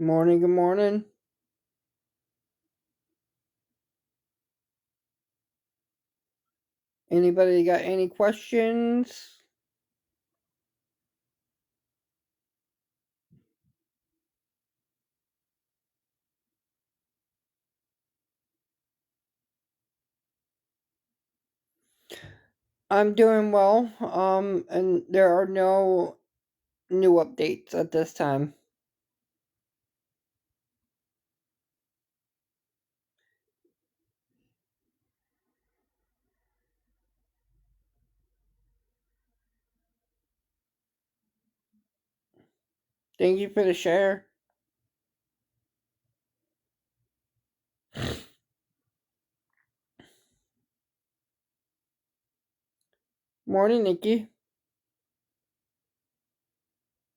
Morning, good morning. Anybody got any questions? I'm doing well. And there are no new updates at this time. Thank you for the share. Morning, Nikki.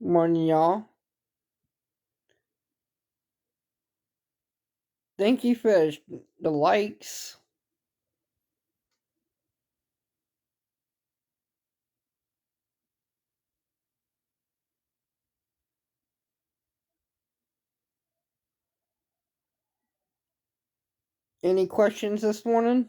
Morning, y'all. Thank you for the likes. Any questions this morning?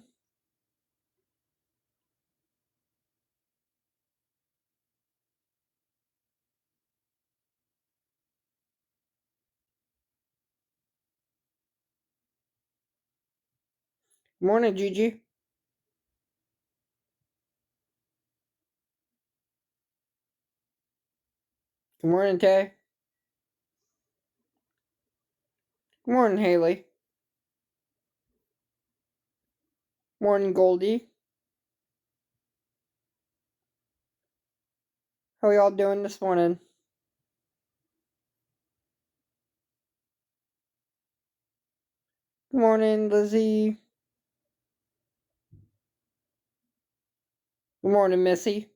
Morning, Gigi. Good morning, Tay. Good morning, Haley. Morning, Goldie. How y'all doing this morning? Good morning, Lizzie. Good morning, Missy.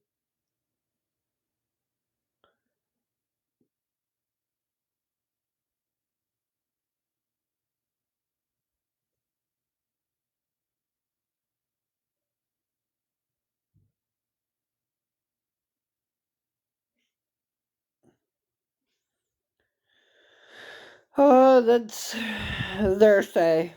Oh, that's Thursday.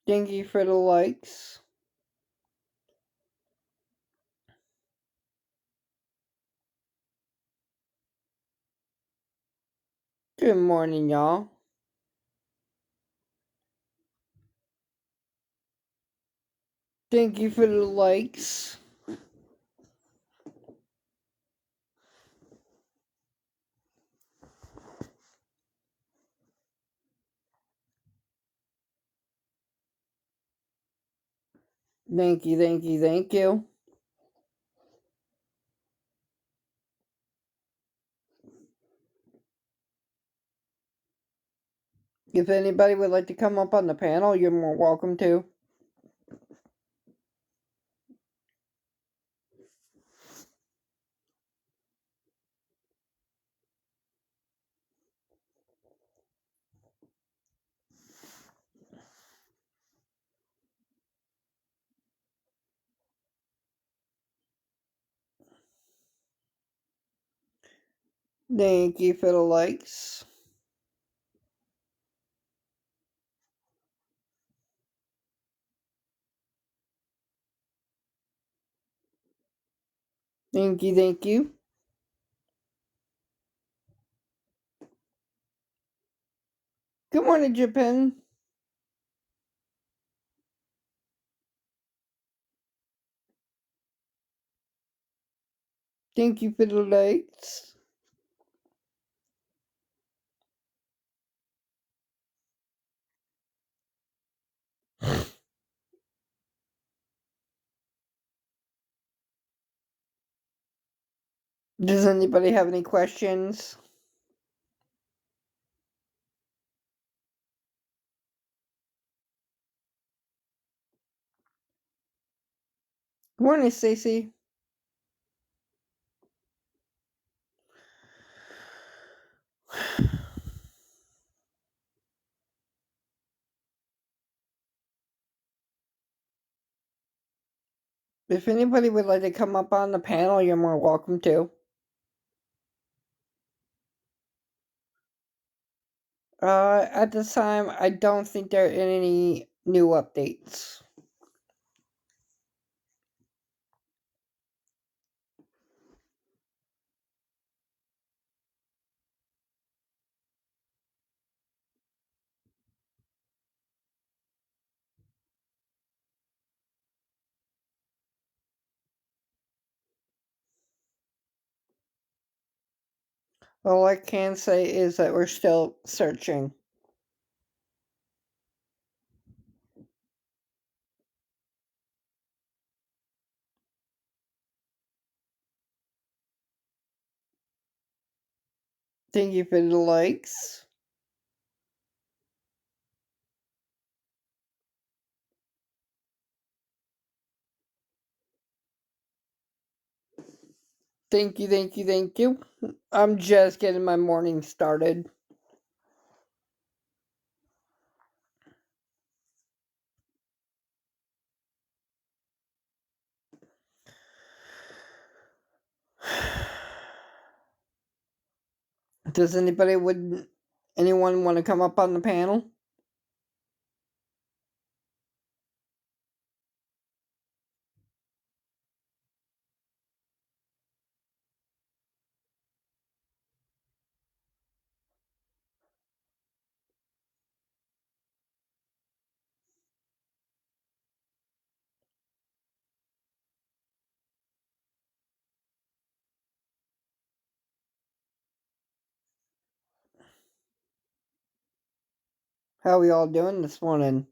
Thank you for the likes. Good morning, y'all. Thank you for the likes. Thank you, thank you, thank you. If anybody would like to come up on the panel, you're more welcome to. Thank you for the likes. Thank you, thank you. Good morning, Japan. Thank you for the likes. Does anybody have any questions? Good morning, Stacy. If anybody would like to come up on the panel, you're more welcome to. At this time, I don't think there are any new updates. All I can say is that we're still searching. Thank you for the likes. Thank you, thank you, thank you. I'm just getting my morning started. Does anyone want to come up on the panel? How are we all doing this morning?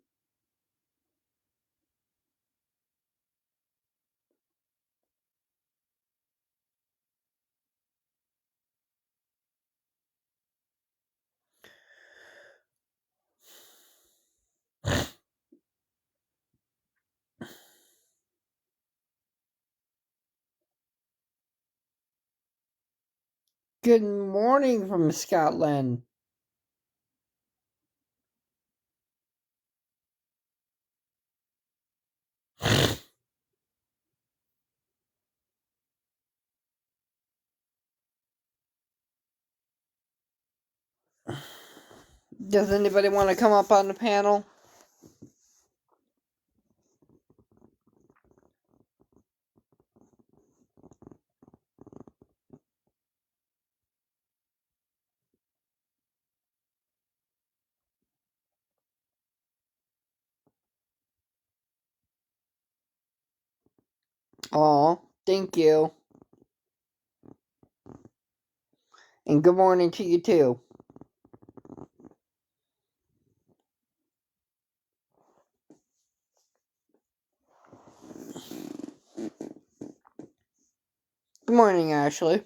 Good morning from Scotland. Does anybody want to come up on the panel? Aw, thank you. And good morning to you too. Good morning, Ashley.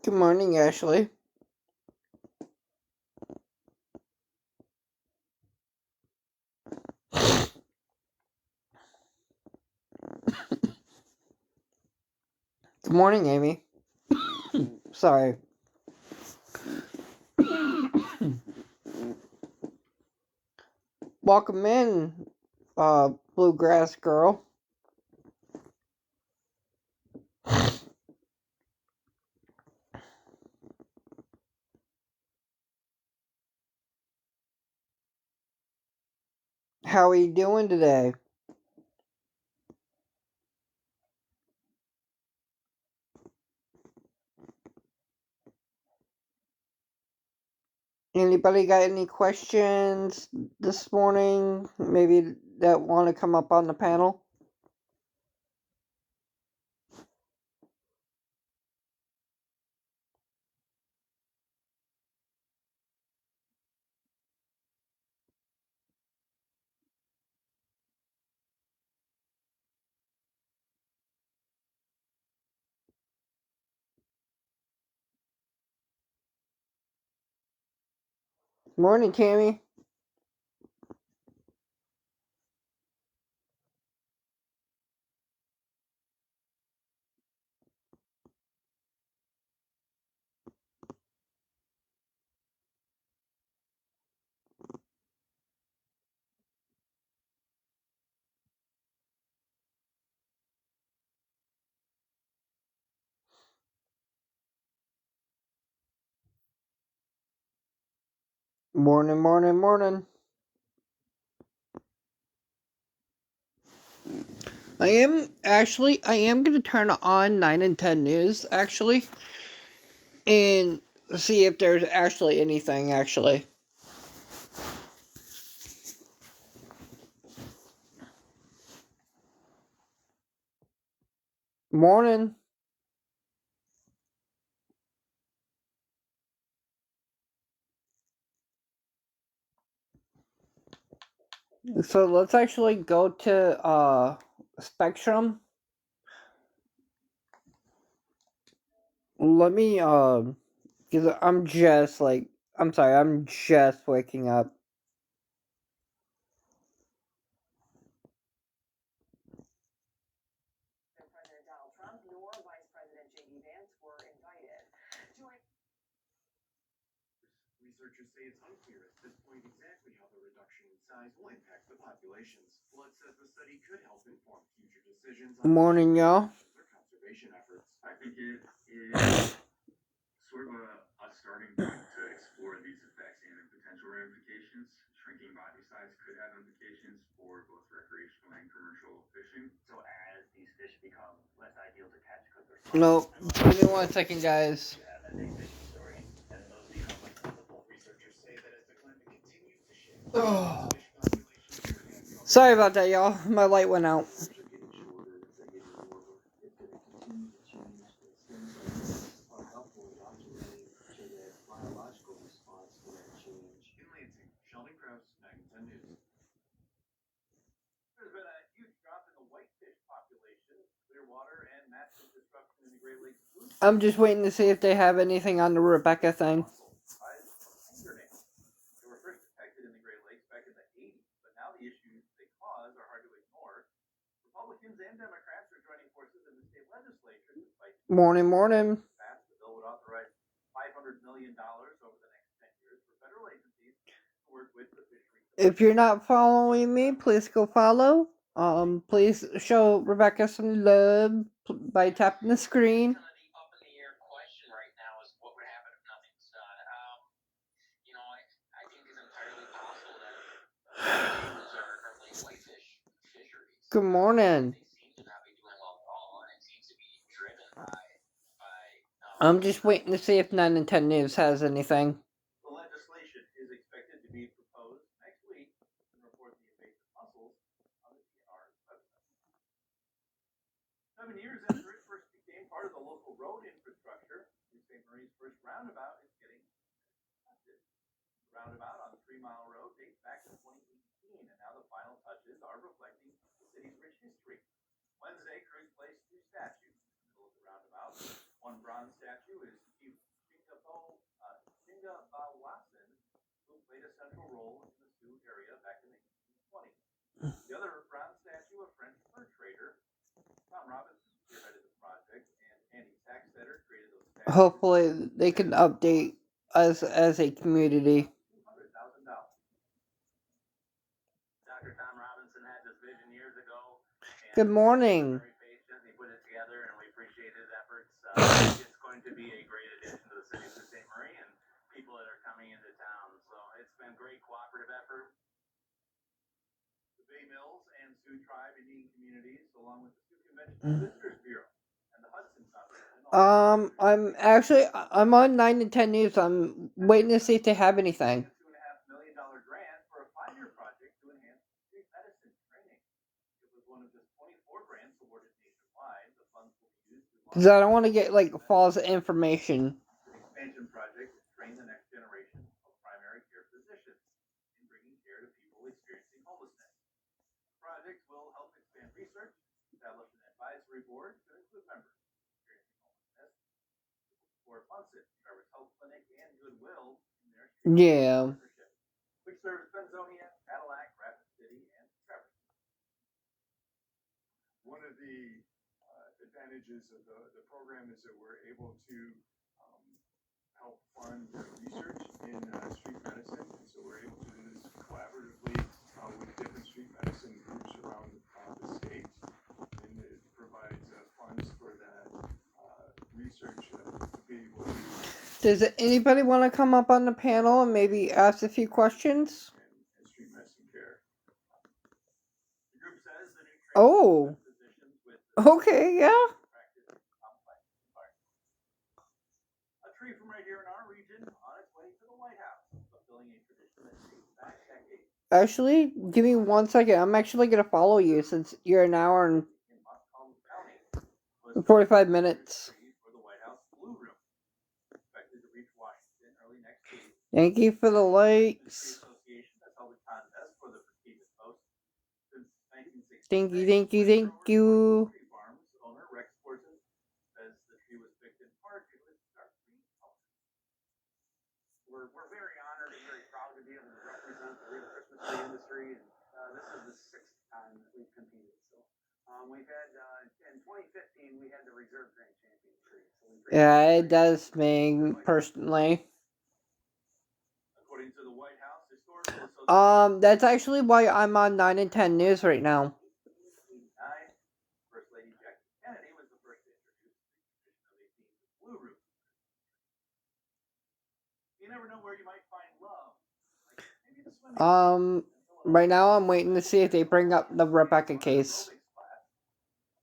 Good morning, Ashley. Good morning, Amy. Sorry. Welcome in, Bluegrass Girl. How are you doing today? Anybody got any questions this morning? Maybe that want to come up on the panel? Morning, Tammy. Morning, morning, morning. I am going to turn on 9 and 10 news, actually, and see if there's actually anything, actually. Morning. So let's actually go to, Spectrum. Let me, because I'm just waking up. Researchers say it's unclear at this point exactly how the reduction in size will impact the populations. Blood says the study could help inform future decisions on Morning, y'all. or conservation efforts. I think it is sort of a starting point to explore these effects and their potential ramifications. Shrinking body size could have implications for both recreational and commercial fishing. So as these fish become less ideal to catch because they're No, give me 1 second, guys. you have that big fishing story, and those become unflippable. Researchers say that as the climate continues to shift, fish populations could have Sorry about that, y'all. My light went out. are getting shorter, they're getting warmer. It's going to continue to change. And stem cells are helpful in documenting genetic biological response to that change. In Lansing, Sheldon Krause, 910 News. There's been a huge drop in the whitefish population, clear water, and massive disruption in the Great Lakes food. I'm just waiting to see if they have anything on the Rebecca thing. They were first detected in the Great Lakes back in the 80s, but now the issues they cause are hard to ignore. Republicans and Democrats are joining forces in the state legislature to fight. Morning, morning. The bill would authorize $500 million over the next 10 years for federal agencies to work with the fishery. If you're not following me, please go follow. Please show Rebecca some love by tapping the screen. Good morning. I'm just waiting to see if 9 and 10 News has anything. The legislation is expected to be proposed next week and report the invasive mussels on the DNR website. 7 years after it first became part of the local road infrastructure, New St. Marie's first roundabout is getting tested. The roundabout on 3 Mile Road dates back to 2018, and now the final touches are reflecting the city's rich history. Wednesday, crews placed 2 statues in the middle of the roundabout. One bronze statue is Chief Chingabawasan, who played a central role in the Sioux area back in the 1820s. The other bronze statue, a French fur trader, Tom Robinson, spearheaded the project, and Andy Saxtetter created those statues. Hopefully, they can update us as a community. $200,000. Dr. Tom Robinson had this vision years ago. Good morning. Very patient. He put it together, and we appreciate his efforts. It's going to be a great addition to the city of Sault Ste. Marie and people that are coming into town. So it's been a great cooperative effort. The Bay Mills and Sioux Tribe Indian communities, along with the Sioux Convention Visitors Bureau and the Hudson Foundation. I'm on 9 and 10 News. I'm waiting to see if they have anything. $2.5 million grant for a 5-year project to enhance street medicine training. It was one of just 24 grants awarded nationwide. The funds will be used to Because I don't want to get false information. an expansion project to train the next generation of primary care physicians in bringing care to people experiencing homelessness. The project will help expand research, establish an advisory board to include members experiencing homelessness, support Munson, Trevor's Health Clinic, and Goodwill in their Yeah. partnership. the advantages of the program is that we're able to help fund research in street medicine. And so we're able to do this collaboratively with different street medicine groups around the state. And it provides funds for that research to be able to. Does anybody want to come up on the panel and maybe ask a few questions? And street medicine care. The group says the new Oh. physicians with Okay, yeah. A tree from right here in our region on its way to the White House, fulfilling a tradition that dates back decades. Actually, give me 1 second. I'm actually going to follow you since you're an hour and 45 minutes. Thank you for the likes. Thank you, thank you, thank you. We're very honored and very proud to be able to represent the real Christmas tree industry. And this is the 6th time that we've competed. So we've had in 2015 we had the Reserve Grand Champion tree. So yeah, it does me personally. According to the White House Historical Association, that's actually why I'm on 9 and 10 News right now. First Lady Jackie Kennedy was the first to introduce the tradition of a themed blue room. You never know where you might find love. Right now I'm waiting to see if they bring up the Rebecca case.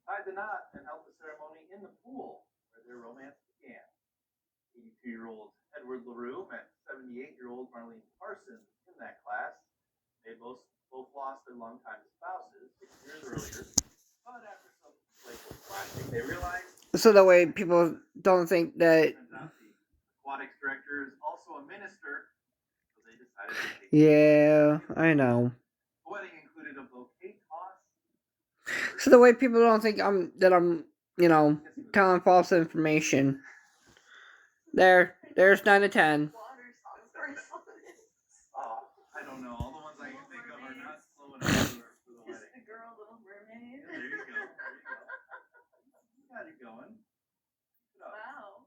Tied the knot and held the ceremony in the pool where their romance began. 82-year-old Edward LaRue met 78-year-old Marlene Parsons in that class. They both lost their longtime spouses 6 years earlier, but after some playful flashing, they realized. So that way people don't think that. The aquatics director is also a minister, so they decided to take. Yeah, I know. The wedding included a bouquet toss. So the way people don't think I'm, telling false information. There's 9 to 10. I don't know. All the ones I can think of are not slow enough for the wedding. The girl, Little Mermaid. Yeah, there you go. You got it going. Wow.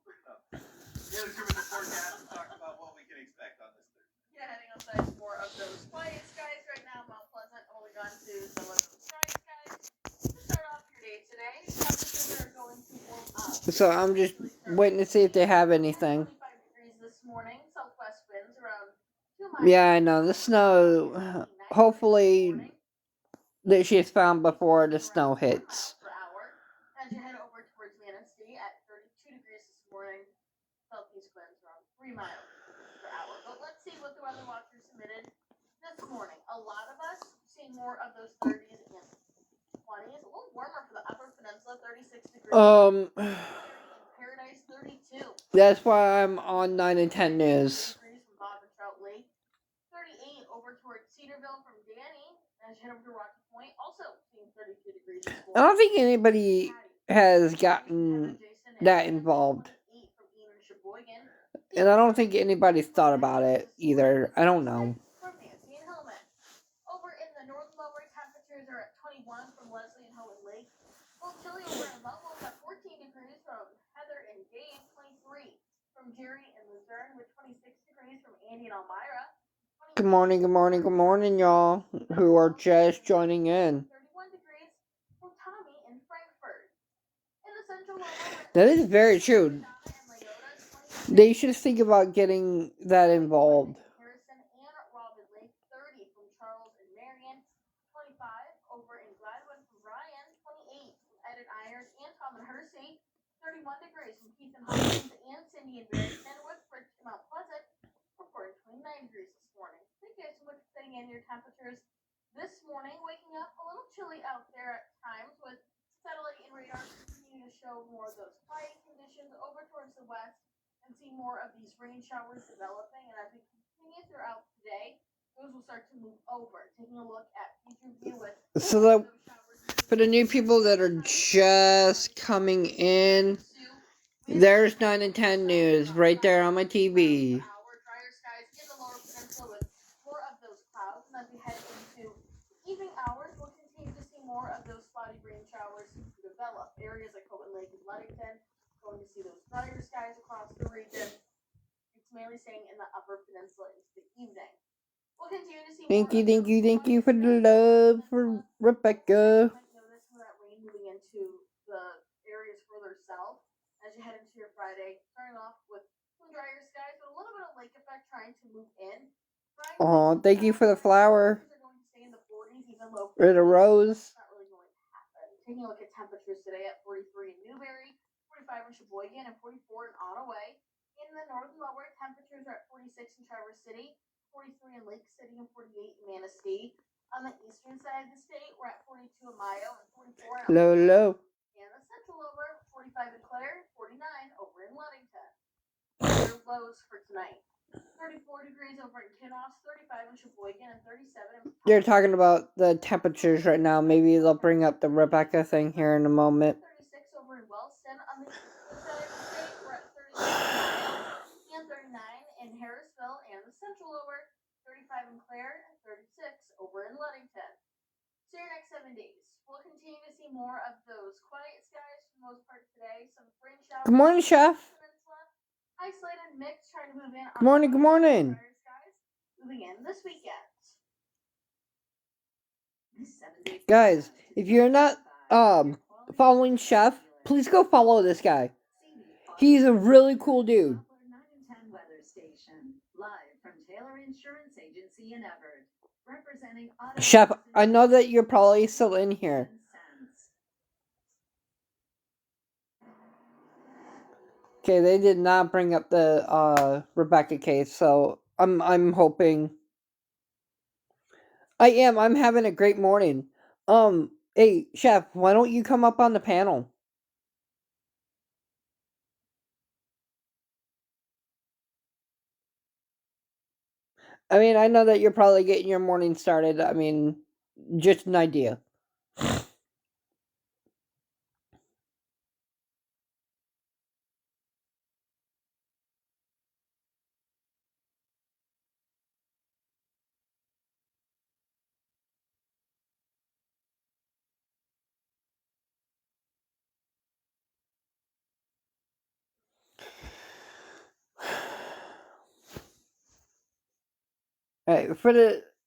Taylor Swift the forecast and talk about what we can expect on this Thursday. Yeah, heading outside more of those quiet skies right now. Mount Pleasant holding on to some of those dry skies. To start off your day today, temperatures are going to warm up. So I'm just waiting to see if they have anything. 25 degrees this morning. Southwest winds around 2 miles. Yeah, I know. The snow, hopefully that she's found before the snow hits. As you head over towards Manistee at 32 degrees this morning, southeast winds around 3 miles per hour. But let's see what the weather watcher submitted this morning. A lot of us seeing more of those 30s and 20s. A little warmer for the Upper Peninsula, 36 degrees. Paradise, 32. That's why I'm on 9 and 10 News. Degrees from Bob and Trout Lake. 38 over towards Cedarville from Danny. As you head over to Rocky Point, also seeing 32 degrees this morning. I don't think anybody has gotten that involved. And I don't think anybody's thought about it either. I don't know. From Nancy and Hillman. Over in the northern lower, temperatures are at 21 from Leslie and Hohen Lake. A little chilly over in Lovell at 14 degrees from Heather and Gabe. 23 from Jerry and Luzerne with 26 degrees from Andy and Elmira. Good morning, good morning, good morning, y'all who are just joining in. 31 degrees from Tommy in Frankfurt. In the central lower, That is very true. They should think about getting that involved. Harrison and Robin Lake, 30 from Charles and Marion, 25 over in Gladwin from Ryan, 28 from Ed and Irons and Tom and Hersey, 31 degrees from Keith and Hopkins and Cindy and Barrington, Woodbridge and Mount Pleasant, reporting 29 degrees this morning. Thank you guys so much for setting in your temperatures this morning. Waking up a little chilly out there at times with satellite and radar continue to show more of those quiet conditions over towards the west. And see more of these rain showers developing, and as we continue throughout today, those will start to move over. Taking a look at future view with so that for the new people that are just coming in, there's 9 and 10 News right there on my TV. Drier skies in the lower peninsula with more of those clouds, and as we head into evening hours, we'll continue to see more of those spotty rain showers develop. Ludington. Going to see those drier skies across the region. It's mainly staying in the Upper Peninsula into the evening. We'll continue to see Thank you for the love for Rebecca. You might notice some of that rain moving into the areas further south as you head into your Friday. Starting off with some drier skies, but a little bit of lake effect trying to move in. Oh, thank you for the flower. Temperatures are going to stay in the 40s, even low. Or the rose. That's not really going to happen. Taking a look at temperatures today at 43 in Newberry, 45 in Sheboygan, and 44 in Ottaway. In the northern lower, temperatures are at 46 in Traverse City, 43 in Lake City, and 48 in Manistee. On the eastern side of the state, we're at 42 in Mayo and 44 in Low. And the central over, 45 in Clare, 49 over in Ludington. Their lows for tonight. 34 degrees over in Kinross, 35 in Sheboygan, and 37 in... They're talking about the temperatures right now. Maybe they'll bring up the Rebecca thing here in a moment. 36 over in Wellston. On the eastern side of the state, we're at 36 in Mayo and 39 in Harrisville, and the central over, 35 in Clare, and 36 over in Ludington. So your next 7 days, we'll continue to see more of those quiet skies for the most part today. Some rain showers. Good morning, Chef. Isolated mix trying to move in. Good morning, good morning. Skies moving in this weekend. Guys, if you're not following Chef, please go follow this guy. He's a really cool dude. Chef, I know that you're probably still in here. Okay, they did not bring up the Rebecca case, so I'm hoping. I'm having a great morning. Hey, Chef, why don't you come up on the panel? I mean, I know that you're probably getting your morning started. I mean, just an idea.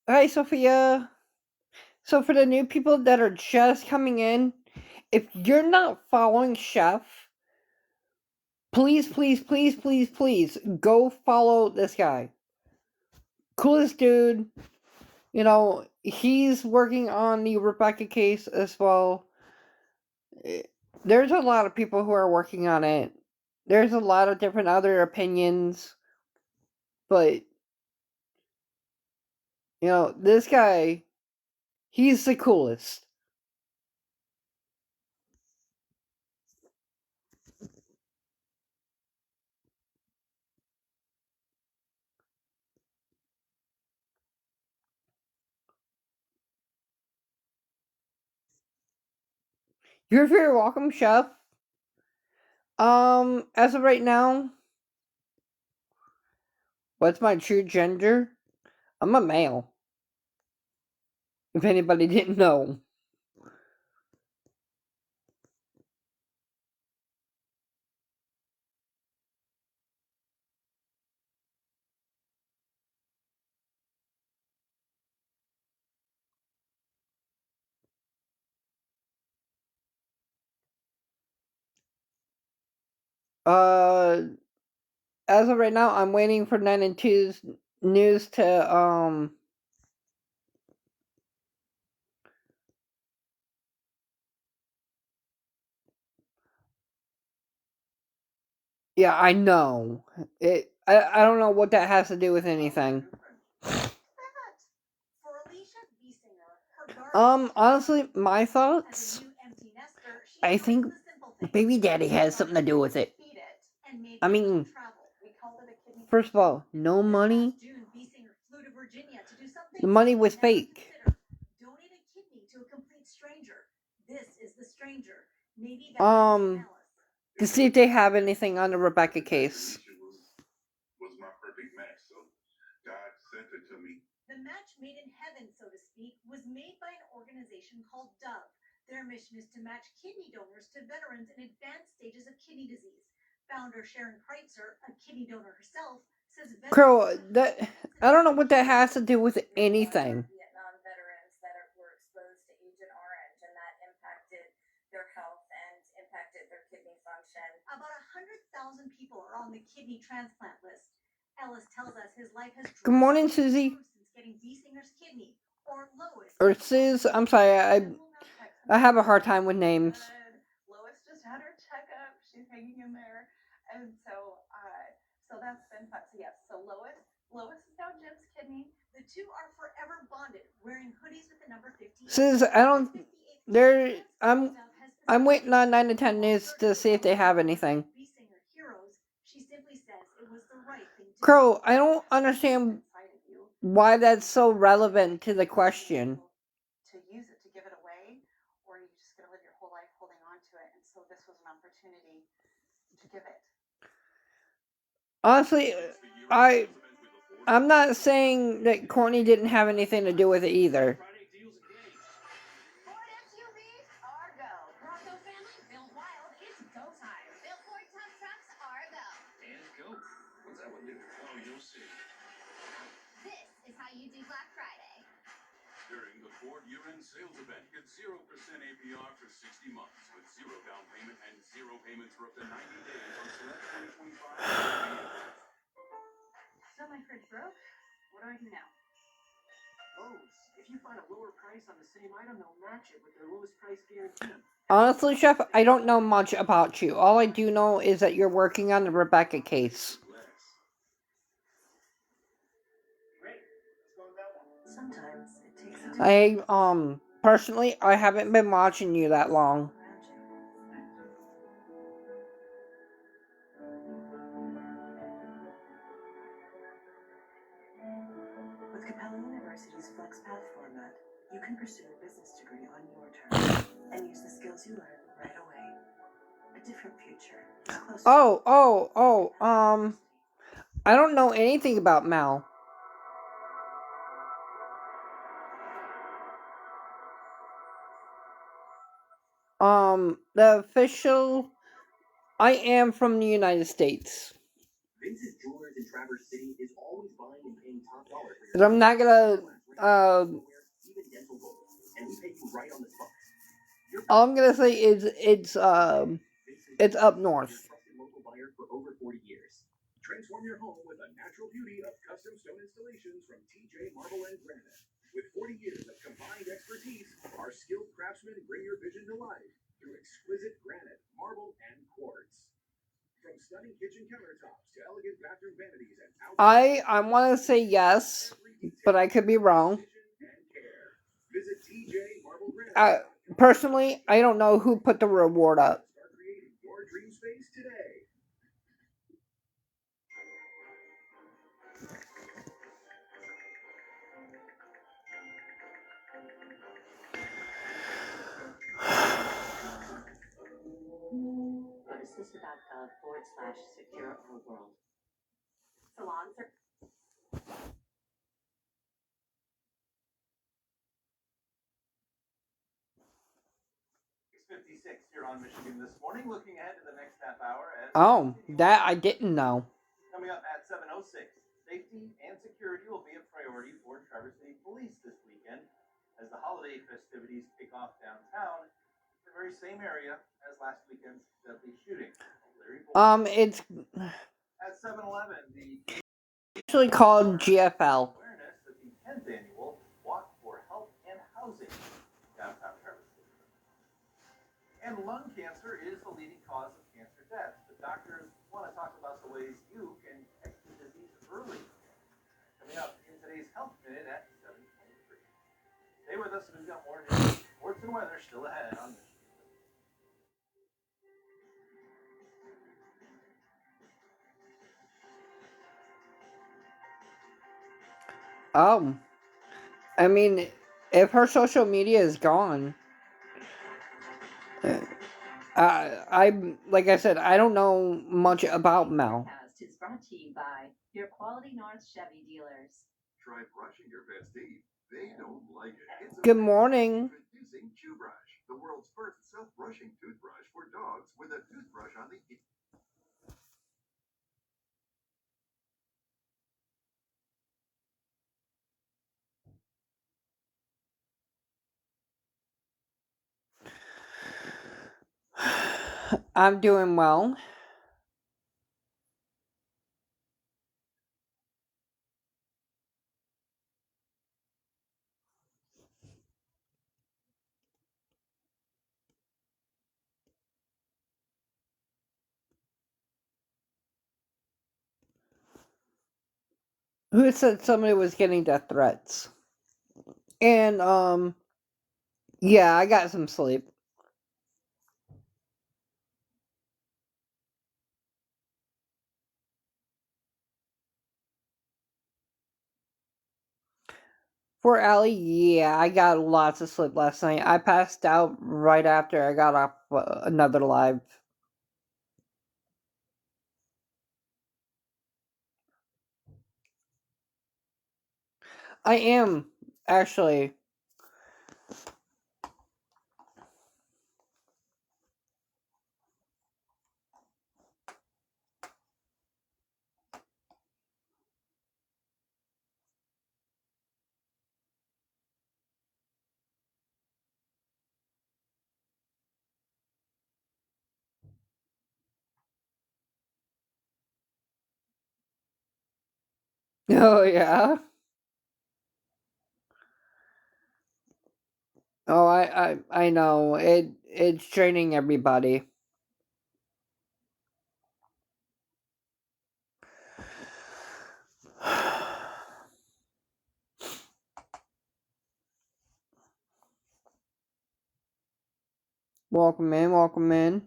Hi, Sophia. So for the new people that are just coming in, if you're not following Chef, please go follow this guy. Coolest dude. You know, he's working on the Rebecca case as well. There's a lot of people who are working on it. There's a lot of different other opinions. But, you know, this guy, he's the coolest. You're very welcome, Chef. As of right now, what's my true gender? I'm a male. If anybody didn't know. As of right now, I'm waiting for 9 and 2's news to, yeah, I know. I don't know what that has to do with anything. Honestly, my thoughts, I think baby daddy has something to do with it. I mean, first of all, no money. The money was fake. To see if they have anything on the Rebecca case. Was my perfect match, so God sent it to me. The match made in heaven, so to speak, was made by an organization called Dove, Their mission is to match kidney donors to veterans in advanced stages of kidney disease. Founder Sharon Kreitzer, a kidney donor herself, says Crow, that I don't know what that has to do with anything. Vietnam veterans that were exposed to Agent Orange, and that impacted their health and impacted their kidney function. About 100,000 people are on the kidney transplant list. Ellis tells us his life has Good morning, Susie. since getting B. Singer's kidney, or Lois. Or Sis, I'm sorry, I have a hard time with names. Lois just had her checkup. She's hanging in there, and so that's been fun. So yes, so Lois is now Jim's kidney. The two are forever bonded, wearing hoodies with the number 50. Sis, I don't. I'm waiting on 9 to 10 news to see if they have anything. Crow, I don't understand why that's so relevant to the question. To use it, to give it away, or are you just going to live your whole life holding on to it? And so this was an opportunity to give it. Honestly, I'm not saying that Courtney didn't have anything to do with it either. Ford SUVs are go. Bronco family built wild. It's go time. Built Ford tough trucks are go. And go. What's that one do? Oh, you'll see. This is how you do Black Friday. During the Ford year-end sales event, get 0% APR for 60 months with 0 down payment and 0 payments for up to 90 days on select 2025. So my fridge broke. What do I do now? Lowe's. If you find a lower price on the same item, they'll match it with their lowest price guarantee. Honestly, Chef, I don't know much about you. All I do know is that you're working on the Rebecca case. Great. Let's go with that one. Sometimes it takes Personally, I haven't been watching you that long. With Capella University's FlexPath format, you can pursue a business degree on your terms and use the skills you learn right away. A different future. I don't know anything about Mal. The official, I am from the United States. Vince's Jewelers in Traverse City is always buying and paying top dollar for your. But I'm not gonna, even dental gold, and we pay you right on the spot. all I'm gonna say is it's up north. Trusted local buyer for over 40 years. Transform your home with the natural beauty of custom stone installations from TJ Marble and Granite. With 40 years of combined expertise, our skilled craftsmen bring your vision to life through exquisite granite, marble, and quartz. From stunning kitchen countertops to elegant bathroom vanities and I want to say yes, but I could be wrong. Visit TJ Marble Granite. Personally, I don't know who put the reward up. Start creating your dream space today. Go to sister.gov/secure our world. Salons are 6:56 here on Michigan This Morning. Looking ahead to the next half hour. That I didn't know. Coming up at 7:06, safety and security will be a priority for Traverse City Police this weekend as the holiday festivities kick off downtown, the very same area as last weekend's deadly shooting. It's At 7:11, the actually called GFL. awareness of the 10th annual Walk for Health and Housing downtown Traverse City. And lung cancer is the leading cause of cancer deaths, but doctors want to talk about the ways you can catch the disease early. Coming up in today's Health Minute at 7:23. Stay with us, we've got more news, sports, and weather still ahead on Michigan. I mean, if her social media is gone, like I said, I don't know much about Mel. Podcast is brought to you by your Quality North Chevy dealers. Try brushing your pet's teeth. They don't like it. It's Good morning. Introducing Chew Brush, the world's first self-brushing toothbrush for dogs with a toothbrush on the I'm doing well. Who said somebody was getting death threats? And, yeah, I got some sleep. For Allie, yeah, I got lots of sleep last night. I passed out right after I got off another live. I am, actually. Oh, yeah. Oh, I know. It's draining everybody. Welcome in, welcome in.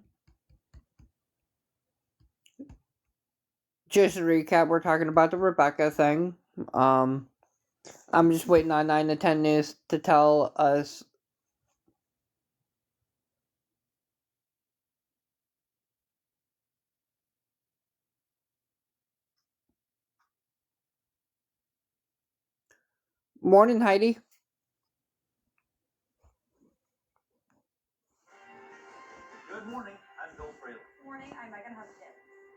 Just to recap, we're talking about the Rebecca thing. I'm just waiting on 9 to 10 News to tell us. Morning, Heidi. Good morning. I'm Bill Fraley. Good morning, I'm Megan Huntington.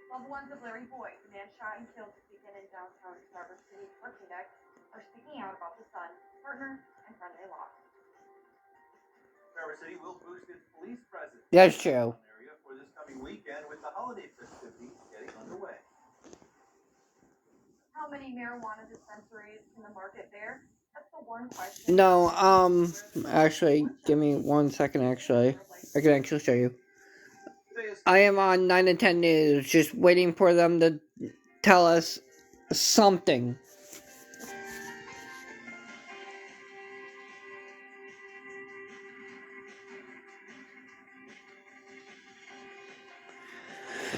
Loved ones of Larry Boyd, the man shot and killed this weekend in downtown Traverse City, Trustingod, are speaking out about the son, partner, and friend they lost. Traverse City will boost its police presence That's in the true. downtown area for this coming weekend with the holiday festivities getting underway. How many marijuana dispensaries can the market bear? That's the one question. No, actually, give me 1 second, actually. I can actually show you. I am on 9 to 10 News, just waiting for them to tell us something.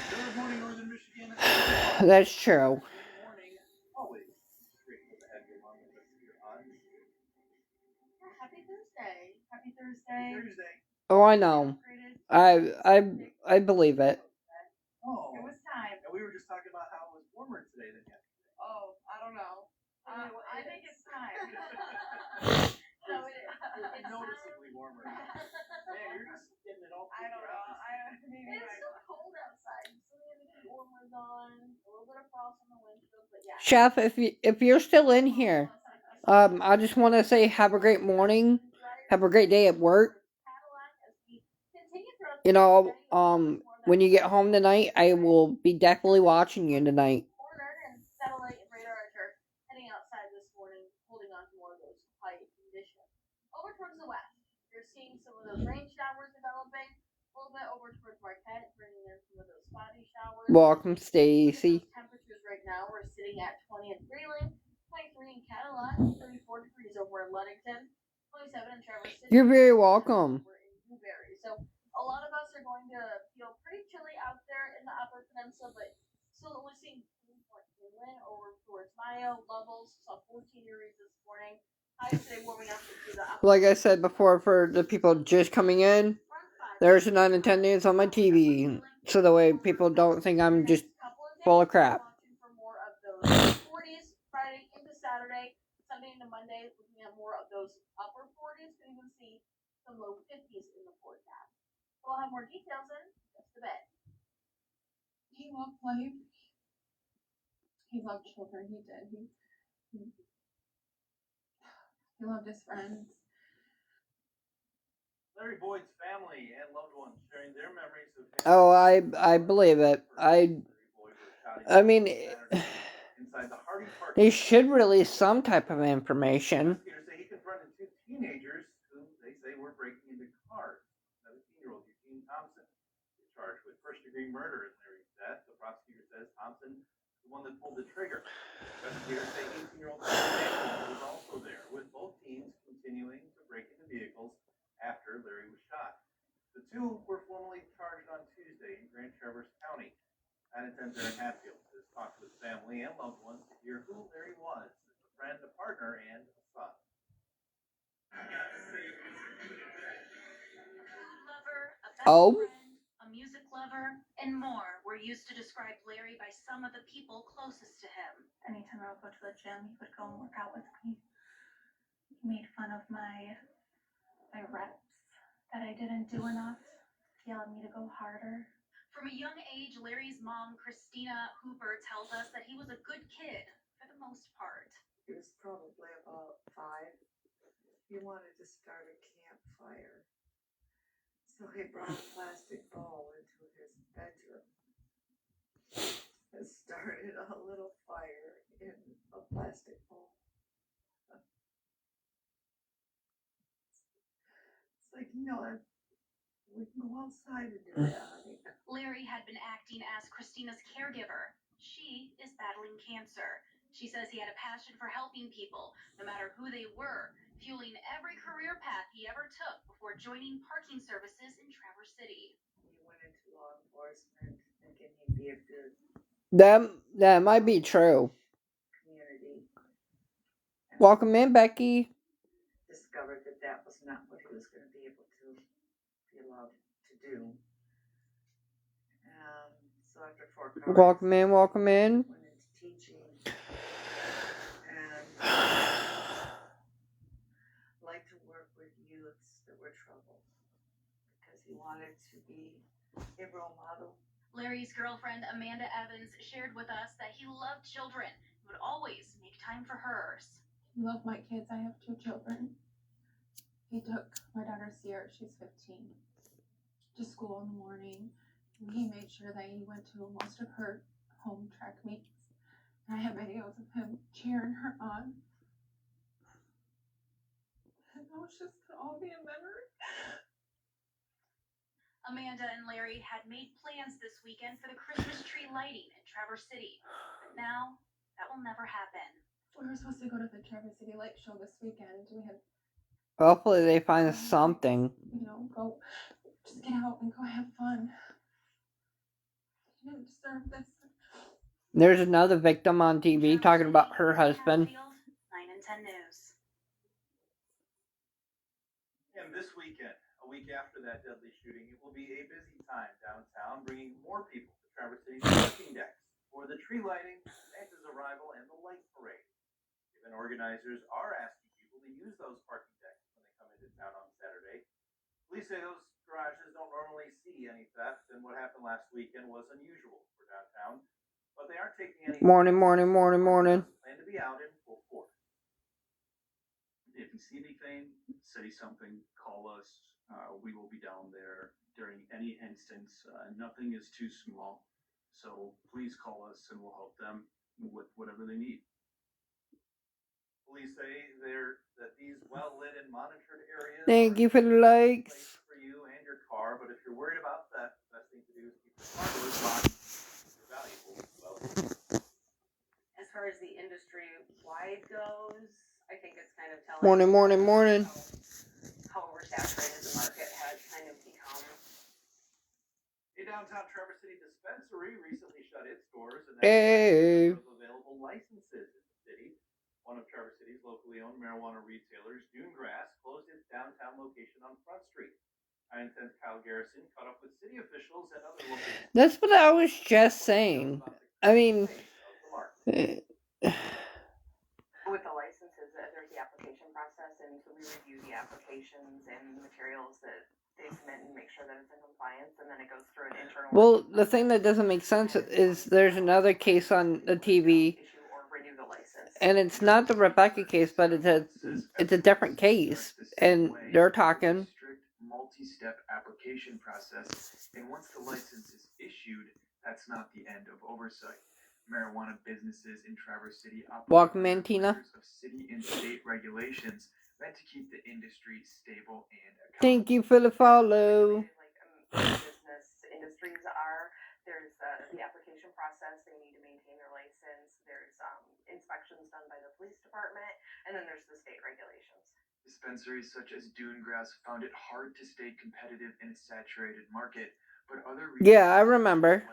Good morning, Northern Michigan. That's true. Good morning. Always grateful to have you along with us here on Happy Thursday. Happy Thursday. Thursday. Oh, I know. I believe it. Oh, It was time. and we were just talking about how it was warmer today than yesterday. Oh, I don't know. I think it's time. No, it is. It's noticeably warmer. Man, you're just getting it all I don't figured know. out. It's still cold outside. Still getting the warmers on. A little bit of frost on the windshield, but yeah. Chef, if you're still in here, I just want to say have a great morning. Have a great day at work. You know, when you get home tonight, I will be definitely watching you tonight. And satellite and radar are heading outside this morning, holding on to more of those high conditions. Over towards the west, you're seeing some of those rain showers developing. A little bit over towards Marquette, bringing in some of those spotty showers. Welcome, Stacy. Temperatures right now, we're sitting at 20 in Freeland, 23 in Cadillac, 34 degrees over in Ludington, 27 in Traverse City. You're very welcome. We're in Newberry. So a lot of us are going to feel pretty chilly out there in the Upper Peninsula, but still only seeing Point inland over towards Mayo, Levels, saw 14 degrees this morning. Highs today warming up into the upper. Like I said before, for the people just coming in, there's a 9 to 10 News on my TV, so that way people don't think I'm just full of crap. For more of those 40s Friday into Saturday, Sunday into Monday, looking at more of those upper 40s, could even see some low 50s in the forecast. We'll have more details in just a bit. He loved life. He loved children. He did. He loved his friends. Larry Boyd's family and loved ones sharing their memories of him. Oh, I believe it. I mean, inside the Hardy Park. they should release some type of information. Investigators say he confronted two teenagers who they say were breaking into cars. 17-year-old Eugene Thompson is charged with first-degree murder in Larry's death. The prosecutor says Thompson is the one that pulled the trigger. Investigators say 18-year-old Daniel was also there, with both teams continuing to break into vehicles after Larry was shot. The two were formally charged on Tuesday in Grand Traverse County. 9 and 10 Aaron Hatfield has talked with family and loved ones to hear who Larry was as a friend, a partner, and a son. Friend, a music lover, and more were used to describe Larry by some of the people closest to him. Anytime I would go to the gym, he would go and work out with me. He made fun of my reps, that I didn't do enough, yelled at me to go harder. From a young age, Larry's mom, Christina Hooper, tells us that he was a good kid for the most part. He was probably about 5. He wanted to start a campfire. So he brought a plastic ball into his bedroom and started a little fire in a plastic bowl. It's like, we can go outside and do that, honey. Larry had been acting as Christina's caregiver. She is battling cancer. She says he had a passion for helping people, no matter who they were, fueling every career path he ever took before joining parking services in Traverse City. He went into law enforcement thinking he'd be a good That might be true. community. Welcome in, Becky. Discovered that was not what he was going to be able to be allowed to do. So after 4 cars, welcome in. Went into teaching and liked to work with youths that were troubled because he wanted to be a role model. Larry's girlfriend, Amanda Evans, shared with us that he loved children. He would always make time for hers. He loved my kids. I have 2 children. He took my daughter Sierra, she's 15, to school in the morning. He made sure that he went to most of her home track meets. And I have videos of him cheering her on. And it was just to all be a memory. Amanda and Larry had made plans this weekend for the Christmas tree lighting in Traverse City. But now, that will never happen. We were supposed to go to the Traverse City Light Show this weekend. We had Hopefully they find something. Go, just get out and go have fun. You didn't deserve this. There's another victim on TV talking about her husband. 9 and 10 News. And this weekend, a week after that deadly shooting, it will be a busy time downtown, bringing more people to Traverse City's parking decks for the tree lighting, Santa's arrival, and the light parade. Event organizers are asking people to use those parking decks when they come into town on Saturday. Police say those garages don't normally see any theft, and what happened last weekend was unusual for downtown. But they aren't taking any. Morning. Plan to be out in full force. If you see anything, say something, call us. We will be down there during any instance. Nothing is too small. So please call us and we'll help them with whatever they need. Police say that these well-lit and monitored areas Thank you for the likes. For you and your car, but if you're worried about that, the best thing to do is keep the car doors locked. They're valuable as well. As far as the industry-wide goes, I think it's kind of telling. Morning. How oversaturated the market has kind of become. A downtown Traverse City dispensary recently shut its doors and available licenses in the city. One of Traverse City's locally owned marijuana retailers, Dunegrass, closed its downtown location on Front Street. 9 and 10's Kyle Garrison caught up with city officials and other local. That's what I was just saying. I mean, With the licenses that application process, and so we review the applications and materials that they submit and make sure that it's in compliance, and then it goes through an internal. Well, the thing that doesn't make sense is there's another case on the TV, issue or renew the license. and it's not the Rebecca case, but it's a different case, and they're talking. Strict multi-step application process, and once the license is issued, that's not the end of oversight. Marijuana businesses in Traverse City Welcome in, Tina. Of city and state regulations meant to keep the industry stable and accountable. Thank you for the follow. Business industries are. There's the application process. They need to maintain their license. There's inspections done by the police department, and then there's the state regulations. Dispensaries such as Dunegrass found it hard to stay competitive in a saturated market, but other I remember.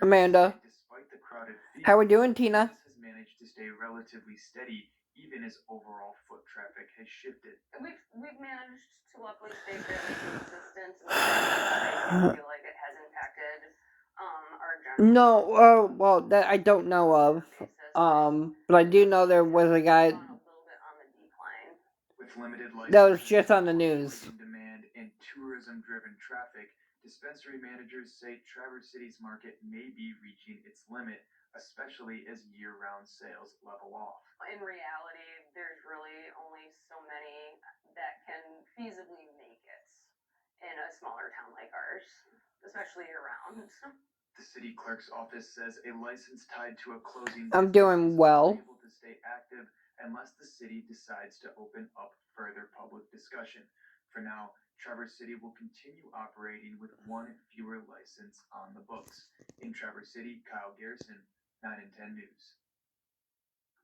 Amanda. Despite the crowded field, how we doing, Tina? Has managed to stay relatively steady even as overall foot traffic has shifted. We've managed to luckily stay fairly consistent, and I feel like it has impacted our general. No, well, that I don't know of. But I do know there was a guy with limited that was just on the news. Demand and tourism-driven traffic, dispensary managers say Traverse City's market may be reaching its limit, especially as year-round sales level off. In reality, there's really only so many that can feasibly make it in a smaller town like ours, especially year-round. The city clerk's office says a license tied to a closing I'm doing well. Able to stay active unless the city decides to open up further public discussion. For now, Traverse City will continue operating with one fewer license on the books. In Traverse City, Kyle Garrison, 9 and 10 News.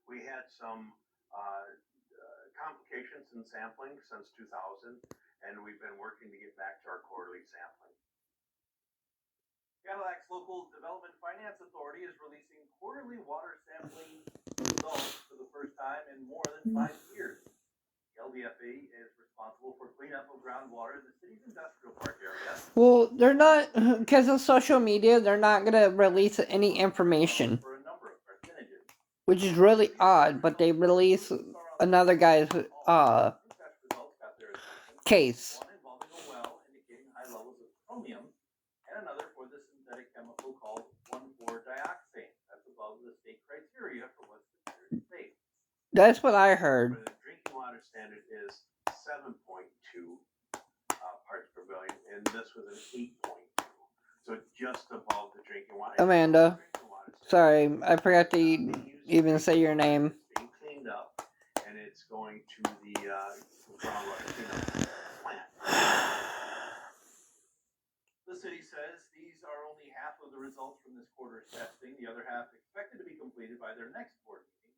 We had some complications in sampling since 2000, and we've been working to get back to our quarterly sampling. Cadillac's local development finance authority is releasing quarterly water sampling results for the first time in more than 5 years. The LDFA is responsible for cleanup of groundwater in the city's industrial park area. Well, they're not, because of social media, they're not going to release any information. For a number of percentages. Which is really odd, but they release another guy's case. One involving a well indicating high levels of chromium, and another for the synthetic chemical called 1,4-dioxane. That's above the state criteria for what's considered safe. That's what I heard. The drinking water standard is 7.2 parts per billion, and this was an 8.2. So just above the drinking water. Amanda. Sorry, I forgot to even say your name. It's being cleaned up, and it's going to the groundwater cleanup plant. The city says these are only half of the results from this quarter's testing. The other half expected to be completed by their next board meeting.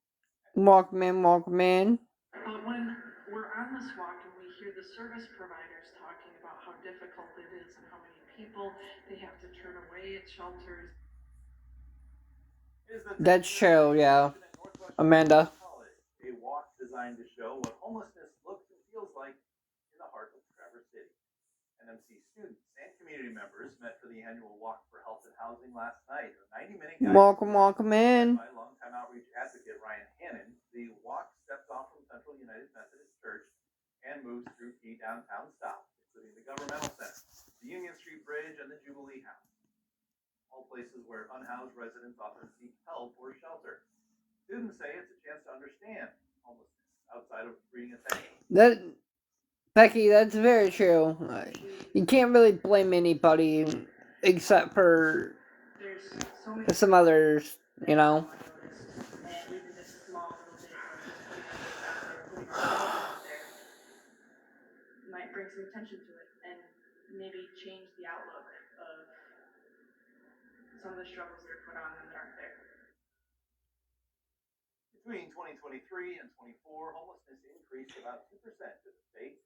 Walkman. When we're on this walk and we hear the service providers talking about how difficult it is and how many people they have to turn away at shelters. That's true, yeah. Amanda. A walk designed to show what homelessness looks and feels like in the heart of Traverse City. NMC students and community members met for the annual Walk for Health and Housing last night. A 90-minute guide welcome in. By longtime outreach advocate Ryan Hannon. The walk steps off from Central United Methodist Church and moves through key downtown stops, including the Governmental Center, the Union Street Bridge, and the Jubilee House. All places where unhoused residents often seek help or shelter. Students say it's a chance to understand homelessness outside of reading a text. Becky, that's very true. You can't really blame anybody except for some others, you know. Might bring some attention to it and maybe change the outlook of some of the struggles that are put on them that aren't there. Between 2023 and 24, homelessness increased about 2% in the state.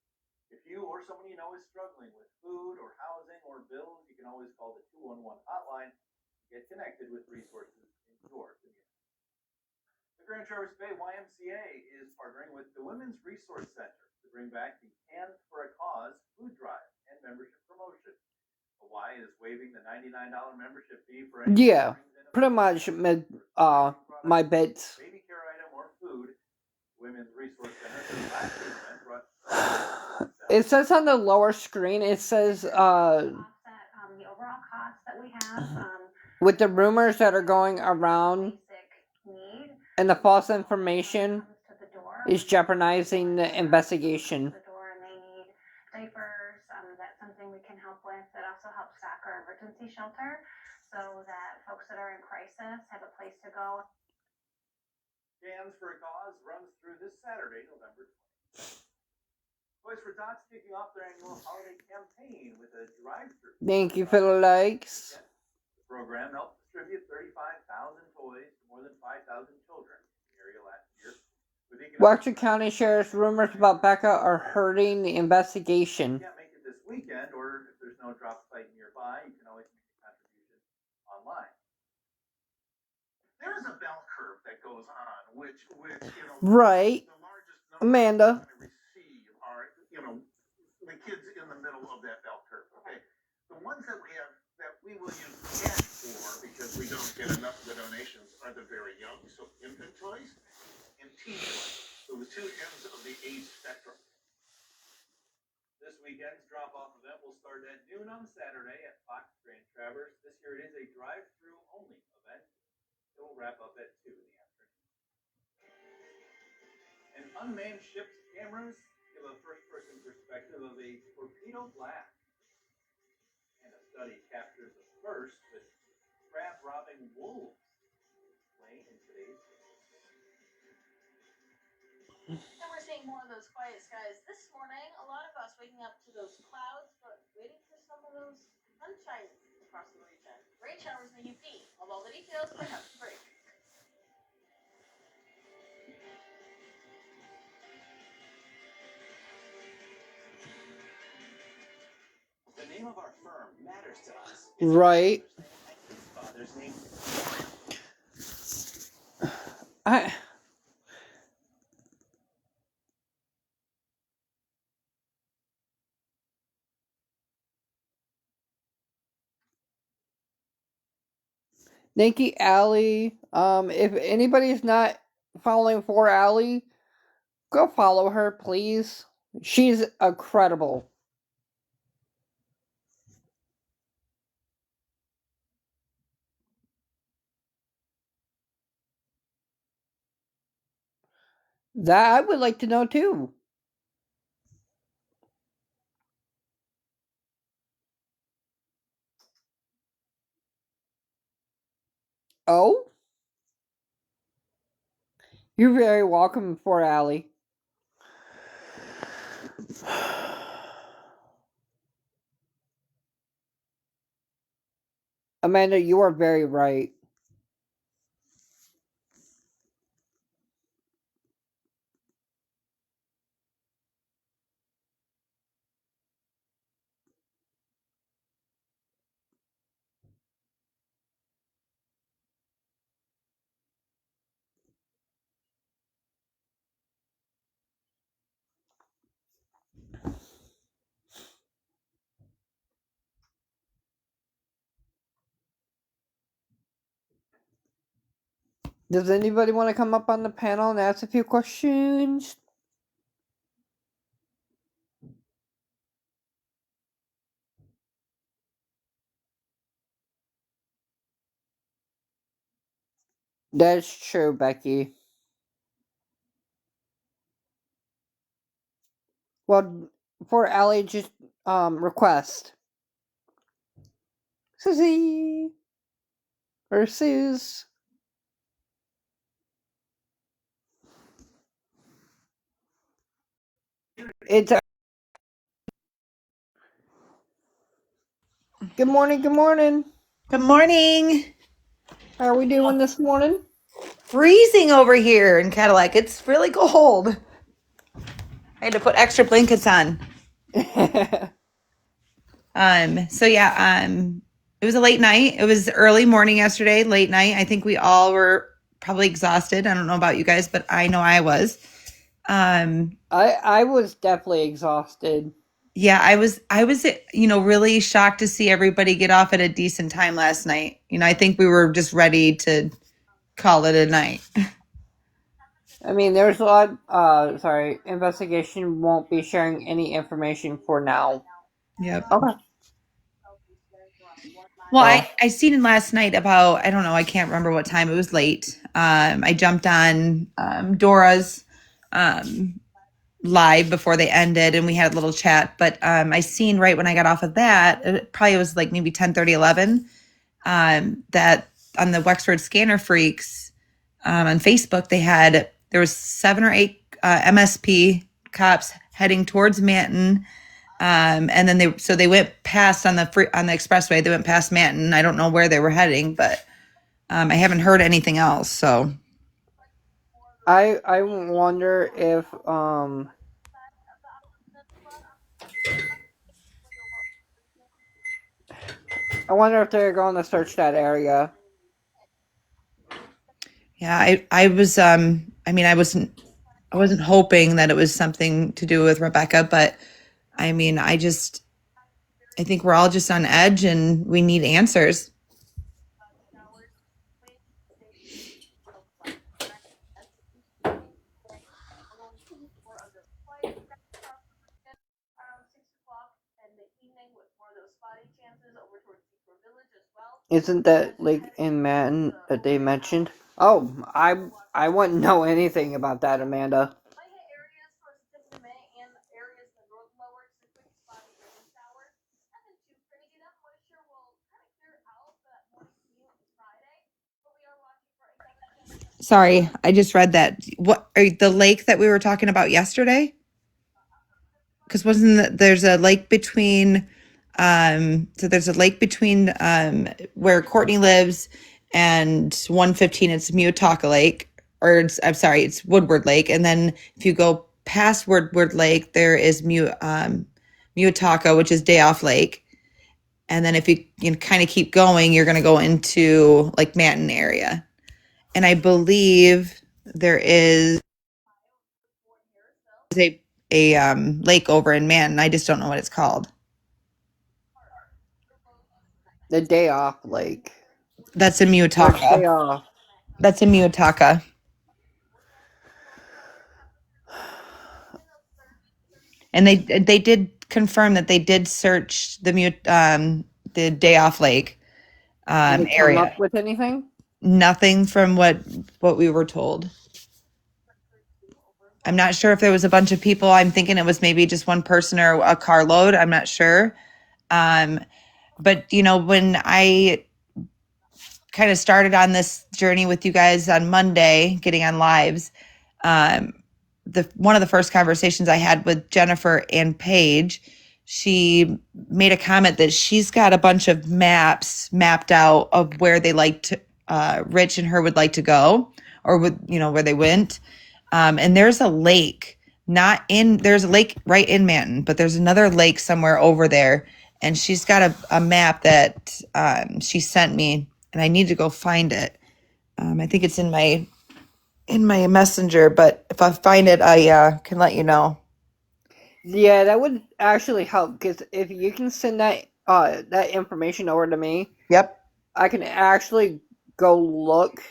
If you or someone you know is struggling with food or housing or bills, you can always call the 211 hotline to get connected with resources in your community. The Grand Traverse Bay YMCA is partnering with the Women's Resource Center to bring back the Hands for a Cause food drive and membership promotion. The Y is waiving the $99 membership fee for any pretty much my bits. Baby care item or food. Women's Resource resource center says last year's event brought It says on the lower screen, it says Offset the overall cost that we have. with the rumors that are going around Basic need. and the false information Comes to the door. is jeopardizing the investigation. The door and they need diapers. That's something we can help with. That also helps stock our emergency shelter so that folks that are in crisis have a place to go. Cans for a Cause runs through this Saturday, November 20th. Toys for Tots kicking off their annual holiday campaign with a drive-thru. Thank you for the likes. The program helped distribute 35,000 toys to more than 5,000 children in the area last year. Washington County Sheriff's rumors about Becca are hurting the investigation. If you can't make it this weekend, or if there's no drop site nearby, you can always make a contribution online. There is a bell curve that goes on, which Right. the largest number Amanda. going to receive are, the kids in the middle of that bell curve. Okay, the ones that we will use cash for because we don't get enough of the donations are the very young, so infant toys and teen toys. So the two ends of the age spectrum. This weekend's drop-off event will start at noon on Saturday at Fox Grand Traverse. This year it is a drive-through only event. It will wrap up at 2 in the afternoon. And unmanned ships cameras give a first-person perspective of a torpedo blast. And a study captures the first with crab-robbing wolves playing in today's game. And we're seeing more of those quiet skies this morning. A lot of us waking up to those clouds, but waiting for some of those sunshine across the region. Rain showers in the UP. All the details right after the break. The name of our firm matters to us. Right. His father's name. Thank you, Allie. If anybody's not following for Allie, go follow her, please. She's incredible. That I would like to know too. Oh? You're very welcome for Allie. Amanda, you are very right. Does anybody want to come up on the panel and ask a few questions? That's true, Becky. Well, for Allie, just request. Susie or Suze. It's good morning. Good morning. Good morning. How are we doing this morning? Freezing over here in Cadillac. It's really cold. I had to put extra blankets on. It was a late night. It was early morning yesterday, late night. I think we all were probably exhausted. I don't know about you guys, but I know I was. I was definitely exhausted. Yeah, I was, really shocked to see everybody get off at a decent time last night. I think we were just ready to call it a night. I mean, there's a lot. Sorry, investigation won't be sharing any information for now. Yep. Okay. Well, So I seen it last night about, I don't know, I can't remember what time. It was late. I jumped on Dora's live before they ended and we had a little chat. But I seen right when I got off of that, it probably was like maybe 10:30, 11, that on the Wexford Scanner Freaks on Facebook, there was 7 or 8 MSP cops heading towards Manton. And then they went past on the expressway. They went past Manton. I don't know where they were heading, but I haven't heard anything else. So I wonder if they're going to search that area. yeah, I was I mean, I wasn't hoping that it was something to do with Rebecca, but I mean, I think we're all just on edge and we need answers. Isn't that lake in Manton that they mentioned? Oh, I wouldn't know anything about that, Amanda. Sorry, I just read that. What are the lake that we were talking about yesterday? Because there's a lake between where Courtney lives and 115. It's Muataka Lake, or I'm sorry, it's Woodward Lake. And then if you go past Woodward Lake, there is Muataka, which is Day Off Lake. And then if you kind of keep going, you're going to go into like Manton area. And I believe there is a lake over in Manton. I just don't know what it's called. The day off lake. That's in Which day Muataka. off? That's in Muataka. And they did confirm that they did search the Day Off Lake Did they come area. up with anything? Nothing from what we were told. I'm not sure if there was a bunch of people. I'm thinking it was maybe just one person or a carload. I'm not sure. But when I kind of started on this journey with you guys on Monday, getting on lives, um, one of the first conversations I had with Jennifer and Paige, she made a comment that she's got a bunch of maps mapped out of where they like to, Rich and her would like to go, or where they went. And there's a lake, there's a lake right in Manton, but there's another lake somewhere over there. And she's got a map that she sent me, and I need to go find it. I think it's in my messenger, but if I find it, I can let you know. Yeah, that would actually help, because if you can send that information over to me, Yep. I can actually go look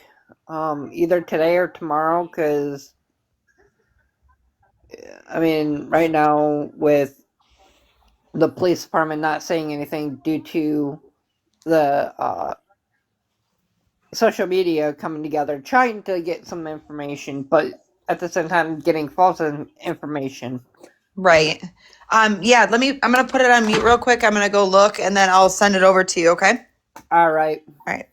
either today or tomorrow, because I mean, right now with the police department not saying anything due to the social media coming together, trying to get some information, but at the same time getting false information. Right. Yeah, I'm going to put it on mute real quick. I'm going to go look and then I'll send it over to you. Okay. All right. All right.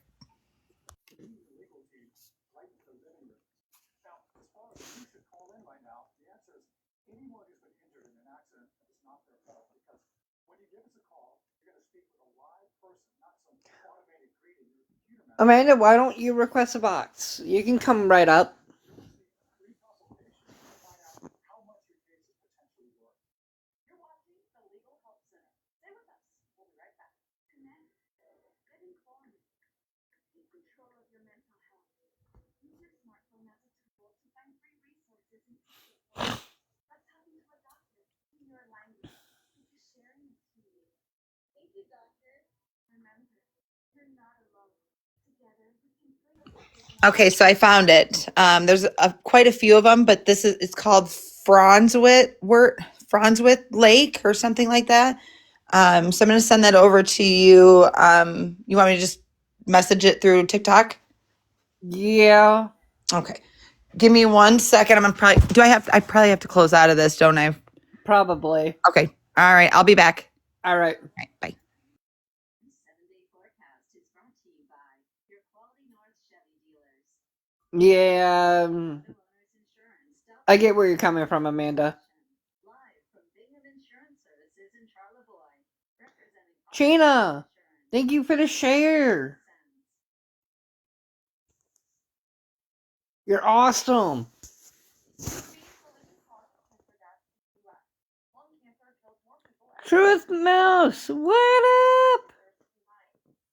Now, as far as who should call in right now, the answer is anyone who's been injured in an accident that is not their fault. Because when you give us a call, you're going to speak with a live person, not some automated greeting or computer message. Amanda, why don't you request a box? You can come right up. Free consultation to find out how much your case is potentially worth. You're watching the Legal Help Center. Stay with us. We'll be right back. Connect. Get informed. Take control of your mental health. Use your smartphone as a tool to find free resources and support. Like talking to a doctor in your language. Because sharing is healing. Thank you, doctor. Remember, you're not alone. Together, we can bring Okay, so I found it. There's quite a few of them, but it's called Franzwit Lake or something like that. So I'm going to send that over to you. You want me to just message it through TikTok? Yeah. Okay. Give me 1 second. I probably have to close out of this, don't I? Probably. Okay. All right. I'll be back. All right. All right, bye. 7-day forecast is brought to you by your Quality North Chevy dealers. Yeah. Homeowners insurance. I get where you're coming from, Amanda. Live from Bingham Insurance Services in Charlevoix. Representing Gina, thank you for the share. You're awesome. Truth Mouse, what up?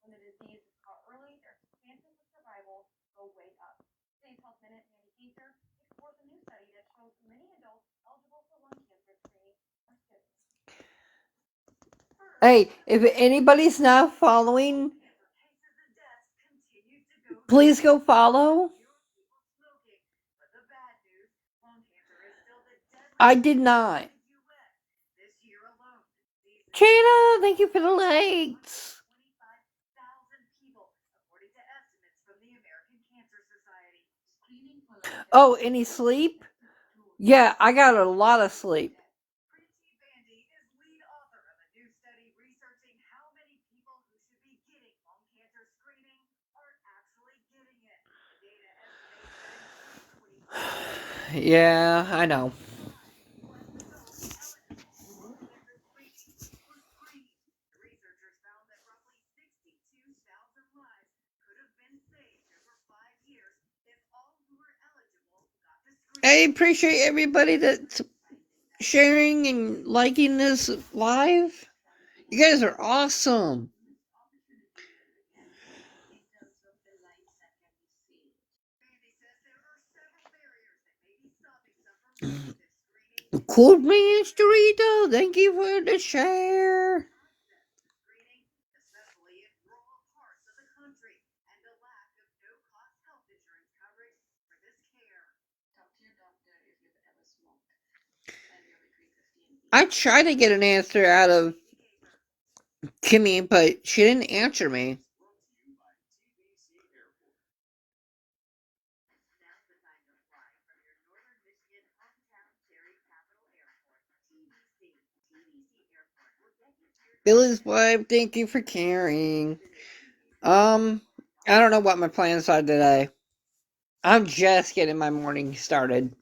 When the disease is caught early, their chances of survival go way up. Today's Health Minute, Mandy Gaither explores a new study that shows many adults eligible for lung cancer screening are kids. Hey, if anybody's not following, please go follow. I did not. Chana, thank you for the likes. Oh, any sleep? Yeah, I got a lot of sleep. Yeah, I know. I appreciate everybody that's sharing and liking this live. You guys are awesome. Cool man, Storito, thank you for the share. I tried to get an answer out of Kimmy, but she didn't answer me. Billy's wife, thank you for caring. I don't know what my plans are today. I'm just getting my morning started.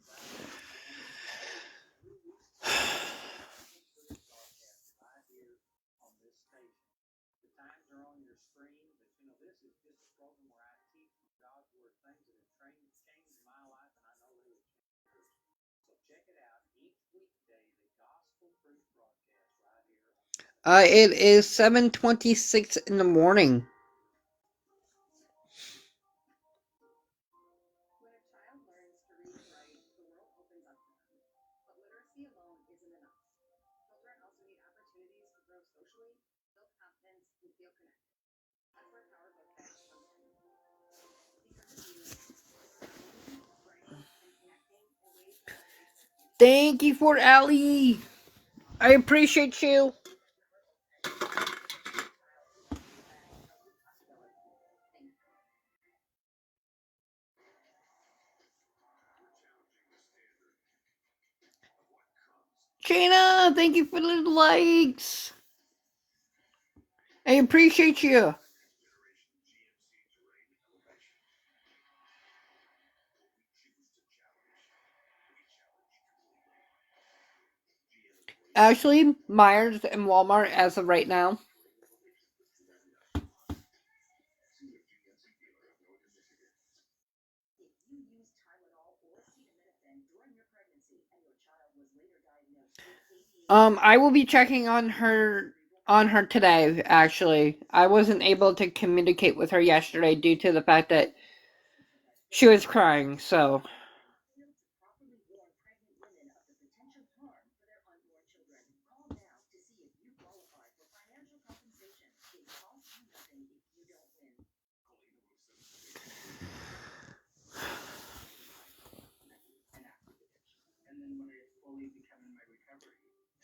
It is 7:26 in the morning. Thank you for Allie. I appreciate you. Gina, thank you for the likes. I appreciate you. Actually, Myers and Walmart as of right now. I will be checking on her today, actually. I wasn't able to communicate with her yesterday due to the fact that she was crying, so.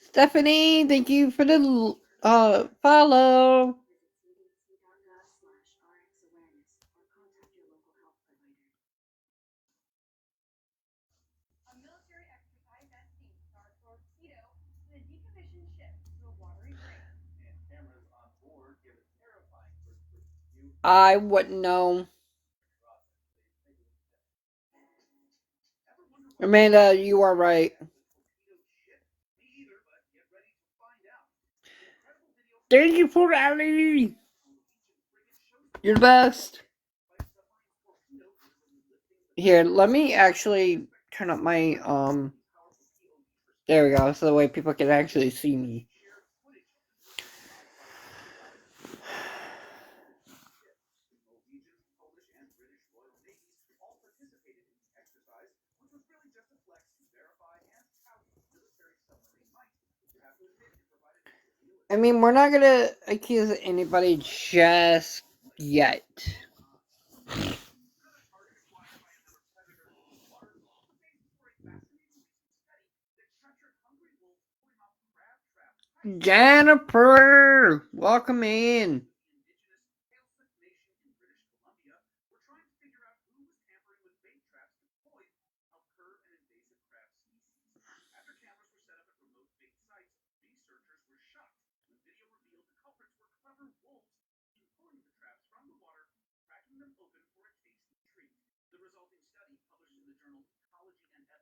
Stephanie, thank you for the follow. A military exercise at sea starts torpedo in a decommissioned ship to a watery grave. And cameras on board give a terrifying first-person view. I wouldn't know. Amanda, you are right. Thank you for Ali. You're the best. Here, let me actually turn up my there we go, so the way people can actually see me. I mean, we're not gonna accuse anybody just yet. Jennifer, welcome in.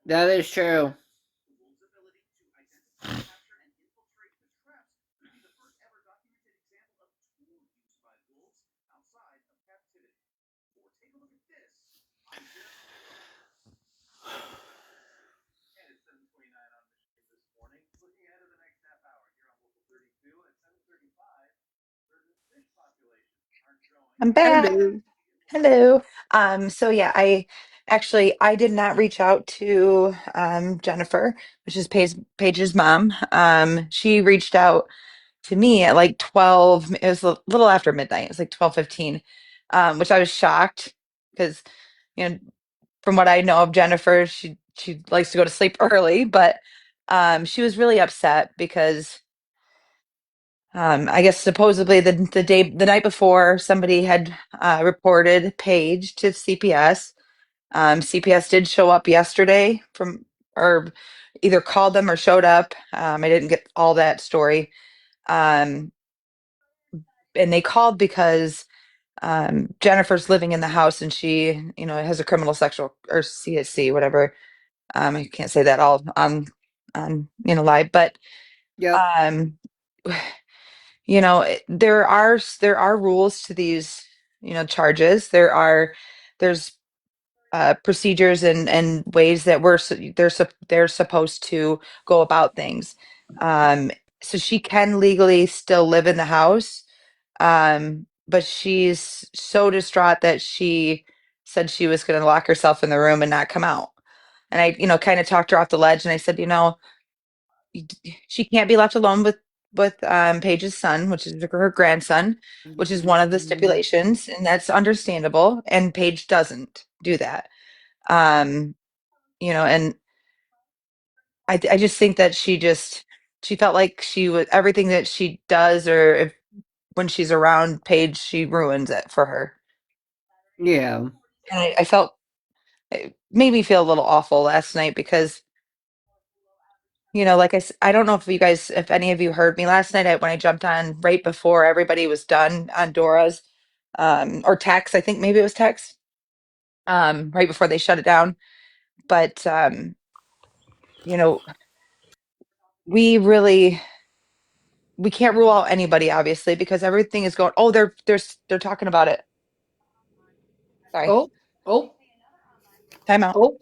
That is true. I'm back. Hello. Hello. So yeah, I did not reach out to Jennifer, which is Paige's mom. She reached out to me at like 12, it was a little after midnight. It was like 12:15, which I was shocked because, you know, from what I know of Jennifer, she likes to go to sleep early, but she was really upset because I guess supposedly the night before somebody had reported Paige to CPS. CPS did show up yesterday or either called them or showed up. I didn't get all that story. Um, and they called because Jennifer's living in the house and she, has a criminal sexual or CSC, whatever. I can't say that all live, but Yep. um, there are rules to these, charges. There's procedures and ways that they're supposed to go about things. So she can legally still live in the house, but she's so distraught that she said she was going to lock herself in the room and not come out. And I, kind of talked her off the ledge, and I said, she can't be left alone with Paige's son, which is her grandson, which is one of the stipulations, and that's understandable. And Paige doesn't do that. um and I just think that she felt like she was everything that she does, or if when she's around Paige, she ruins it for her. Yeah. And I felt it made me feel a little awful last night because, like I don't know if any of you heard me last night when I jumped on right before everybody was done on Dora's, or Tex, I think maybe it was Tex, right before they shut it down. But, you know, we really we can't rule out anybody, obviously, because everything is going, oh, they're talking about it. Sorry. Oh. Oh. Time out. Oh.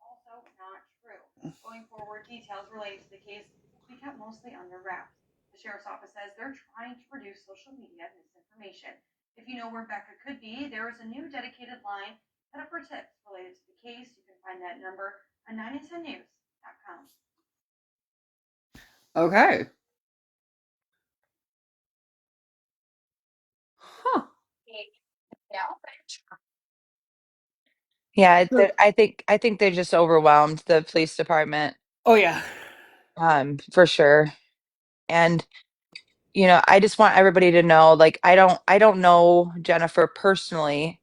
Also not true. Going forward, details related to the case will be kept mostly under wraps. The sheriff's office says they're trying to reduce social media misinformation. If you know where Becca could be, there is a new dedicated line set up for tips related to the case. You can find that number on 910news.com. Okay. Huh. Yeah, So- I think they're just overwhelmed, the police department. Oh yeah. for sure. And I just want everybody to know, like, I don't know Jennifer personally,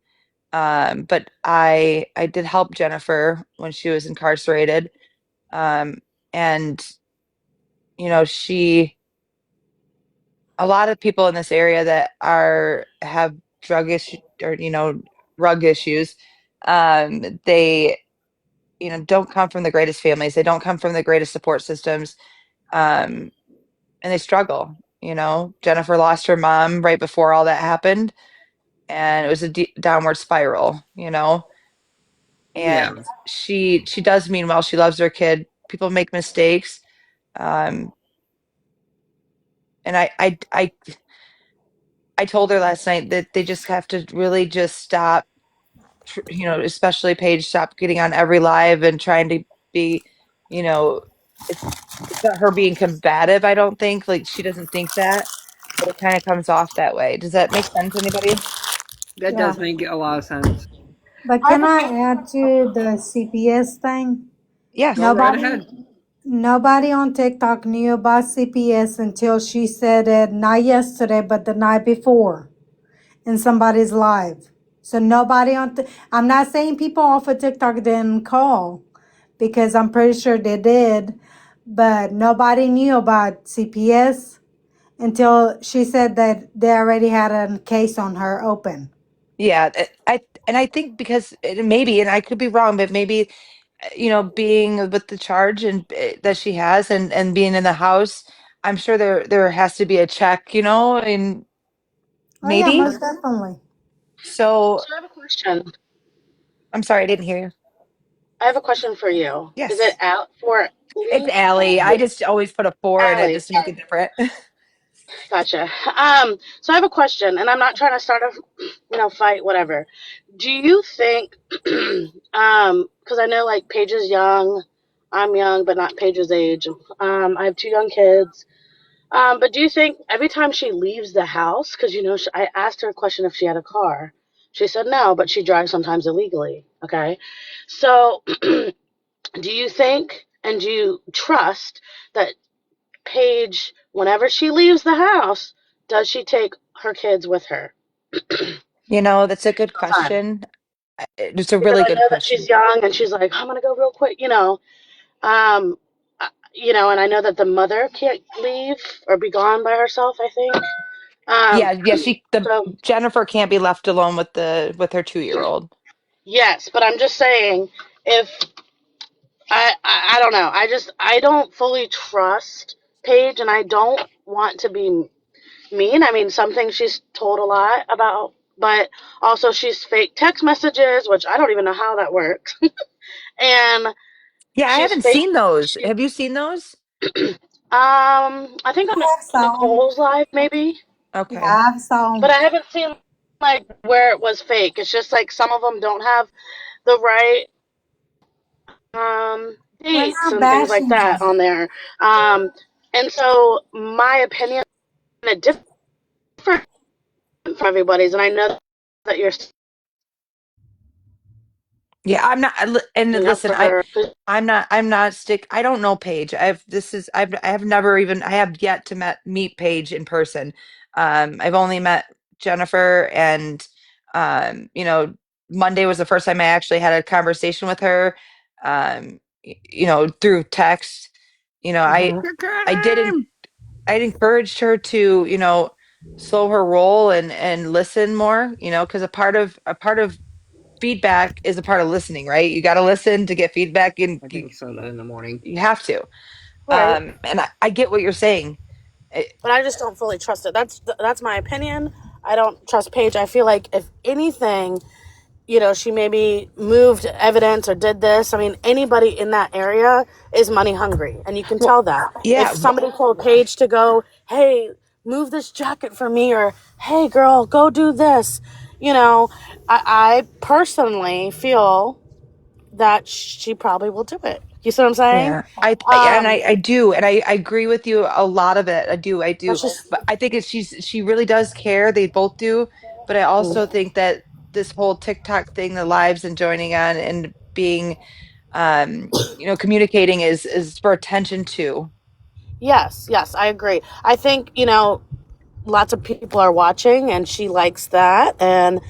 but I did help Jennifer when she was incarcerated. And she a lot of people in this area that have drug issue or drug issues, they don't come from the greatest families. They don't come from the greatest support systems, and they struggle. Jennifer lost her mom right before all that happened, and it was a downward spiral. Yeah. And she does mean well. She loves her kid. People make mistakes, um, and I told her last night that they just have to really just stop, especially Paige, stop getting on every live and trying to be, you know, it's it's not her being combative, I don't think. Like, she doesn't think that, but it kind of comes off that way. Does that make sense, anybody? That Yeah. does make a lot of sense. But I have can a I add to the CPS thing? Yes. Go right Nobody, ahead. nobody on TikTok knew about CPS until she said it not yesterday, but the night before in somebody's live. So nobody I'm not saying people off of TikTok didn't call because I'm pretty sure they did, but nobody knew about CPS until she said that they already had a case on her open. Yeah, I think because maybe, and I could be wrong, but maybe being with the charge and that she has, and being in the house, I'm sure there has to be a check, and Oh yeah, maybe. most definitely. So So I have a question. I'm sorry, I didn't hear you. I have a question for you. Is it Yes. out for It's Lee? Allie. I just always put a four in it Allie. just to make it different. Gotcha. So I have a question, and I'm not trying to start a fight, whatever. Do you think, because I know like Paige is young, I'm young, but not Paige's age. I have two young kids. But do you think every time she leaves the house, because I asked her a question if she had a car, she said no, but she drives sometimes illegally. Okay, so do you think and do you trust that Paige, whenever she leaves the house, does she take her kids with her That's a good all the time? question. It's a Because really I good know that question. she's young and she's like, I'm gonna go real quick, Um, and I know that the mother can't leave or be gone by herself. I think. Um, Yeah, the so Jennifer can't be left alone with her 2-year-old. yes, but I'm just saying, if I don't know, I don't fully trust Paige, and I don't want to be mean. I mean, some things she's told a lot about, but also she's fake text messages, which I don't even know how that works. And Yeah, I she's haven't fake. seen those. She, Have you seen those? I think on I have some. Nicole's live maybe, Yeah, Okay. I have some. but I haven't seen like where it was fake. It's just like some of them don't have the right We're dates not and things like bashing that them. on there. Um, and so my opinion is different from everybody's, and I know that you're Yeah, I'm not. And sticking up listen, for her. I'm not stick. I don't know Paige. I have never even. I have yet to meet Paige in person. I've only met Jennifer, and Monday was the first time I actually had a conversation with her. Through text. You know, I Uh-huh. I didn't. I'd encouraged her to, slow her roll and listen more. Because a part of feedback is a part of listening, right? You got to listen to get feedback, and I you, think soda in the morning. you have to. Right. And I get what you're saying. But I just don't fully trust it. That's my opinion. I don't trust Paige. I feel like if anything, she maybe moved evidence or did this. I mean, anybody in that area is money hungry, and you can Well, tell that. If yeah, somebody told Paige to go, hey, move this jacket for me, or hey, girl, go do this, I personally feel that she probably will do it. You see what I'm saying? yeah. I do, and I agree with you a lot of it. I do. That's just. But I think she really does care. They both do. But I also think that this whole TikTok thing, the lives and joining on and being, communicating is for attention too. Yes, I agree. I think, lots of people are watching and she likes that. And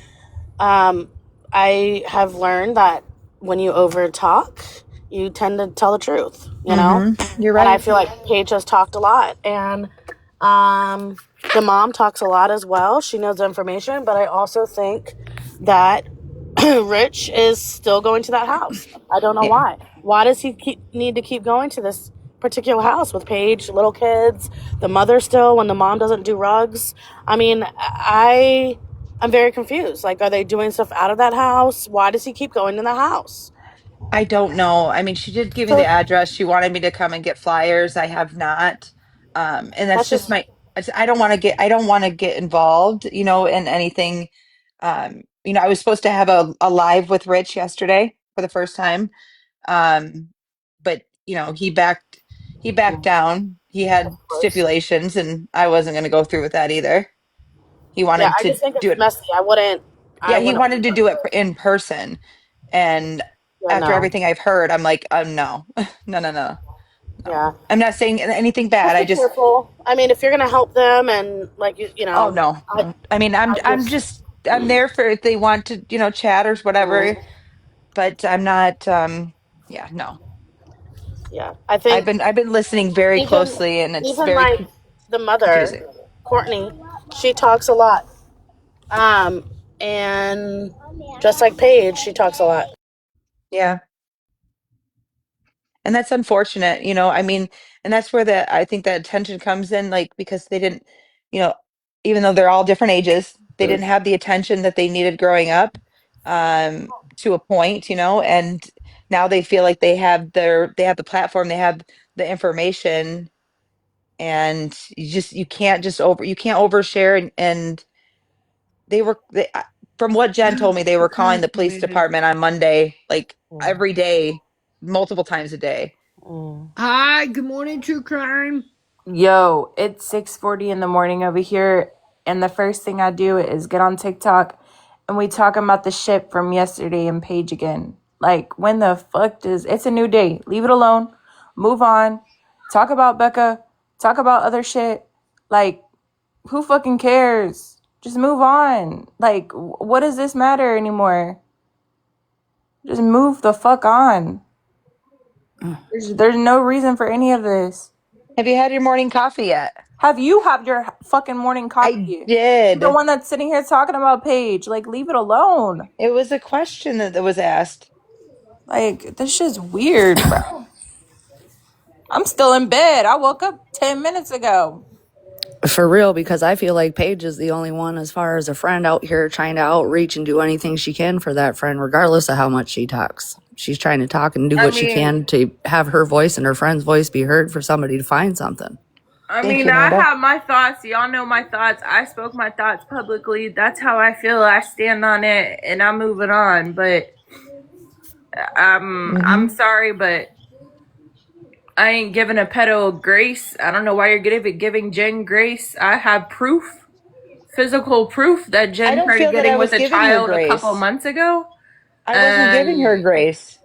I have learned that when you over talk, you tend to tell the truth, You're And I right. feel like Paige has talked a lot. And the mom talks a lot as well. She knows the information. But I also think that Rich is still going to that house. I don't know Yeah. why. Why does he need to keep going to this particular house with Paige, little kids, the mother still when the mom doesn't do rugs? I mean, I'm very confused. Like, are they doing stuff out of that house? Why does he keep going to the house? I don't know. I mean, she did give me the So address. She wanted me to come and get flyers. I have not. And that's that's just just I don't want to get involved, in anything. I was supposed to have a live with Rich yesterday for the first time. Um, but he backed down. He had gross. stipulations and I wasn't going to go through with that either. He Yeah, wanted I to just think do it's it. messy. I wouldn't. Yeah, I he wouldn't. wanted to do it in person. And Yeah, after no. everything I've heard, I'm like, no, no, no, no, no. Yeah. I'm not saying anything bad. Just I be just, careful. I mean, if you're gonna help them and like oh no. I I mean, I just I'm there for if they want to, chat or whatever, but I'm not, yeah, no. yeah. I think I've been listening very even closely and it's even very like the mother, confusing. Courtney, she talks a lot. And just like Paige, she talks a lot. Yeah. And that's unfortunate, I mean, and that's where I think that attention comes in, like, because they didn't, you know, even though they're all different ages, they didn't have the attention that they needed growing up, to a point, and now they feel like they have the platform, they have the information, and you can't you can't overshare and from what Jen told me, they were calling the police department on Monday, like every day, multiple times a day. Hi, good morning, True Crime. Yo, it's 6:40 in the morning over here, and the first thing I do is get on TikTok and we talk about the shit from yesterday and Paige again. Like, when the fuck does it's a new day. Leave it alone. Move on. Talk about Becca. Talk about other shit. Like, who fucking cares? Just move on. Like, what does this matter anymore? Just move the fuck on. There's no reason for any of this. Have you had your morning coffee yet? Have you had your fucking morning I coffee? You're the did. one that's sitting here talking about Paige. Like, leave it alone. It was a question that was asked. Like, this shit's weird, bro. I'm still in bed. I woke up 10 minutes ago. For real, because I feel like Paige is the only one, as far as a friend, out here trying to outreach and do anything she can for that friend, regardless of how much she talks. She's trying to talk and do I what she mean, can to have her voice and her friend's voice be heard for somebody to find something. Thank you, I Amanda. have my thoughts. Y'all know my thoughts. I spoke my thoughts publicly. That's how I feel. I stand on it and I'm moving on. But I'm sorry, but I ain't giving a pedo grace. I don't know why you're giving Jen grace. I have proof, physical proof that I Jen don't started feel that I getting with was a giving her child a couple grace. months ago. I wasn't giving her And grace.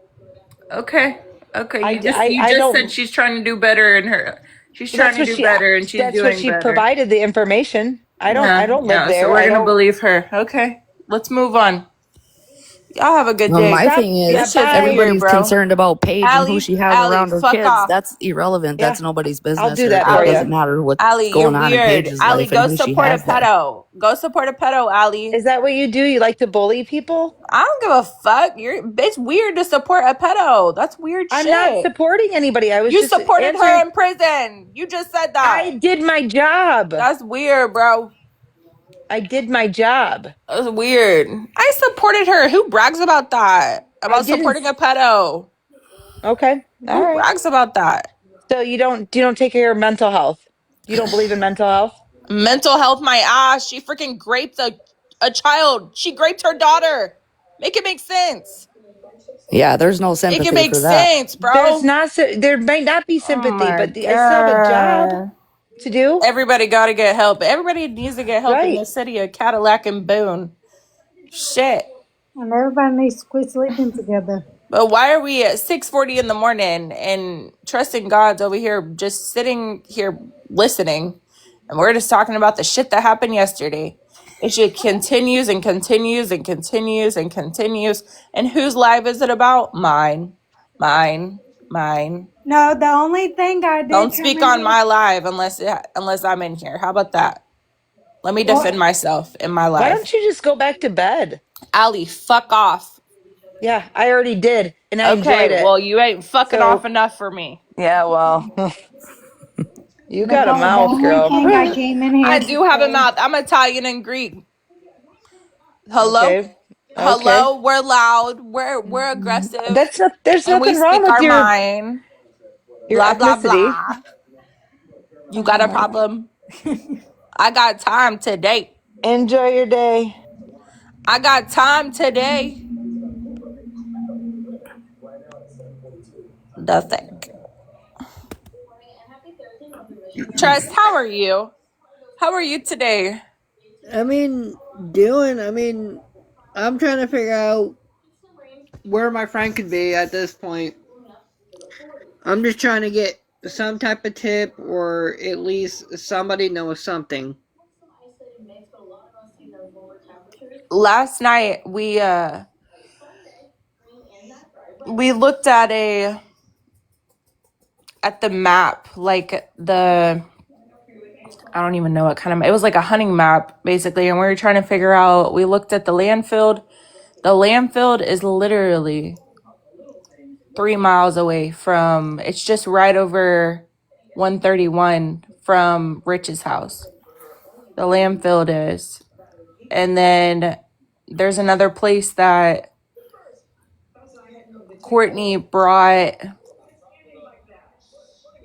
okay, you I just said don't. she's trying to do better in her. She's trying to do better and she's That's what doing she better. provided the information. I Yeah, don't live yeah. So there. we're I gonna don't. believe her. Okay, let's move on. Y'all have a good Well, day. my Stop. thing Yeah, This is, shit's bye. weird, everybody's bro. concerned about Paige and who she has Allie, around her fuck kids. off. That's irrelevant. Yeah, That's nobody's I'll business, do or that it for you. doesn't matter what's Allie, you're going on in weird. Paige's Allie, life and go who she support a has there. pedo. Go support a pedo, Allie. Is that what you do? You like to bully people? I don't give a fuck. It's weird to support a pedo. That's weird I'm not shit. supporting anybody. I was You just supported her answering. in prison. You just said that. I did my job. That's weird, bro. I did my job. That's weird. I supported her. Who brags about that? I About didn't. supporting a pedo? Okay. All Who right. brags about that? So you don't take care of mental health. You don't believe in mental health? Mental health, my ass. She freaking raped a child. She raped her daughter. Make it make sense. Yeah, there's no Make it sympathy make for that. sense, bro. There might not be Oh sympathy, my but I still have a job god. to do. Everybody gotta get help. Everybody needs to get help in Right. the city of Cadillac and Boone. Shit. And everybody needs to quit sleeping together. But why are we at 6:40 in the morning and Trusting God's over here just sitting here listening, and we're just talking about the shit that happened yesterday? It just continues and continues and continues and continues. And whose life is it about? Mine, mine, mine. No, the only thing I Don't did come speak in on here. my live unless I'm in here. How about that? Let me Well, defend myself in my Why life. don't you just go back to bed? Ali, fuck off. Yeah, I already did, and I Okay, enjoyed it. well, you ain't fucking off So, enough for me. yeah, well, you got a Nicole, the mouth, only girl. thing I came in I here to do have a say. mouth. I'm Italian and Greek. Hello? Okay. Okay. Hello? We're loud. We're aggressive. That's not, there's And we nothing wrong speak with our mind. your Blah, blah, ethnicity. blah. You got Oh a my problem? I got time today. Enjoy your day. I got time today. The thing. Trust, how are you? How are you today? I mean, I'm trying to figure out where my friend could be at this point. I'm just trying to get some type of tip, or at least somebody knows something. Last night we looked at the map, like I don't even know what kind of, it was like a hunting map basically, and we were trying to figure out, we looked at the landfill. The landfill is literally 3 miles away from, it's just right over 131 from Rich's house. The landfill is. And then there's another place that Courtney brought,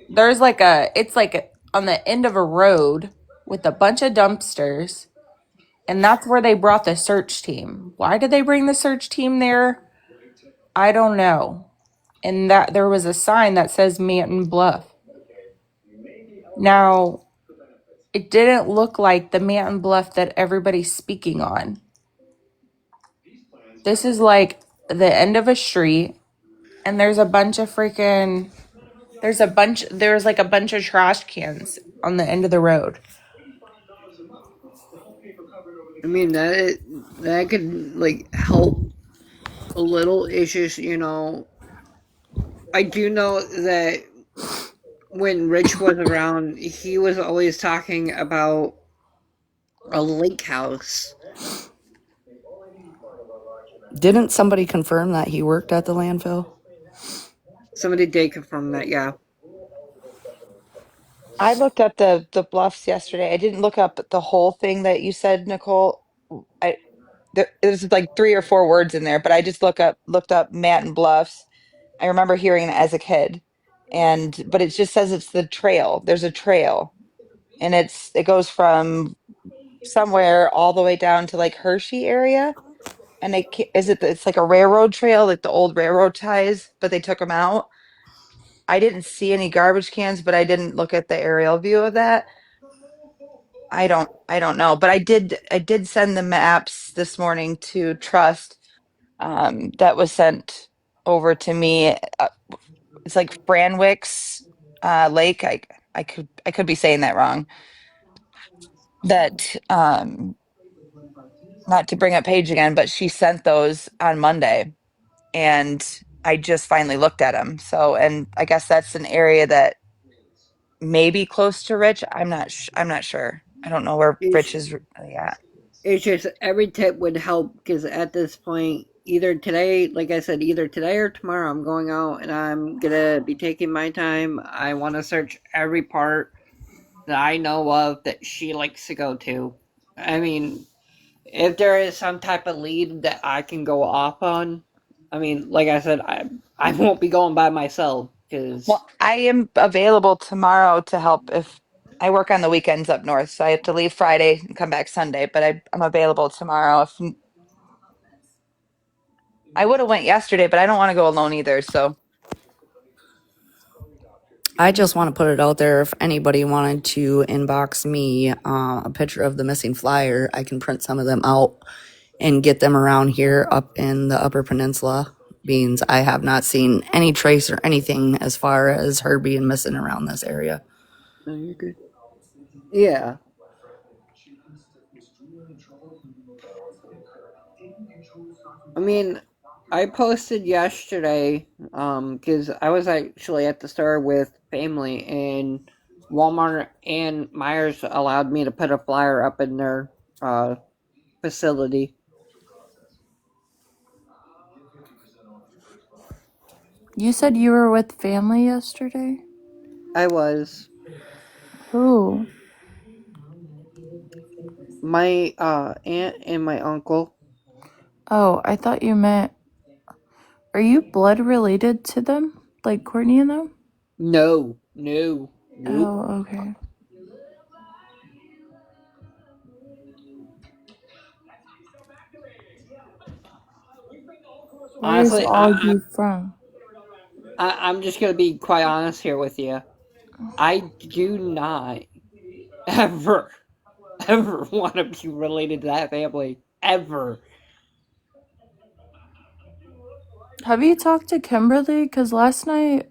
there's like it's like on the end of a road with a bunch of dumpsters. And that's where they brought the search team. Why did they bring the search team there? I don't know. And that there was a sign that says Manton Bluff. Now, it didn't look like the Manton Bluff that everybody's speaking on. This is like the end of a street, and there's a bunch of freaking, there's like a bunch of trash cans on the end of the road. I mean, that could like help a little. It's just, I do know that when Rich was around, he was always talking about a lake house. Didn't somebody confirm that he worked at the landfill? Somebody did confirm that, yeah. I looked up the bluffs yesterday. I didn't look up the whole thing that you said, Nicole. There's like 3 or 4 words in there, but I just looked up Manton Bluffs. I remember hearing it as a kid, and but it just says it's the trail. There's a trail, and it goes from somewhere all the way down to like Hershey area. And it's like a railroad trail, like the old railroad ties, but they took them out. I didn't see any garbage cans, but I didn't look at the aerial view of that. I don't know, but I did send the maps this morning to Trust. That was sent over to me. It's like Franwick's Lake. I could be saying that wrong. That Not to bring up Paige again, but she sent those on Monday, and I just finally looked at them. So, and I guess that's an area that may be close to Rich. I'm not sure. I don't know where It's, Rich is really at. it's just every tip would help, because at this point, either today, like I said, either today or tomorrow, I'm going out and I'm gonna be taking my time. I want to search every part that I know of that she likes to go to. I mean, if there is some type of lead that I can go off on, I mean, like I said, I won't be going by myself, because Well, I am available tomorrow to help if I work on the weekends up north, so I have to leave Friday and come back Sunday, but I'm available tomorrow. If I would have went yesterday, but I don't want to go alone either. So I just want to put it out there. If anybody wanted to inbox me a picture of the missing flyer, I can print some of them out and get them around here up in the Upper Peninsula. beans. I have not seen any trace or anything as far as her being missing around this area. No, you're good. Yeah. I mean, I posted yesterday, because I was actually at the store with family, and Walmart and Myers allowed me to put a flyer up in their facility. You said you were with family yesterday? I was. Who? My aunt and my uncle. Oh, I thought you meant. Are you blood related to them? Like Courtney and them? No, no, nope. Oh, okay. Where's Honestly, all you from? I'm just gonna be quite honest here with you. I do not ever, ever want to be related to that family. Ever. Have you talked to Kimberly? Because last night,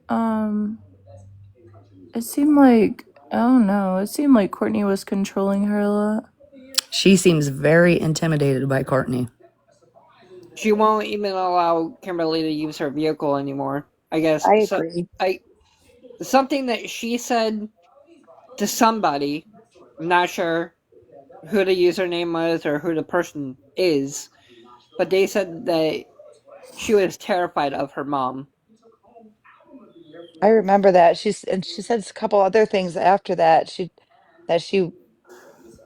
it seemed like, I don't know, it seemed like Courtney was controlling her a lot. She seems very intimidated by Courtney. She won't even allow Kimberly to use her vehicle anymore. I guess I so. agree. Something that she said to somebody. I'm not sure who the username was or who the person is, but they said that she was terrified of her mom. I remember that. She said a couple other things after that. She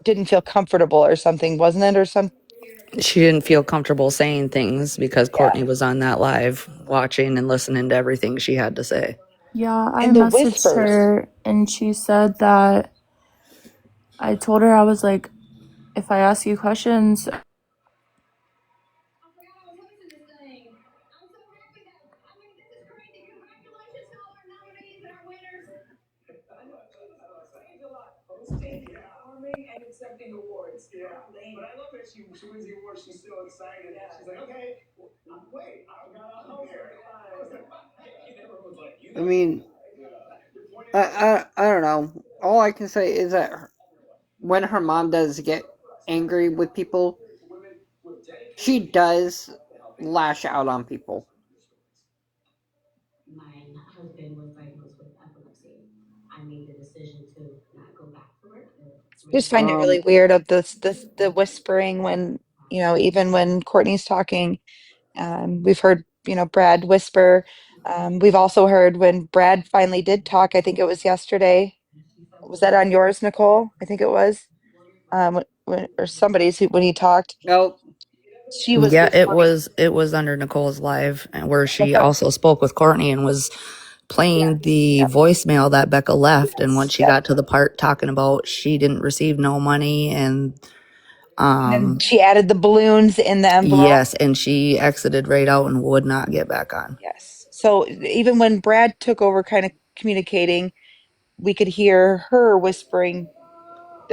didn't feel comfortable or something, wasn't it? Or some She didn't feel comfortable saying things because yeah. Courtney was on that live watching and listening to everything she had to say. Yeah, I And the messaged whispers. her and she said that I told her, I was like, if I ask you questions, I mean, I don't know. All I can say is that when her mom does get angry with people, she does lash out on people. I just find it really Um, weird of the whispering when, even when Courtney's talking. We've heard, Brad whisper. We've also heard when Brad finally did talk, I think it was yesterday. Was that on yours, Nicole? I think it was. Or somebody's when he talked, nope. she was Yeah, it whispering. was it was under Nicole's live where That's she what, also spoke with Courtney and was yeah, playing the yeah, voicemail that Becca left. And when yes, she yeah. got to the part talking about she didn't receive no money and And then she added the balloons in the envelope. yes, and she exited right out and would not get back on. Yes. So even when Brad took over kind of communicating, we could hear her whispering,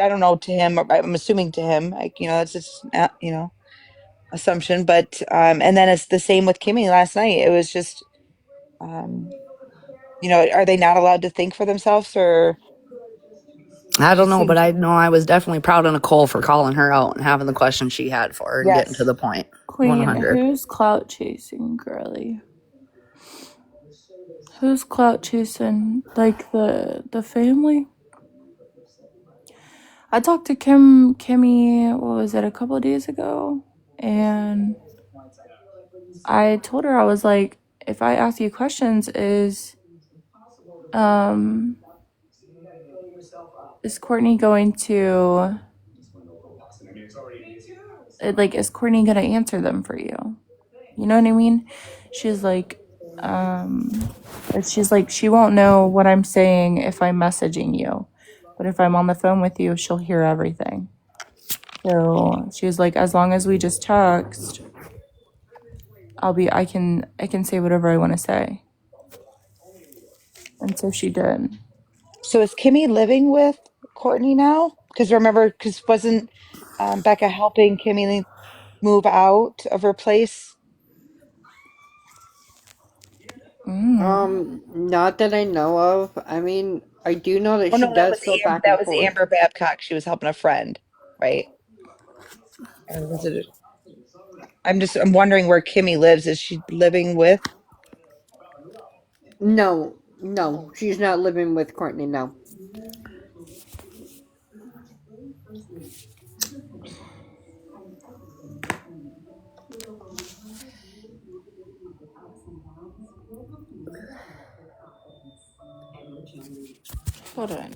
I don't know, to him, or I'm assuming to him, like, that's just, assumption. But, and then it's the same with Kimmy last night. It was just, um, are they not allowed to think for themselves or I don't just know, but seemed, I know I was definitely proud of Nicole for calling her out and having the questions she had for her and getting to yes. the point. Queen, 100. who's clout chasing, girly? Who's clout chasing? Like the family? I talked to Kimmy, what was it, a couple of days ago? And I told her, I was like, if I ask you questions, um is Courtney going to is Courtney gonna answer them for you? You know what I mean? She's like, um she's like, she won't know what I'm saying if I'm messaging you. But if I'm on the phone with you, she'll hear everything. So she was like, as long as we just text, I can say whatever I want to say. And so she did. So is Kimmy living with Courtney now? Because remember, because wasn't Becca helping Kimmy move out of her place? Not that I know of. I mean, I do know that Oh she no, that does was go back That and was forth. Amber Babcock. She was helping a friend, right? Or was it? I'm wondering where Kimmy lives. Is she living with? No, no, she's not living with Courtney now. Hold on.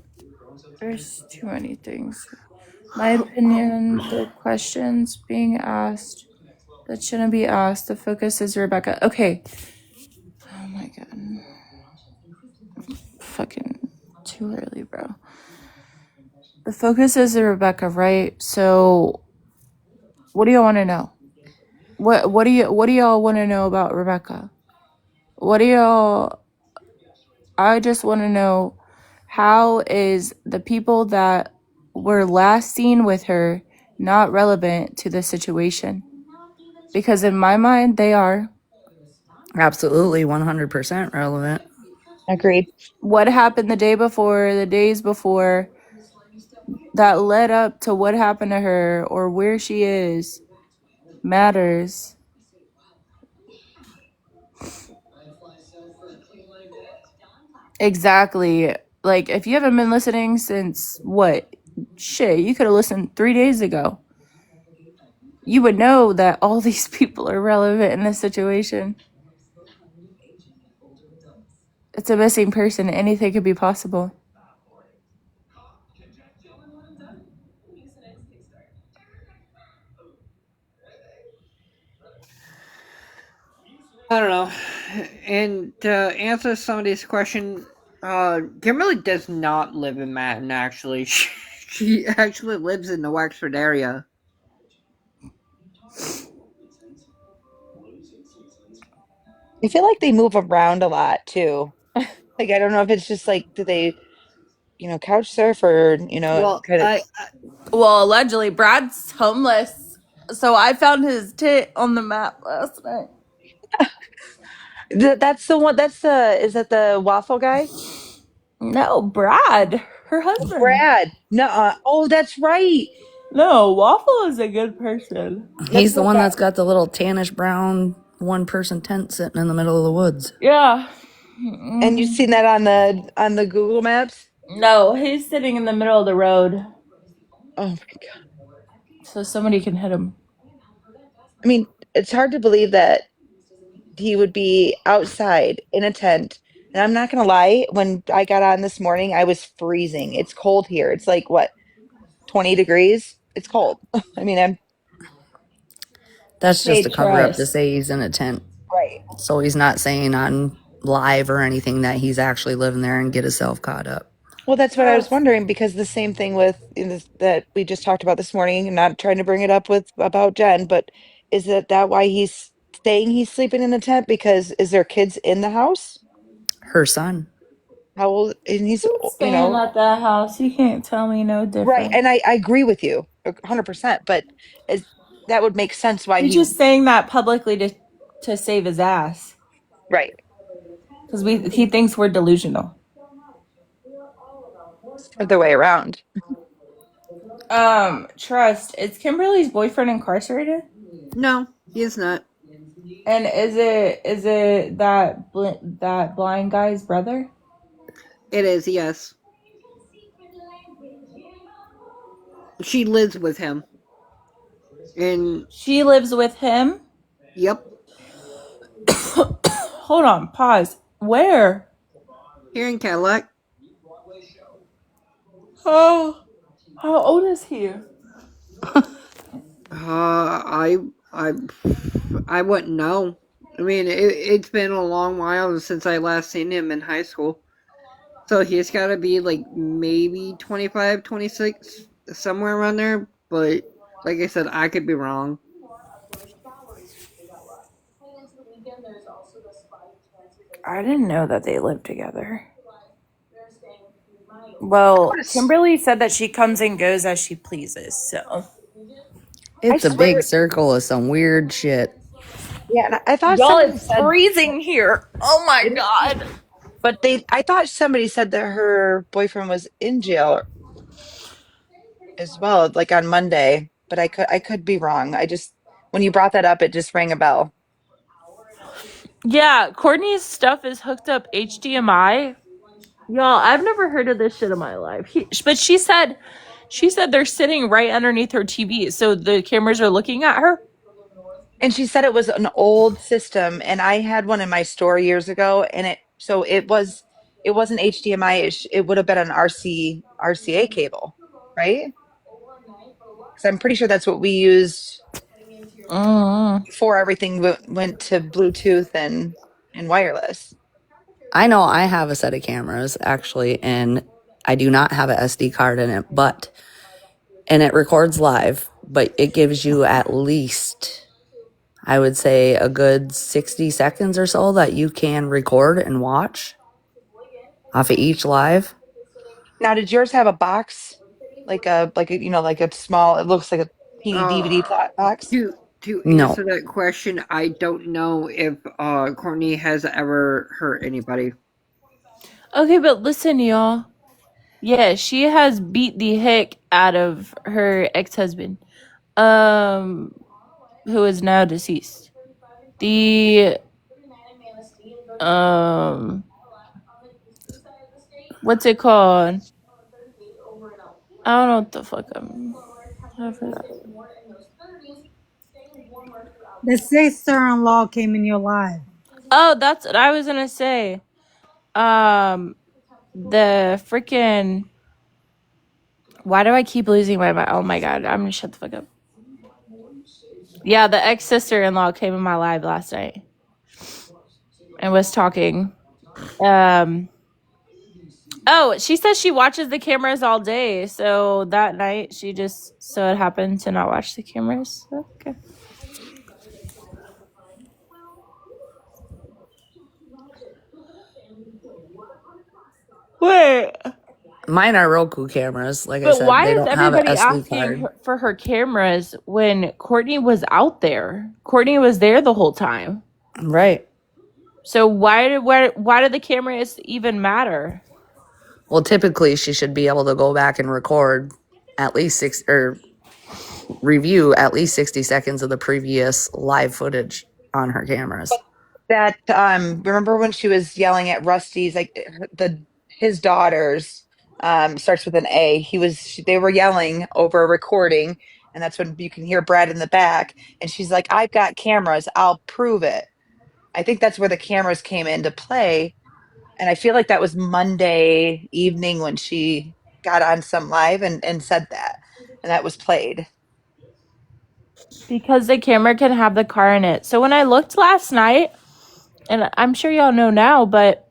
There's too many things. My opinion, the questions being asked that shouldn't be asked. The focus is Rebecca. Okay. Oh my god. Fucking too early, bro. The focus is Rebecca, right? So what do y'all want to know? What do y'all want to know about Rebecca? What do y'all I just want to know, how is the people that were last seen with her not relevant to the situation? Because in my mind, they are. Absolutely 100% relevant. Agreed. What happened the day before, the days before, that led up to what happened to her or where she is matters. Exactly. Like, if you haven't been listening since what? Shit, you could have listened 3 days ago. You would know that all these people are relevant in this situation. It's a missing person. Anything could be possible. I don't know. And to answer somebody's question, Kimberly does not live in Manhattan, actually. She actually lives in the Wexford area. I feel like they move around a lot too. Like I don't know if it's just like do they, couch surf or, Well, kind of Well, allegedly, Brad's homeless. So I found his tit on the map last night. That's the one that's the is that the waffle guy? No, Brad, her husband. Brad. No. Oh, that's right. No, Waffle is a good person. That's He's the what one got that's got the little tannish brown one person tent sitting in the middle of the woods. Yeah. and you've seen that on the Google Maps? No, he's sitting in the middle of the road Oh my God. so somebody can hit him. I mean, it's hard to believe that he would be outside in a tent. And I'm not gonna lie, when I got on this morning, I was freezing. It's cold here. It's like what, 20 degrees? It's cold. I mean, I'm That's just Hey, a cover up to Trust. say he's in a tent. right. So he's not saying on live or anything that he's actually living there and get himself caught up. Well, that's what I was Trust. wondering because the same thing with in this, that we just talked about this morning, not trying to bring it up with about Jen, but is that why he's saying he's sleeping in a tent? Because is there kids in the house? Her son. How old? And he's, He's you staying know, at that house. You can't tell me no right. different. And I agree with you 100%, but is that would make sense why He's he, just saying that publicly to save his ass right. because he thinks we're delusional. Other way around. Trust. Is Kimberly's boyfriend incarcerated? No, he is not. And is it that blind guy's brother? It is, yes. She lives with him. And, She lives with him. yep, Hold on, pause. Where? here in Cadillac. Oh, how old is he? I, I, I wouldn't know. I mean, it's been a long while since I last seen him in high school. So he's got to be like maybe 25, 26, somewhere around there. But like I said, I could be wrong. I didn't know that they lived together. Well, Kimberly said that she comes and goes as she pleases. So I It's a swear, big circle of some weird shit. Yeah, and I thought Y'all, somebody it's said freezing here. Oh my it is, God. but I thought somebody said that her boyfriend was in jail as well, like on Monday. But I could be wrong. I just when you brought that up, it just rang a bell. Yeah, Courtney's stuff is hooked up HDMI. Y'all, I've never heard of this shit in my life. But she said they're sitting right underneath her TV, so the cameras are looking at her. And she said it was an old system, and I had one in my store years ago, and it wasn't HDMI. It would have been an RCA cable, right? Because I'm pretty sure that's what we used Mm. before everything went to Bluetooth and wireless. I know I have a set of cameras actually, and I do not have a SD card in it, and it records live, but it gives you at least, I would say, a good 60 seconds or so that you can record and watch off of each live. Now, did yours have a box, like a like a small? It looks like a teeny Uh, DVD box. to No, answer that question, I don't know if Courtney has ever hurt anybody. Okay, but listen, y'all. Yeah, she has beat the heck out of her ex-husband, who is now deceased. The what's it called? I don't know what the fuck I forgot. The sister-in-law came in your life. Oh, that's what I was gonna say. The freaking. Why do I keep losing my mind? Oh my God, I'm gonna shut the fuck up. Yeah, the ex sister-in-law came in my live last night and was talking. Um. Oh, she says she watches the cameras all day. So that night, she just so it happened to not watch the cameras. Okay. Wait, mine are Roku cameras. Like I but said, why they is don't have an everybody SD asking card. for her cameras when Courtney was out there? Courtney was there the whole time. Right. So why did the cameras even matter? Well, typically she should be able to go back and record at least six or review at least 60 seconds of the previous live footage on her cameras. That remember when she was yelling at Rusty's like the his daughters starts with an A. They were yelling over a recording, and that's when you can hear Brad in the back, and she's like, "I've got cameras. I'll prove it." I think that's where the cameras came into play, and I feel like that was Monday evening when she got on some live and said that, and that was played. Because the camera can have the car in it. So when I looked last night, and I'm sure y'all know now, but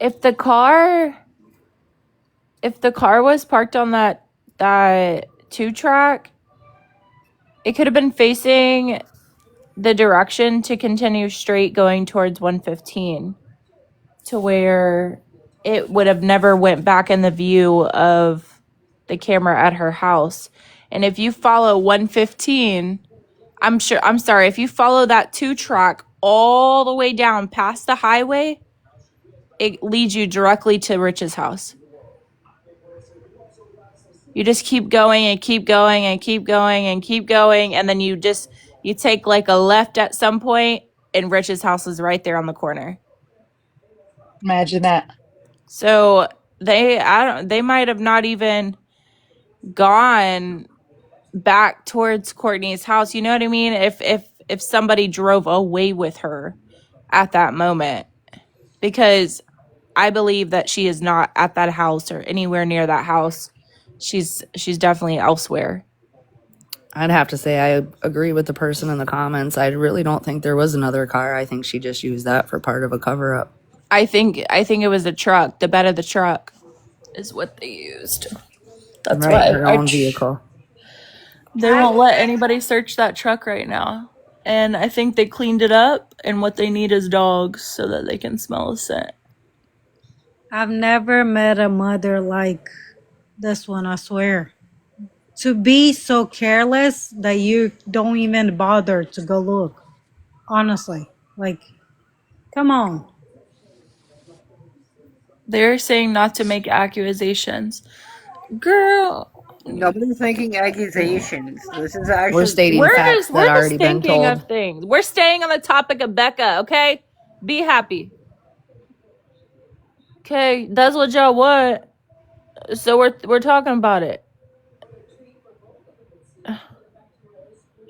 if the car was parked on that 2-track, it could have been facing the direction to continue straight going towards 115 to where it would have never went back in the view of the camera at her house. And if you follow 115, I'm sorry, if you follow that 2-track all the way down past the highway, it leads you directly to Rich's house. You just keep going and keep going and keep going and keep going, and then you take like a left at some point, and Rich's house is right there on the corner. Imagine that. So they might have not even gone back towards Courtney's house. You know what I mean? If somebody drove away with her at that moment, because I believe that she is not at that house or anywhere near that house. She's definitely elsewhere. I'd have to say I agree with the person in the comments. I really don't think there was another car. I think she just used that for part of a cover up. I think it was the truck. The bed of the truck is what they used. That's Right, why her own vehicle. they won't let anybody search that truck right now. And I think they cleaned it up, and what they need is dogs so that they can smell the scent. I've never met a mother like this one, I swear. To be so careless that you don't even bother to go look. Honestly, like, come on. They're saying not to make accusations. Girl, Nobody's making accusations. This is We're actually stating true. facts that we're just already been thinking told. of things. We're staying on the topic of Becca, okay? Be happy. Okay, that's what y'all want. So we're talking about it.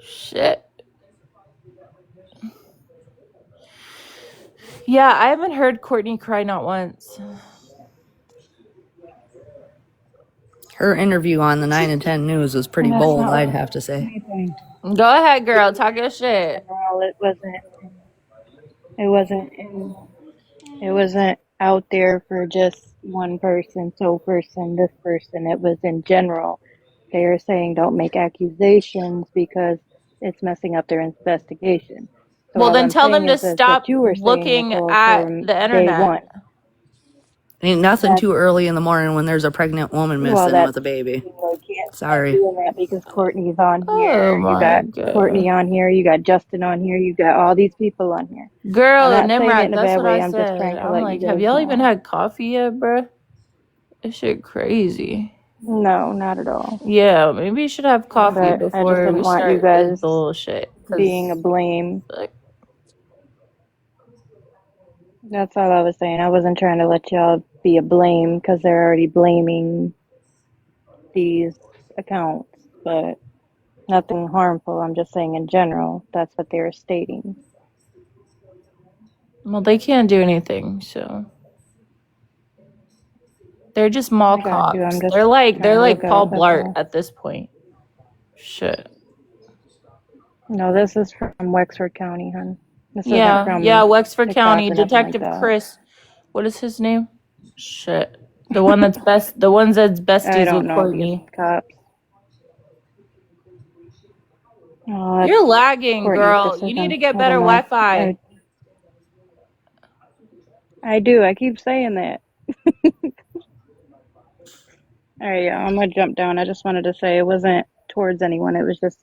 Shit. Yeah, I haven't heard Courtney cry not once. Her interview on the 9 and 10 News was pretty That's bold, not I'd what have to say. anything. Go ahead, girl. Talk your shit. General, it wasn't in, it wasn't out there for just one person, so person, this person. It was in general. They are saying don't make accusations because it's messing up their investigation. So Well, all then I'm tell saying them to is what stop you were saying, looking Nicole, at from the day internet. one. Ain't nothing That's too early in the morning when there's a pregnant woman well, missing with that's a baby. they can't start Sorry. doing that because Courtney's on Oh here. You my got god. Courtney on here. You got Justin on here. You got all these people on here. I'm Girl, not saying it Nimrat, in a that's bad what way. I I'm just said. trying to I'm let you like, have guys y'all even know. had coffee yet, bruh? This shit crazy. No, not at all. Yeah, maybe you should have coffee But I just before didn't we want you start this guys bullshit. being a Cause blame. like, That's all I was saying. I wasn't trying to let y'all be a blame because they're already blaming these accounts, but nothing harmful. I'm just saying in general, that's what they were stating. well, they can't do anything, so they're just mall I got you. I'm cops. just They're trying to look like Paul out. That's Blart all. at this point. Shit. No, this is from Wexford County, hun. This isn't Yeah, from Wexford TikTok County or nothing like Detective that. Chris. What is his name? Shit. The one that's best. The ones that's I besties don't with know these Courtney. cops. Oh, You're that's lagging, Courtney's girl. You need to decision. get I better don't know. Wi-Fi. I do. I keep saying that. All right, yeah, I'm gonna jump down. I just wanted to say it wasn't towards anyone. It was just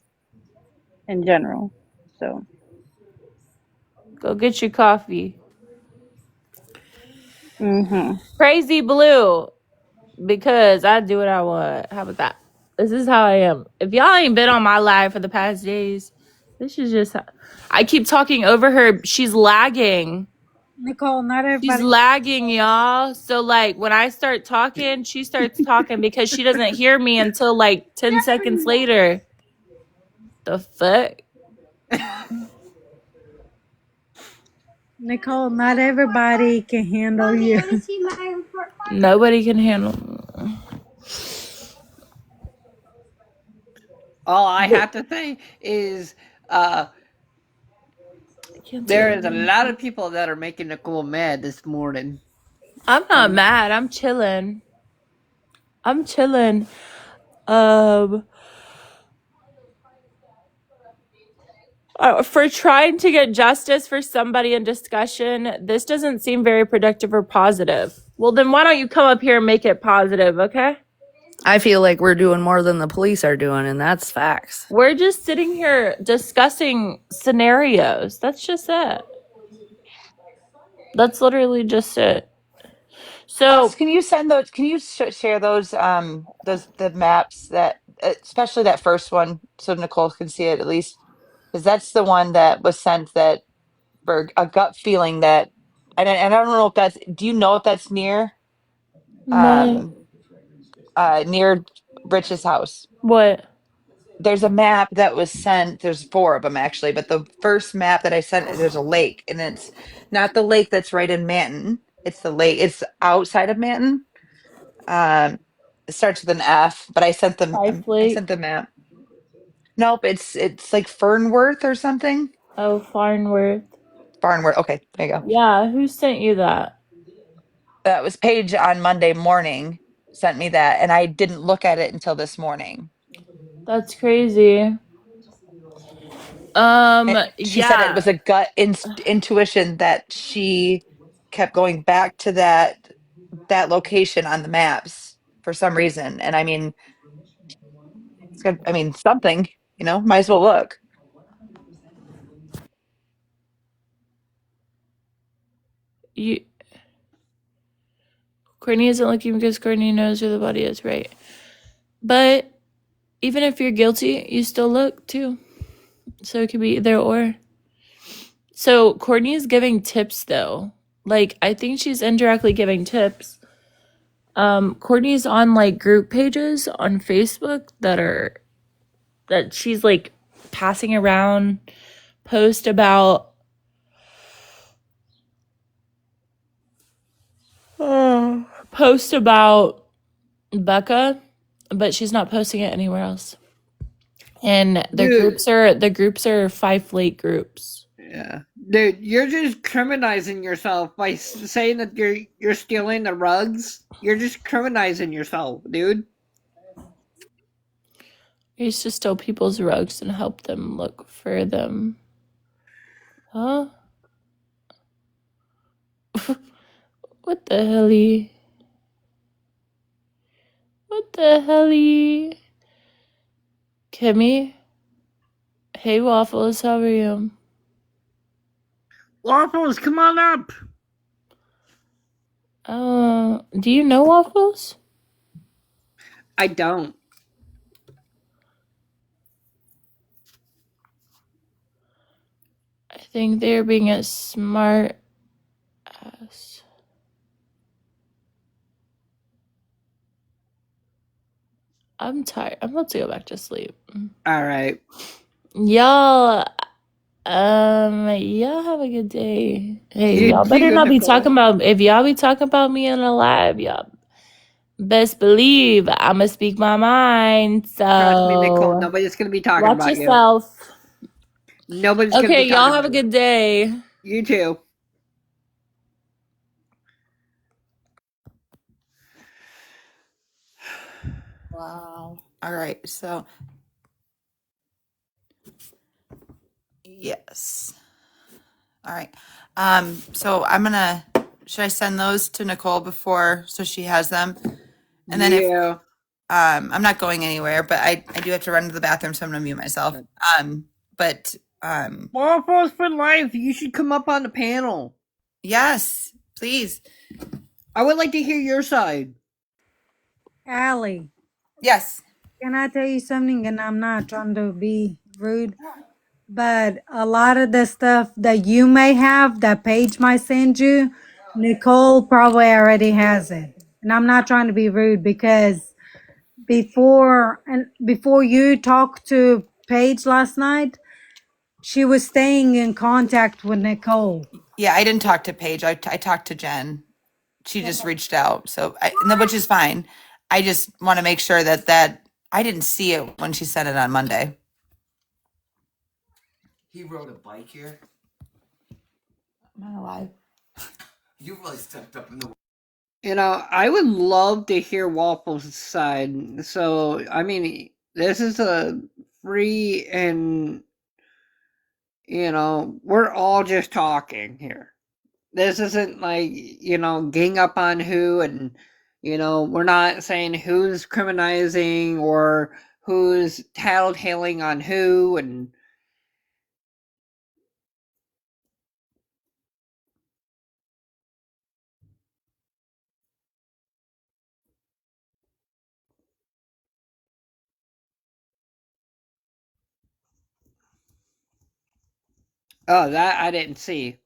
in general. So, Go get your coffee. mm-hmm. Crazy Blue. Because I do what I want. How about that? This is how I am. If y'all ain't been on my live for the past days, this is just how I keep talking over her. She's lagging. Nicole, not She's everybody. lagging, y'all. So like when I start talking, she starts talking because she doesn't hear me until like 10 seconds later. The fuck? Nicole, not everybody can handle you. Nobody can handle. All I But have to say is uh, I can't say there that. is a lot of people that are making Nicole mad this morning. I'm not And mad. I'm chilling. I'm chilling. Um for trying to get justice for somebody in discussion, this doesn't seem very productive or positive. Well, then why don't you come up here and make it positive, okay? I feel like we're doing more than the police are doing, and that's facts. We're just sitting here discussing scenarios. That's just it. That's literally just it. Boss, So, can you send those? Can you share those the maps that, especially that first one, so Nicole can see it at least, because that's the one that was sent that for a gut feeling that, and I don't know if that's. Do you know if that's what? um near Rich's house? What? There's a map that was sent. There's four of them actually, but the first map that I sent, there's a lake, and it's not the lake that's right in Manton. It's the lake. It's outside of Manton. Um, it starts with an F, but Ice I Lake? sent the map. Nope, it's like Fernworth or something. Oh, Farnworth. Farnworth. Okay, there you go. Yeah, who sent you that? That was Paige on Monday morning sent me that, and I didn't look at it until this morning. That's crazy. She said it Yeah. was a gut intuition that she kept going back to that location on the maps for some reason. And I mean, it's good. I mean, something, might as well look. you Courtney isn't looking because Courtney knows where the body is, right? But even if you're guilty, you still look too. So it could be either or. So Courtney is giving tips though. Like I think she's indirectly giving tips. Courtney's on like group pages on Facebook that she's like passing around post about post about Becca, but she's not posting it anywhere else. And Dude, the groups are 5 flake groups. yeah. Dude, you're just criminalizing yourself by saying that you're stealing the rugs. You're just criminalizing yourself, dude. I used to steal people's rugs and help them look for them. Huh? What the helly? What the helly? Kimmy? Hey Waffles, how are you? Waffles, come on up. Do you know Waffles? I don't. I think they're being a smart ass. I'm tired. I'm about to go back to sleep. All right. Y'all, y'all have a good day. Hey, You y'all better too, not be Nicole. talking about, if y'all be talking about me in a live, y'all best believe I'ma speak my mind. Trust me, Nicole. So Nobody's gonna be talking watch about you. yourself. Nobody's gonna Okay, be y'all talking have about a you. good day. You too. Wow. All right. So, yes. All right. So I'm gonna, should I send those to Nicole before so she has them? And then if Yeah. I'm not going anywhere, but I do have to run to the bathroom, so I'm gonna mute myself. But Waffles for life. You should come up on the panel. yes, please. I would like to hear your side. Allie, Yes. can I tell you something? And I'm not trying to be rude, but a lot of the stuff that you may have, that Paige might send you, Nicole probably already has it. And I'm not trying to be rude because before you talked to Paige last night, she was staying in contact with Nicole. Yeah, I didn't talk to Paige. I talked to Jen. She just reached out, so which is fine. I just want to make sure that I didn't see it when she sent it on Monday. He rode a bike here. Am I alive? You really stepped up in the. You know, I would love to hear Waffles' side. So, I mean, this is a free and, we're all just talking here. This isn't like, gang up on who, and, we're not saying who's criminalizing or who's tattletaling on who, and oh, that I didn't see.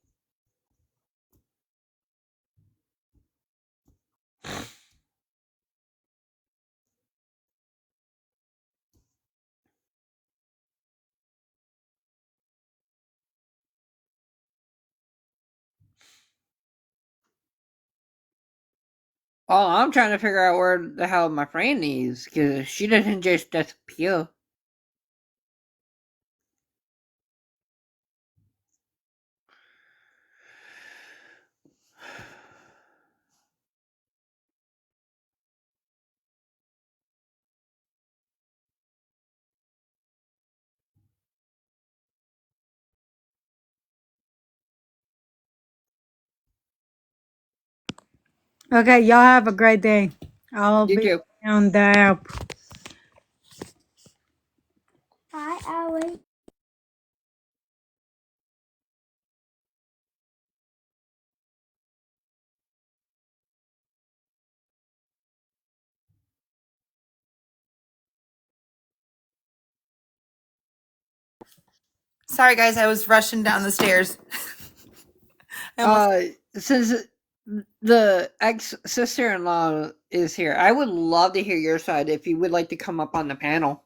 Oh, I'm trying to figure out where the hell my friend is, because she doesn't just disappear. Okay, y'all have a great day. I'll You be too. on the app. Hi, Allie. Sorry, guys. I was rushing down the stairs. I almost- Since the ex sister in law is here, I would love to hear your side if you would like to come up on the panel.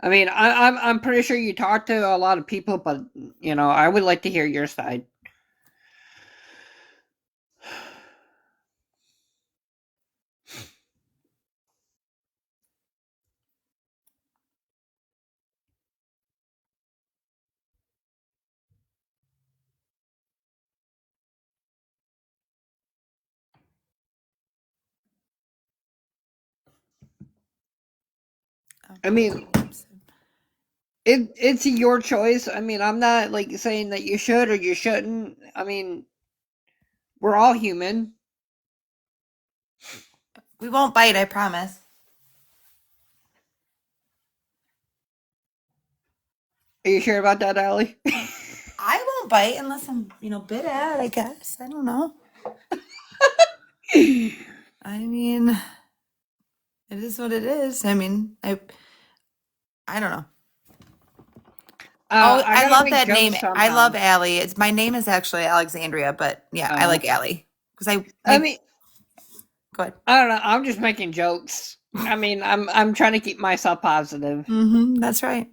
I mean, I'm pretty sure you talk to a lot of people, but you know, I would like to hear your side. I mean, it's your choice. I mean, I'm not like saying that you should or you shouldn't. I mean, we're all human. we won't bite, I promise. Are you sure about that, Allie? I won't bite unless I'm, bit at, I guess. I don't know. I mean, it is what it is. I mean, I don't know. Oh, I I gotta love make that name. jokes I love sometimes. Allie. My name is actually Alexandria, but yeah, I like Allie because I mean, go ahead. I don't know. I'm just making jokes. I mean, I'm trying to keep myself positive. That's right.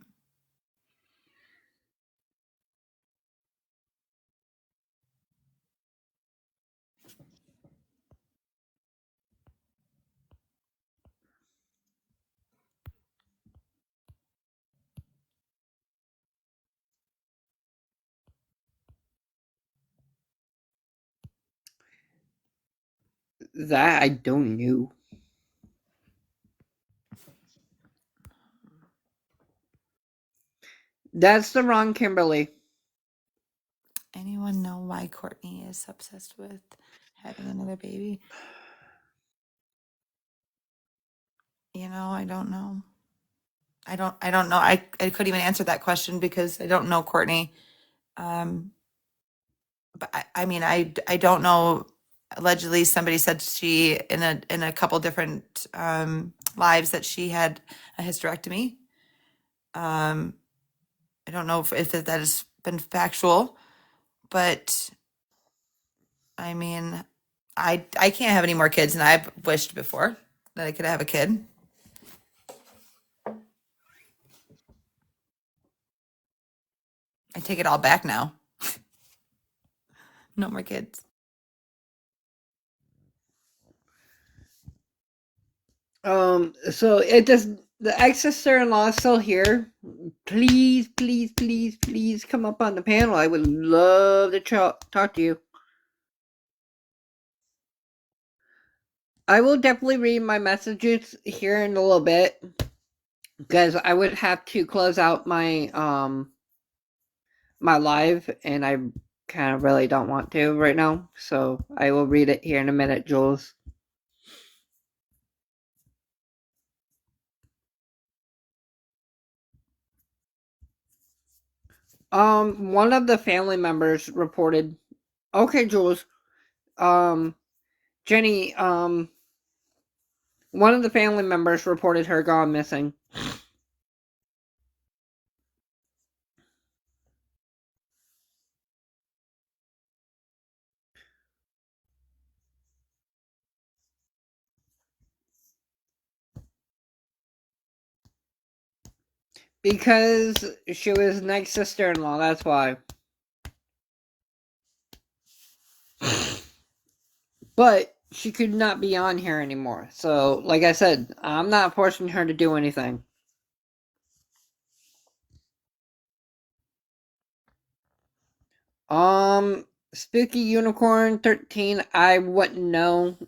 That I don't know. That's the wrong Kimberly. Anyone know why Courtney is obsessed with having another baby? I don't know. I don't know. I couldn't even answer that question because I don't know Courtney. But I mean, I don't know. Allegedly, somebody said she in a couple different lives that she had a hysterectomy. I don't know if that has been factual, but I mean, I can't have any more kids, and I've wished before that I could have a kid. I take it all back now. No more kids. So it does. The ex sister-in-law is still here. Please, please, please, please come up on the panel. I would love to talk to you. I will definitely read my messages here in a little bit because I would have to close out my live, and I kind of really don't want to right now. So I will read it here in a minute, Jules. One of the family members reported. Okay, Jules. Jenny. One of the family members reported her gone missing. Because she was Nick's sister-in-law, that's why. But she could not be on here anymore. So, like I said, I'm not forcing her to do anything. Spooky Unicorn 13, I wouldn't know.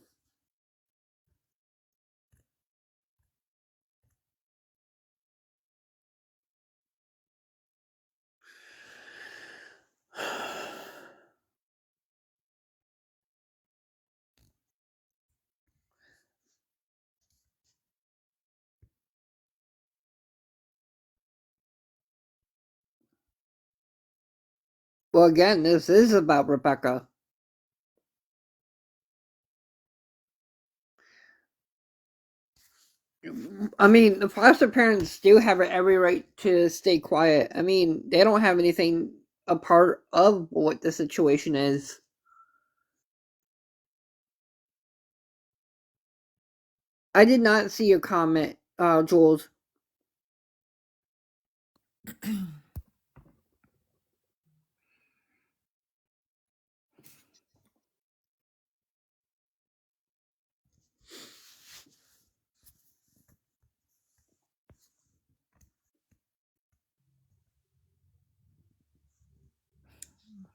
Well, again, this is about Rebecca. I mean, the foster parents do have every right to stay quiet. I mean, they don't have anything a part of what the situation is. I did not see your comment, Jules.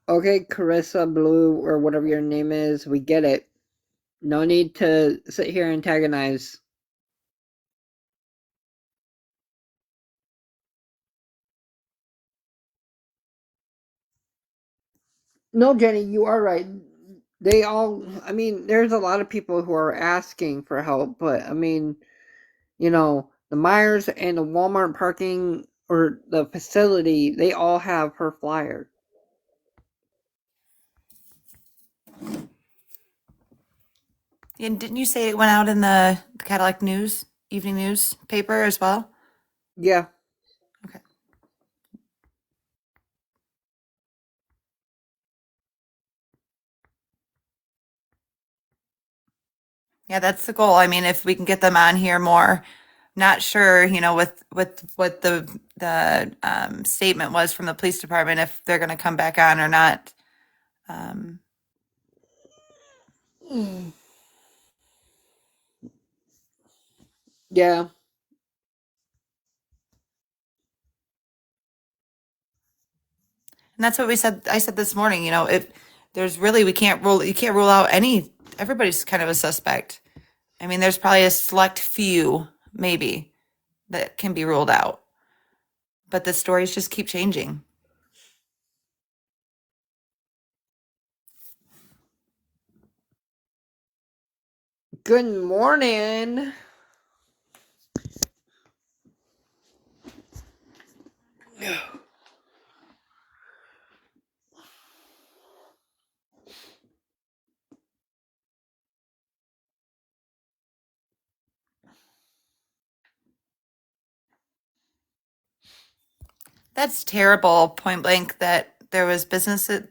Okay, Carissa Blue, or whatever your name is, we get it. No need to sit here and antagonize. No, Jenny, you are right. They all, I mean, there's a lot of people who are asking for help, but I mean, the Myers and the Walmart parking or the facility, they all have her flyer. And didn't you say it went out in the Cadillac News, evening newspaper as well? Yeah. Okay. Yeah, that's the goal. I mean, if we can get them on here more, not sure, with what the statement was from the police department, if they're going to come back on or not. Um, Yeah. And that's what I said this morning, if there's really, you can't rule out everybody's kind of a suspect. I mean, there's probably a select few, maybe, that can be ruled out. But the stories just keep changing. Good morning. That's terrible, point blank, that there was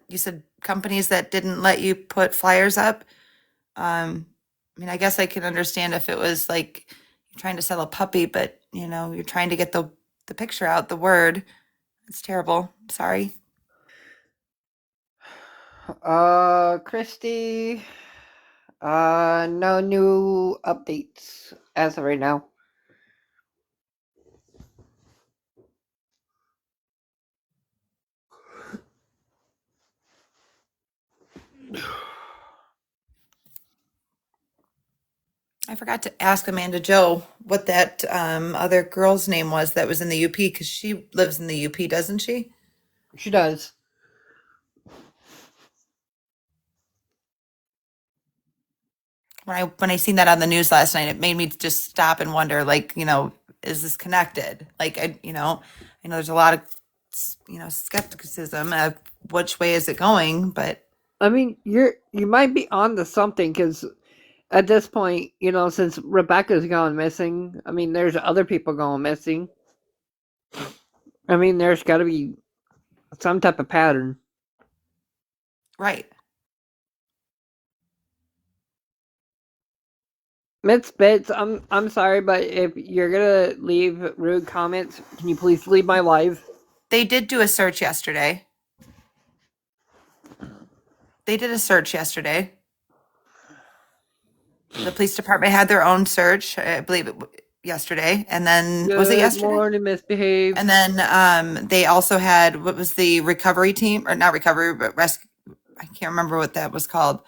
you said companies that didn't let you put flyers up. I mean, I guess I can understand if it was like you're trying to sell a puppy, but you're trying to get the picture out, the word. It's terrible. Sorry. Christy, no new updates as of right now. I forgot to ask Amanda Joe what that other girl's name was that was in the UP, because she lives in the UP, doesn't she? She does. When I seen that on the news last night, it made me just stop and wonder, like, is this connected? Like, I know there's a lot of, skepticism of which way is it going, but I mean, you might be on to something because at this point, since Rebecca's gone missing, I mean, there's other people going missing. I mean, there's got to be some type of pattern. right. Miss Bits, I'm sorry, but if you're gonna leave rude comments, can you please leave my live? They did do a search yesterday. They did a search yesterday. The police department had their own search, I believe yesterday, and then was it Good yesterday? morning, misbehave. And then they also had, what was the recovery team, or not recovery, but rescue. I can't remember what that was called.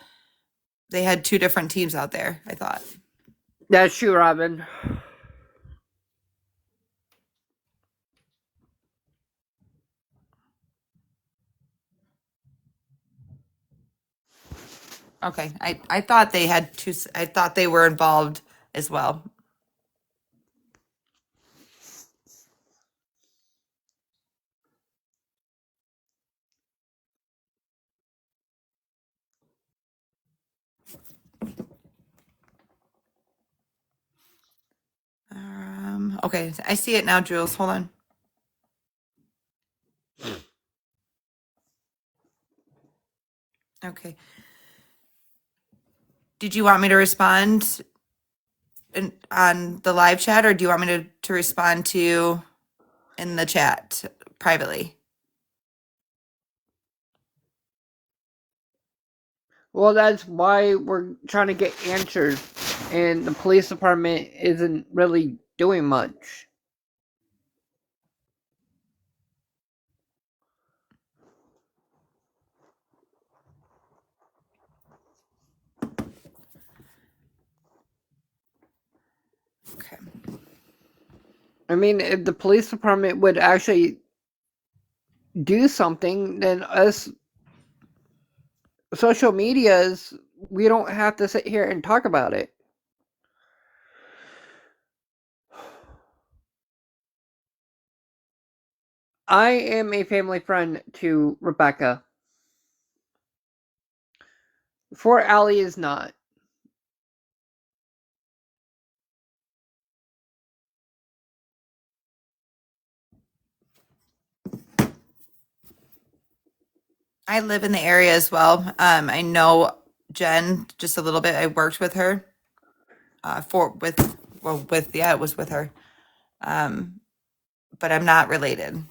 They had two different teams out there, I thought. That's you, Robin. Okay. I thought they had two, I thought they were involved as well. All Okay, I see it now, Jules. Hold on. Okay. Did you want me to respond on the live chat, or do you want me to respond to you in the chat privately? Well, that's why we're trying to get answers, and the police department isn't really doing much. Okay. I mean, if the police department would actually do something, then us social medias, we don't have to sit here and talk about it. I am a family friend to Rebecca. Fort Allie is not. I live in the area as well. I know Jen just a little bit. I worked with her. It was with her. But I'm not related.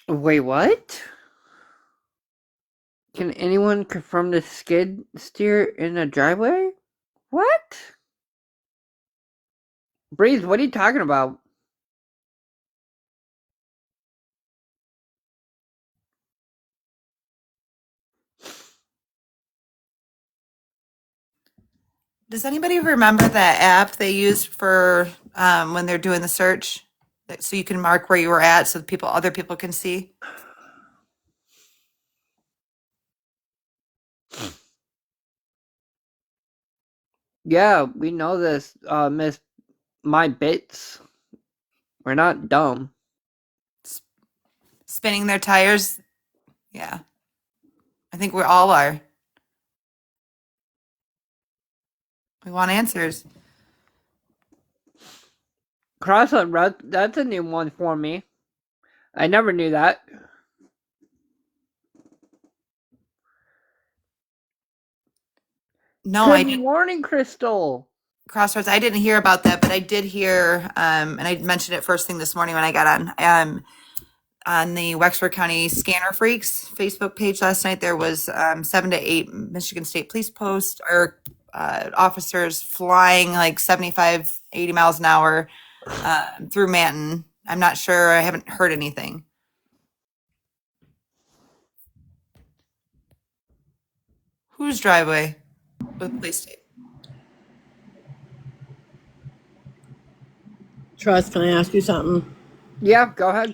Wait, what? Can anyone confirm the skid steer in a driveway? What? Breeze, what are you talking about? Does anybody remember that app they used for when they're doing the search? So you can mark where you were at so other people can see? Yeah, we know this, Miss My Bits. We're not dumb. Spinning their tires? Yeah. I think we all are. We want answers. Crossroad Road, that's a new one for me. I never knew that. No, I Good didn't. morning, Crystal. Crossroads. I didn't hear about that, but I did hear, and I mentioned it first thing this morning when I got on the Wexford County Scanner Freaks Facebook page last night. There was 7 to 8 Michigan State Police posts or officers flying like 75, 80 miles an hour through Manton. I'm not sure. I haven't heard anything. Whose driveway with police tape? Trust, can I ask you something? Yeah, go ahead.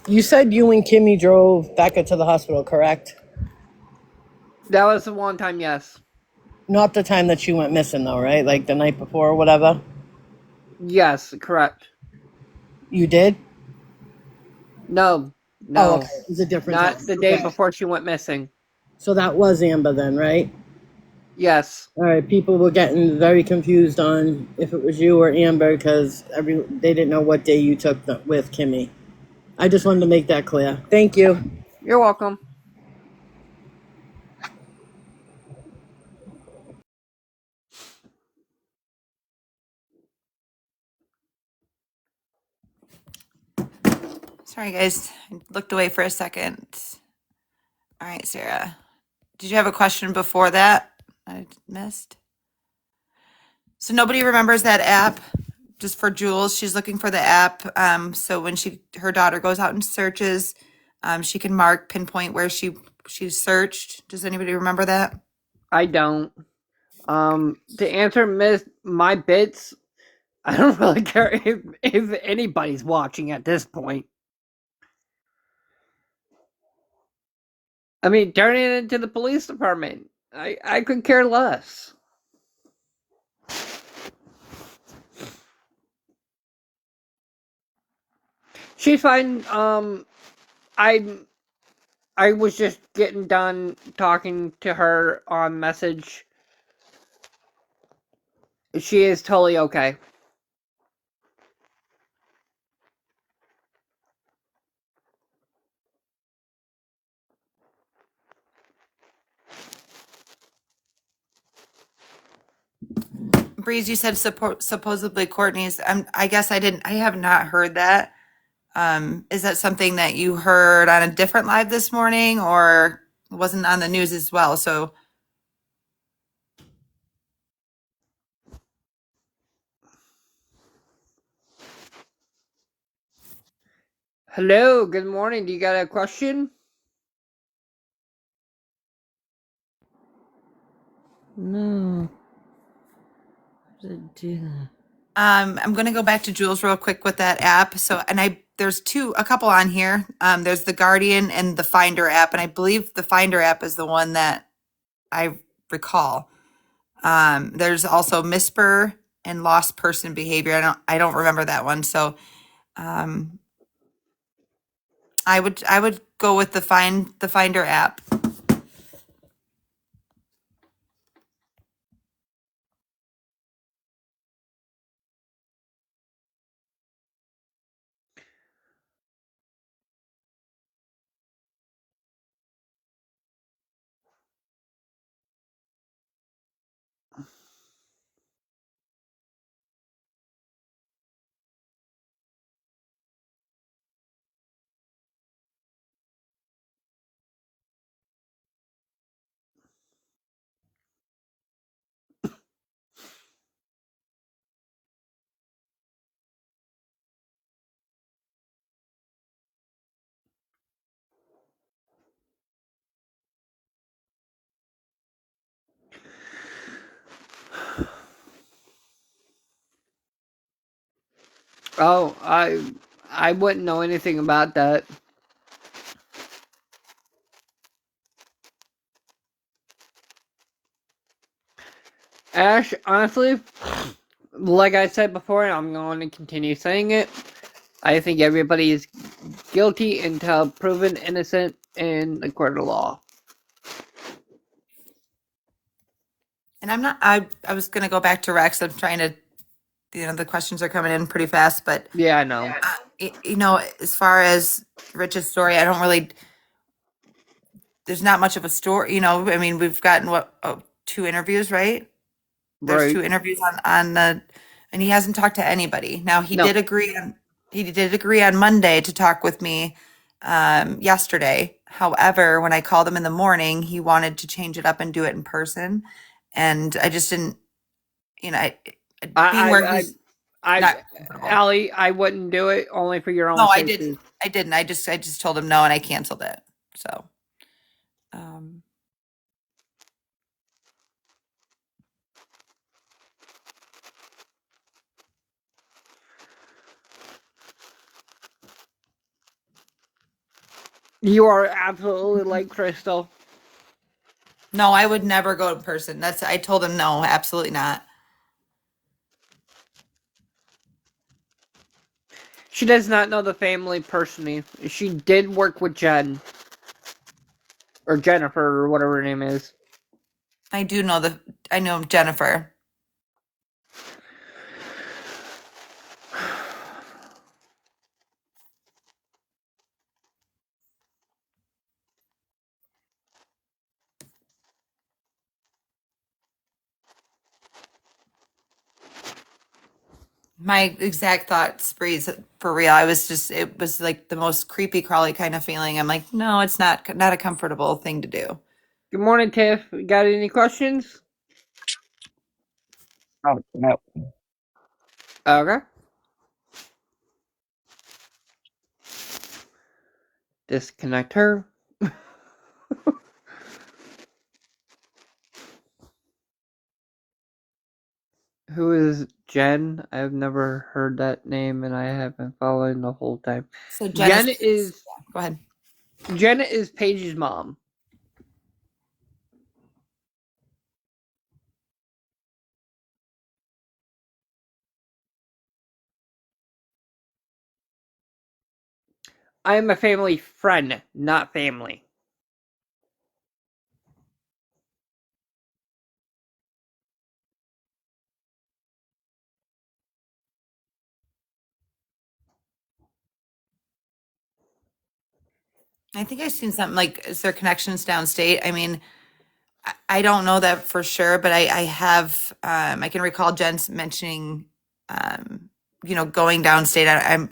You said you and Kimmy drove Becca to the hospital, correct? That was the one time, yes. Not the time that she went missing, though, right? Like the night before or whatever? Yes, correct. You did? No, Oh, okay. no. It was a different time. Not the day Okay. before she went missing. So that was Amber then, right? Yes. All right. People were getting very confused on if it was you or Amber because they didn't know what day you took with Kimmy. I just wanted to make that clear. Thank you. You're welcome. Sorry, guys. I looked away for a second. All right, Sarah. Did you have a question before that I missed? So nobody remembers that app. Just for Jules, she's looking for the app. So when her daughter goes out and searches, she can pinpoint where she searched. Does anybody remember that? I don't. To answer Miss My Bits, I don't really care if anybody's watching at this point. I mean, turn it into the police department. I could care less. She's fine. I was just getting done talking to her on message. She is totally okay. Breeze, you said supposedly Courtney's. I guess I have not heard that. Is that something that you heard on a different live this morning, or wasn't on the news as well? So Hello, good morning. Do you got a question? No. How did it do that? I'm going to go back to Jules real quick with that app. So, and there's a couple on here. There's the Guardian and the Finder app, and I believe the Finder app is the one that I recall. There's also MISPER and lost person behavior. I don't remember that one. So, um, I would go with the Finder app. Oh, I wouldn't know anything about that. Ash, honestly, like I said before, and I'm going to continue saying it, I think everybody is guilty until proven innocent in the court of law. And I'm not. I was going to go back to Rex. I'm trying to. The questions are coming in pretty fast, but Yeah, I know. as far as Rich's story, I don't really. There's not much of a story. I mean, we've gotten 2 interviews, right? There's Right. 2 interviews on the, and he hasn't talked to anybody. Now he No. did agree on Monday to talk with me yesterday. However, when I called him in the morning, he wanted to change it up and do it in person, and I just didn't. Being where he's not comfortable. Allie, I wouldn't do it only for your No, own I safety. didn't. I didn't. I just told him no, and I canceled it. So, um, You are absolutely like Crystal. no, I would never go in person. I told him no, absolutely not. She does not know the family personally. She did work with Jen. Or Jennifer, or whatever her name is. I know Jennifer. My exact thoughts, Breeze, for real. It was like the most creepy crawly kind of feeling. I'm like, no, it's not a comfortable thing to do. Good morning, Tiff. Got any questions? Oh, no. Okay. Disconnect her. Who is Jen? I've never heard that name, and I have been following the whole time. So Jen is go ahead. Jen is Paige's mom. I'm a family friend, not family. I think I've seen something like, is there connections downstate? I mean, I don't know that for sure, but I have, I can recall Jen mentioning, going downstate.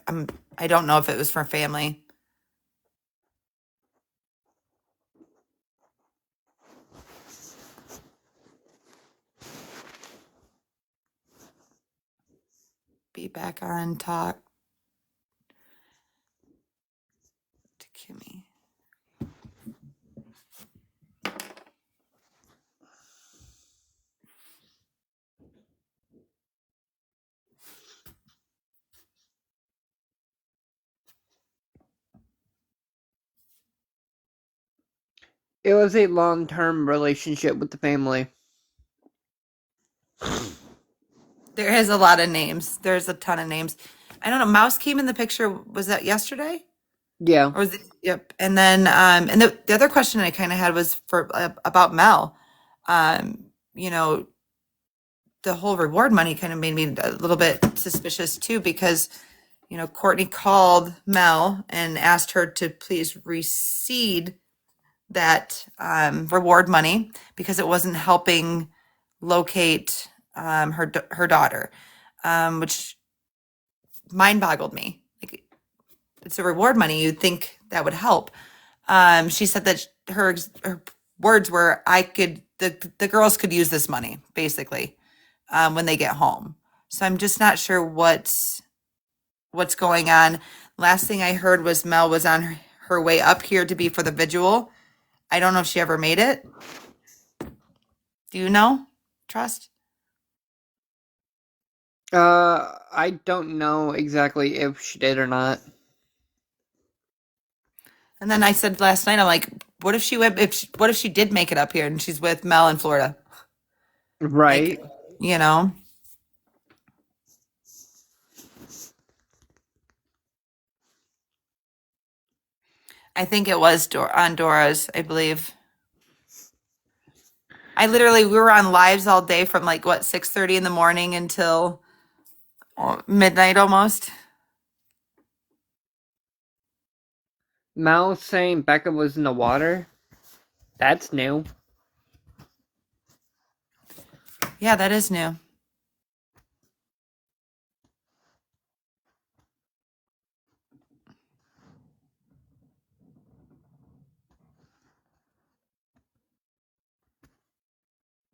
I don't know if it was for family. Be back on talk to Kimmy. It was a long-term relationship with the family. There is a lot of names. There's a ton of names. I don't know. Mouse came in the picture. Was that yesterday? Yeah. Or was it? Yep. And then, and the other question I kind of had was for about Mel. You know, the whole reward money kind of made me a little bit suspicious too, because, Courtney called Mel and asked her to please recede that reward money because it wasn't helping locate her daughter, which mind boggled me. Like, it's a reward money. You'd think that would help. She said that her words were, the girls could use this money basically when they get home. So I'm just not sure what's going on. Last thing I heard was Mel was on her way up here to be for the vigil. I don't know if she ever made it. Do you know, Trust? I don't know exactly if she did or not. And then I said last night, I'm like, what if what if she did make it up here and she's with Mel in Florida? Right. Like, you know? I think it was on Dora's, I believe. We were on lives all day from like, 6:30 in the morning until midnight almost. Mal saying Becca was in the water. That's new. Yeah, that is new.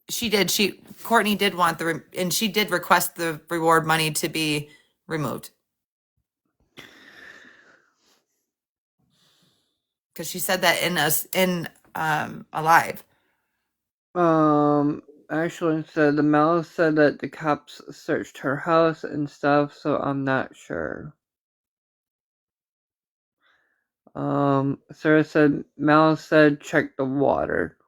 She did. Courtney did want and she did request the reward money to be removed. Because she said that in Alive. Actually said the Mel said that the cops searched her house and stuff, so I'm not sure. Sarah said Mel said check the water.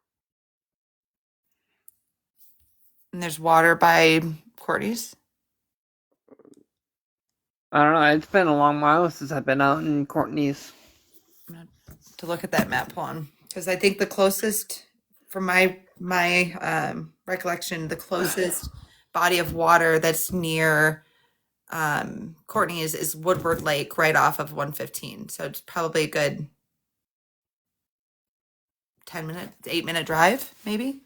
And there's water by Courtney's. I don't know. It's been a long while since I've been out in Courtney's. To look at that map on, because I think the closest, from my recollection, the closest body of water that's near Courtney is Woodward Lake, right off of 115. So it's probably a good 8-minute drive, maybe.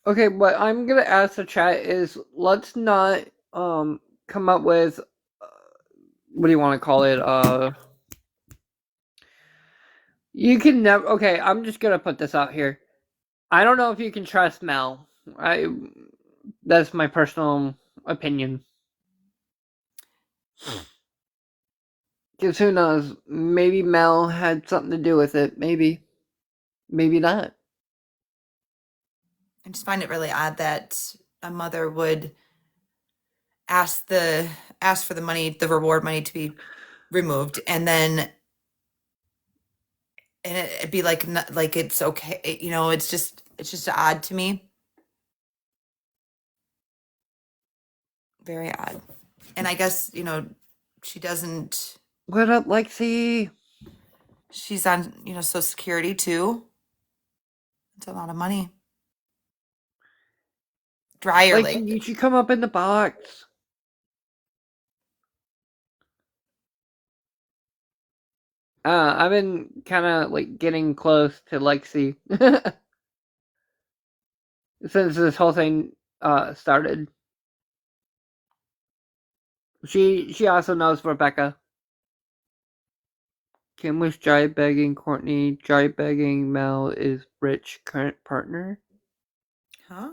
Okay, what I'm gonna ask the chat is let's not come up with what do you want to call it? You can never. Okay, I'm just gonna put this out here. I don't know if you can trust Mel. That's my personal opinion. Because who knows? Maybe Mel had something to do with it. Maybe. Maybe not. I just find it really odd that a mother would ask for the money, the reward money, to be removed, and then and it'd be like like it's okay, you know, it's just odd to me. Very odd. And I guess, you know, she doesn't. What up, Lexi? She's on, you know, Social Security too. It's a lot of money. Dryer Lexi, Lake. you should come up in the box. I've been kind of like getting close to Lexi since this whole thing started. She also knows Rebecca. Kim was dry begging Courtney. Dry begging Mel is Rich current partner. Huh?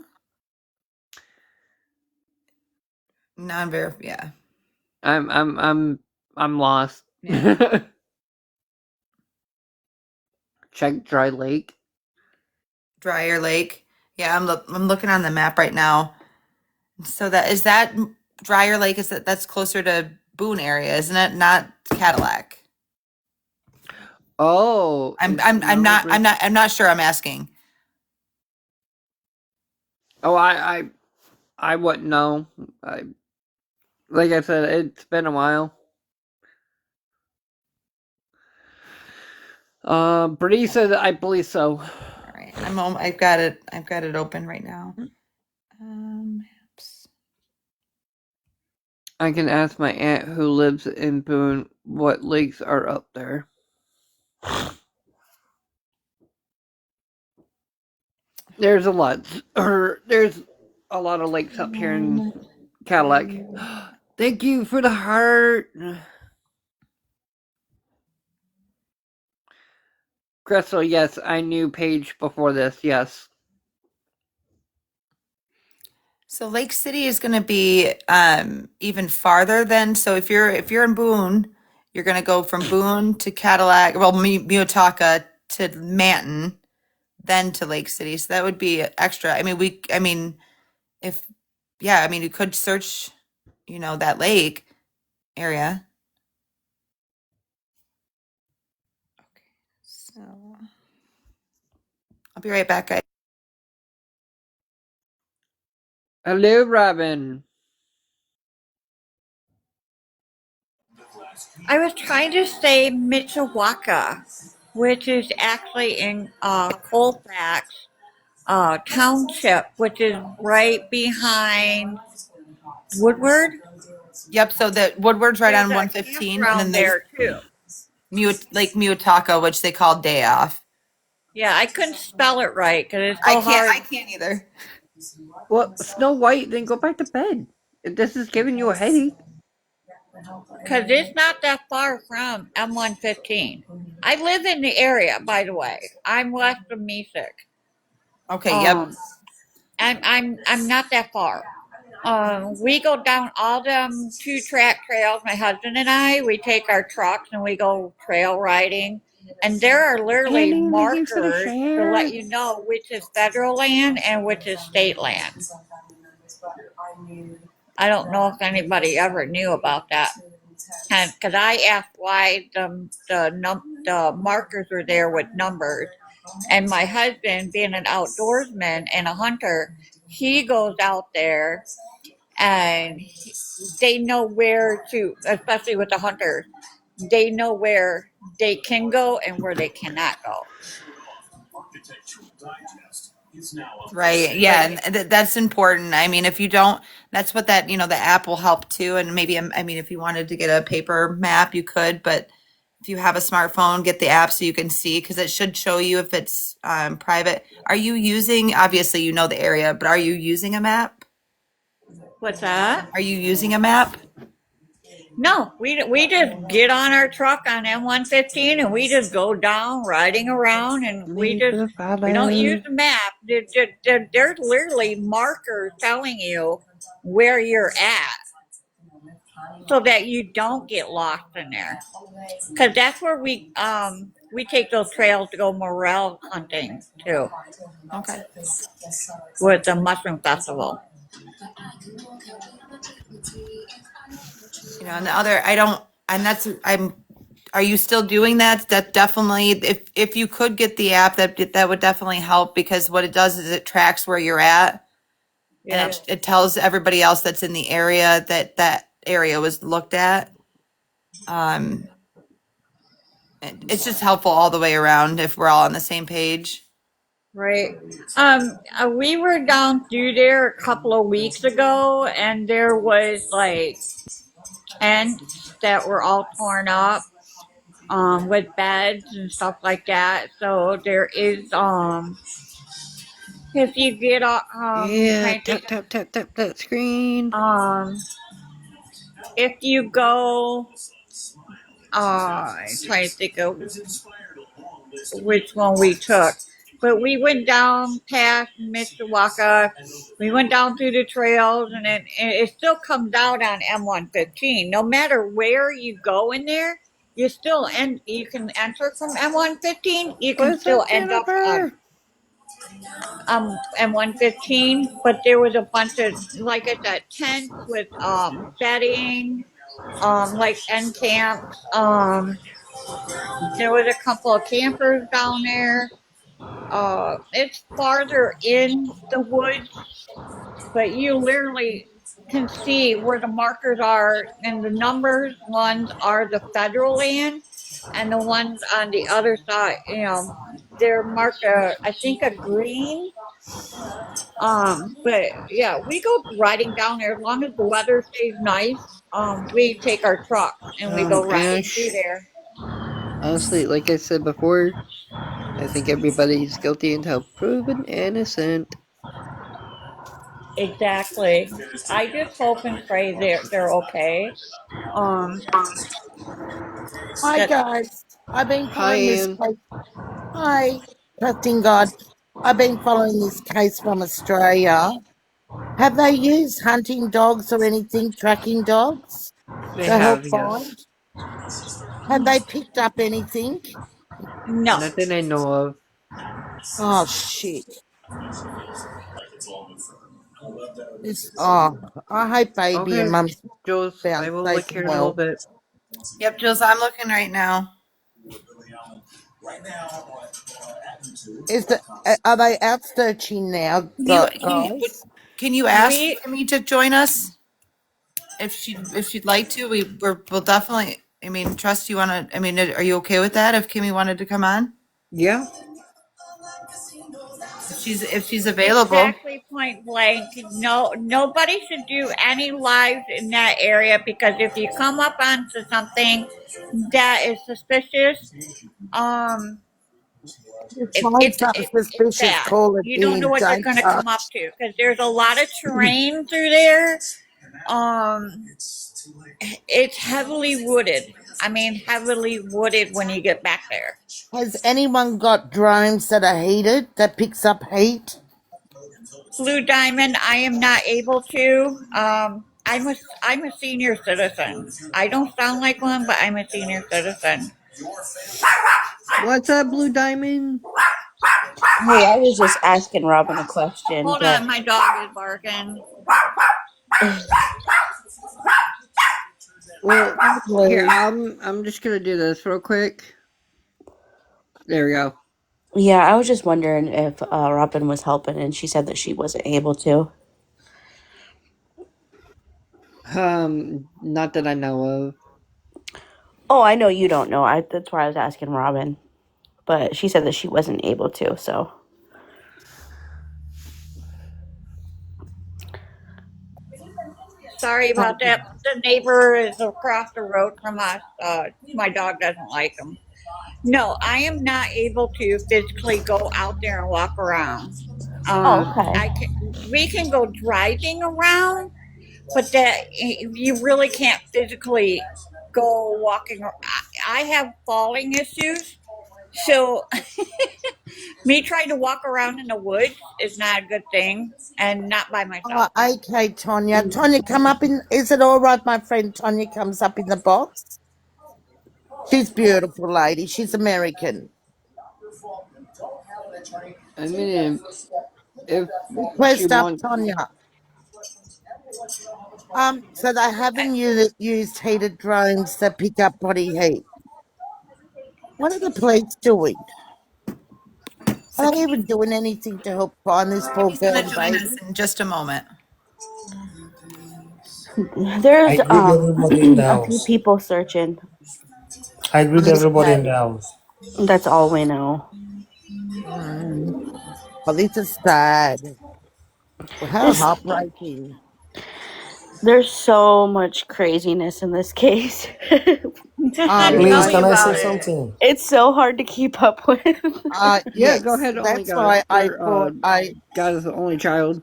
Non-verify. Yeah. I'm lost. Yeah. Check Dry Lake. Dryer Lake. Yeah, I'm looking on the map right now. So that Dryer Lake, is that's closer to Boone area, isn't it? Not Cadillac. Oh, I'm not sure. I'm asking. Oh, I wouldn't know. Like I said, it's been a while. Brady said I believe so. All right, I've got it open right now. Maps. I can ask my aunt who lives in Boone what lakes are up there. There's a lot, there's a lot of lakes up here in Cadillac. Thank you for the heart. Crystal, yes, I knew Paige before this, yes. So Lake City is going to be even farther than. So if you're in Boone, you're going to go from Boone to Cadillac, well, Minnetonka to Manton, then to Lake City. So that would be extra. I mean, if yeah, I mean, you could search, you know, that lake area. Okay, so I'll be right back, guys. Hello, Robin. I was trying to say Mishawaka, which is actually in Colfax Township, which is right behind Woodward. Yep. So that Woodward's right There's on a 115, and then campground there's there too. Lake Minnetonka, which they call Day Off. Yeah, I couldn't spell it right because it's so hard. I can't either. Well, Snow White, then go back to bed. If this is giving you a headache. Because it's not that far from M115. I live in the area, by the way. I'm west of Mesick. Okay. Yep. I'm not that far. We go down all them 2-track trails. My husband and I, we take our trucks and we go trail riding. And there are literally Penny, thank you for the markers to let share. you know which is federal land and which is state land. I don't know if anybody ever knew about that. Because I asked why the markers were there with numbers. And my husband, being an outdoorsman and a hunter, he goes out there and they know where to, especially with the hunters, they know where they can go and where they cannot go. Right. Yeah. And that's important. I mean, if you don't, that's what that, you know, the app will help too. And maybe, I mean, if you wanted to get a paper map, you could, but if you have a smartphone, get the app so you can see, because it should show you if it's private. Are you using, obviously, you know the area, but are you using a map? What's that? Are you using a map? No, we just get on our truck on M115 and we just go down riding around and we don't use the map. There's literally markers telling you where you're at so that you don't get lost in there. Because that's where we take those trails to go morel hunting too. Okay. With the mushroom festival. You know, and the other, I don't, and that's, I'm Are you still doing that? That definitely, if you could get the app, that would definitely help, because what it does is it tracks where you're at, and Yeah. it tells everybody else that's in the area that that area was looked at. Um, it's just helpful all the way around if we're all on the same page. Right. We were down through there a couple of weeks ago, and there was like tents that were all torn up, with beds and stuff like that. So there is, if you get, Yeah, trying to think tap, tap, tap, tap that screen. if you go, I'm trying to think of which one we took. But we went down past Mishawaka. We went down through the trails, and it still comes out on M115. No matter where you go in there, you can enter from M115. You can What's still up, end up Jennifer? M115. But there was a bunch of, like I said, tents with bedding, like end camps. There was a couple of campers down there. It's farther in the woods, but you literally can see where the markers are, and the numbers ones are the federal land, and the ones on the other side, they're marked, I think, a green. But yeah, we go riding down there as long as the weather stays nice. We take our trucks and we go riding through Ash, there. honestly, like I said before, I think everybody's guilty until proven innocent. Exactly. I just hope and pray they're okay. Um, Hi that guys, I've been Hi, following this Ann. case. Hi, trusting God. I've been following this case from Australia. Have they used hunting dogs or anything, tracking dogs They to help have, yes. find? Have they picked up anything? no. Not that I know of. Oh shit! This I hope baby and Okay, mum's Jules, I found will safe look and here in a little well. bit. Yep, Jules, I'm looking right now. Are they out searching now, guys? Can you ask We Kimmy to join us if she'd like to? We'll definitely. I mean, trust you want to. I mean, are you okay with that? If Kimmy wanted to come on, Yeah. if she's available. exactly point blank. No, nobody should do any lives in that area, because if you come up onto something that is suspicious, um, Find something it's suspicious, bad. call it You don't know in. what they're Don't going to come up touch. to, because there's a lot of terrain through there. Um, it's heavily wooded. I mean, heavily wooded when you get back there. Has anyone got drones that are heated that picks up heat? Blue Diamond, I am not able to. I'm a senior citizen. I don't sound like one, but I'm a senior citizen. What's up, Blue Diamond? Hey, I was just asking Robin a question, Hold but on, my dog is barking. Well, here, Probably. I'm just gonna do this real quick. There we go. yeah, I was just wondering if Robin was helping, and she said that she wasn't able to. Not that I know of. Oh, I know you don't know. That's why I was asking Robin, but she said that she wasn't able to. So, Sorry about that. The neighbor is across the road from us. My dog doesn't like them. No, I am not able to physically go out there and walk around. oh, okay. We can go driving around, but that you really can't physically go walking. I have falling issues, so me trying to walk around in the woods is not a good thing, and not by Oh, myself. okay, Tonya. Tonya, come up in. Is it all right, my friend Tonya comes up in the box? She's beautiful lady. She's American. I mean, if she Request up, wants, Tonya. So they haven't used heated drones that pick up body heat. What are the police doing? So Are they even doing anything to help find this poor Kimmy's girl gonna and join us baby? in just a moment. There's I greet everybody in the a few house. people searching. I greet I'm everybody in sad. the house. That's all we know. Mm. Oh, this is sad. Well, how This heartbreaking. there's so much craziness in this case. Tell Please, I me can I say about it. something? It's so hard to keep up with. Yeah, go yes, ahead, only that's God. why I Or thought God is the only child.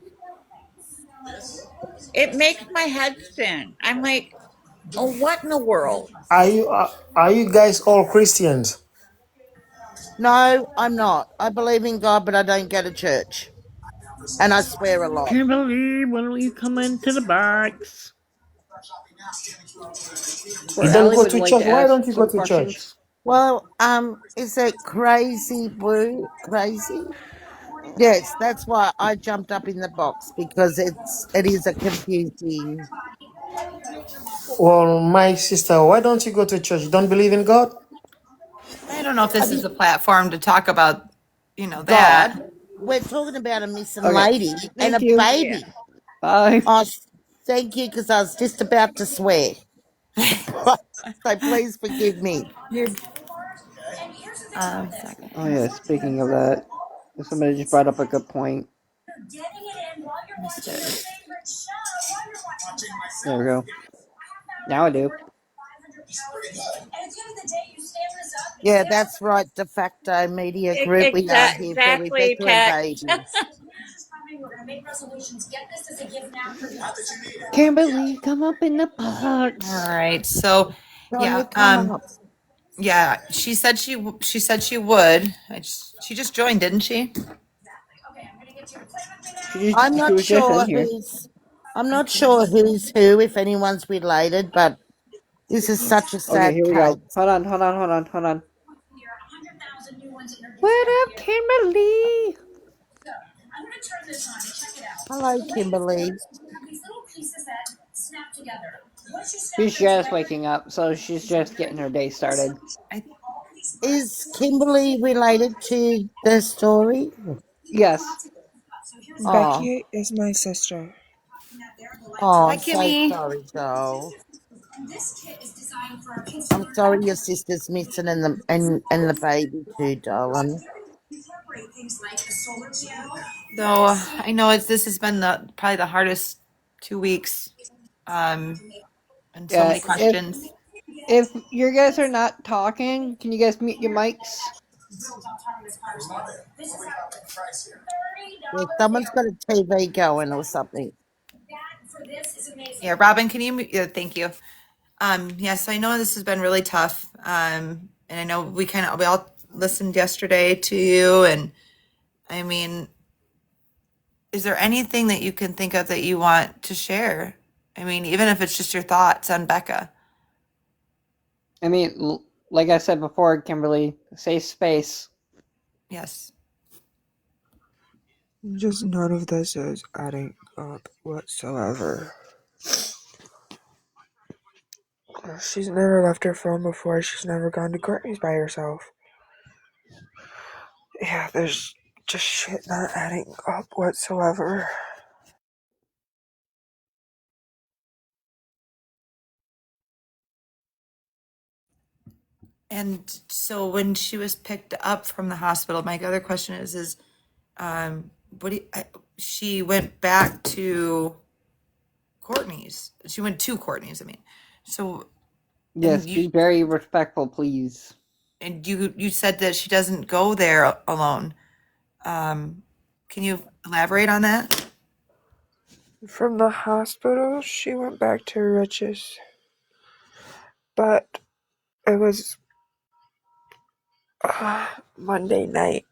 It makes my head spin. I'm like, oh, what in the world? Are you guys all Christians? no, I'm not. I believe in God, but I don't go to church, and I swear a lot. Kimberly, when will you come into the box? You Or don't Allie go would to like church? to Why ask don't you go some to church? questions. Well, is it crazy, Boo? Crazy? Yes, that's why I jumped up in the box because it is a confusing. Well, my sister, why don't you go to church? You don't believe in God? I don't know if I this is mean, a platform to talk about, that. God, we're talking about a missing Okay, lady and thank a you. Yeah. baby. Bye. Oh, thank you, because I was just about to swear. So please forgive me. You're second. Oh yeah, speaking of that, somebody just brought up a good point. Missed it. There we go. Now I do. Yeah, that's right. De facto media group. We are here for Exactly, Rebecca and Tech. babies. Kimberly, come up in the All box. right. So, Sonia, yeah. come up. Yeah. She said she would. She just joined, didn't she? I'm She not was just in sure here. who's. I'm not sure who's who, if anyone's related, but this is such a Okay, sad here we case. go. Hold on. What up, Kimberly? Hello, Kimberly. She's just waking up, so she's just getting her day started. Is Kimberly related to the story? Yes. Oh, Becky is my sister. oh, Hi, I'm so Kimmy. sorry, doll. I'm sorry your sister's missing and the baby too, darling. Though I know this has been probably the hardest 2 weeks. And so Yeah. many questions. If you guys are not talking, can you guys mute your mics? Yeah, someone's got a TV going or something. Yeah, Robin, can you? Yeah, thank you. Yes, I know this has been really tough. And I know we all listened yesterday to you, and I mean, is there anything that you can think of that you want to share? I mean, even if it's just your thoughts on Becca. I mean, like I said before, Kimberly, safe space. Yes. Just none of this is adding up whatsoever. She's never left her phone before. She's never gone to Courtney's by herself. Yeah, there's just shit not adding up whatsoever. And so when she was picked up from the hospital, my other question is, what do you, she went back to Courtney's. She went to Courtney's, I mean. So, Yes, and be very respectful, please. you said that she doesn't go there alone. Can you elaborate on that? From the hospital, she went back to Rich's. But it was Monday night.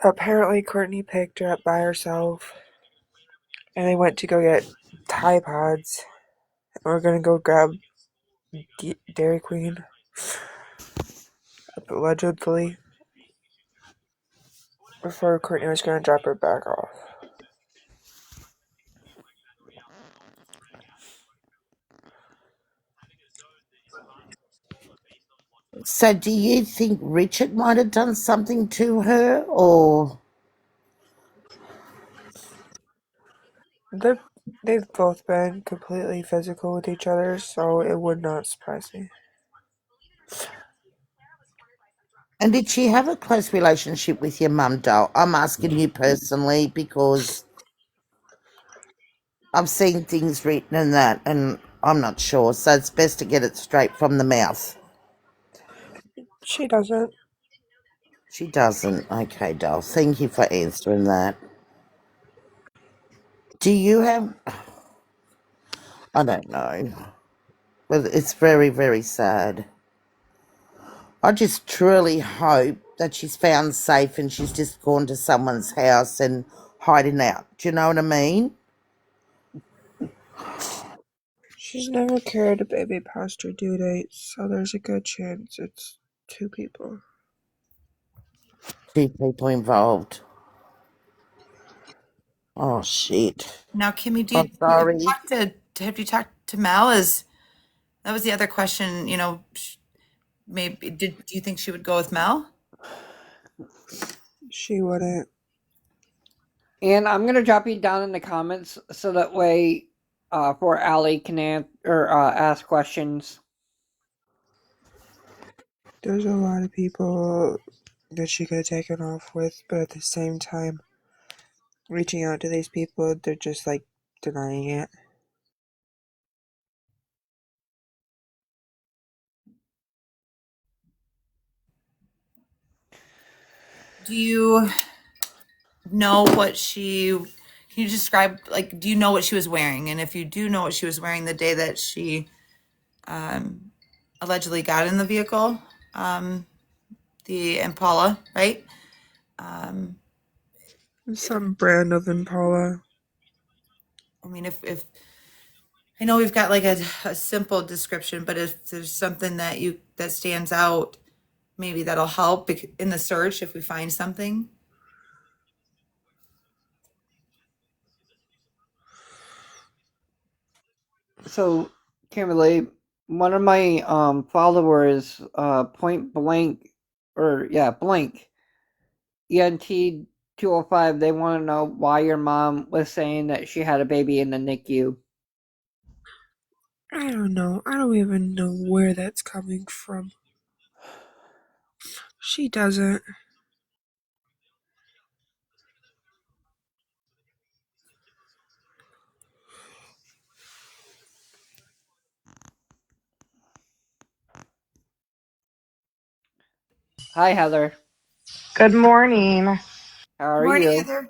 Apparently, Courtney picked her up by herself, and they went to go get Tide Pods. We're gonna go grab Dairy Queen, allegedly, before Courtney was gonna drop her back off. So do you think Richard might have done something to her, or They've both been completely physical with each other, so it would not surprise me. and did she have a close relationship with your mum, doll? I'm asking you personally because I've seen things written in that and I'm not sure, so it's best to get it straight from the mouth. She doesn't. She doesn't. Okay, doll. Thank you for answering that. Do you have... I don't know. But it's very, very sad. I just truly hope that she's found safe and she's just gone to someone's house and hiding out. Do you know what I mean? She's never carried a baby past her due date, so there's a good chance it's two people. Two people involved. Oh, shit. Now, Kimmy, I'm sorry. have you talked to Mel? That was the other question, maybe do you think she would go with Mel? She wouldn't. And I'm gonna drop you down in the comments so that way, for Allie can ask questions. There's a lot of people that she could have taken off with, but at the same time, reaching out to these people, they're just like denying it. Do you know can you describe, like, do you know what she was wearing? And if you do know what she was wearing the day that she allegedly got in the vehicle, the Impala, right? Some brand of Impala. I mean, if I know we've got like a simple description, but if there's something that stands out, maybe that'll help in the search if we find something. So, Kimberly, one of my followers, point blank, blank, ENT 205. They want to know why your mom was saying that she had a baby in the NICU. I don't know. I don't even know where that's coming from. She doesn't. Hi, Heather. Good morning. How are Morning, you? Heather.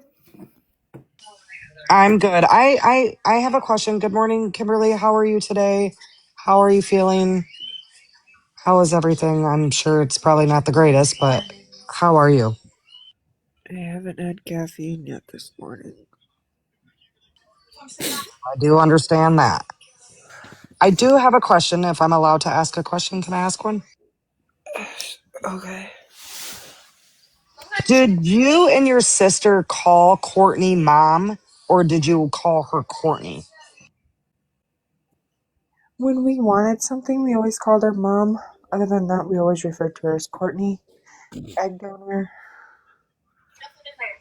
I'm good. I have a question. Good morning, Kimberly. How are you today? How are you feeling? How is everything? I'm sure it's probably not the greatest, but how are you? I haven't had caffeine yet this morning. I do understand that. I do have a question. If I'm allowed to ask a question, can I ask one? Okay. Did you and your sister call Courtney mom, or did you call her Courtney? When we wanted something, we always called her mom. Other than that, we always referred to her as Courtney. Egg donor.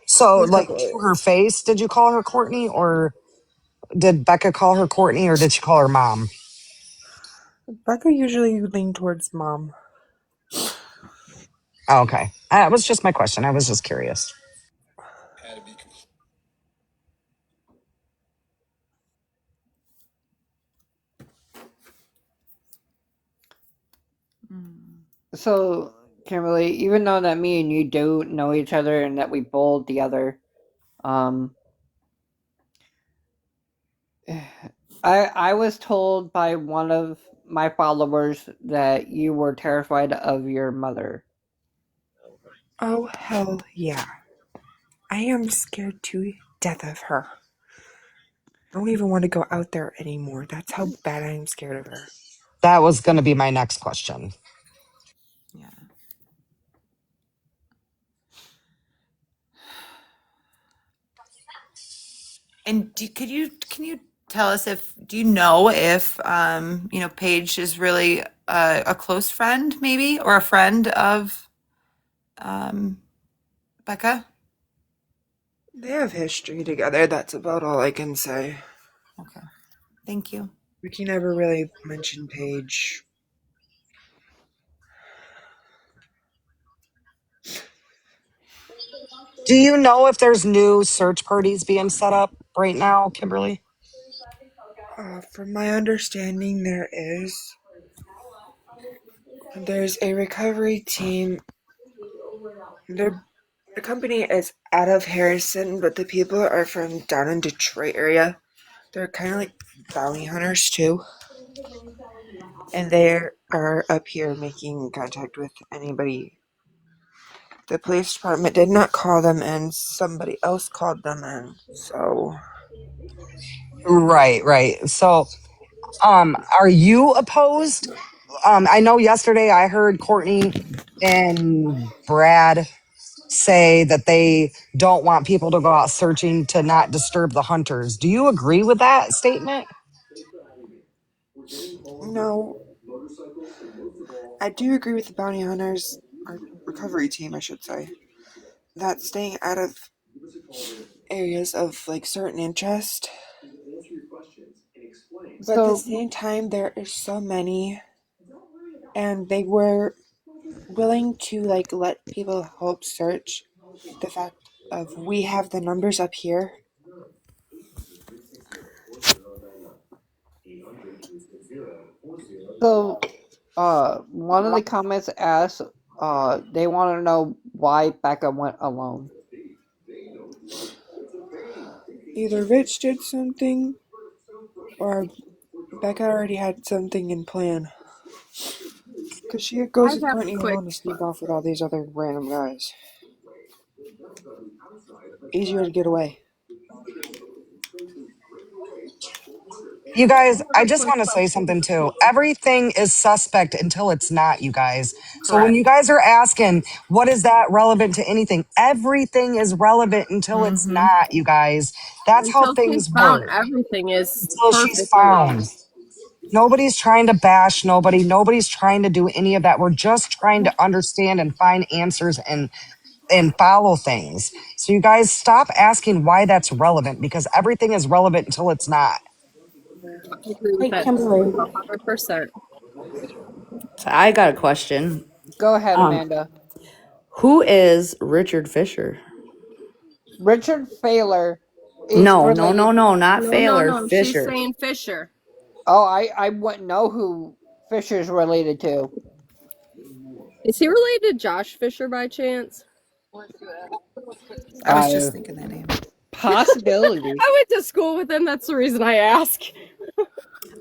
So, There's a like couple to her others. face, did you call her Courtney, or did Becca call her Courtney, or did she call her mom? Becca usually leaned towards mom. Oh, okay. That was just my question. I was just curious. So, Kimberly, even though that me and you do know each other and that we bowled together, um, I was told by one of my followers that you were terrified of your mother. Oh, hell yeah. I am scared to death of her. I don't even want to go out there anymore. That's how bad I am scared of her. That was going to be my next question. Yeah. And can you tell us do you know if Paige is really a close friend, maybe, or a friend of Becca? They have history together. That's about all I can say. Okay. Thank you. Ricky never really mentioned Paige. Do you know if there's new search parties being set up right now, Kimberly? From my understanding, there's a recovery team. The company is out of Harrison, but the people are from down in Detroit area. They're kind of like bounty hunters too, and they are up here making contact with anybody. The police department did not call them in. Somebody else called them in. So Right, right. So, are you opposed? I know yesterday I heard Courtney and Brad say that they don't want people to go out searching to not disturb the hunters. Do you agree with that statement? no, I do agree with the bounty hunters, or recovery team, I should say, that staying out of areas of like certain interest. But at the So, same time, there are so many, and they were willing to like let people help search. The fact of we have the numbers up here. so, one of the comments asked, they want to know why Becca went alone. Either Rich did something, or Becca already had something in plan. Because she I goes with have Courtney a quick. alone to sneak off with all these other random guys. Easier to get away. You guys, I have I a just quick want to say question. something too. Everything is suspect until it's not, you guys. So when Correct. you guys are asking, what is that relevant to anything? Everything is relevant until it's Mm-hmm. not, you guys. That's how Until she's things found, work. everything is Until she's perfectly found. honest. Nobody's trying to bash nobody. Nobody's trying to do any of that. We're just trying to understand and find answers and follow things. So you guys stop asking why that's relevant because everything is relevant until it's not. I agree with Hey, that Kimberly. 100%. So I got a question. Go ahead, Um, Amanda. who is Richard Fisher? Richard Failer is No, no, related. no, no, not No, no, Failer. no. She's Fisher. saying Fisher. Oh, I wouldn't know who Fisher's related to. Is he related to Josh Fisher by chance? I was Uh, just thinking that name. Possibility. I went to school with him. That's the reason I ask.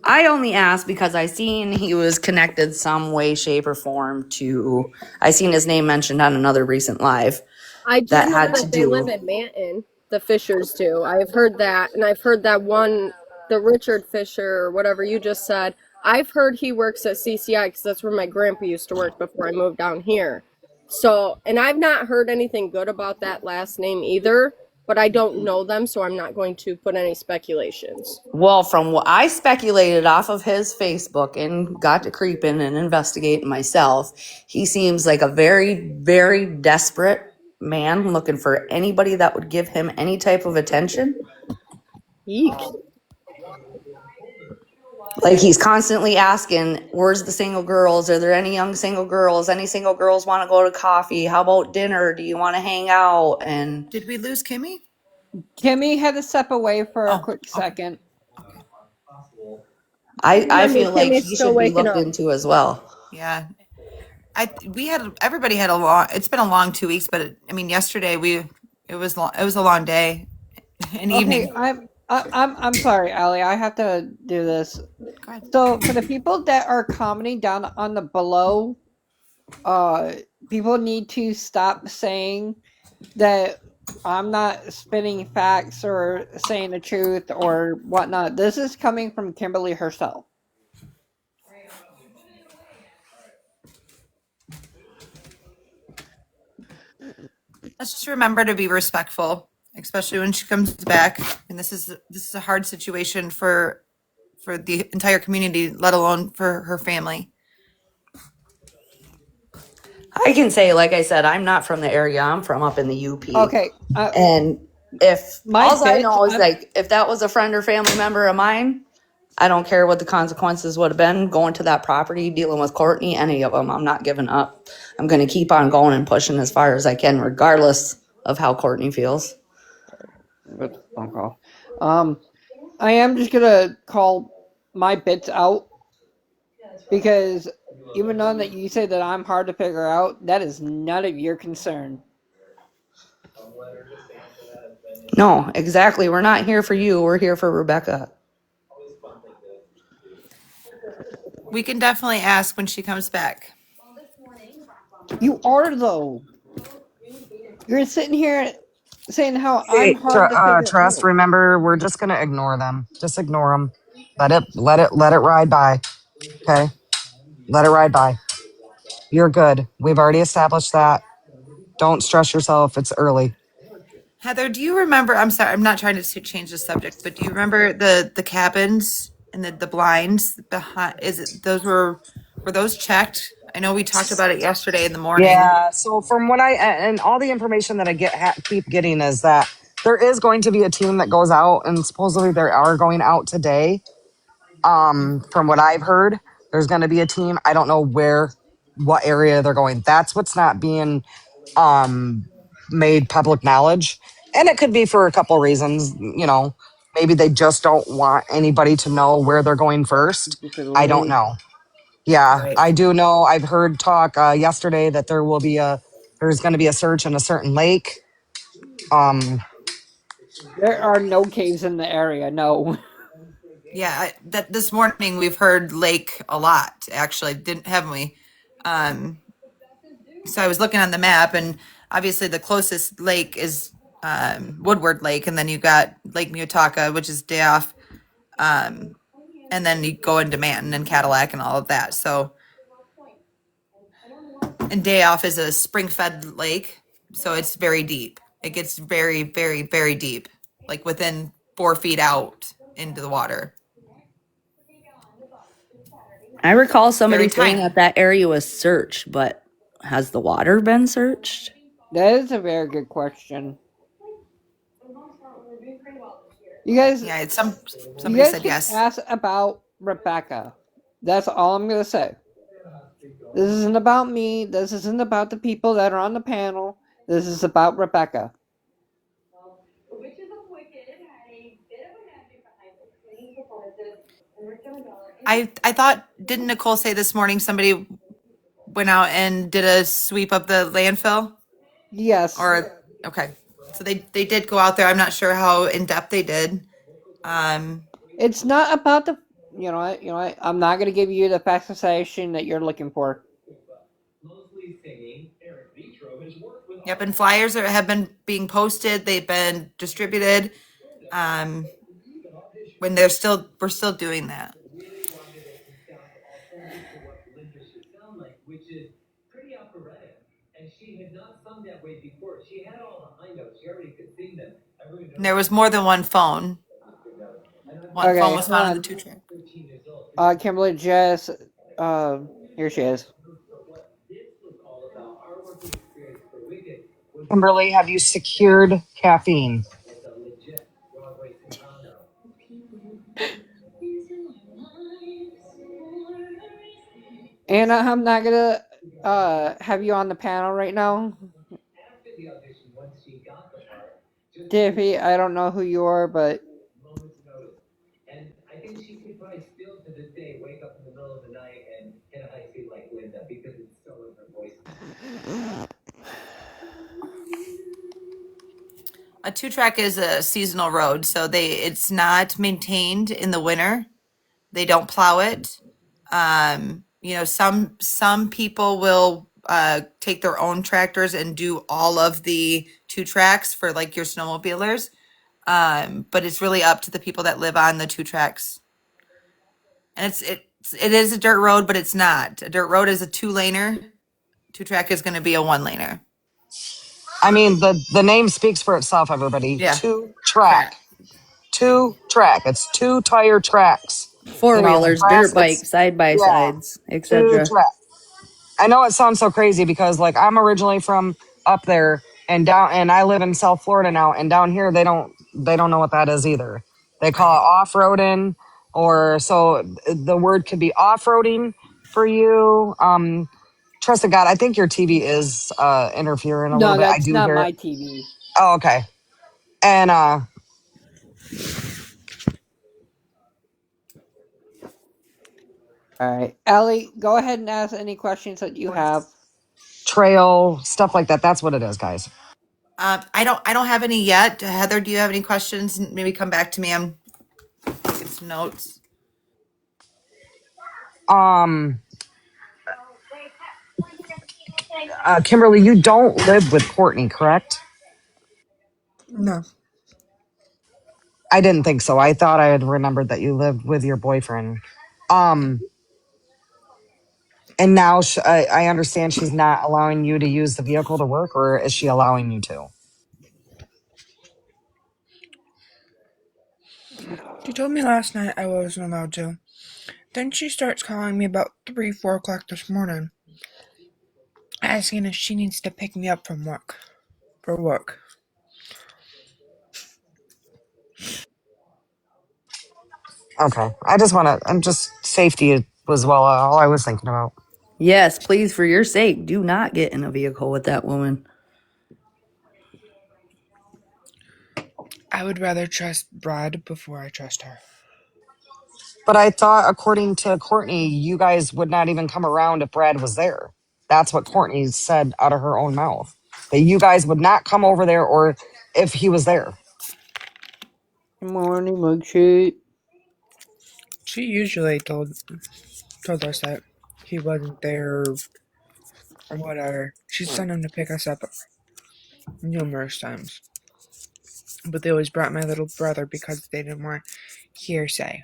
I only asked because I seen he was connected some way, shape, or form to. I seen his name mentioned on another recent live I do that know had to that they live do. in Manton. The Fishers do. I've heard that, and I've heard that one, the Richard Fisher or whatever you just said. I've heard he works at CCI because that's where my grandpa used to work before I moved down here. So, and I've not heard anything good about that last name either, but I don't know them, so I'm not going to put any speculations. Well, from what I speculated off of his Facebook and got to creeping and investigating myself, he seems like a very, very desperate man looking for anybody that would give him any type of attention. Eek. Like he's constantly asking, where's the single girls? Are there any young single girls? Any single girls want to go to coffee? How about dinner? Do you want to hang out? And Did we lose Kimmy? Kimmy had to step away for a Oh, quick okay. second. Okay. I Remember, feel like Kimmy's he still should be waking looked up. into as well. Yeah. Everybody had a long, it's been a long 2 weeks, but I mean, yesterday it was long, it was a long day, an Okay, evening. I'm sorry, Allie. I have to do this. Go ahead. So for the people that are commenting down on the below, uh, people need to stop saying that I'm not spinning facts or saying the truth or whatnot. This is coming from Kimberly herself. Let's just remember to be respectful, especially when she comes back. And this is a hard situation for the entire community, let alone for her family. I can say, like I said, I'm not from the area. I'm from up in the UP. Okay, And if my all I bits. know is like if that was a friend or family member of mine, I don't care what the consequences would have been going to that property, dealing with Courtney, any of them. I'm not giving up. I'm going to keep on going and pushing as far as I can, regardless of how Courtney feels. That's a phone call. I am just gonna call my bits out because even though that you say that I'm hard to figure out, that is none of your concern. No, exactly. We're not here for you. We're here for Rebecca. We can definitely ask when she comes back. You are though. You're sitting here saying how I'm Hey, hard to figure trust. out. Remember, we're just gonna ignore them. Just ignore them. Let it ride by. Okay, let it ride by. You're good. We've already established that. Don't stress yourself. It's early. Heather, do you remember? I'm sorry, I'm not trying to change the subject, but do you remember the cabins and the blinds behind? Is it those were those checked? I know we talked about it yesterday in the morning. Yeah. So from what I and all the information that I keep getting is that there is going to be a team that goes out, and supposedly they are going out today. From what I've heard, there's going to be a team. I don't know what area they're going. That's what's not being um made public knowledge, and it could be for a couple reasons. Maybe they just don't want anybody to know where they're going first. Because I don't lake. know. Yeah, Right. I do know. I've heard talk yesterday that there's going to be a search in a certain lake. Um, There are no caves in the area. No. Yeah, that this morning we've heard lake a lot. Actually, didn't haven't we? Um, so I was looking on the map, and obviously the closest lake is Woodward Lake, and then you got Lake Mutaka, which is day off, and then you go into Manton and Cadillac and all of that. So, and day off is a spring-fed lake, so it's very deep. It gets very, very, very deep, like within 4 feet out into the water. I recall somebody Very saying tiny. that that area was searched, but has the water been searched? That is a very good question. You guys Yeah, it's you somebody guys said can yes. ask about Rebecca. That's all I'm gonna say. This isn't about me. This isn't about the people that are on the panel. This is about Rebecca. I thought, didn't Nicole say this morning somebody went out and did a sweep of the landfill? Yes. Or okay, so they did go out there. I'm not sure how in depth they did. It's not about the I'm not gonna give you the fascination that you're looking for. Yep, and flyers have been being posted. They've been distributed. Um, when we're still doing that. And there was more than one phone. One phone Okay, was hold found in the on. 2 track. Kimberly Jess, here she is. Kimberly, have you secured caffeine? Anna, I'm not gonna have you on the panel right now. Tiffy, I don't know who you are, but A 2 track is a seasonal road, so it's not maintained in the winter. They don't plow it. Some people will take their own tractors and do all of the 2 tracks for like your snowmobilers. But it's really up to the people that live on the 2 tracks. And it is a dirt road, but it's not. A dirt road is a 2 laner. 2 track is going to be a 1 laner. I mean, the name speaks for itself, everybody. Yeah, Two track. track. Two track. It's two tire tracks. Four wheelers, Grass, dirt bikes, side by yeah, sides, two etc. track. I know it sounds so crazy because like I'm originally from up there and I live in South Florida now, and down here they don't know what that is either. They call it off-roading, or so the word could be off-roading for you. Trusted God, I think your TV is interfering a little No, bit. I that's do not hear it. my TV. Oh, okay. And All right, Ellie, go ahead and ask any questions that you have. trail stuff like that. That's what it is, guys. I don't have any yet. Heather, do you have any questions? Maybe come back to me. I'm taking some notes. Um, Kimberly, you don't live with Courtney, correct? No. I didn't think so. I thought I had remembered that you lived with your boyfriend. Um, and now I understand she's not allowing you to use the vehicle to work, or is she allowing you to? She told me last night I wasn't allowed to. Then she starts calling me about 3, 4 o'clock this morning, asking if she needs to pick me up from work. For work. Okay. I'm just safety was all I was thinking about. Yes, please, for your sake, do not get in a vehicle with that woman. I would rather trust Brad before I trust her. But I thought, according to Courtney, you guys would not even come around if Brad was there. That's what Courtney said out of her own mouth. That you guys would not come over there or if he was there. Good morning, milkshake. She usually told us that he wasn't there or whatever. She sent him to pick us up numerous times. But they always brought my little brother because they didn't want hearsay.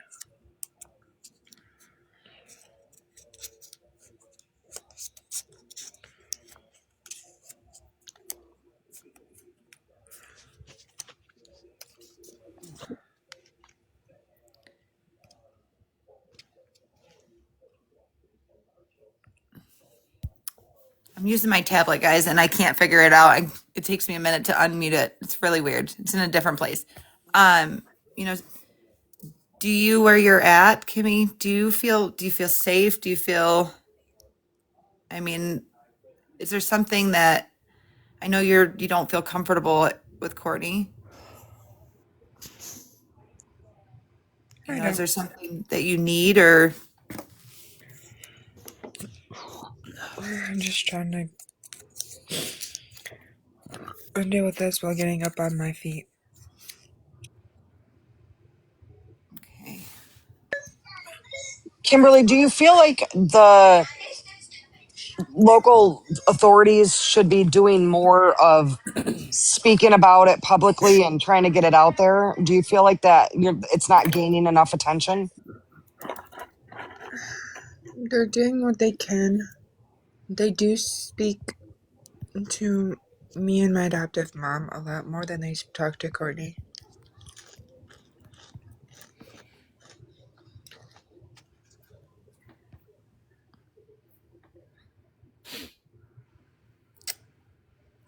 I'm using my tablet, guys, and I can't figure it out. It takes me a minute to unmute it. It's really weird. It's in a different place. Um, you know, do you where you're at, Kimmy? Do you feel safe? Do you feel? I mean, is there something that I know you don't feel comfortable with Courtney? I Is don't. there something that you need or? I'm just trying to deal with this while getting up on my feet. Okay. Kimberly, do you feel like the local authorities should be doing more of speaking about it publicly and trying to get it out there? Do you feel like it's not gaining enough attention? They're doing what they can. They do speak to me and my adoptive mom a lot more than they talk to Courtney.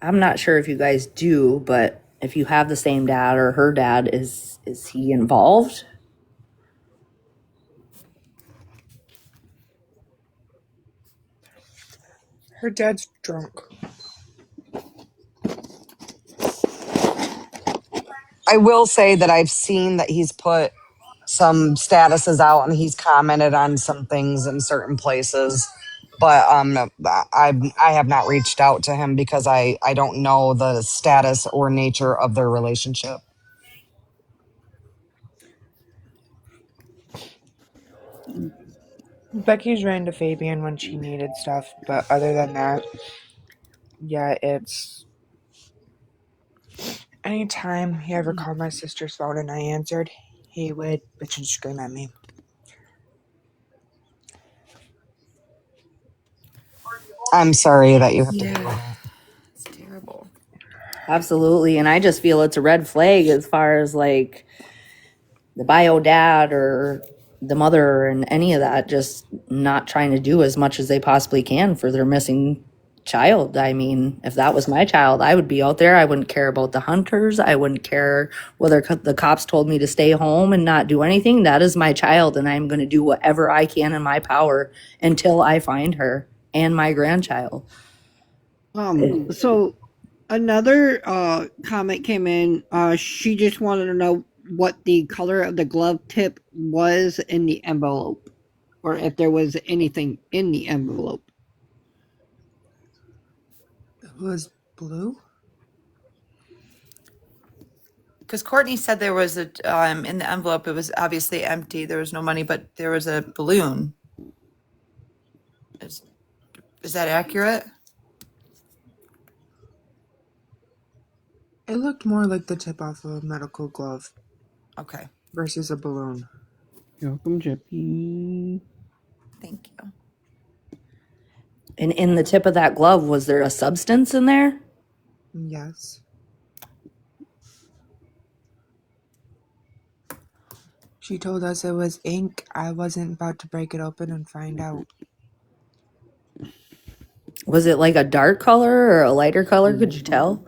I'm not sure if you guys do, but if you have the same dad or her dad, is he involved? Her dad's drunk. I will say that I've seen that he's put some statuses out and he's commented on some things in certain places. But I have not reached out to him because I don't know the status or nature of their relationship. Becky's ran to Fabian when she needed stuff, but other than that, yeah, it's anytime he ever called my sister's phone and I answered, he would bitch and scream at me. I'm sorry that you have to deal with Yeah, that. it's terrible. Absolutely. And I just feel it's a red flag as far as like the bio dad or the mother and any of that just not trying to do as much as they possibly can for their missing child. I mean, if that was my child, I would be out there. I wouldn't care about the hunters. I wouldn't care whether the cops told me to stay home and not do anything. That is my child, and I'm going to do whatever I can in my power until I find her and my grandchild. So another comment came in. She just wanted to know what the color of the glove tip was in the envelope, or if there was anything in the envelope. It was blue. Because Courtney said there was a in the envelope. It was obviously empty. There was no money, but there was a balloon. Is that accurate? It looked more like the tip off of a medical glove. Okay. Versus a balloon. You're welcome, Jippy. Thank you. And in the tip of that glove, was there a substance in there? Yes. She told us it was ink. I wasn't about to break it open and find out. Was it like a dark color or a lighter color? Could you tell?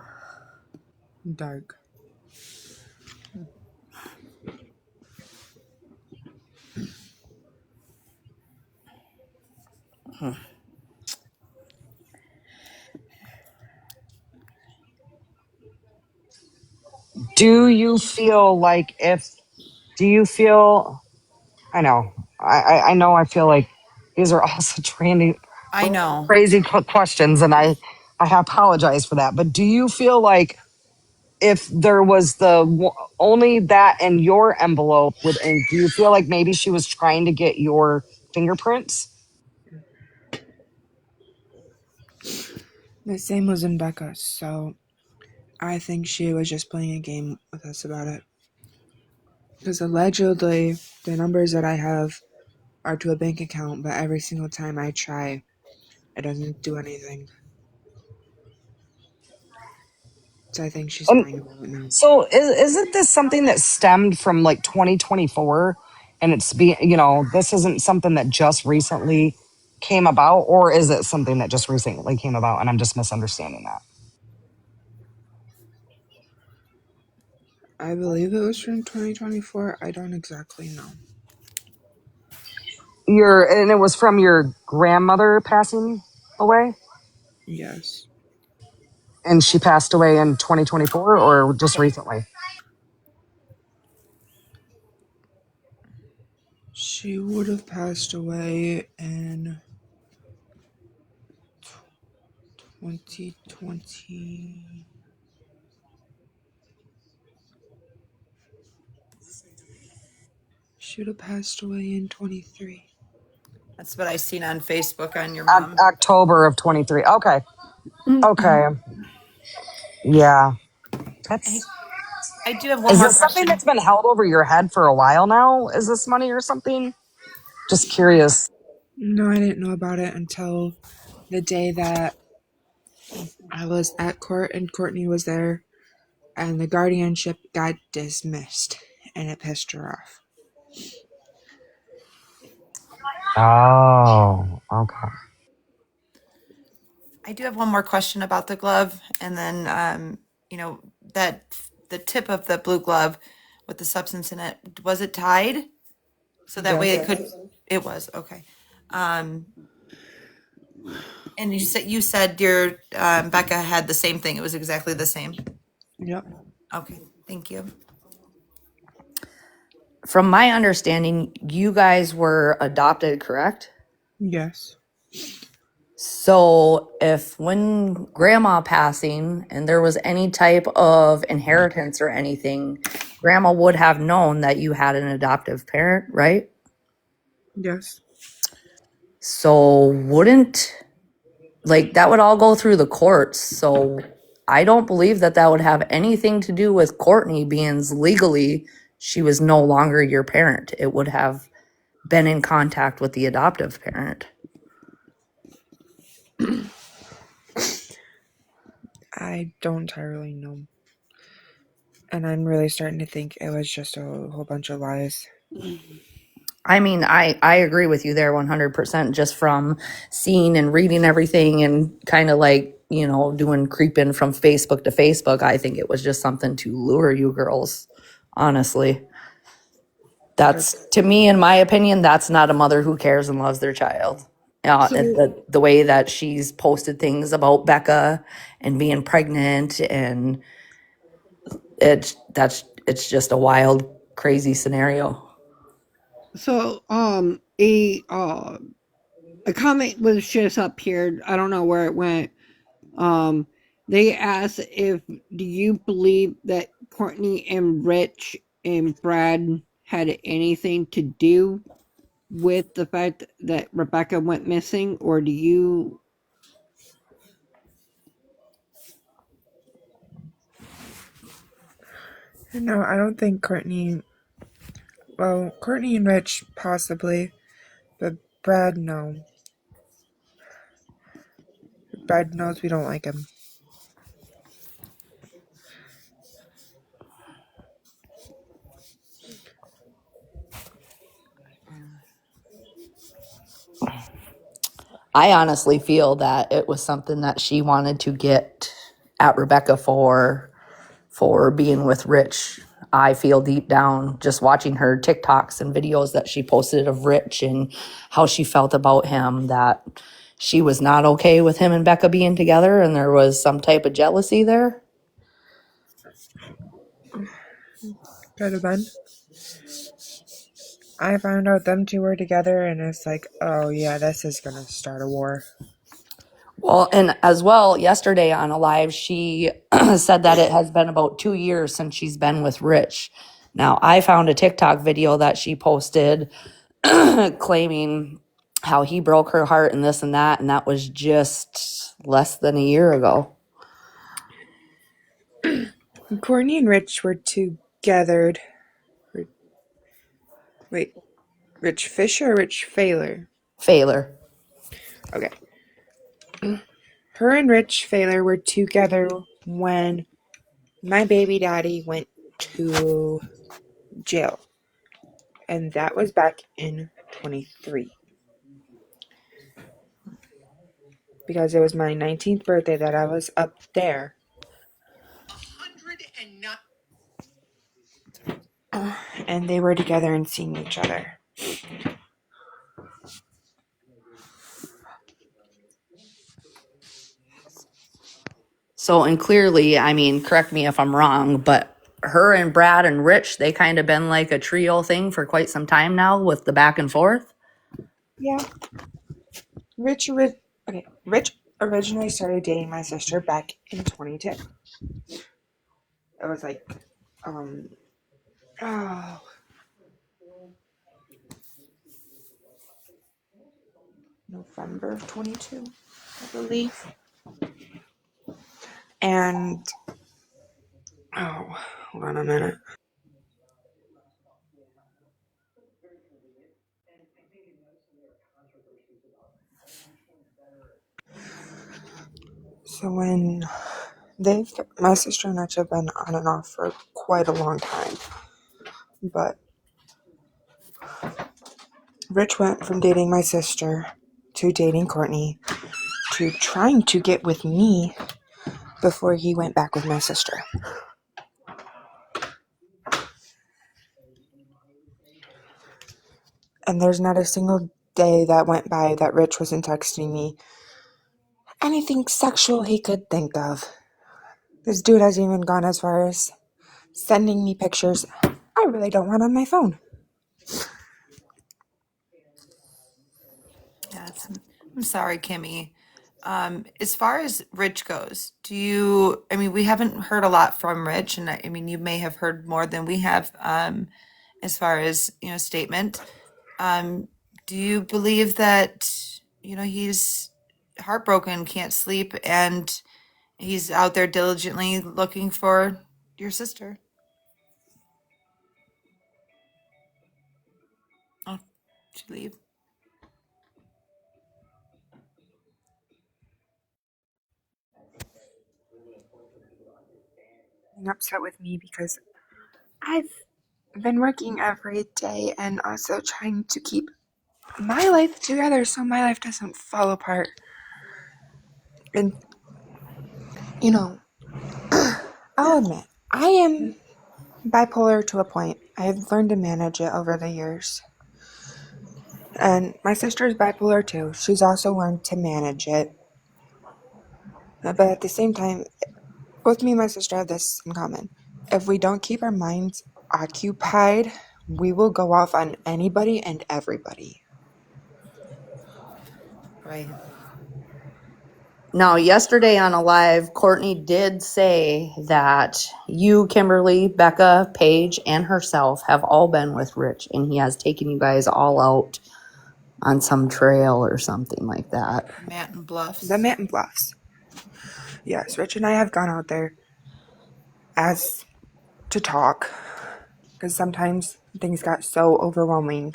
Dark. Do you feel like I know, I know, I feel like these are all such I know. crazy questions, and I apologize for that. But do you feel like if there was only that in your envelope with ink, do you feel like maybe she was trying to get your fingerprints? The same was in Becca's, so I think she was just playing a game with us about it. Because allegedly, the numbers that I have are to a bank account, but every single time I try, it doesn't do anything. So I think she's And lying about it now. so isn't this something that stemmed from like 2024, and this isn't something that just recently came about, or is it something that just recently came about and I'm just misunderstanding that? I believe it was from 2024. I don't exactly know. And it was from your grandmother passing away, Yes. and she passed away in 2024 or just recently? She would have passed away in 2020. She would have passed away in 23. That's what I seen on Facebook on your mom. October of 23. Okay. Okay. Yeah. I, That's I do have one Is more this something question. that's been held over your head for a while now? Is this money or something? Just curious. No, I didn't know about it until the day that I was at court and Courtney was there, and the guardianship got dismissed, and it pissed her off. Oh, okay. I do have one more question about the glove, and then that the tip of the blue glove with the substance in it, was it tied so that way Yes. it could? It was okay. Um, and you said your Becca had the same thing. It was exactly the same. Yep. Okay, thank you. From my understanding, you guys were adopted, correct? Yes. So if when grandma passing and there was any type of inheritance or anything, grandma would have known that you had an adoptive parent, right? Yes. So wouldn't that would all go through the courts. So I don't believe that would have anything to do with Courtney being legally she was no longer your parent. It would have been in contact with the adoptive parent. I don't entirely know. And I'm really starting to think it was just a whole bunch of lies. I mean, I agree with you there 100% just from seeing and reading everything and kind of like, doing creeping from Facebook to Facebook. I think it was just something to lure you girls, honestly. That's, That's to me, in my opinion, that's not a mother who cares and loves their child. And So, the way that she's posted things about Becca and being pregnant, and it's just a wild, crazy scenario. so a comment was just up here. I don't know where it went. Um, they asked if do you believe that Courtney and Rich and Brad had anything to do with the fact that Rebecca went missing, or do you? no, I don't think Courtney. Well, Courtney and Rich possibly, but Brad no. Brad knows we don't like him. I honestly feel that it was something that she wanted to get at Rebecca for being with Rich. I feel deep down just watching her TikToks and videos that she posted of Rich and how she felt about him, that she was not okay with him and Becca being together and there was some type of jealousy there. Could have been. I found out them two were together, and it's like, oh yeah, this is gonna start a war. Well, and as well, yesterday on a live, she said that it has been about 2 years since she's been with Rich. Now, I found a TikTok video that she posted claiming how he broke her heart and this and that was just less than a year ago. Courtney and Rich were together. Wait, Rich Fisher or Rich Failer? Failer. Okay. Her and Rich Failer were together when my baby daddy went to jail. And that was back in 23. Because it was my 19th birthday that I was up there. And they were together and seeing each other. So, and clearly, I mean, correct me if I'm wrong, but her and Brad and Rich, they kind of been like a trio thing for quite some time now with the back and forth. Yeah. Rich originally started dating my sister back in 22. It was like, oh, November of 22, I believe. And, oh, hold on a minute. So when my sister and Rich have been on and off for quite a long time. But Rich went from dating my sister to dating Courtney to trying to get with me before he went back with my sister. And there's not a single day that went by that Rich wasn't texting me anything sexual he could think of. This dude has even gone as far as sending me pictures I really don't want on my phone. Yeah, I'm sorry, Kimmy. As far as Rich goes, I mean, we haven't heard a lot from Rich, and I mean, you may have heard more than we have, as far as, statement. Um, do you believe that, he's heartbroken, can't sleep, and he's out there diligently looking for your sister? Oh, did she leave? Being upset with me because I've been working every day and also trying to keep my life together so my life doesn't fall apart. And, you know, I'll admit, I am bipolar to a point. I've learned to manage it over the years. And my sister's bipolar too. She's also learned to manage it. But at the same time, both me and my sister have this in common. If we don't keep our minds occupied, we will go off on anybody and everybody. Right. Now, yesterday on a live, Courtney did say that you, Kimberly, Becca, Paige, and herself have all been with Rich, and he has taken you guys all out on some trail or something like that. Mountain Bluffs. The Mountain Bluffs. Yes, Rich and I have gone out there as to talk because sometimes things got so overwhelming.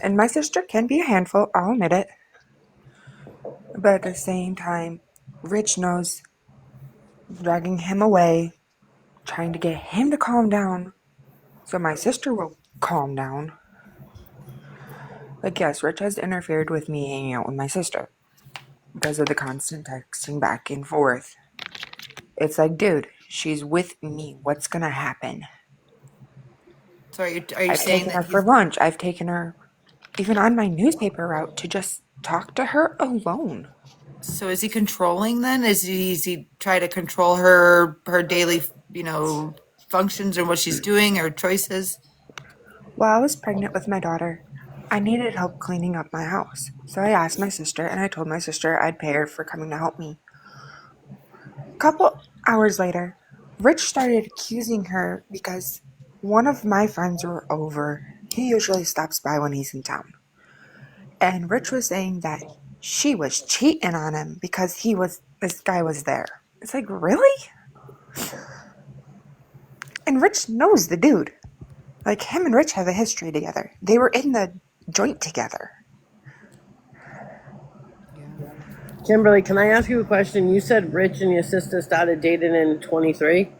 And my sister can be a handful, I'll admit it. But at the same time, Rich knows dragging him away, trying to get him to calm down so my sister will calm down. Like, yes, Rich has interfered with me hanging out with my sister because of the constant texting back and forth. It's like, dude, she's with me. What's gonna happen? So are you I've saying taken that her for lunch. I've taken her even on my newspaper route to just talk to her alone. so is he controlling then? Is he try to control her daily, functions or what she's doing or choices? While I was pregnant with my daughter, I needed help cleaning up my house. So I asked my sister, and I told my sister I'd pay her for coming to help me. A couple hours later, Rich started accusing her because one of my friends were over. He usually stops by when he's in town. And Rich was saying that she was cheating on him because this guy was there. It's like, really? And Rich knows the dude. Like, him and Rich have a history together. They were in the joint together. Kimberly, can I ask you a question? You said Rich and your sister started dating in 23?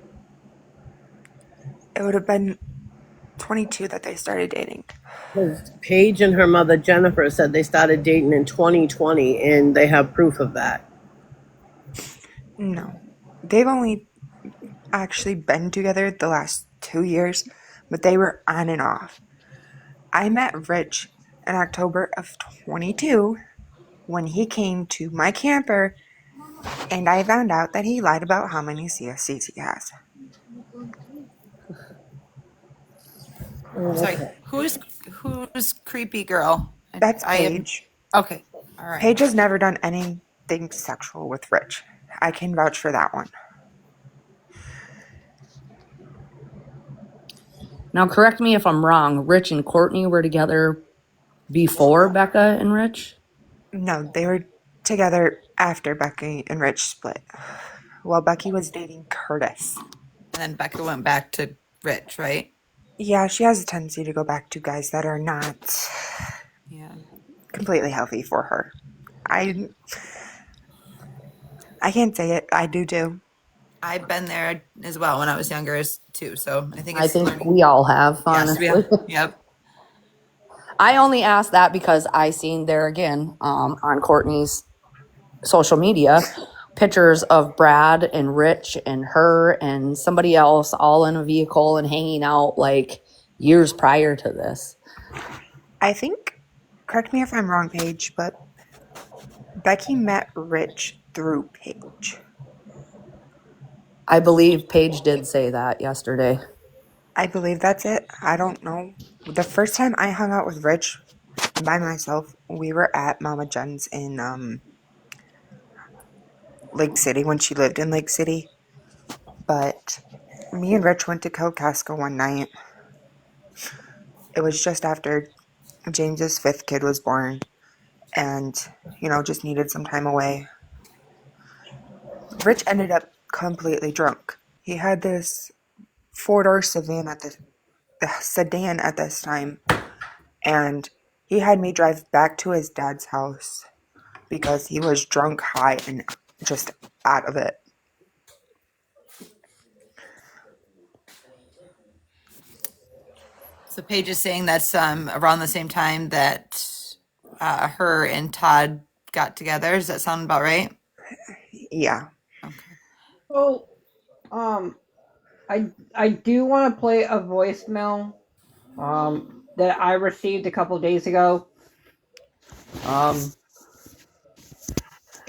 It would have been 22 that they started dating. Because Paige and her mother Jennifer said they started dating in 2020, and they have proof of that. No. They've only actually been together the last 2 years, but they were on and off. I met Rich in October of 22 when he came to my camper, and I found out that he lied about how many CSCs he has. Oh, Sorry, okay. who's creepy girl? That's I have Paige. okay. All right. Paige has never done anything sexual with Rich. I can vouch for that one. Now, correct me if I'm wrong. Rich and Courtney were together before Becca and Rich? No, they were together after Becky and Rich split. While Becky was dating Curtis. And then Becca went back to Rich, right? Yeah, she has a tendency to go back to guys that are not completely healthy for her. I can't say it. I do too. I've been there as well when I was younger too. So I think I it's think learning. we all have, Yes, we have. honestly. Yep. I only asked that because I seen there again on Courtney's social media pictures of Brad and Rich and her and somebody else all in a vehicle and hanging out like years prior to this. I think, correct me if I'm wrong, Paige, but Becky met Rich through Paige. I believe Paige did say that yesterday. I believe that's it. I don't know. The first time I hung out with Rich by myself, we were at Mama Jen's in Lake City when she lived in Lake City. But me and Rich went to Kilcasco one night. It was just after James's fifth kid was born and, just needed some time away. Rich ended up completely drunk. He had this four-door sedan at this time, and he had me drive back to his dad's house because he was drunk, high, and just out of it. So Paige is saying that's around the same time that her and Todd got together. Does that sound about right? Yeah. Okay. So, I do want to play a voicemail that I received a couple days ago.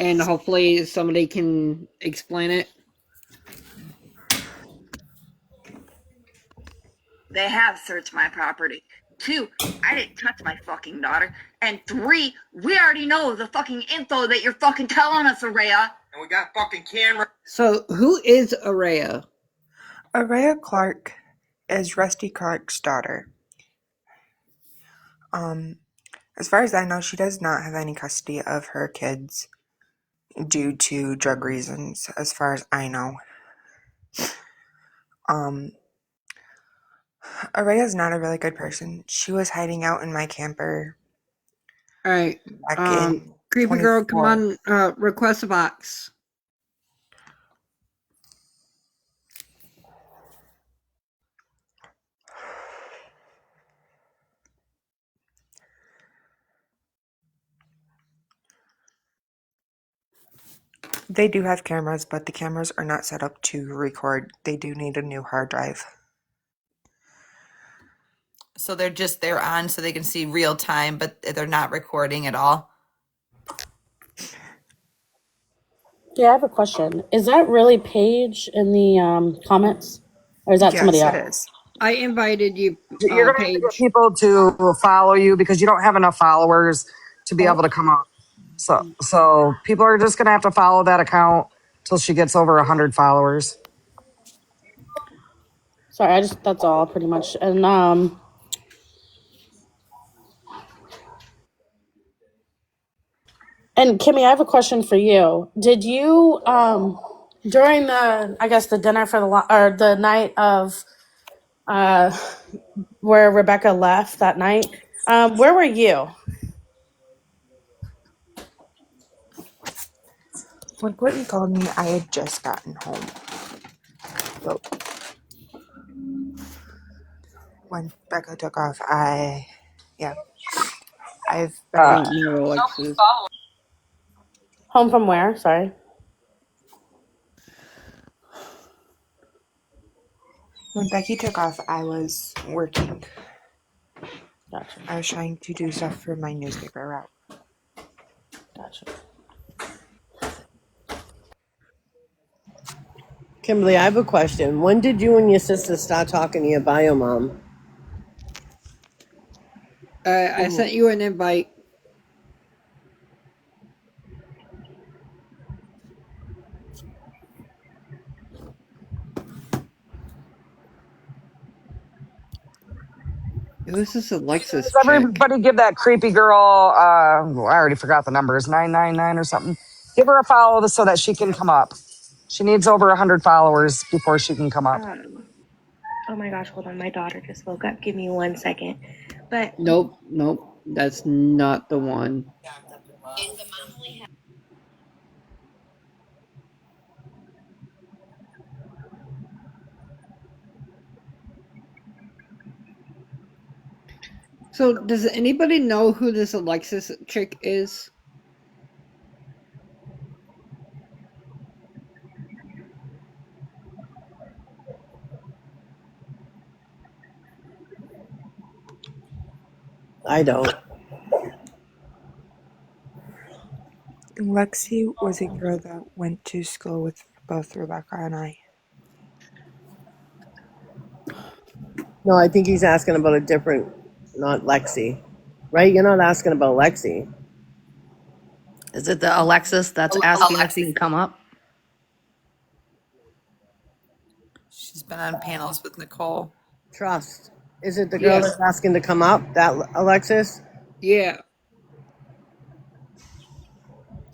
And hopefully somebody can explain it. They have searched my property. 2, I didn't touch my fucking daughter. And 3, we already know the fucking info that you're fucking telling us, Araya. And we got fucking camera. So, who is Araya? Araya Clark is Rusty Clark's daughter. As far as I know, she does not have any custody of her kids due to drug reasons, as far as I know. Araya's not a really good person. She was hiding out in my camper. Alright. Back in Creepy girl, come 24. on, request a box. They do have cameras, but the cameras are not set up to record. They do need a new hard drive. So they're on so they can see real time, but they're not recording at all. Yeah, I have a question. Is that really Paige in the comments? Or is that somebody Yes, it else? is. I invited you, You're gonna have to get Paige. people to follow you because you don't have enough followers to be able to come up. So people are just gonna have to follow that account till she gets over 100 followers. Sorry, that's all pretty much. And Kimmy, I have a question for you. Did you during the dinner for or the night of where Rebecca left that night, where were you? When Courtney called me, I had just gotten home. So when Becca took off, I've I been. don't know, Alexis. Home from where? Sorry. When Becky took off, I was working. Gotcha. I was trying to do stuff for my newspaper route. Gotcha. Kimberly, I have a question. When did you and your sister start talking to your bio mom? I sent you an invite. Who's this Alexis Does chick? everybody give that creepy girl? I already forgot the numbers, 999 or something. Give her a follow so that she can come up. She needs over 100 followers before she can come up. Oh my gosh, hold on. My daughter just woke up. Give me 1 second. But Nope. That's not the one. So, does anybody know who this Alexis chick is? I don't. Lexi was a girl that went to school with both Rebecca and I. No, I think he's asking about a different, not Lexi. Right? You're not asking about Lexi. Is it the Alexis that's asking if you can come up? She's been on panels with Nicole. Trust. Is it the girl Yeah. that's asking to come up? That Alexis? Yeah.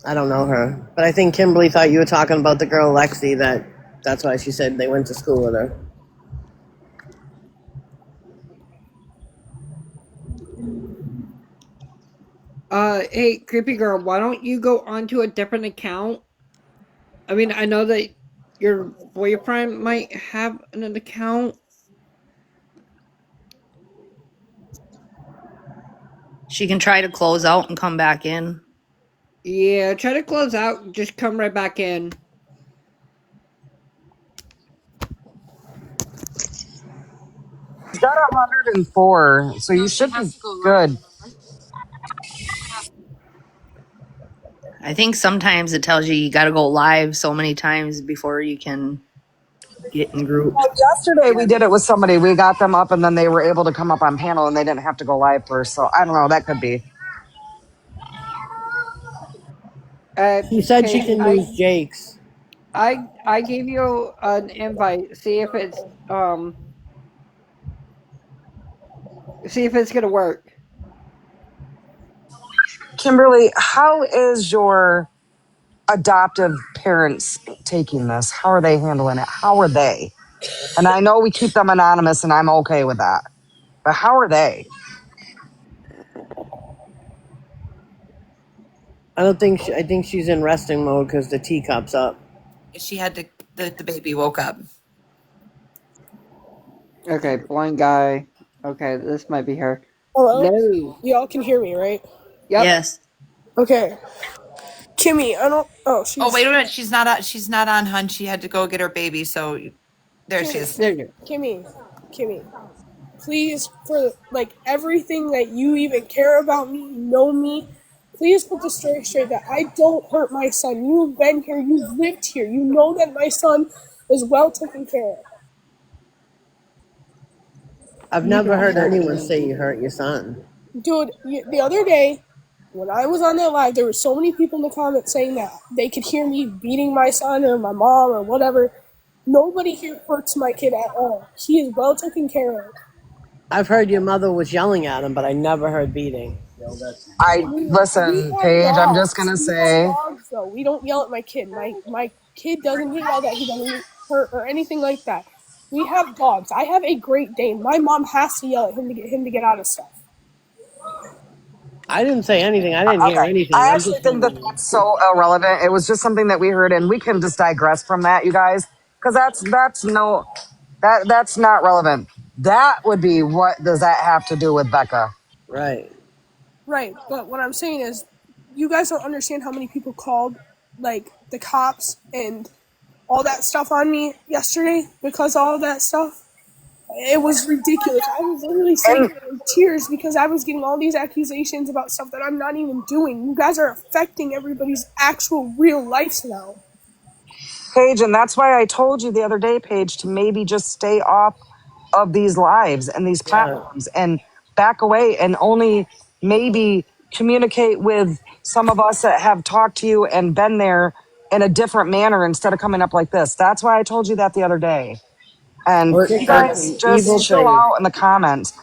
I don't know her. But I think Kimberly thought you were talking about the girl Lexi that's why she said they went to school with her. Hey, creepy girl, why don't you go onto a different account? I mean, I know that your boyfriend might have an account. She can try to close out and come back in. Yeah, try to close out. Just come right back in. She's got 104, so you should be good. I think sometimes it tells you got to go live so many times before you can get in groups. Well, yesterday we did it with somebody. We got them up and then they were able to come up on panel and they didn't have to go live first. So I don't know. That could be. She said she Paige, can use Jake's. I gave you an invite. See if it's gonna work. Kimberly, how is your adoptive parents taking this? How are they handling it? How are they? And I know we keep them anonymous and I'm okay with that. But how are they? I think she's in resting mode because the teacup's up. She had to, the baby woke up. Okay, blind guy. Okay, this might be her. Hello? No. Y'all can hear me, right? Yep. Yes. Okay. Kimmy, I don't. Oh, Oh, she's. wait a minute. She's not on, hun. She had to go get her baby. So there she Kimmy. is. There you Kimmy. Please, for like everything that you even care about me, know me, please put the story straight that I don't hurt my son. You've been here, you've lived here, you know that my son is well taken care of. I've You never don't heard hurt anyone him. say you hurt your son. Dude, the other day, when I was on that live, there were so many people in the comments saying that they could hear me beating my son or my mom or whatever. Nobody here hurts my kid at all. He is well taken care of. I've heard your mother was yelling at him, but I never heard beating. We Listen, have Paige, I'm just dogs. going to We have say, dogs, though. We don't yell at my kid. My kid doesn't get yelled at. He doesn't get hurt or anything like that. We have dogs. I have a Great Dane. My mom has to yell at him to get out of stuff. I didn't say anything. I didn't hear okay. anything. I I'm actually just think that wondering. that's so irrelevant. It was just something that we heard and we can just digress from that, you guys. Because that's not relevant. That would be what does that have to do with Becca? Right. Right, but what I'm saying is, you guys don't understand how many people called, like, the cops and all that stuff on me yesterday because of all that stuff. It was ridiculous. I was literally sitting And there in tears because I was getting all these accusations about stuff that I'm not even doing. You guys are affecting everybody's actual real lives now. Paige, and that's why I told you the other day, Paige, to maybe just stay off of these lives and these Yeah. platforms and back away and only maybe communicate with some of us that have talked to you and been there in a different manner instead of coming up like this. That's why I told you that the other day. And Or, you or guys evil just chill thing. out in the comments.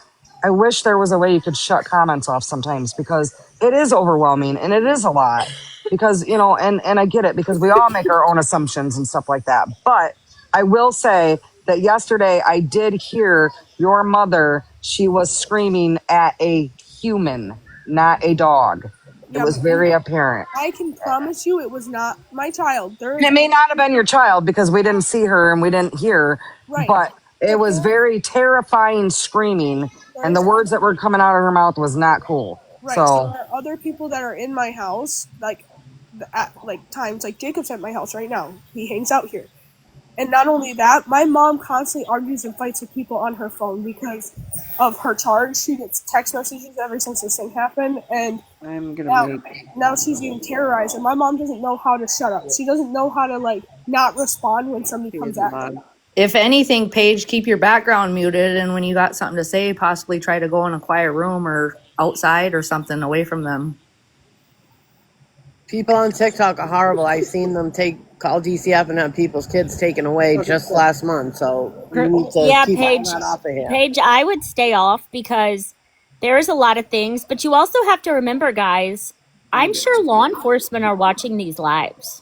I wish there was a way you could shut comments off sometimes because it is overwhelming and it is a lot. Because, and I get it because we all make our own assumptions and stuff like that. But I will say that yesterday I did hear your mother, she was screaming at a human, not a dog. It Yeah, was and very apparent. I can promise you it was not my child. There And is it may not have been your child because we didn't see her and we didn't hear, right, but it but was very terrifying screaming, and the there's words that were coming out of her mouth was not cool. right. So So, there are other people that are in my house, like at like times, like Jacob's at my house right now. He hangs out here. And not only that, my mom constantly argues and fights with people on her phone because of her charge. She gets text messages ever since this thing happened, and I'm gonna now make now she's getting terrorized. And my mom doesn't know how to shut up. She doesn't know how to like not respond when somebody he comes was a at her. mod. If anything, Paige, keep your background muted. And when you got something to say, possibly try to go in a quiet room or outside or something away from them. People on TikTok are horrible. I've seen them call DCF and have people's kids taken away just last month. So we need to Yeah, keep all Paige. that off of here. Paige, I would stay off because there's a lot of things, but you also have to remember, guys, I'm sure law enforcement are watching these lives.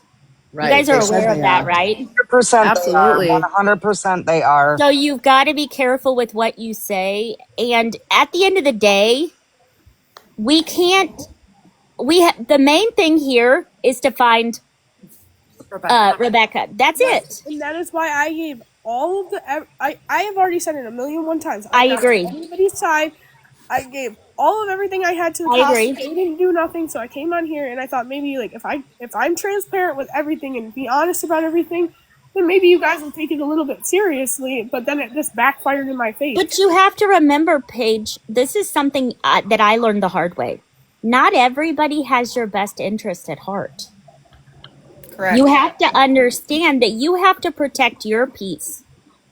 You Right. guys are They said aware of they that, are. right? 100% they are. Absolutely. 100% they are. So you've got to be careful with what you say. And at the end of the day, we can't, the main thing here is to find Rebecca. That's it. And that is why I gave all of the. I have already said it a million one times. I I'm not on agree. anybody's side. I gave all of everything I had to I accomplish. agree. They didn't do nothing, so I came on here and I thought maybe like if I'm transparent with everything and be honest about everything, then maybe you guys will take it a little bit seriously. But then it just backfired in my But face. you have to remember, Paige, this is something that I learned the hard way. Not everybody has your best interest at heart. You Correct. have to understand that you have to protect your peace.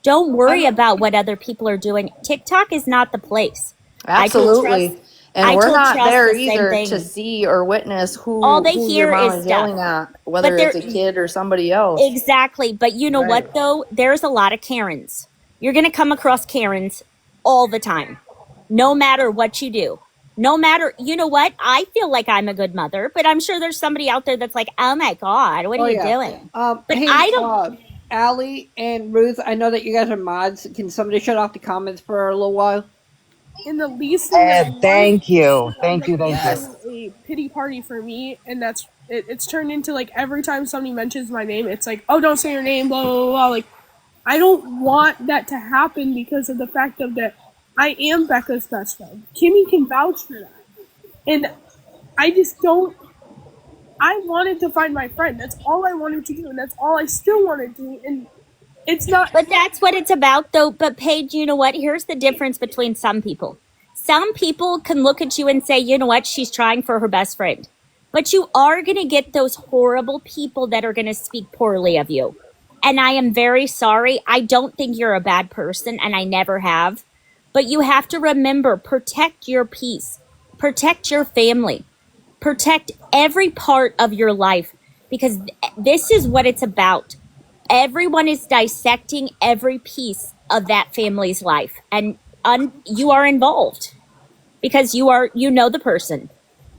Don't worry about what other people are doing. TikTok is not the place. I told Trust, Absolutely. And I we're told not Trust there the same either to thing. see or witness All they who your hear mom is is stuff. yelling at, But whether they're it's a kid or somebody else. exactly. But you know Right. what though? There's a lot of Karens. You're gonna come across Karens all the time. No matter what you do. No matter, you know what? I feel like I'm a good mother, but I'm sure there's somebody out there that's like, oh my God, what are Oh you yeah. doing? But Hey, I don't, Allie and Ruth, I know that you guys are mods. Can somebody shut off the comments for a little while? And the least thing that I want Thank is you. for them Thank you. to Thank you. do a pity party for me, and it's turned into like every time somebody mentions my name, it's like, oh, don't say your name, blah blah blah. Like, I don't want that to happen because of the fact of that I am Becca's best friend. Kimmy can vouch for that, and I just don't. I wanted to find my friend. That's all I wanted to do, and that's all I still want to do. And it's not. but that's what it's about though. But Paige, you know what? Here's the difference between some people. Some people can look at you and say, you know what? She's trying for her best friend. But you are going to get those horrible people that are going to speak poorly of you. And I am very sorry. I don't think you're a bad person, and I never have. But you have to remember, protect your peace, protect your family, protect every part of your life, because this is what it's about. Everyone is dissecting every piece of that family's life, and you are involved because you know the person.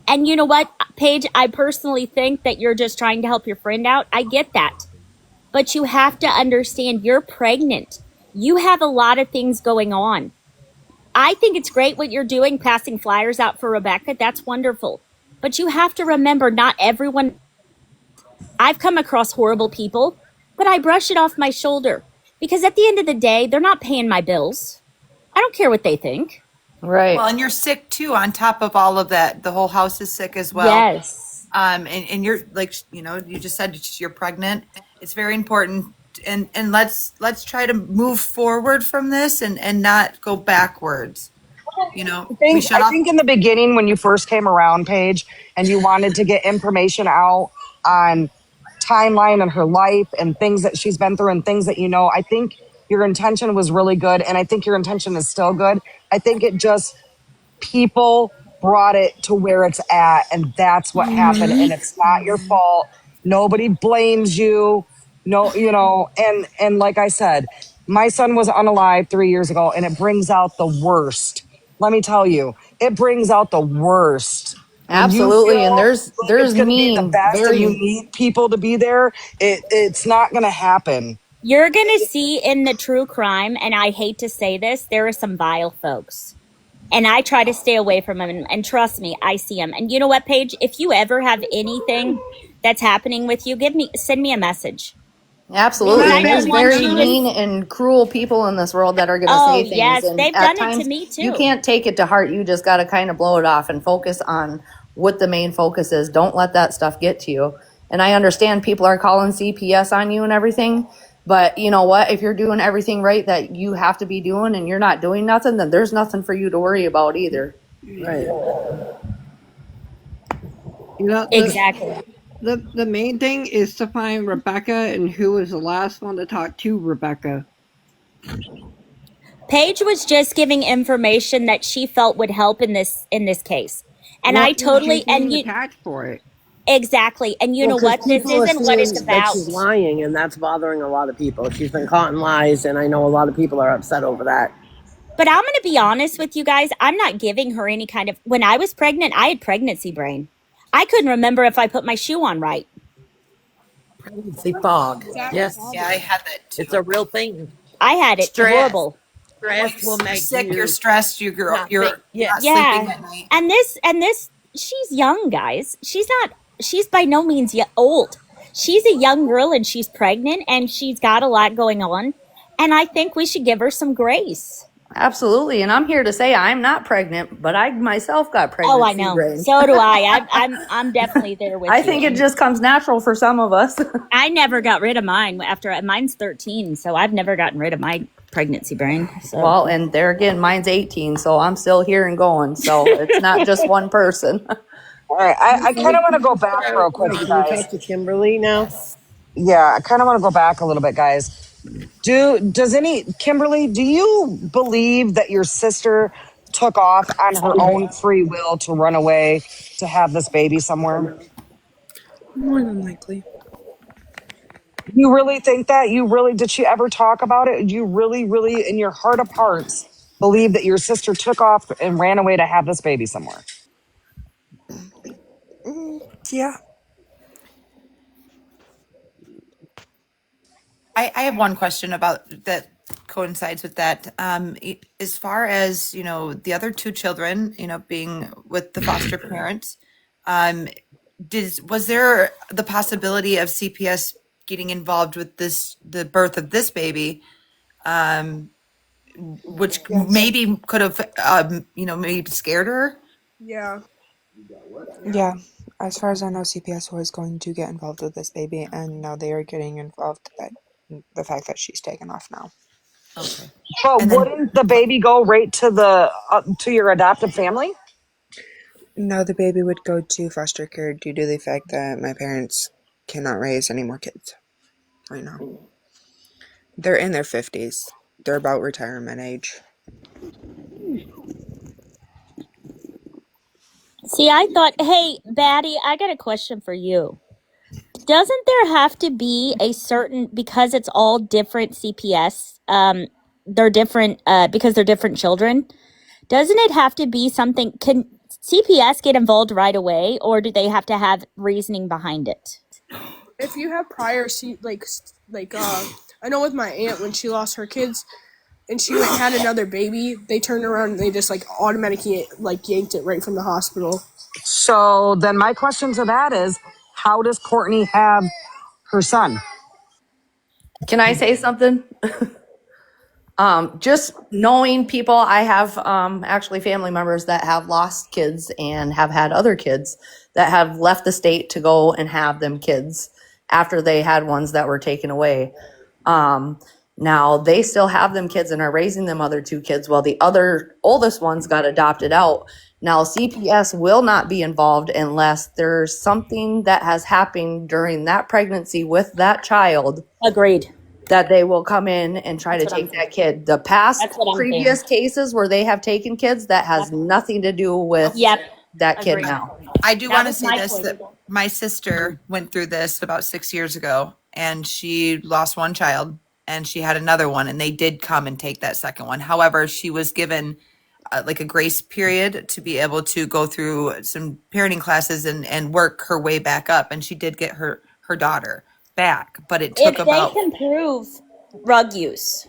And you know what, Paige, I personally think that you're just trying to help your friend out. I get that. But you have to understand you're pregnant. You have a lot of things going on. I think it's great what you're doing, passing flyers out for Rebecca. That's wonderful. But you have to remember, not everyone. I've come across horrible people, but I brush it off my shoulder because at the end of the day, they're not paying my bills. I don't care what they think. Right. Well, and you're sick too, on top of all of that. The whole house is sick as well. Yes. And you're like, you just said you're pregnant. It's very important. And let's try to move forward from this and not go backwards. We shut I off. think in the beginning when you first came around, Paige, and you wanted to get information out on timeline and her life and things that she's been through and things that I think your intention was really good, and I think your intention is still good. I think it just people brought it to where it's at, and that's what happened, and it's not your fault. Nobody blames you. No, and like I said, my son was unalive 3 years ago, and it brings out the worst. Let me tell you, it brings out the worst. When you Absolutely. And feel like it's there's going to be the mean, best and you very need people to be there, it's not going to happen. You're going to see in the true crime, and I hate to say this, there are some vile folks. And I try to stay away from them. And trust me, I see them. And you know what, Paige? If you ever have anything that's happening with you, send me a message. Because absolutely. I And don't there's want very you to. mean and cruel people in this world that are going to Oh, say things. yes. And They've at done it to times me you too. can't take it to heart. You just got to kind of blow it off and focus on what the main focus is. Don't let that stuff get to you. And I understand people are calling CPS on you and everything. But you know what? If you're doing everything right that you have to be doing and you're not doing nothing, then there's nothing for you to worry about either. Right. You know, Exactly. the main thing is to find Rebecca and who was the last one to talk to Rebecca. Paige was just giving information that she felt would help in this case. And Well, I she's totally, and being you attacked for it. exactly. And you Well, know because what? This people are isn't what it's seeing that she's about. lying, and that's bothering a lot of people. She's been caught in lies, and I know a lot of people are upset over that. But I'm going to be honest with you guys. I'm not giving her any kind of. When I was pregnant, I had pregnancy brain. I couldn't remember if I put my shoe on right. Pregnancy fog. Yes, Yeah, I had that too. it's a real thing. I had it Stress. horrible. Stress will You're make sick, you're you stressed, not you're think. not Yes. sleeping Yeah. at night. And this, she's young, guys. She's by no means yet old. She's a young girl and she's pregnant and she's got a lot going on. And I think we should give her some grace. Absolutely. And I'm here to say I'm not pregnant, but I myself got Oh, I pregnancy know. brain. So do I. I'm definitely there with I you. think it just comes natural for some of us. I never got rid of mine after mine's 13, so I've never gotten rid of my pregnancy brain. So Well, and there again, mine's 18, so I'm still here and going. So it's not just one person. All right, I kind of want to go back real quick, Wait, you can we guys. talk to Kimberly now? Yeah, I kind of want to go back a little bit, guys. Kimberly, do you believe that your sister took off on her own free will to run away to have this baby somewhere? More than likely. You really think that? Did she ever talk about it? Do you really, really, in your heart of hearts, believe that your sister took off and ran away to have this baby somewhere? Yeah. I have one question about that coincides with that. As far as, the other two children, being with the foster parents, was there the possibility of CPS getting involved with the birth of this baby, which Yes. maybe could have, maybe scared her? Yeah. Yeah. As far as I know, CPS was going to get involved with this baby, and now they are getting involved that the fact that she's taken off now. Okay. But And then, wouldn't the baby go right to your adoptive family? No, the baby would go to foster care due to the fact that my parents cannot raise any more kids right now. They're in their 50s. They're about retirement age. see, I thought, hey, Batty, I got a question for you. Doesn't there have to be a certain, because it's all different CPS, they're different because they're different children? Doesn't it have to be something? Can CPS get involved right away, or do they have to have reasoning behind it? If you have prior I know with my aunt when she lost her kids and she went and had another baby, they turned around and they just like automatically like yanked it right from the hospital. So then my question to that is, how does Courtney have her son? Can I say something? Just knowing people, I have actually family members that have lost kids and have had other kids that have left the state to go and have them kids after they had ones that were taken away. Now they still have them kids and are raising them other two kids while the other oldest ones got adopted out. Now CPS will not be involved unless there's something that has happened during that pregnancy with that child Agreed. that they will come in and try That's to what I'm take saying. that kid. The past That's what I'm saying. previous cases where they have taken kids, that has nothing to do with Yep. that kid Agreed. now. I do That want to was say my this, point. that my sister went through this about 6 years ago, and she lost one child and she had another one, and they did come and take that second one. However, she was given like a grace period to be able to go through some parenting classes and work her way back up. And she did get her daughter back, but it took If they about, can prove drug use,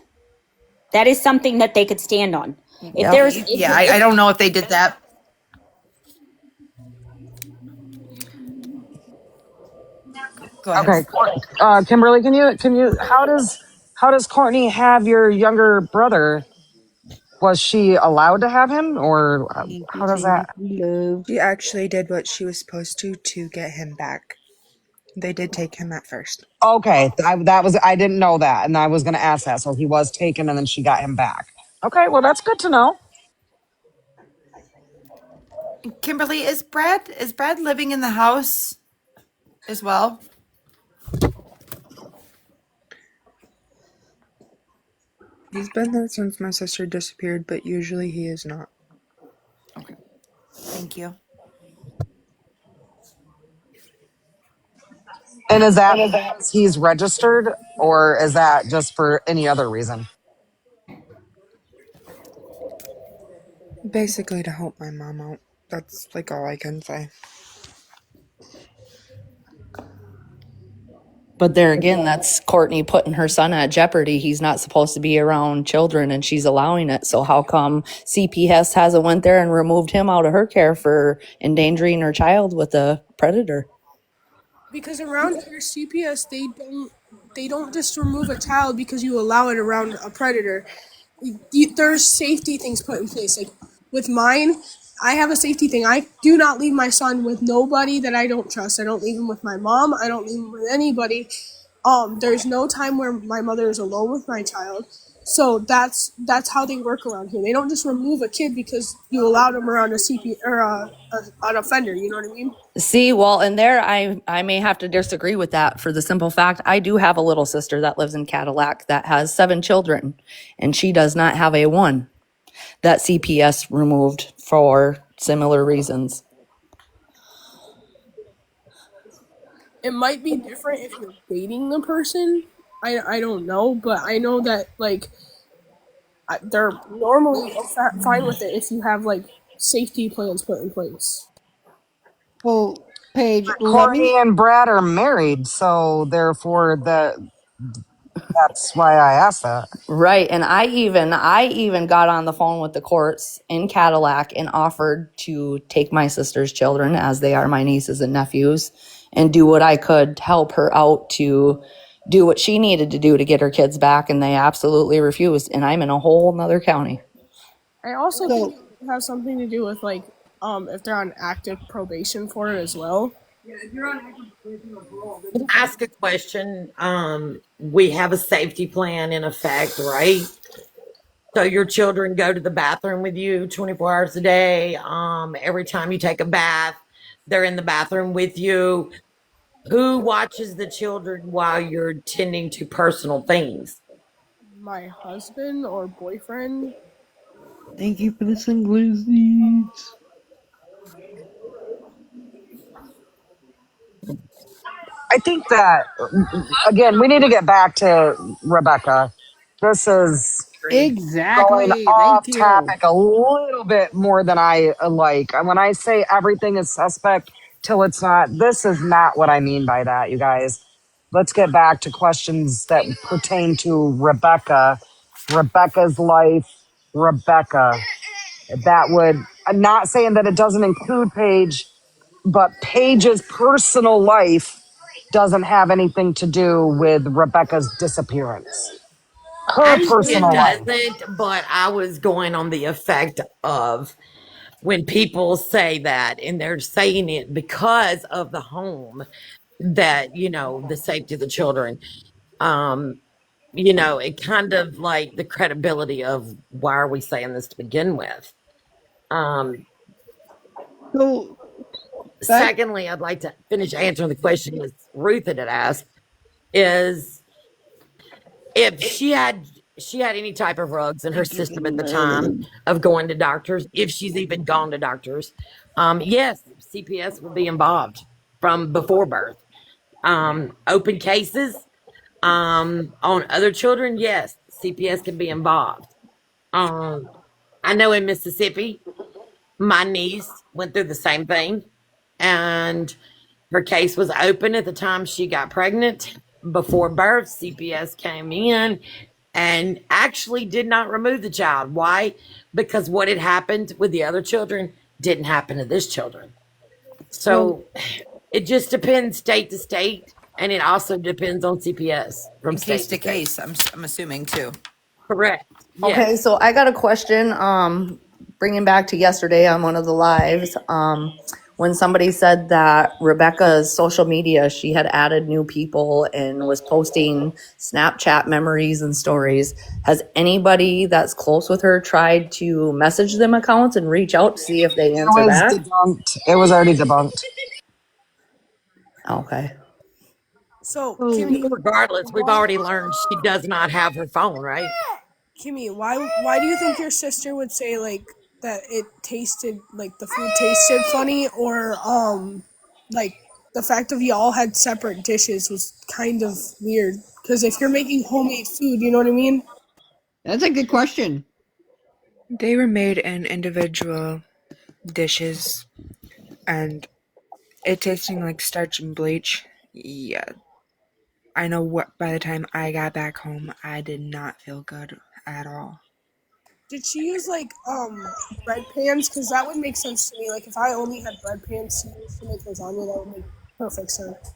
that is something that they could stand on. If Yep. there's, yeah, I don't know if they did that. Go ahead. Okay, Kimberly, how does Courtney have your younger brother? Was she allowed to have him, or how does that? She actually did what she was supposed to get him back. They did take him at first. Okay, I didn't know that, and I was going to ask that. So he was taken, and then she got him back. Okay, well that's good to know. Kimberly, is Brad living in the house as well? He's been there since my sister disappeared, but usually he is not. Okay. Thank you. And is that because he's registered, or is that just for any other reason? Basically to help my mom out. That's like all I can say. But there again, that's Courtney putting her son at jeopardy. He's not supposed to be around children and she's allowing it. So how come CPS hasn't went there and removed him out of her care for endangering her child with a predator? Because around here CPS they don't just remove a child because you allow it around a predator. there's safety things put in place. Like with mine, I have a safety thing. I do not leave my son with nobody that I don't trust. I don't leave him with my mom. I don't leave him with anybody. There's no time where my mother is alone with my child. So that's how they work around here. They don't just remove a kid because you allowed him around a CP or an offender. You know what I mean? See, well, and there I may have to disagree with that for the simple fact I do have a little sister that lives in Cadillac that has 7 children, and she does not have a one that CPS removed for similar reasons. It might be different if you're dating the person. I don't know, but I know that like they're normally fine with it if you have like safety plans put in place. Well, Paige, let Courtney me. and Brad are married, so therefore that's why I asked that. Right, and I even got on the phone with the courts in Cadillac and offered to take my sister's children, as they are my nieces and nephews, and do what I could to help her out to do what she needed to do to get her kids back, and they absolutely refused, and I'm in a whole nother county. I also think So, it has something to do with like if they're on active probation for it as well. Ask a question. We have a safety plan in effect, right? So your children go to the bathroom with you 24 hours a day. Every time you take a bath, they're in the bathroom with you. Who watches the children while you're tending to personal things? My husband or boyfriend. thank you for the sunglasses. I think that, again, we need to get back to Rebecca. This is going Exactly. off Thank you. topic a little bit more than I like. When I say everything is suspect till it's not, this is not what I mean by that, you guys. Let's get back to questions that pertain to Rebecca, Rebecca's life, Rebecca. That would, I'm not saying that it doesn't include Paige, but Paige's personal life doesn't have anything to do with Rebecca's disappearance. Her Actually, it personal life. doesn't, but I was going on the effect of when people say that and they're saying it because of the home that, the safety of the children. Um, it kind of like the credibility of why are we saying this to begin with? Um, So, back. Secondly, I'd like to finish answering the question that Ruth had asked is if she had any type of drugs in her Thank you for system the at the time love. of going to doctors, if she's even gone to doctors, yes, CPS will be involved from before birth. Open cases on other children, yes, CPS can be involved. Um, I know in Mississippi, my niece went through the same thing, and her case was open at the time she got pregnant. Before birth, CPS came in and actually did not remove the child. Why? Because what had happened with the other children didn't happen to this children. So, So it just depends state to state, and it also depends on CPS from In case state to to state. case, I'm assuming too. Correct. Okay, Yes. so I got a question. Bringing back to yesterday on one of the lives, when somebody said that Rebecca's social media, she had added new people and was posting Snapchat memories and stories. Has anybody that's close with her tried to message them accounts and reach out to see if they It answer was back? debunked. It was already debunked. Okay. So so Kimmy, Regardless, we've why already learned she does not have her phone, right? Kimmy, why do you think your sister would say like that it tasted like the food tasted funny or like the fact of y'all had separate dishes was kind of weird because if you're making homemade food, you know what I mean? that's a good question. They were made in individual dishes, and it tasting like starch and bleach. Yeah, I know what by the time I got back home, I did not feel good at all. Did she use like bread pans? Because that would make sense to me. Like if I only had bread pans to use to make lasagna, that would make perfect sense.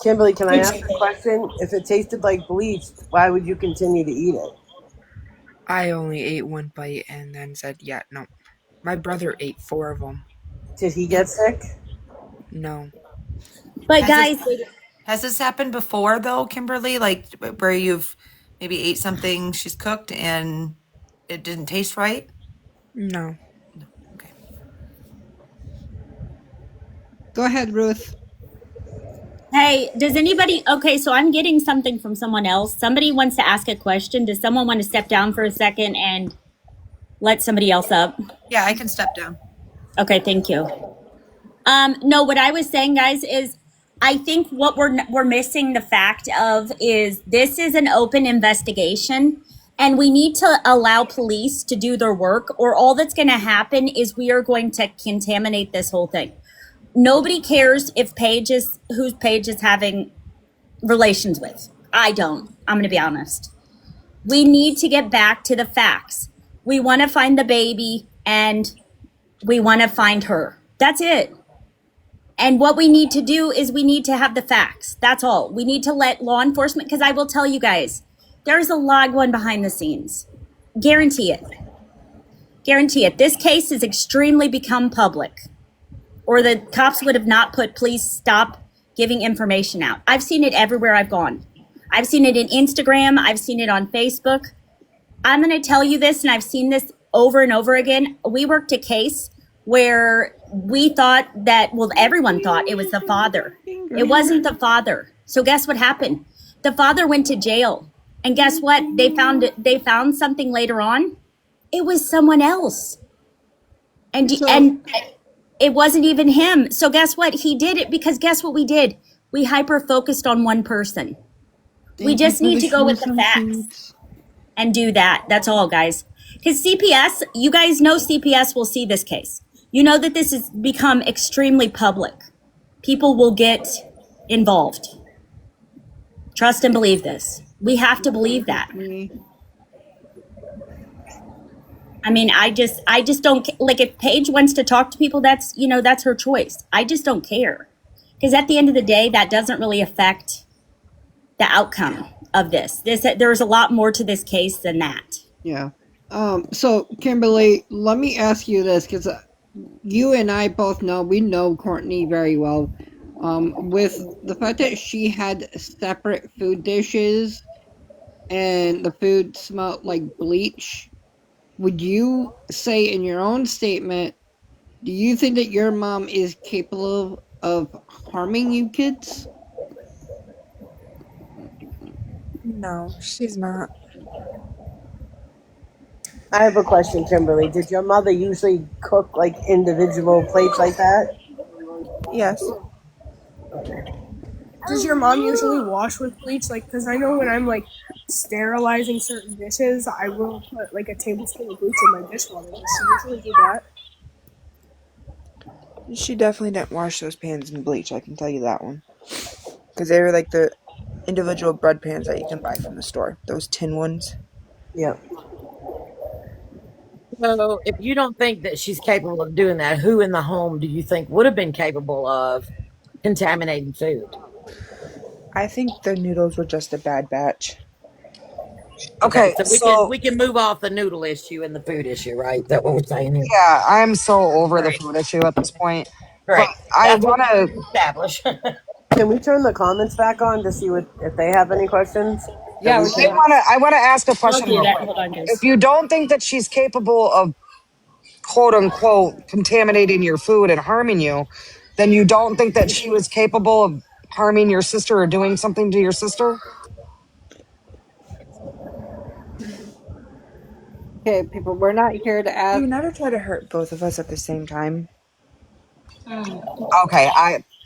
Kimberly, can I It's ask a question? If it tasted like bleach, why would you continue to eat it? I only ate one bite and then said, yeah, no. My brother ate 4 of them. Did he get sick? No. But Has guys, this happened before though, Kimberly? Like where you've maybe ate something she's cooked and it didn't taste right? No. No. Okay. Go ahead, Ruth. hey, does anybody, okay, so I'm getting something from someone else. Somebody wants to ask a question. Does someone want to step down for a second and let somebody else up? Yeah, I can step down. Okay, thank you. No, what I was saying, guys, is I think what we're missing the fact of is this is an open investigation, and we need to allow police to do their work, or all that's going to happen is we are going to contaminate this whole thing. Nobody cares if Paige is whose Paige is having relations with. I don't. I'm going to be honest. We need to get back to the facts. We want to find the baby, and we want to find her. That's it. And what we need to do is we need to have the facts. That's all. We need to let law enforcement, because I will tell you guys, there's a lot going behind the scenes. Guarantee it. Guarantee it. This case has extremely become public, or the cops would have not put, please stop giving information out. I've seen it everywhere I've gone. I've seen it in Instagram. I've seen it on Facebook. I'm going to tell you this, and I've seen this over and over again. We worked a case where we thought that, well, everyone thought it was the father. It wasn't the father. So guess what happened? The father went to jail. And guess what? They found something later on. It was someone else. And it wasn't even him. So guess what? He did it because guess what we did? We hyper focused on one person. We just need to go with the facts and do that. That's all, guys. Because CPS, you guys know CPS will see this case. You know that this has become extremely public. People will get involved. Trust and believe this. We have to believe that. I mean, I just don't like if Paige wants to talk to people, that's, that's her choice. I just don't care. Because at the end of the day, that doesn't really affect the outcome of this. There's a lot more to this case than that. Yeah. So Kimberly, let me ask you this, because you and I both know, we know Courtney very well. With the fact that she had separate food dishes and the food smelled like bleach, would you say in your own statement, do you think that your mom is capable of harming you kids? No, she's not. I have a question, Kimberly. Did your mother usually cook like individual plates like that? Yes. Does your mom usually wash with bleach? Like, because I know when I'm like sterilizing certain dishes, I will put like a tablespoon of bleach in my dishwater. Does she usually do that? She definitely didn't wash those pans in bleach, I can tell you that one. Because they were like the individual bread pans that you can buy from the store. Those tin ones. Yeah. So, if you don't think that she's capable of doing that, who in the home do you think would have been capable of contaminating food? I think the noodles were just a bad batch. Okay, Okay, so we can so we can move off the noodle issue and the food issue, right? Is that what we're saying here? yeah, I'm so over the Right. food issue at this point. But Right. I That's what want we need to, to establish. Can we turn the comments back on to see what if they have any questions that Yeah, we we can can. ask? I want to ask a I'll question do real that. quick. Hold on, guys. If you don't think that she's capable of quote unquote contaminating your food and harming you, then you don't think that she was capable of harming your sister or doing something to your sister? Okay, people, we're not here to You ask. would never try to hurt both of us at the same time. Okay,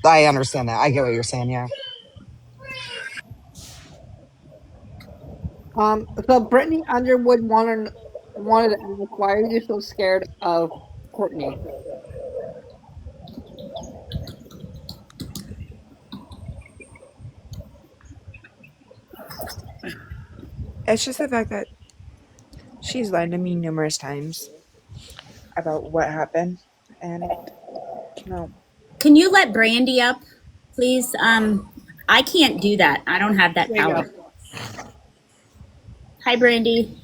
I understand that. I get what you're saying. Yeah. So Brittany Underwood wanted to ask, why are you so scared of Courtney? It's just the fact that she's lied to me numerous times about what happened. And no. Can you let Brandy up, please? I can't do that. I don't have that There you power. go. Hi, Brandy.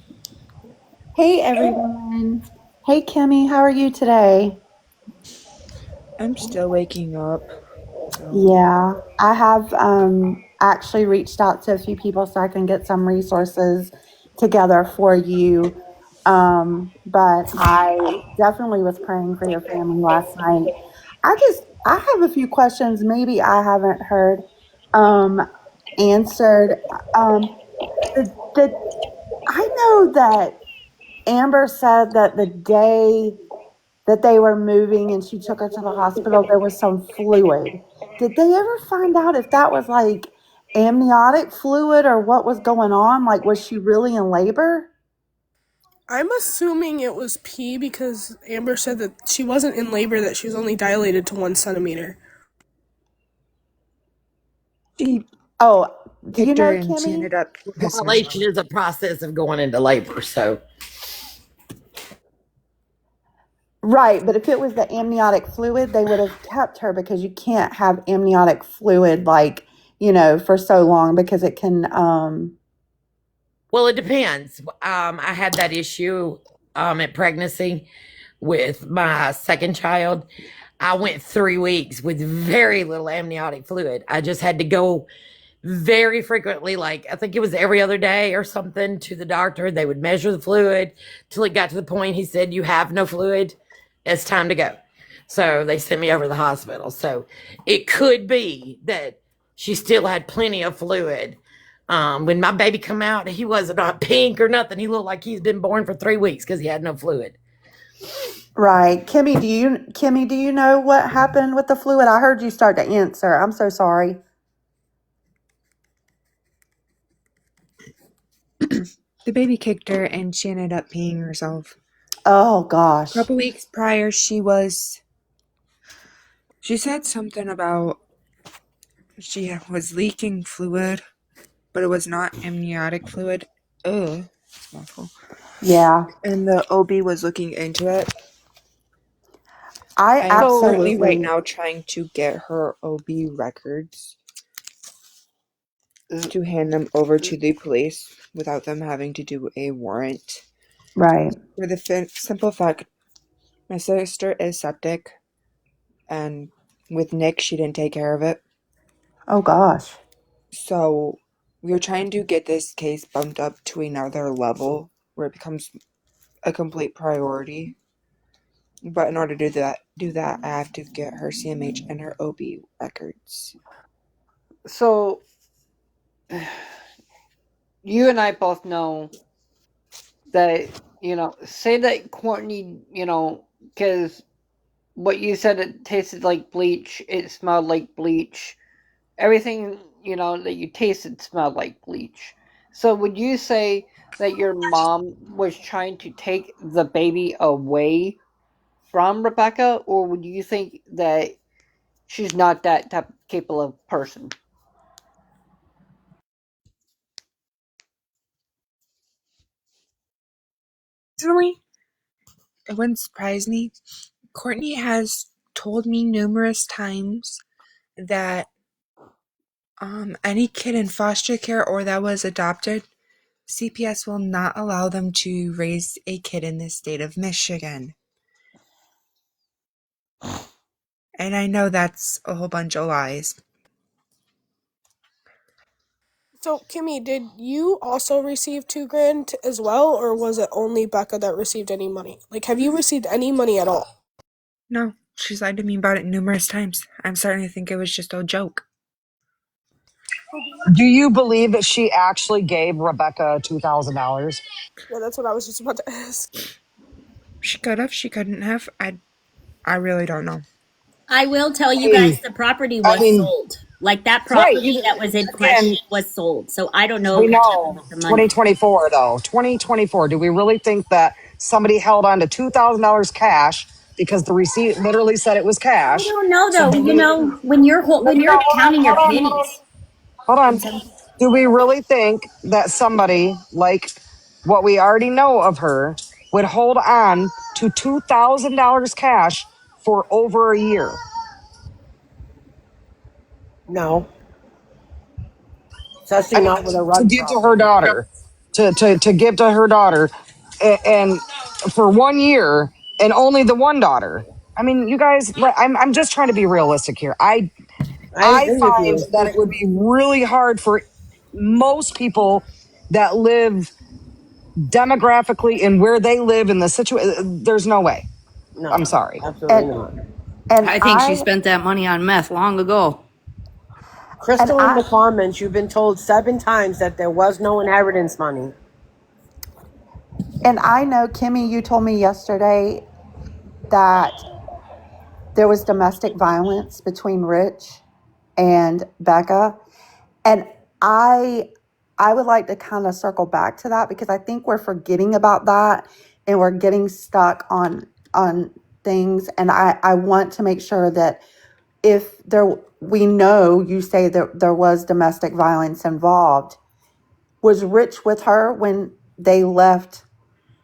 Hey everyone. Hey Kimmy, how are you today? I'm still waking up. So Yeah, I have actually reached out to a few people so I can get some resources together for you. But I definitely was praying for your family last night. I have a few questions maybe I haven't heard um answered. The I know that Amber said that the day that they were moving and she took her to the hospital, there was some fluid. Did they ever find out if that was like amniotic fluid or what was going on? Like, was she really in labor? I'm assuming it was pee because Amber said that she wasn't in labor, that she was only dilated to 1 centimeter. she Oh, do you picked her know, and she Kimmy? ended up pissing Dilation herself. is a process of going into labor. So, Right, but if it was the amniotic fluid, they would have kept her because you can't have amniotic fluid like, for so long because it can well, it depends. I had that issue at pregnancy with my second child. I went 3 weeks with very little amniotic fluid. I just had to go very frequently, like I think it was every other day or something, to the doctor. They would measure the fluid till it got to the point he said, "You have no fluid. It's time to go." So they sent me over to the hospital. So it could be that she still had plenty of fluid. When my baby come out, he wasn't not pink or nothing. He looked like he's been born for 3 weeks because he had no fluid. right. Kimmy, do you know what happened with the fluid? I heard you start to answer. I'm so sorry. The baby kicked her and she ended up peeing herself. Oh A gosh. couple weeks prior, she said something about she was leaking fluid, but it was not amniotic fluid. Ugh, it's awful. Yeah. And the OB was looking into it. I I'm currently right absolutely now trying to get her OB records to hand them over to the police without them having to do a warrant. right. For the simple fact, my sister is septic, and with Nick, she didn't take care of it. Oh gosh. So we're trying to get this case bumped up to another level where it becomes a complete priority. But in order to do that, I have to get her CMH and her OB records. So you and I both know that, say that Courtney, because what you said, it tasted like bleach, it smelled like bleach, everything, that you tasted smelled like bleach. So would you say that your mom was trying to take the baby away from Rebecca, or would you think that she's not that type capable of person? Personally, it wouldn't surprise me. Courtney has told me numerous times that any kid in foster care or that was adopted, CPS will not allow them to raise a kid in the state of Michigan. And I know that's a whole bunch of lies. So, Kimmy, did you also receive $2,000 as well, or was it only Becca that received any money? Like, have you received any money at all? No, she's lied to me about it numerous times. I'm starting to think it was just a joke. Do you believe that she actually gave Rebecca $2,000? Yeah, that's what I was just about to ask. She could have, she couldn't have. I really don't know. I will tell you guys Hey, the property I was mean, sold. Like that right. property that was in And question was sold. So I don't know we what happened know with the money. 2024, though. 2024. Do we really think that somebody held on to $2,000 cash because the receipt literally said it was I cash? don't know So though. do You we? know, when you're No, when you're counting your hold on. pennies. Hold When on. some, Do we really think that somebody like what we already know of her would hold on to $2,000 cash for over a year? No. especially I mean, not with a to rug give to her problem. daughter, to give to her daughter, and for 1 year, and only the one daughter. I mean, you guys, I'm just trying to be realistic here. I I agree with find you. that it would be really hard for most people that live demographically in where they live in the situation. There's no way. I'm No, sorry. absolutely And not. and I think she I spent that money on meth long ago. and Crystal, in I the comments, you've been told 7 times that there was no inheritance money. and I know, Kimmy, you told me yesterday that there was domestic violence between Rich and Becca. And I I would like to kind of circle back to that because I think we're forgetting about that and we're getting stuck on things. And I want to make sure that if there, we know you say that there was domestic violence involved. Was Rich with her when they left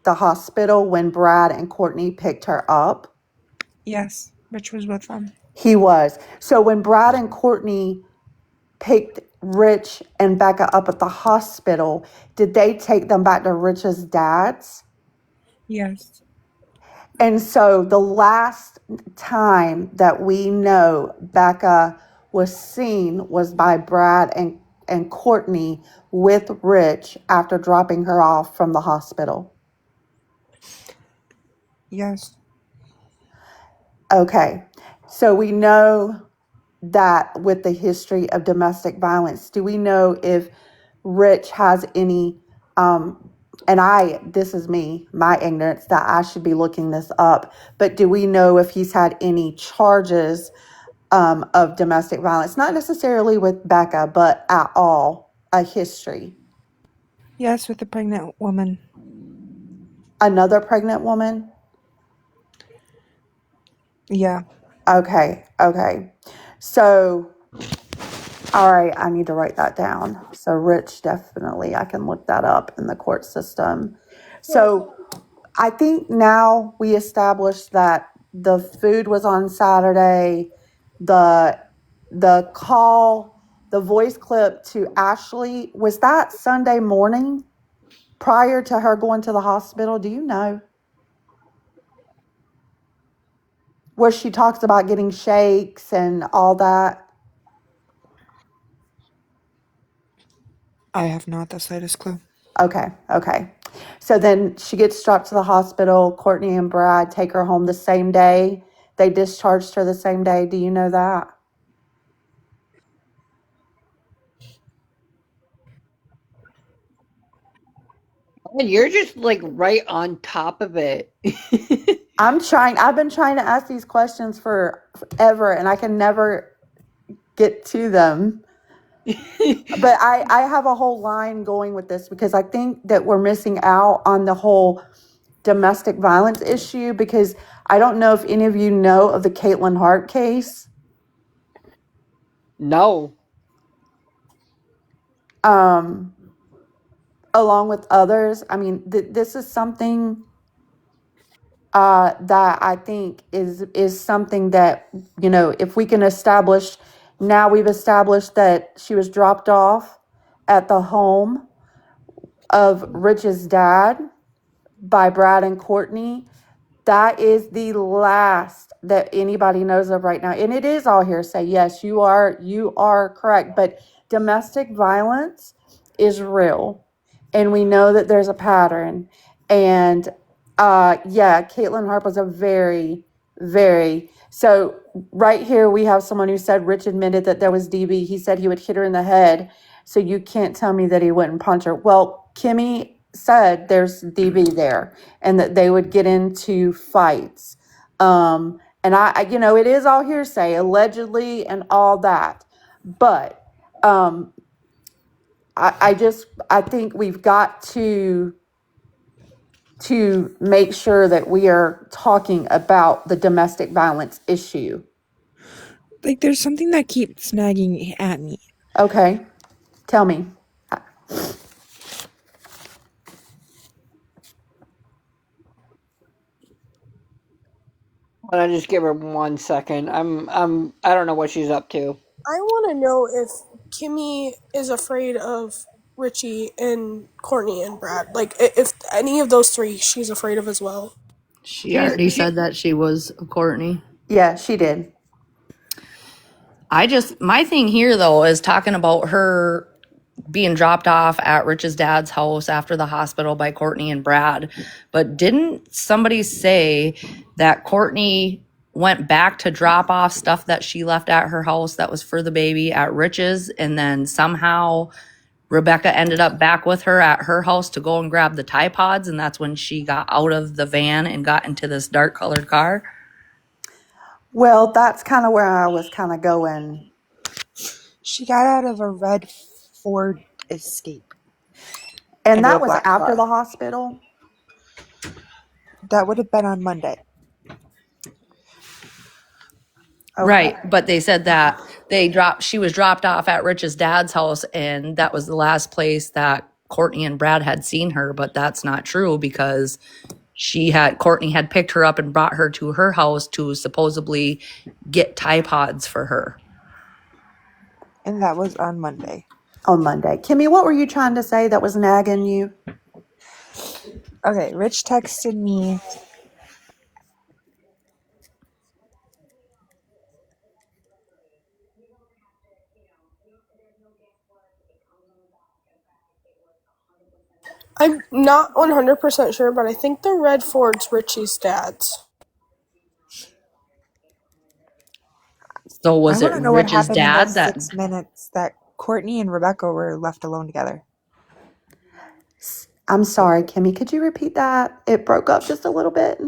the hospital when Brad and Courtney picked her up? Yes, Rich was with them. He was. So when Brad and Courtney picked Rich and Becca up at the hospital, did they take them back to Rich's dad's? Yes. And so the last time that we know Becca was seen was by Brad and Courtney with Rich after dropping her off from the hospital. Yes. Okay. So we know that with the history of domestic violence, do we know if Rich has any, and this is me, my ignorance, that I should be looking this up, but do we know if he's had any charges of domestic violence? Not necessarily with Becca, but at all, a history. Yes, with the pregnant woman. Another pregnant woman? Yeah. Okay, okay. So, all right, I need to write that down. So Rich, definitely, I can look that up in the court system. So I think now we established that the food was on Saturday. The call, the voice clip to Ashley, was that Sunday morning prior to her going to the hospital? Do you know? Where she talks about getting shakes and all that. I have not the slightest clue. Okay, okay. So then she gets strapped to the hospital. Courtney and Brad take her home the same day. They discharged her the same day. Do you know that? And you're just like right on top of it. I've been trying to ask these questions for forever and I can never get to them. But I have a whole line going with this because I think that we're missing out on the whole domestic violence issue because I don't know if any of you know of the Caitlin Hart case. No. Along with others. I mean, this is something that I think is something that, you know, if we can establish, now we've established that she was dropped off at the home of Rich's dad by Brad and Courtney. That is the last that anybody knows of right now. And it is all hearsay. Yes, you are correct. But domestic violence is real. And we know that there's a pattern. And yeah, Caitlin Harp was a very, very, so right here we have someone who said Rich admitted that there was DB. He said he would hit her in the head. So you can't tell me that he wouldn't punch her. Well, Kimmy said there's DB there and that they would get into fights. And you know, it is all hearsay, allegedly, and all that. But I think we've got to make sure that we are talking about the domestic violence issue. Like, there's something that keeps nagging at me. Okay, tell me. But I just give her 1 second. I don't know what she's up to. I want to know if Kimmy is afraid of Richie and Courtney and Brad. Like, if any of those three, she's afraid of as well. She already said that she was Courtney. Yeah, she did. My thing here though is talking about her being dropped off at Rich's dad's house after the hospital by Courtney and Brad. But didn't somebody say that Courtney went back to drop off stuff that she left at her house that was for the baby at Rich's, and then somehow Rebecca ended up back with her at her house to go and grab the Tide Pods, and that's when she got out of the van and got into this dark colored car? Well, that's kind of where I was kind of going. She got out of a red Ford Escape. And into that a was black after car. the hospital? That would have been on Monday. Okay. Right, but they said that she was dropped off at Rich's dad's house, and that was the last place that Courtney and Brad had seen her, but that's not true because Courtney had picked her up and brought her to her house to supposedly get Tide Pods for her. And that was on Monday. On Monday. Kimmy, what were you trying to say that was nagging you? Okay, Rich texted me. I'm not 100% sure, but I think the red Ford's Richie's dad's. So I was it want to know what Rich's happened in those dad that 6 minutes that Courtney and Rebecca were left alone together. I'm sorry, Kimmy. Could you repeat that? It broke up just a little bit.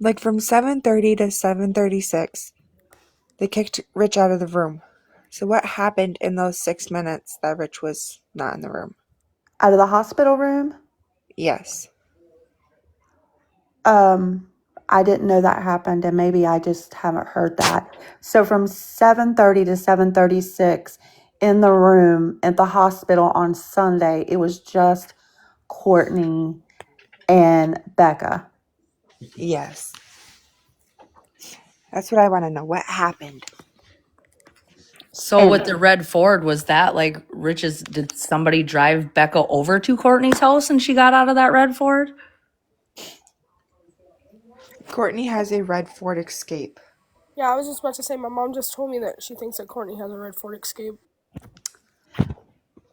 Like from 7:30 to 7:36, they kicked Rich out of the room. So what happened in those 6 minutes that Rich was not in the room? Out of the hospital room? Yes. I didn't know that happened, and maybe I just haven't heard that. So from 7:30 to 7:36 in the room at the hospital on Sunday, it was just Courtney and Becca. Yes. That's what I want to know. What happened? So with the red Ford, was that like did somebody drive Becca over to Courtney's house and she got out of that red Ford? Courtney has a red Ford Escape. Yeah, I was just about to say, my mom just told me that she thinks that Courtney has a red Ford Escape.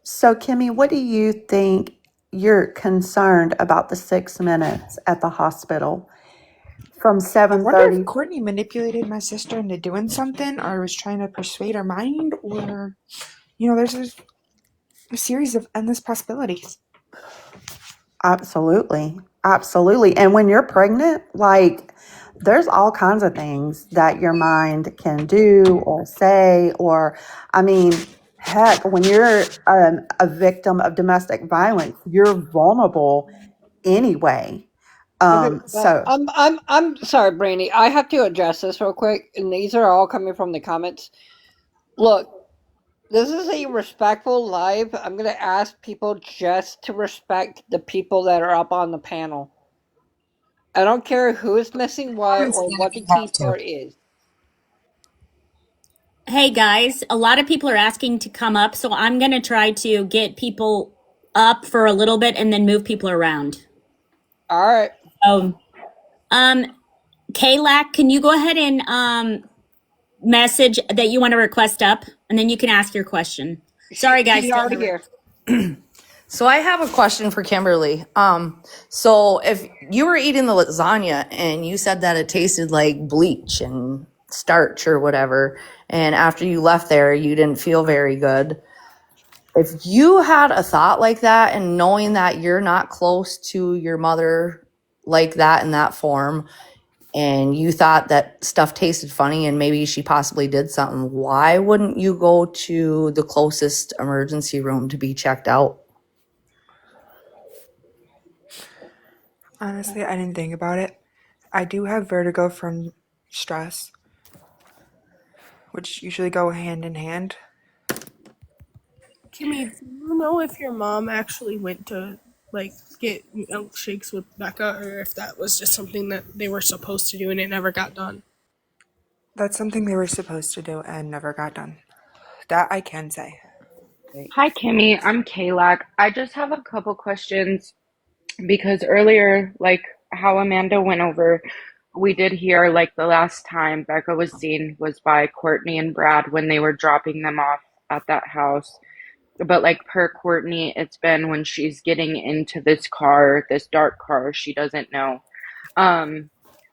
So, Kimmy, what do you think you're concerned about the 6 minutes at the hospital from I wonder if 7:30? Courtney manipulated my sister into doing something or was trying to persuade her mind, or, there's a series of endless possibilities. Absolutely. Absolutely. And when you're pregnant, like, there's all kinds of things that your mind can do or say, or, I mean, heck, when you're a victim of domestic violence, you're vulnerable anyway. Okay, So I'm sorry, Brandy. I have to address this real quick, and these are all coming from the comments. Look, this is a respectful live. I'm gonna ask people just to respect the people that are up on the panel. I don't care who is missing what or what the key part is. Hey guys, a lot of people are asking to come up, so I'm going to try to get people up for a little bit and then move people around. All right. Kalak, can you go ahead and message that you want to request up, and then you can ask your question. Sorry guys. She's already here. So I have a question for Kimberly. So if you were eating the lasagna and you said that it tasted like bleach and starch or whatever, and after you left there, you didn't feel very good. If you had a thought like that and knowing that you're not close to your mother like that in that form, and you thought that stuff tasted funny and maybe she possibly did something, why wouldn't you go to the closest emergency room to be checked out? Honestly, I didn't think about it. I do have vertigo from stress, which usually go hand in hand. Kimmy, do you know if your mom actually went to, like, get milkshakes with Becca, or if that was just something that they were supposed to do and it never got done? That's something they were supposed to do and never got done. That I can say. Hi, Kimmy. I'm Kalak. I just have a couple questions because earlier, like how Amanda went over, we did hear like the last time Becca was seen was by Courtney and Brad when they were dropping them off at that house. But like per Courtney, it's been when she's getting into this car, this dark car, she doesn't know. Um,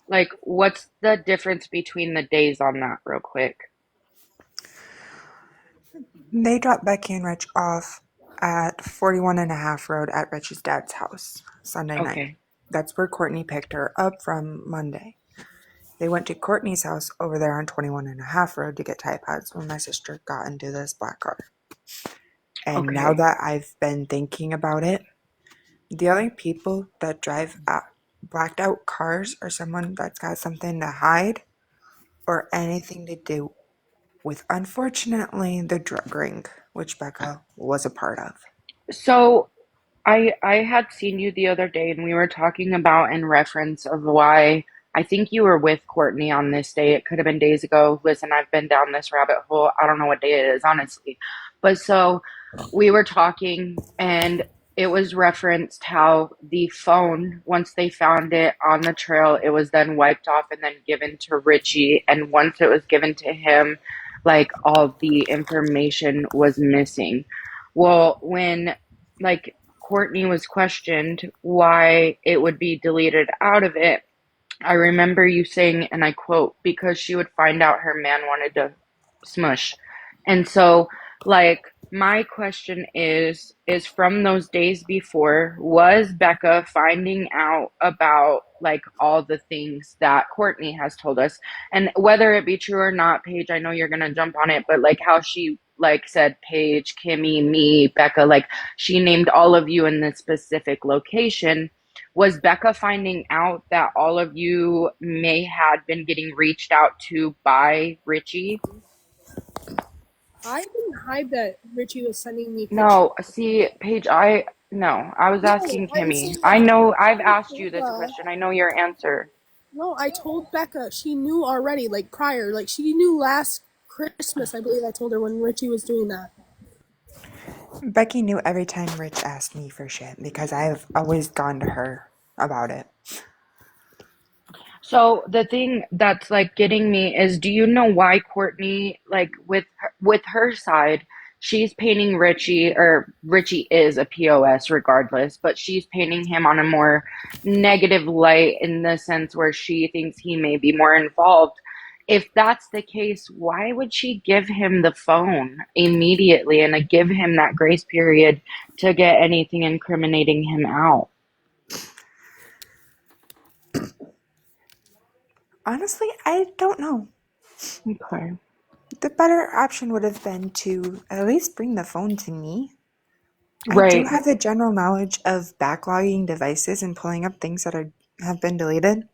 like what's the difference between the days on that real quick? They dropped Becky and Rich off at 41 and a half Road at Rich's dad's house Sunday night. Okay. That's where Courtney picked her up from Monday. They went to Courtney's house over there on 21 and a half Road to get Tide Pods when my sister got into this black car. And now Okay. that I've been thinking about it, the only people that drive blacked out cars are someone that's got something to hide or anything to do with, unfortunately, the drug ring, which Becca was a part of. So I had seen you the other day and we were talking about in reference of why I think you were with Courtney on this day. It could have been days ago. Listen, I've been down this rabbit hole. I don't know what day it is, honestly. But so we were talking and it was referenced how the phone, once they found it on the trail, it was then wiped off and then given to Richie. And once it was given to him, like all the information was missing. Well, when like Courtney was questioned why it would be deleted out of it, I remember you saying, and I quote, because she would find out her man wanted to smush. And so, like, my question is from those days before, was Becca finding out about like all the things that Courtney has told us? And whether it be true or not, Paige, I know you're gonna jump on it, but like how she like said Paige, Kimmy, me, Becca, like she named all of you in this specific location. Was Becca finding out that all of you may had been getting reached out to by Richie? I didn't hide that Richie was sending me pictures. No, see, Paige, I was No, asking I'm Kimmy. saying I like know I I've told asked you this Becca. question. I know your answer. No, I told Becca. She knew already, like prior. Like she knew last Christmas, I believe I told her when Richie was doing that. Becky knew every time Rich asked me for shit because I've always gone to her about it. So the thing that's like getting me is, do you know why Courtney, like with her side, she's painting Richie, or Richie is a POS regardless, but she's painting him on a more negative light in the sense where she thinks he may be more involved. If that's the case, why would she give him the phone immediately and give him that grace period to get anything incriminating him out? Honestly, I don't know. Okay. The better option would have been to at least bring the phone to me. I do Right. have the general knowledge of backlogging devices and pulling up things that have been deleted.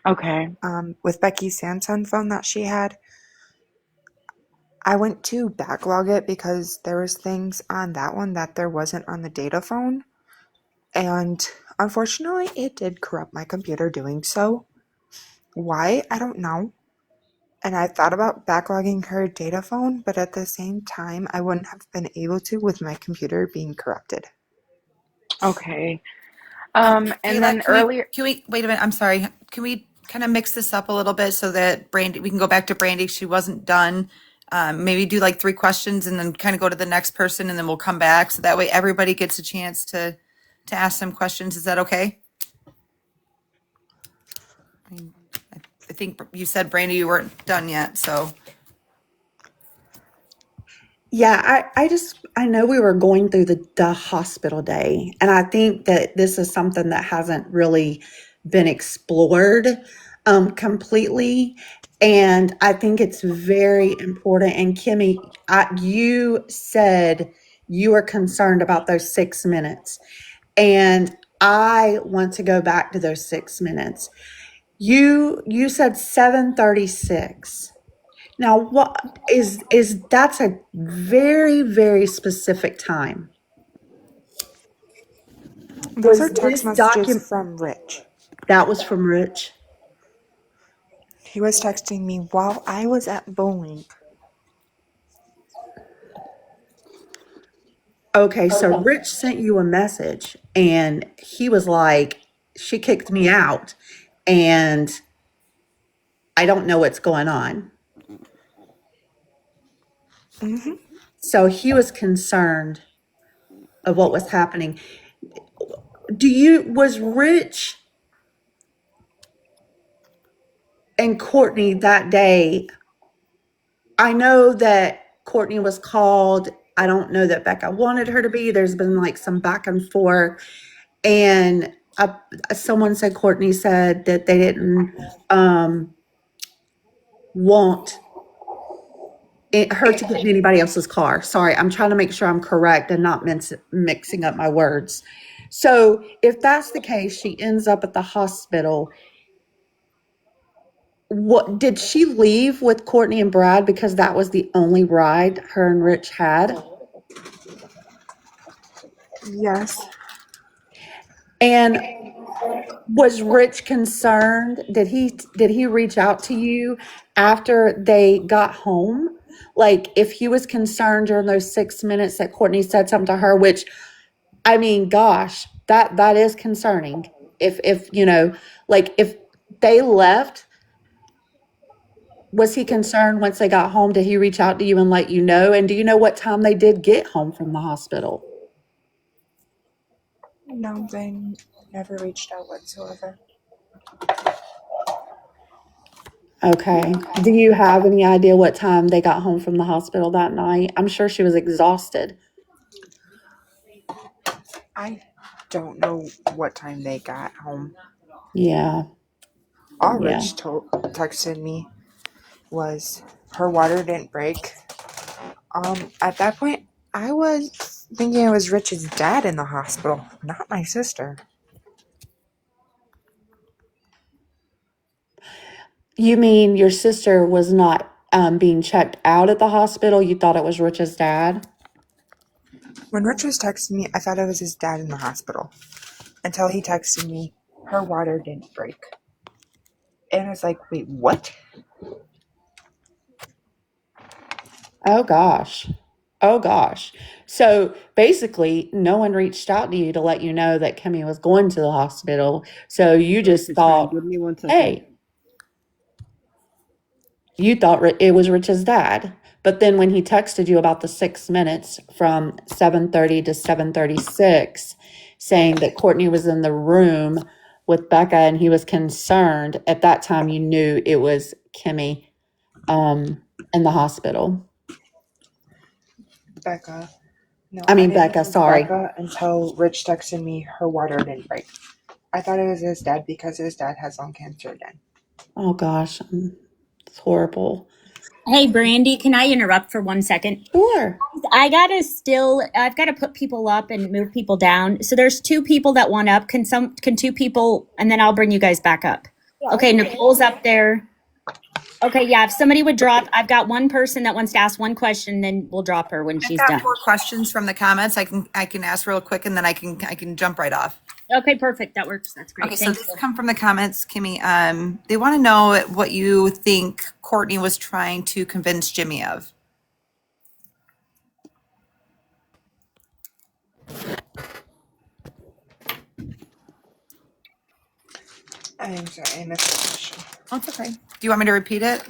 Okay. With Becky's Samsung phone that she had, I went to backlog it because there was things on that one that there wasn't on the data phone. And unfortunately, it did corrupt my computer doing so. Why? I don't know. And I thought about backlogging her data phone, but at the same time, I wouldn't have been able to with my computer being corrupted. Okay. And Kayla, then earlier, can we wait a minute? I'm sorry. Can we kind of mix this up a little bit so that Brandy, we can go back to Brandy. She wasn't done. Maybe do like 3 questions and then kind of go to the next person and then we'll come back. So that way everybody gets a chance to ask some questions. Is that okay? I think you said, Brandy, you weren't done yet. So Yeah, I know we were going through the hospital day, and I think that this is something that hasn't really been explored completely. And I think it's very important. And Kimmy, you said you were concerned about those 6 minutes, and I want to go back to those 6 minutes. You said 7:36. Now, what is that's a very, very specific time. Those are Was text this messages document from Rich. that was from Rich? He was texting me while I was at bowling. Okay, so Rich sent you a message and he was like, she kicked me out and I don't know what's going on. Mm-hmm. So he was concerned of what was happening. Was Rich and Courtney that day? I know that Courtney was called. I don't know that Becca wanted her to be. There's been like some back and forth. And someone said, Courtney said that they didn't want her to get in anybody else's car. Sorry, I'm trying to make sure I'm correct and not mixing up my words. So if that's the case, she ends up at the hospital. What did she leave with Courtney and Brad because that was the only ride her and Rich had? Yes. And was Rich concerned? Did he reach out to you after they got home? Like if he was concerned during those 6 minutes that Courtney said something to her, which I mean, gosh, that is concerning. If like if they left, was he concerned once they got home? Did he reach out to you and let you know? And do you know what time they did get home from the hospital? No, they never reached out whatsoever. Okay. Do you have any idea what time they got home from the hospital that night? I'm sure she was exhausted. I don't know what time they got home. Yeah. All Yeah. Rich texted me was her water didn't break. At that point, I was thinking it was Rich's dad in the hospital, not my sister. You mean your sister was not being checked out at the hospital? You thought it was Rich's dad? When Rich was texting me, I thought it was his dad in the hospital. Until he texted me, her water didn't break. And I was like, wait, what? Oh gosh. Oh gosh. So basically, no one reached out to you to let you know that Kimmy was going to the hospital. So you just thought, Give me 1 second. hey, you thought it was Rich's dad. But then when he texted you about the 6 minutes from 7:30 to 7:36, saying that Courtney was in the room with Becca and he was concerned, at that time you knew it was Kimmy in the hospital. Becca. No, I I mean, didn't know Becca, it was sorry. Becca until Rich texted me her water didn't break. I thought it was his dad because his dad has lung cancer again. Oh gosh, it's horrible. Hey, Brandy, can I interrupt for 1 second? Sure. I've got to put people up and move people down. So there's 2 people that want up. Can 2 people, and then I'll bring you guys back up. Okay, Nicole's up there. Okay, yeah, if somebody would drop, I've got one person that wants to ask one question, then we'll drop her when she's I've got done. 4 questions from the comments. I can ask real quick and then I can jump right off. Okay, perfect. That works. That's great. Okay, Thank so this you. come from the comments, Kimmy. They want to know what you think Courtney was trying to convince Jimmy of. I'm sorry, I missed the question. That's okay. Do you want me to repeat it?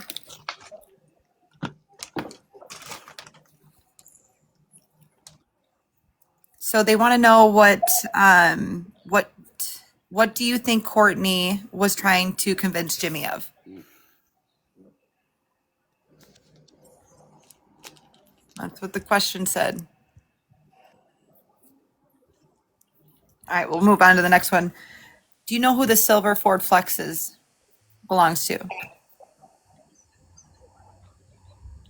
So they want to know what do you think Courtney was trying to convince Jimmy of? That's what the question said. All right, we'll move on to the next one. Do you know who the silver Ford Flex belongs to?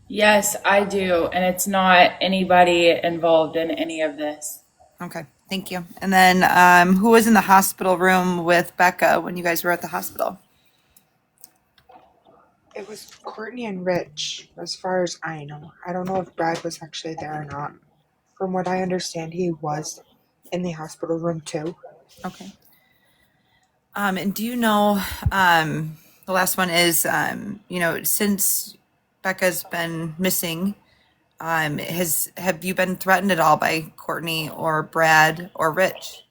Yes, I do. And it's not anybody involved in any of this. Okay, thank you. And then who was in the hospital room with Becca when you guys were at the hospital? It was Courtney and Rich, as far as I know. I don't know if Brad was actually there or not. From what I understand, he was in the hospital room too. Okay. And do you know, the last one is, since Becca's been missing, Have you been threatened at all by Courtney or Brad or Rich?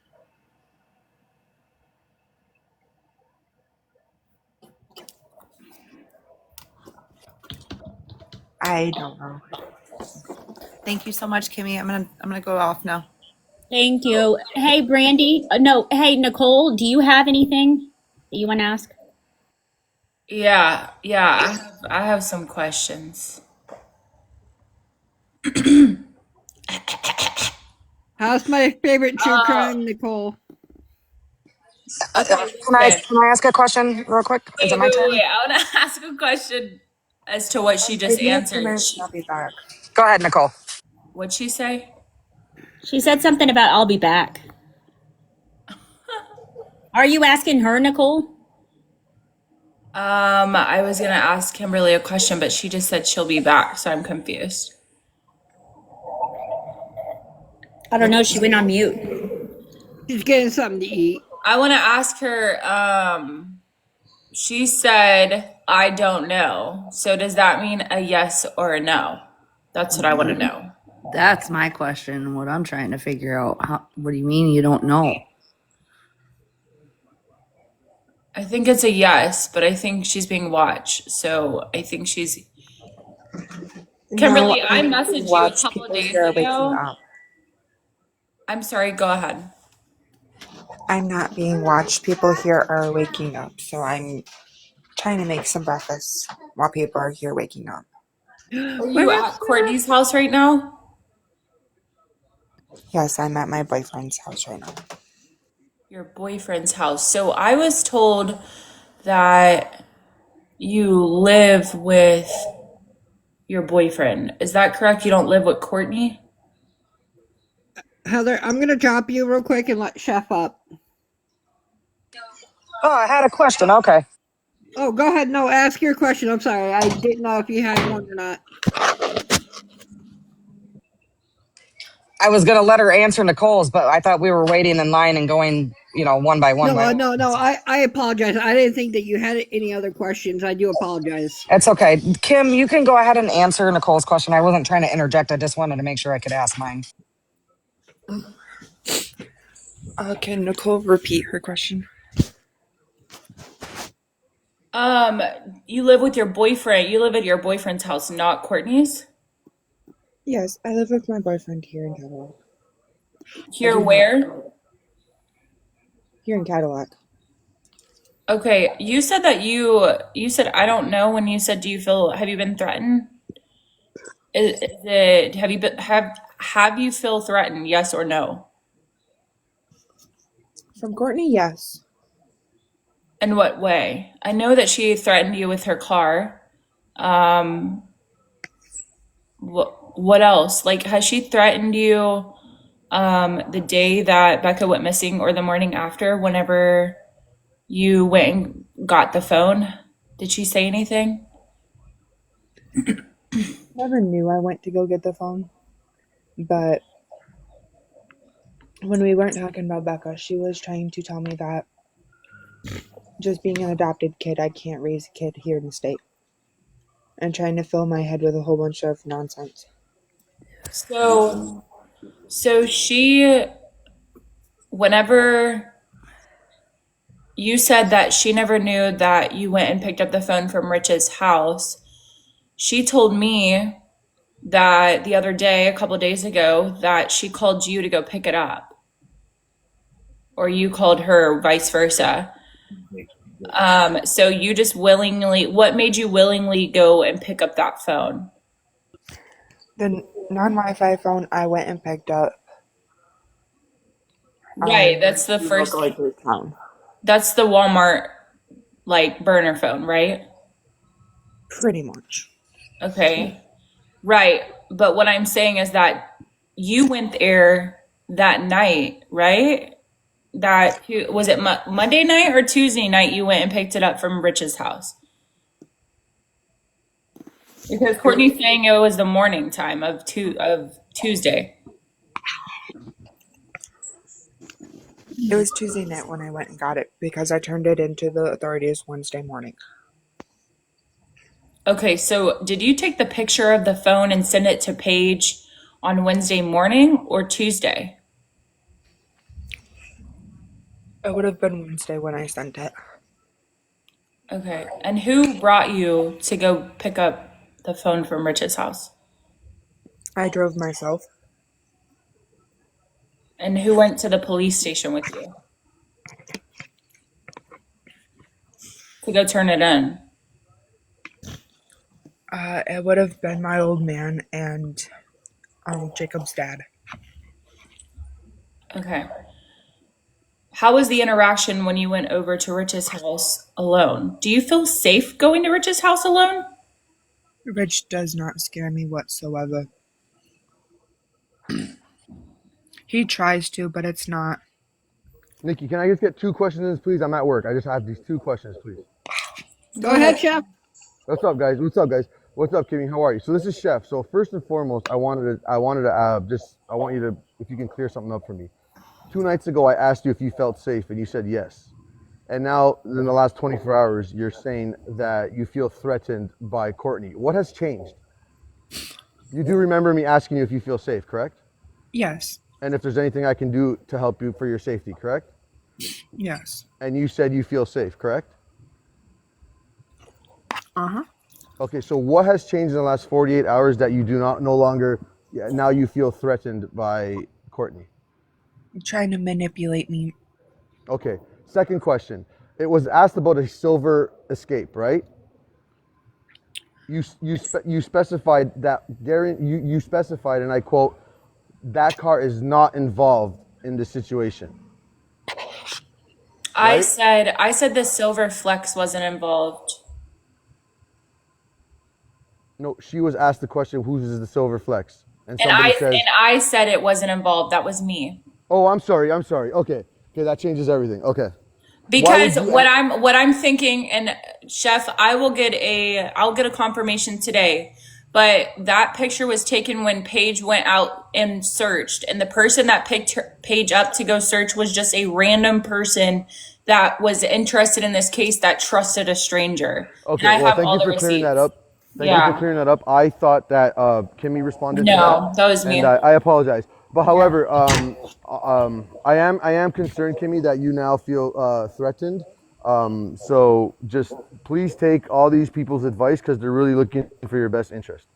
I don't know. Thank you so much, Kimmy. I'm gonna go off now. Thank you. Hey, Brandy. No, hey, Nicole, do you have anything that you want to ask? Yeah, I have some questions. How's my favorite true crime, Nicole? Okay, Can I listen. can I ask a question real quick? Is it my turn? I want to ask a question as to what she just Give me a few answered. minutes and I'll be back. Go ahead, Nicole. What'd she say? She said something about I'll be back. Are you asking her, Nicole? I was gonna ask Kimberly a question, but she just said she'll be back, so I'm confused. I don't know. She went on mute. She's getting something to eat. I want to ask her. She said, "I don't know." So does that mean a yes or a no? That's what I want to know. That's my question. What I'm trying to figure out. What do you mean you don't know? I think it's a yes, but I think she's being watched. So I think she's No, Kimberly. I I'm not being messaged you a watched. couple People days here are waking ago. up. I'm sorry. Go ahead. I'm not being watched. People here are waking up, so I'm trying to make some breakfast while people are here waking up. Are you at Courtney's house right now? Yes, I'm at my boyfriend's house right now. Your boyfriend's house. So I was told that you live with your boyfriend. Is that correct? You don't live with Courtney? Heather, I'm gonna drop you real quick and let Chef up. Oh, I had a question. Okay. Oh, go ahead. No, ask your question. I'm sorry. I didn't know if you had one or not. I was gonna let her answer Nicole's, but I thought we were waiting in line and going, one by one. No, no. I apologize. I didn't think that you had any other questions. I do apologize. It's okay. Kim, you can go ahead and answer Nicole's question. I wasn't trying to interject. I just wanted to make sure I could ask mine. Can Nicole repeat her question? You live with your boyfriend. You live at your boyfriend's house, not Courtney's? Yes, I live with my boyfriend here in Cadillac. Here where? Here in Cadillac. Okay, you said that you said I don't know when you said have you been threatened? Is it have you feel threatened, yes or no? From Courtney, yes. In what way? I know that she threatened you with her car. Um, what else? Like, has she threatened you the day that Becca went missing or the morning after, whenever you went and got the phone? Did she say anything? Never knew I went to go get the phone, but when we weren't talking about Becca, she was trying to tell me that just being an adopted kid, I can't raise a kid here in the state, and trying to fill my head with a whole bunch of nonsense. So she, whenever you said that she never knew that you went and picked up the phone from Rich's house, she told me that the other day, a couple days ago, that she called you to go pick it up, or you called her, vice versa. So you just willingly, what made you willingly go and pick up that phone? The non-Wi-Fi phone I went and picked up. Right, that's the We were first, going through town. that's the Walmart like burner phone, right? Pretty much. Okay. Right. But what I'm saying is that you went there that night, right? That was it Monday night or Tuesday night you went and picked it up from Rich's house? Because Courtney's saying it was the morning time of Tuesday. It was Tuesday night when I went and got it because I turned it into the authorities Wednesday morning. Okay, so did you take the picture of the phone and send it to Paige on Wednesday morning or Tuesday? It would have been Wednesday when I sent it. Okay, and who brought you to go pick up the phone from Rich's house? I drove myself. And who went to the police station with you to go turn it in? It would have been my old man and Jacob's dad. Okay. How was the interaction when you went over to Rich's house alone? Do you feel safe going to Rich's house alone? Rich does not scare me whatsoever. He tries to, but it's not. Nikki, can I just get 2 questions, please? I'm at work. I just have these 2 questions, please. Go ahead, Chef. What's up, guys? What's up, guys? What's up, Kimmy? How are you? So this is Chef. So first and foremost, I want you to, if you can clear something up for me. 2 nights ago, I asked you if you felt safe, and you said yes. And now, in the last 24 hours, you're saying that you feel threatened by Courtney. What has changed? You do remember me asking you if you feel safe, correct? Yes. And if there's anything I can do to help you for your safety, correct? Yes. And you said you feel safe, correct? Uh-huh. Okay, so what has changed in the last 48 hours that you do not no longer, now you feel threatened by Courtney? Trying to manipulate me. Okay, second question. It was asked about a silver escape, right? You specified that, Darren, you specified, and I quote, that car is not involved in the situation. I Right? said the silver flex wasn't involved. No, she was asked the question, whose is the silver flex? And And somebody says, I said it wasn't involved. That was me. oh, I'm sorry. Okay, that changes everything. Okay. Why would Because you? what I'm thinking, and Chef, I'll get a confirmation today. But that picture was taken when Paige went out and searched, and the person that picked Paige up to go search was just a random person that was interested in this case that trusted a stranger. And Okay, I well, have thank all you the for clearing that receipts. up. Thank you for Yeah. clearing that up. I thought that Kimmy responded to that, No, that was and me. I apologize. But however, I am concerned, Kimmy, that you now feel threatened. So just please take all these people's advice because they're really looking for your best interest.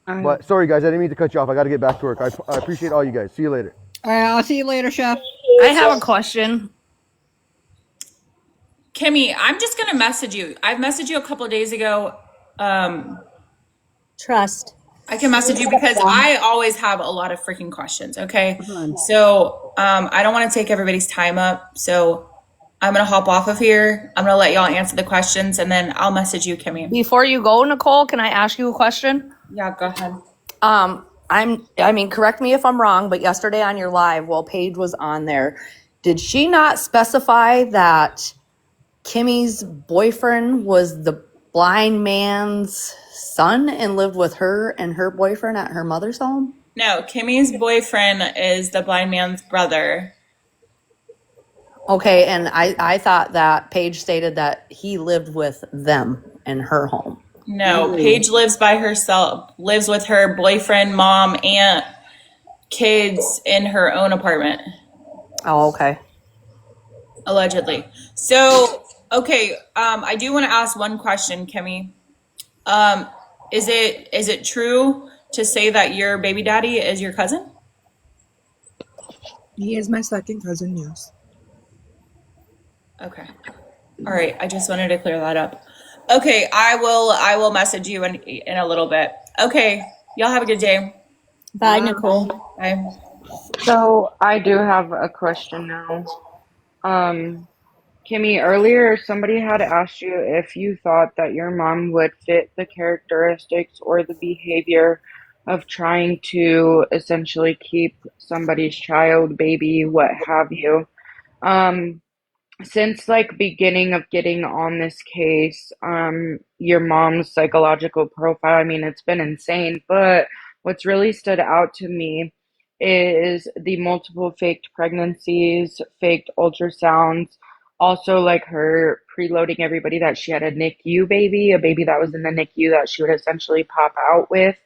But sorry, guys, I didn't mean to cut you off. I got to get back to work. I appreciate all you guys. See you later. All right, I'll see you later, Chef. I have a question. Kimmy, I'm just gonna message you. I've messaged you a couple of days ago. Trust. I can message you because I always have a lot of freaking questions. Okay, so I don't want to take everybody's time up. So I'm gonna hop off of here. I'm gonna let y'all answer the questions, and then I'll message you, Kimmy. Before you go, Nicole, can I ask you a question? Yeah, go ahead. I mean, correct me if I'm wrong, but yesterday on your live, while Paige was on there, did she not specify that Kimmy's boyfriend was the blind man's son and lived with her and her boyfriend at her mother's home? No, Kimmy's boyfriend is the blind man's brother. Okay, and I thought that Paige stated that he lived with them in her home. No, Paige lives by herself, lives with her boyfriend, mom, aunt, kids in her own apartment. Oh, okay. Allegedly. So, okay, I do want to ask one question, Kimmy. Is it true to say that your baby daddy is your cousin? He is my second cousin, yes. Okay. All right. I just wanted to clear that up. Okay, I will message you in a little bit. Okay. Y'all have a good day. Bye, Nicole. Bye. So I do have a question now. Kimmy, earlier somebody had asked you if you thought that your mom would fit the characteristics or the behavior of trying to essentially keep somebody's child, baby, what have you. Um, since like beginning of getting on this case, your mom's psychological profile, I mean, it's been insane, but what's really stood out to me is the multiple faked pregnancies, faked ultrasounds, also like her preloading everybody that she had a NICU baby, a baby that was in the NICU that she would essentially pop out with.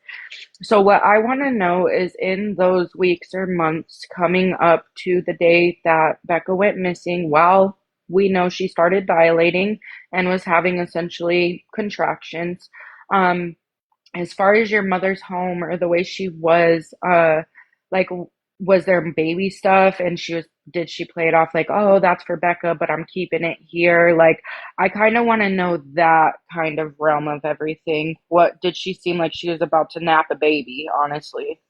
So what I want to know is in those weeks or months coming up to the day that Becca went missing, while we know she started dilating and was having essentially contractions, as far as your mother's home or the way she was, like, was there baby stuff and did she play it off like, oh, that's for Becca, but I'm keeping it here? Like, I kind of want to know that kind of realm of everything. What did she seem like she was about to nap a baby, honestly?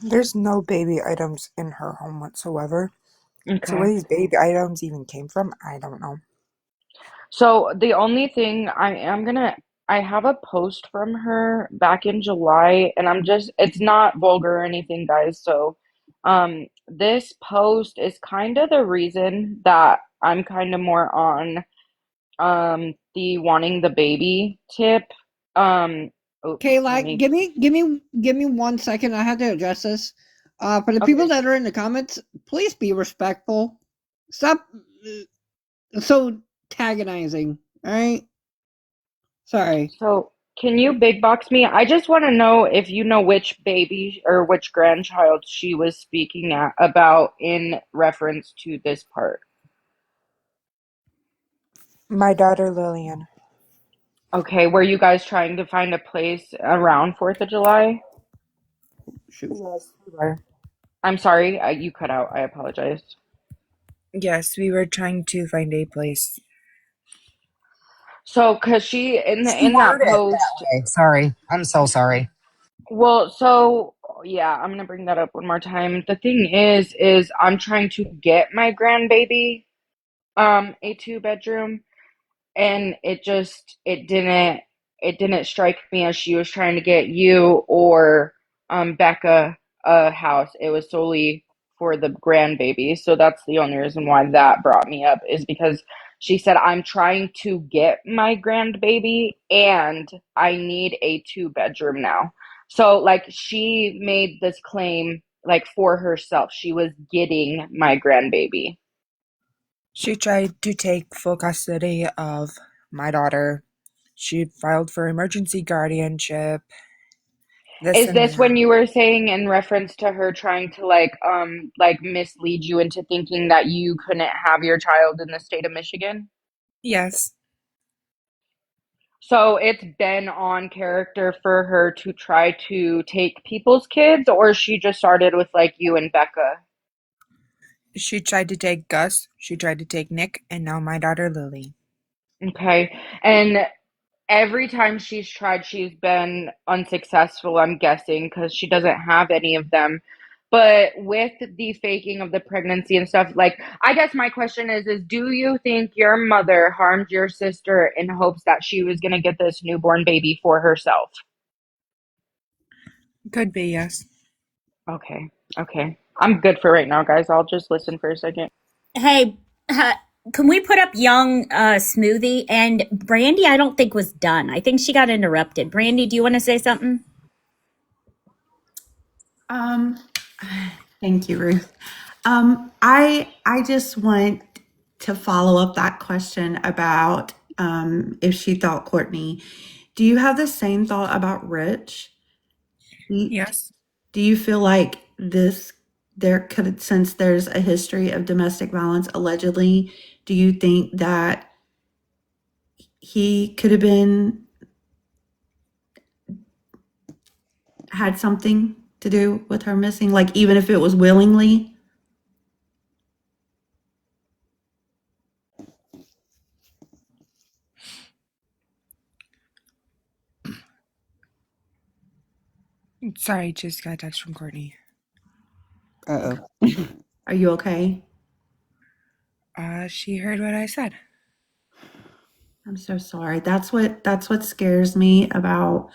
There's no baby items in her home whatsoever. So where Okay. these baby items even came from, I don't know. So the only thing I have a post from her back in July, and it's not vulgar or anything, guys. So, this post is kind of the reason that I'm kind of more on, the wanting the baby tip. Um, oh, Okay, let like me, give me 1 second. I have to address this. For the people okay. that are in the comments, please be respectful. Stop so antagonizing. All right. Sorry. So, can you big box me? I just want to know if you know which baby or which grandchild she was speaking about in reference to this part. My daughter Lillian. Okay, were you guys trying to find a place around 4th of July? Shoot. Yes, we were. I'm sorry, you cut out. I apologize. Yes, we were trying to find a place. So, cause she She in that worded it that post, way. Sorry. I'm so sorry. well, so yeah, I'm gonna bring that up one more time. The thing is I'm trying to get my grandbaby a two-bedroom, and it didn't strike me as she was trying to get you or Becca a house. It was solely for the grandbaby. So that's the only reason why that brought me up, is because she said, I'm trying to get my grandbaby and I need a two-bedroom now. So like she made this claim like for herself. She was getting my grandbaby. She tried to take full custody of my daughter. She filed for emergency guardianship, this Is and this when that. you were saying in reference to her trying to like mislead you into thinking that you couldn't have your child in the state of Michigan? Yes, So it's been on character for her to try to take people's kids, or she just started with like you and Becca? she tried to take Gus, she tried to take Nick, and now my daughter Lily. Okay. And every time she's tried, she's been unsuccessful, I'm guessing, because she doesn't have any of them. But with the faking of the pregnancy and stuff, like, I guess my question is do you think your mother harmed your sister in hopes that she was going to get this newborn baby for herself? Could be, yes. Okay. Okay. I'm good for right now, guys. I'll just listen for a second. Hey, uh, can we put up young Smoothie? And Brandy, I don't think was done. I think she got interrupted. Brandy, do you want to say something? Um, thank you, Ruth. I just want to follow up that question about if she thought Courtney. Do you have the same thought about Rich? Do Yes. do you feel like this there could, since there's a history of domestic violence allegedly, do you think that he could have been had something to do with her missing, like even if it was willingly? Sorry, just got a text from Courtney. Uh-oh. Are you okay? She heard what I said. I'm so sorry. That's what scares me about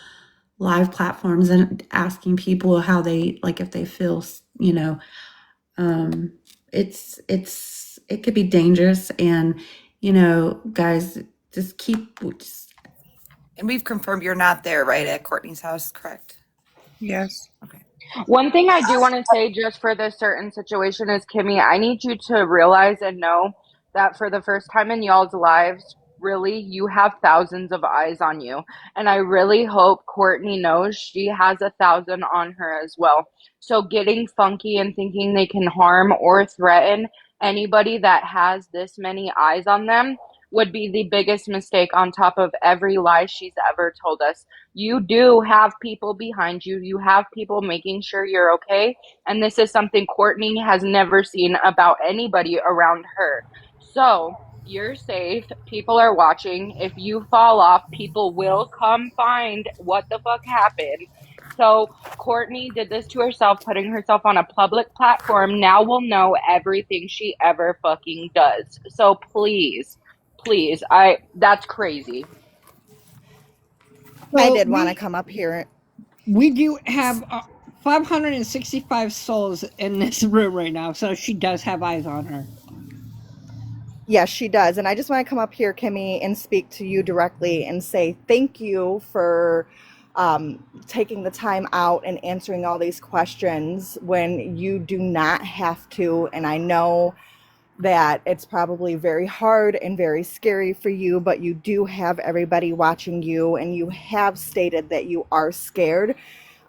live platforms and asking people how they, like, if they feel, um it could be dangerous, and guys, just And we've confirmed you're not there, right, at Courtney's house, correct? Yes. Okay. One thing I do want to say just for this certain situation is, Kimmy, I need you to realize and know that for the first time in y'all's lives, really, you have thousands of eyes on you. And I really hope Courtney knows she has 1,000 on her as well. So getting funky and thinking they can harm or threaten anybody that has this many eyes on them would be the biggest mistake on top of every lie she's ever told us. You do have people behind you. You have people making sure you're okay. And this is something Courtney has never seen about anybody around her. So you're safe. People are watching. If you fall off, people will come find what the fuck happened. So Courtney did this to herself, putting herself on a public platform. Now we'll know everything she ever fucking does. So please, please, that's crazy. I So did want to come up here. we do have 565 souls in this room right now, so she does have eyes on her. Yes, she does. And I just want to come up here, Kimmy, and speak to you directly and say thank you for taking the time out and answering all these questions when you do not have to. And I know that it's probably very hard and very scary for you, but you do have everybody watching you, and you have stated that you are scared.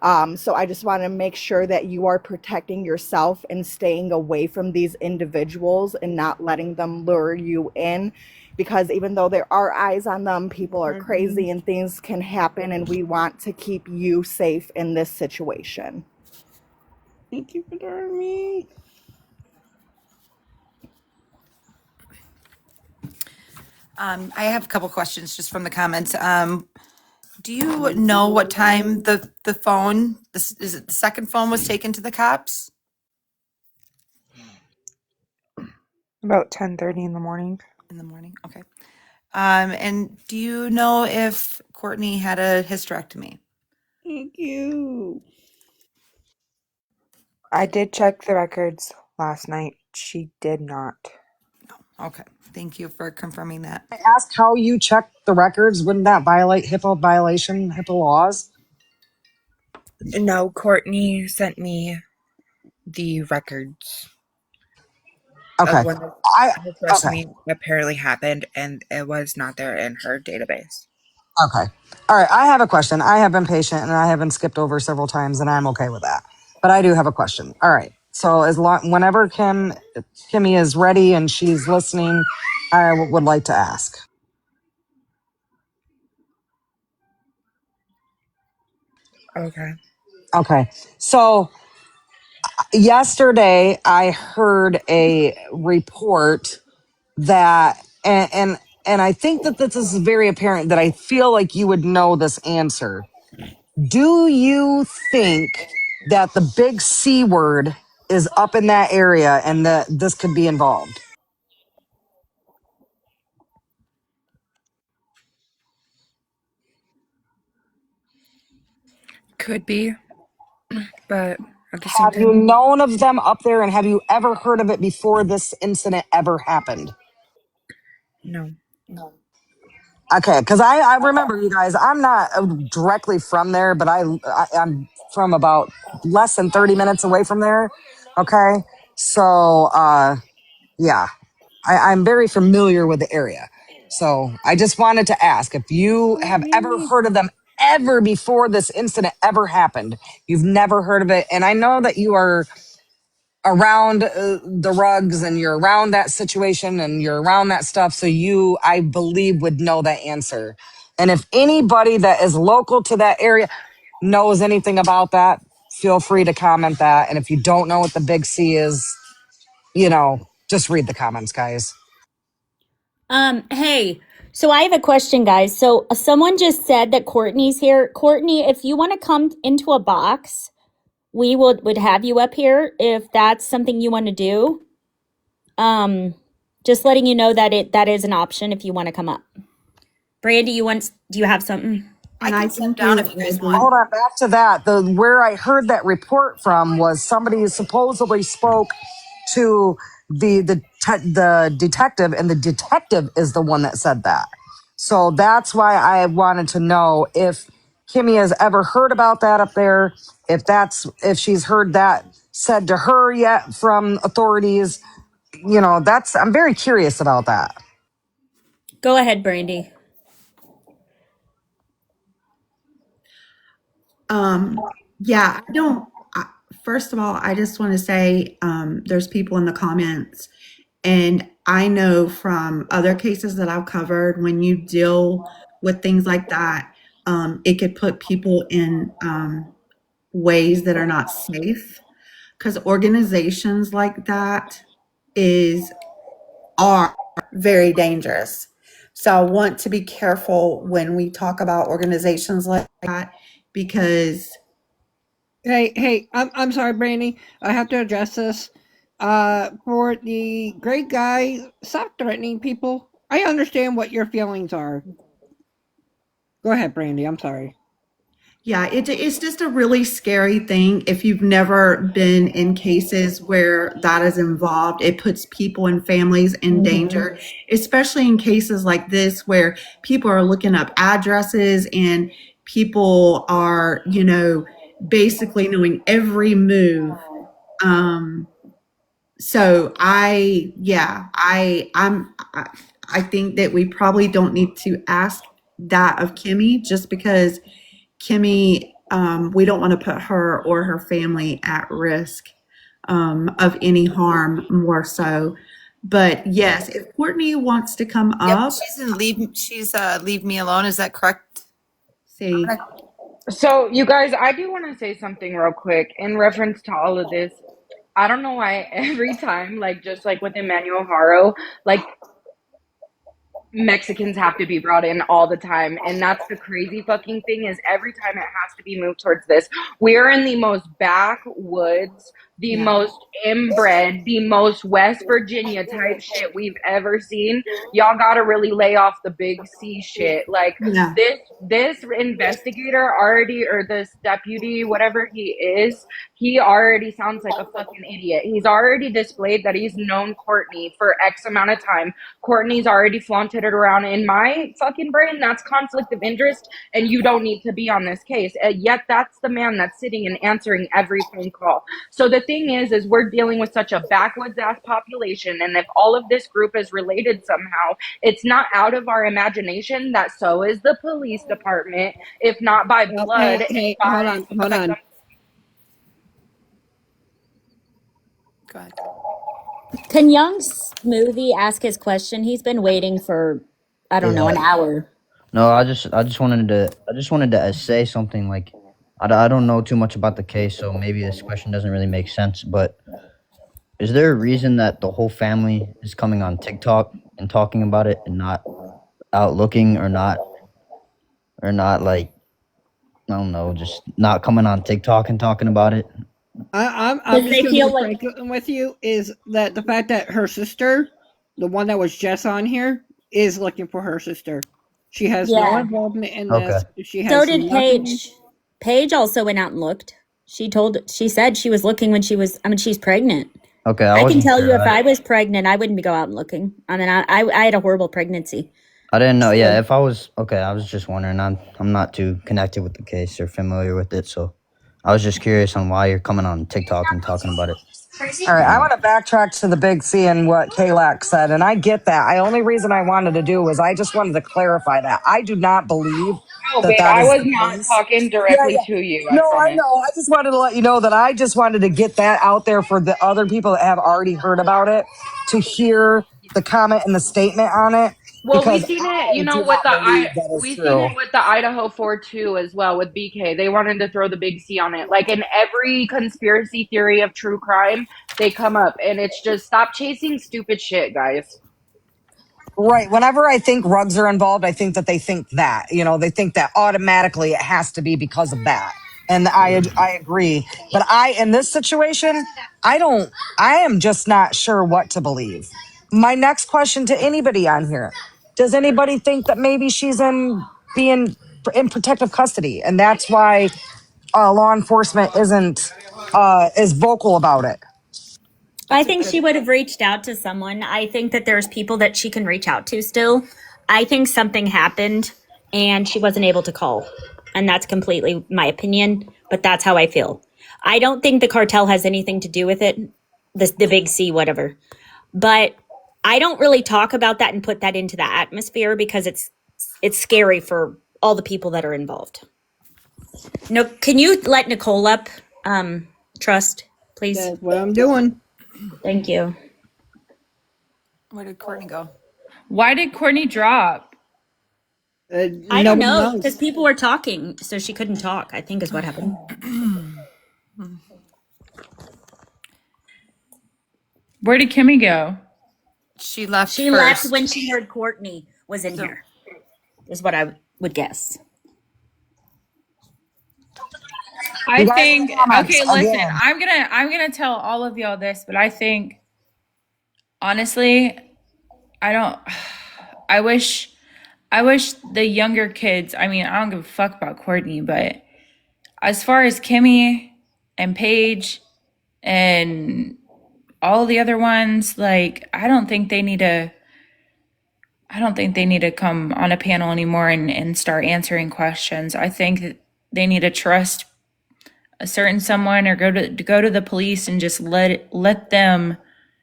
So I just want to make sure that you are protecting yourself and staying away from these individuals and not letting them lure you in, because even though there are eyes on them, people are crazy and things can happen, and we want to keep you safe in this situation. Thank you for hearing me. I have a couple questions just from the comments. Do you know what time the phone, is it the second phone, was taken to the cops? About 10:30 in the morning. In the morning, okay. And do you know if Courtney had a hysterectomy? Thank you. I did check the records last night. She did not. Okay, thank you for confirming that. I ask how you check the records. Wouldn't that violate HIPAA laws? No, Courtney sent me the records of Okay. when the Okay. hysterectomy apparently happened, and it was not there in her database. Okay. All right. I have a question. I have been patient and I have been skipped over several times, and I'm okay with that. But I do have a question. All right. So whenever Kimmy is ready and she's listening, I would like to ask. Okay. Okay. So yesterday I heard a report that, and I think that this is very apparent, that I feel like you would know this answer. Do you think that the big C word is up in that area and that this could be involved? Could be, but at the same Have you time, known of them up there, and have you ever heard of it before this incident ever happened? no. Okay, because I remember, you guys, I'm not directly from there, but I'm from about less than 30 minutes away from there. Okay, so yeah, I'm very familiar with the area. So I just wanted to ask if you have ever heard of them ever before this incident ever happened. You've never heard of it, and I know that you are around the rugs and you're around that situation and you're around that stuff, so you, I believe, would know that answer. And if anybody that is local to that area knows anything about that, feel free to comment that. And if you don't know what the big C is, just read the comments, guys. Hey, so I have a question, guys. So someone just said that Courtney's here. Courtney, if you want to come into a box, we would have you up here if that's something you want to do. Just letting you know that that is an option if you want to come up. Brandy, do you have something? And I I can step think down you, if you guys want. Hold on, back to that. Where I heard that report from was somebody who supposedly spoke to the detective, and the detective is the one that said that. So that's why I wanted to know if Kimmy has ever heard about that up there, if she's heard that said to her yet from authorities, I'm very curious about that. Go ahead, Brandy. Yeah, I don't. First of all, I just want to say there's people in the comments, and I know from other cases that I've covered, when you deal with things like that, it could put people in ways that are not safe, because organizations like that are very dangerous. So I want to be careful when we talk about organizations like that, because Hey, I'm sorry, Brandy. I have to address this. For the great guy, stop threatening people. I understand what your feelings are. Go ahead, Brandy. I'm sorry. yeah, it's just a really scary thing. If you've never been in cases where that is involved, it puts people and families in danger, especially in cases like this where people are looking up addresses and people are, basically knowing every move. So I think that we probably don't need to ask that of Kimmy, just because Kimmy, we don't want to put her or her family at risk of any harm, more so. But yes, if Courtney wants to come Yep, up, she's leave me alone. Is that correct? see. So, you guys, I do want to say something real quick in reference to all of this. I don't know why every time, like, just like with Emmanuel Haro, like, Mexicans have to be brought in all the time. And that's the crazy fucking thing, is every time it has to be moved towards this. We are in the most backwoods, the Yeah. most inbred, the most West Virginia type shit we've ever seen. Y'all gotta really lay off the big C shit. Like, Yeah. this investigator already, or this deputy, whatever he already sounds like a fucking idiot. He's already displayed that he's known Courtney for X amount of time. Courtney's already flaunted it around. In my fucking brain, that's conflict of interest, and you don't need to be on this case. Yet that's the man that's sitting and answering every phone call. So the thing is we're dealing with such a backwoods ass population, and if all of this group is related somehow, it's not out of our imagination that so is the police department, if not by blood. Hey, by hold on. Go ahead. Can Young Smoothie ask his question? He's been waiting for, I don't know, an hour. No, I just wanted to say something. Like, I don't know too much about the case, so maybe this question doesn't really make sense. But is there a reason that the whole family is coming on TikTok and talking about it, and not out looking, or not like, I don't know, just not coming on TikTok and talking about it? I'm just gonna be frank with you, is that the fact that her sister, the one that was just on here, is looking for her sister. She has no Yeah. involvement in Okay. this. She So has did nothing. Paige. Paige also went out and looked. She said she was looking when she's pregnant. Okay, I can wasn't tell you, sure. if I was pregnant, I wouldn't go out and looking. I mean, I had a horrible pregnancy. I didn't know. Yeah, if I was okay, I was just wondering. I'm not too connected with the case or familiar with it, so I was just curious on why you're coming on TikTok and talking about it. All right, I want to backtrack to the big C and what Kalak said, and I get that. The only reason I wanted to do was I just wanted to clarify that. I do not believe Oh, that babe, that I is was the not case. talking Yeah, directly yeah. to you, I No, I promise. know. I just wanted to let you know that I just wanted to get that out there for the other people that have already heard about it, to hear the comment and the statement on it, Well, we because seen it, I do with not the believe that is we seen true. it with the Idaho 4-2 as well with BK. They wanted to throw the big C on it. Like, in every conspiracy theory of true crime, they come up, and it's just, stop chasing stupid shit, guys. Right. Whenever I think rugs are involved, I think that they think that, they think that automatically it has to be because of that. And I agree. But in this situation, I am just not sure what to believe. My next question to anybody on here: does anybody think that maybe she's being in protective custody, and that's why law enforcement isn't as vocal about it? I think she would have reached out to someone. I think that there's people that she can reach out to still. I think something happened and she wasn't able to call. And that's completely my opinion, but that's how I feel. I don't think the cartel has anything to do with it. The big C, whatever. But I don't really talk about that and put that into the atmosphere because it's scary for all the people that are involved. No, can you let Nicole up? Trust, please. That's what I'm doing. Thank you. Where did Courtney go? Why did Courtney drop? I don't Nobody know knows. because people were talking, so she couldn't talk. I think is what happened. Where did Kimmy go? She left She first. left when she heard Courtney was in here. Is what I would guess. You I guys in think the comments okay, listen, again. I'm gonna tell all of y'all this, but I think honestly, I wish the younger kids, I mean, I don't give a fuck about Courtney, but as far as Kimmy and Paige and all the other ones, like I don't think they need to come on a panel anymore and start answering questions. I think that they need to trust a certain someone or go to the police and just let them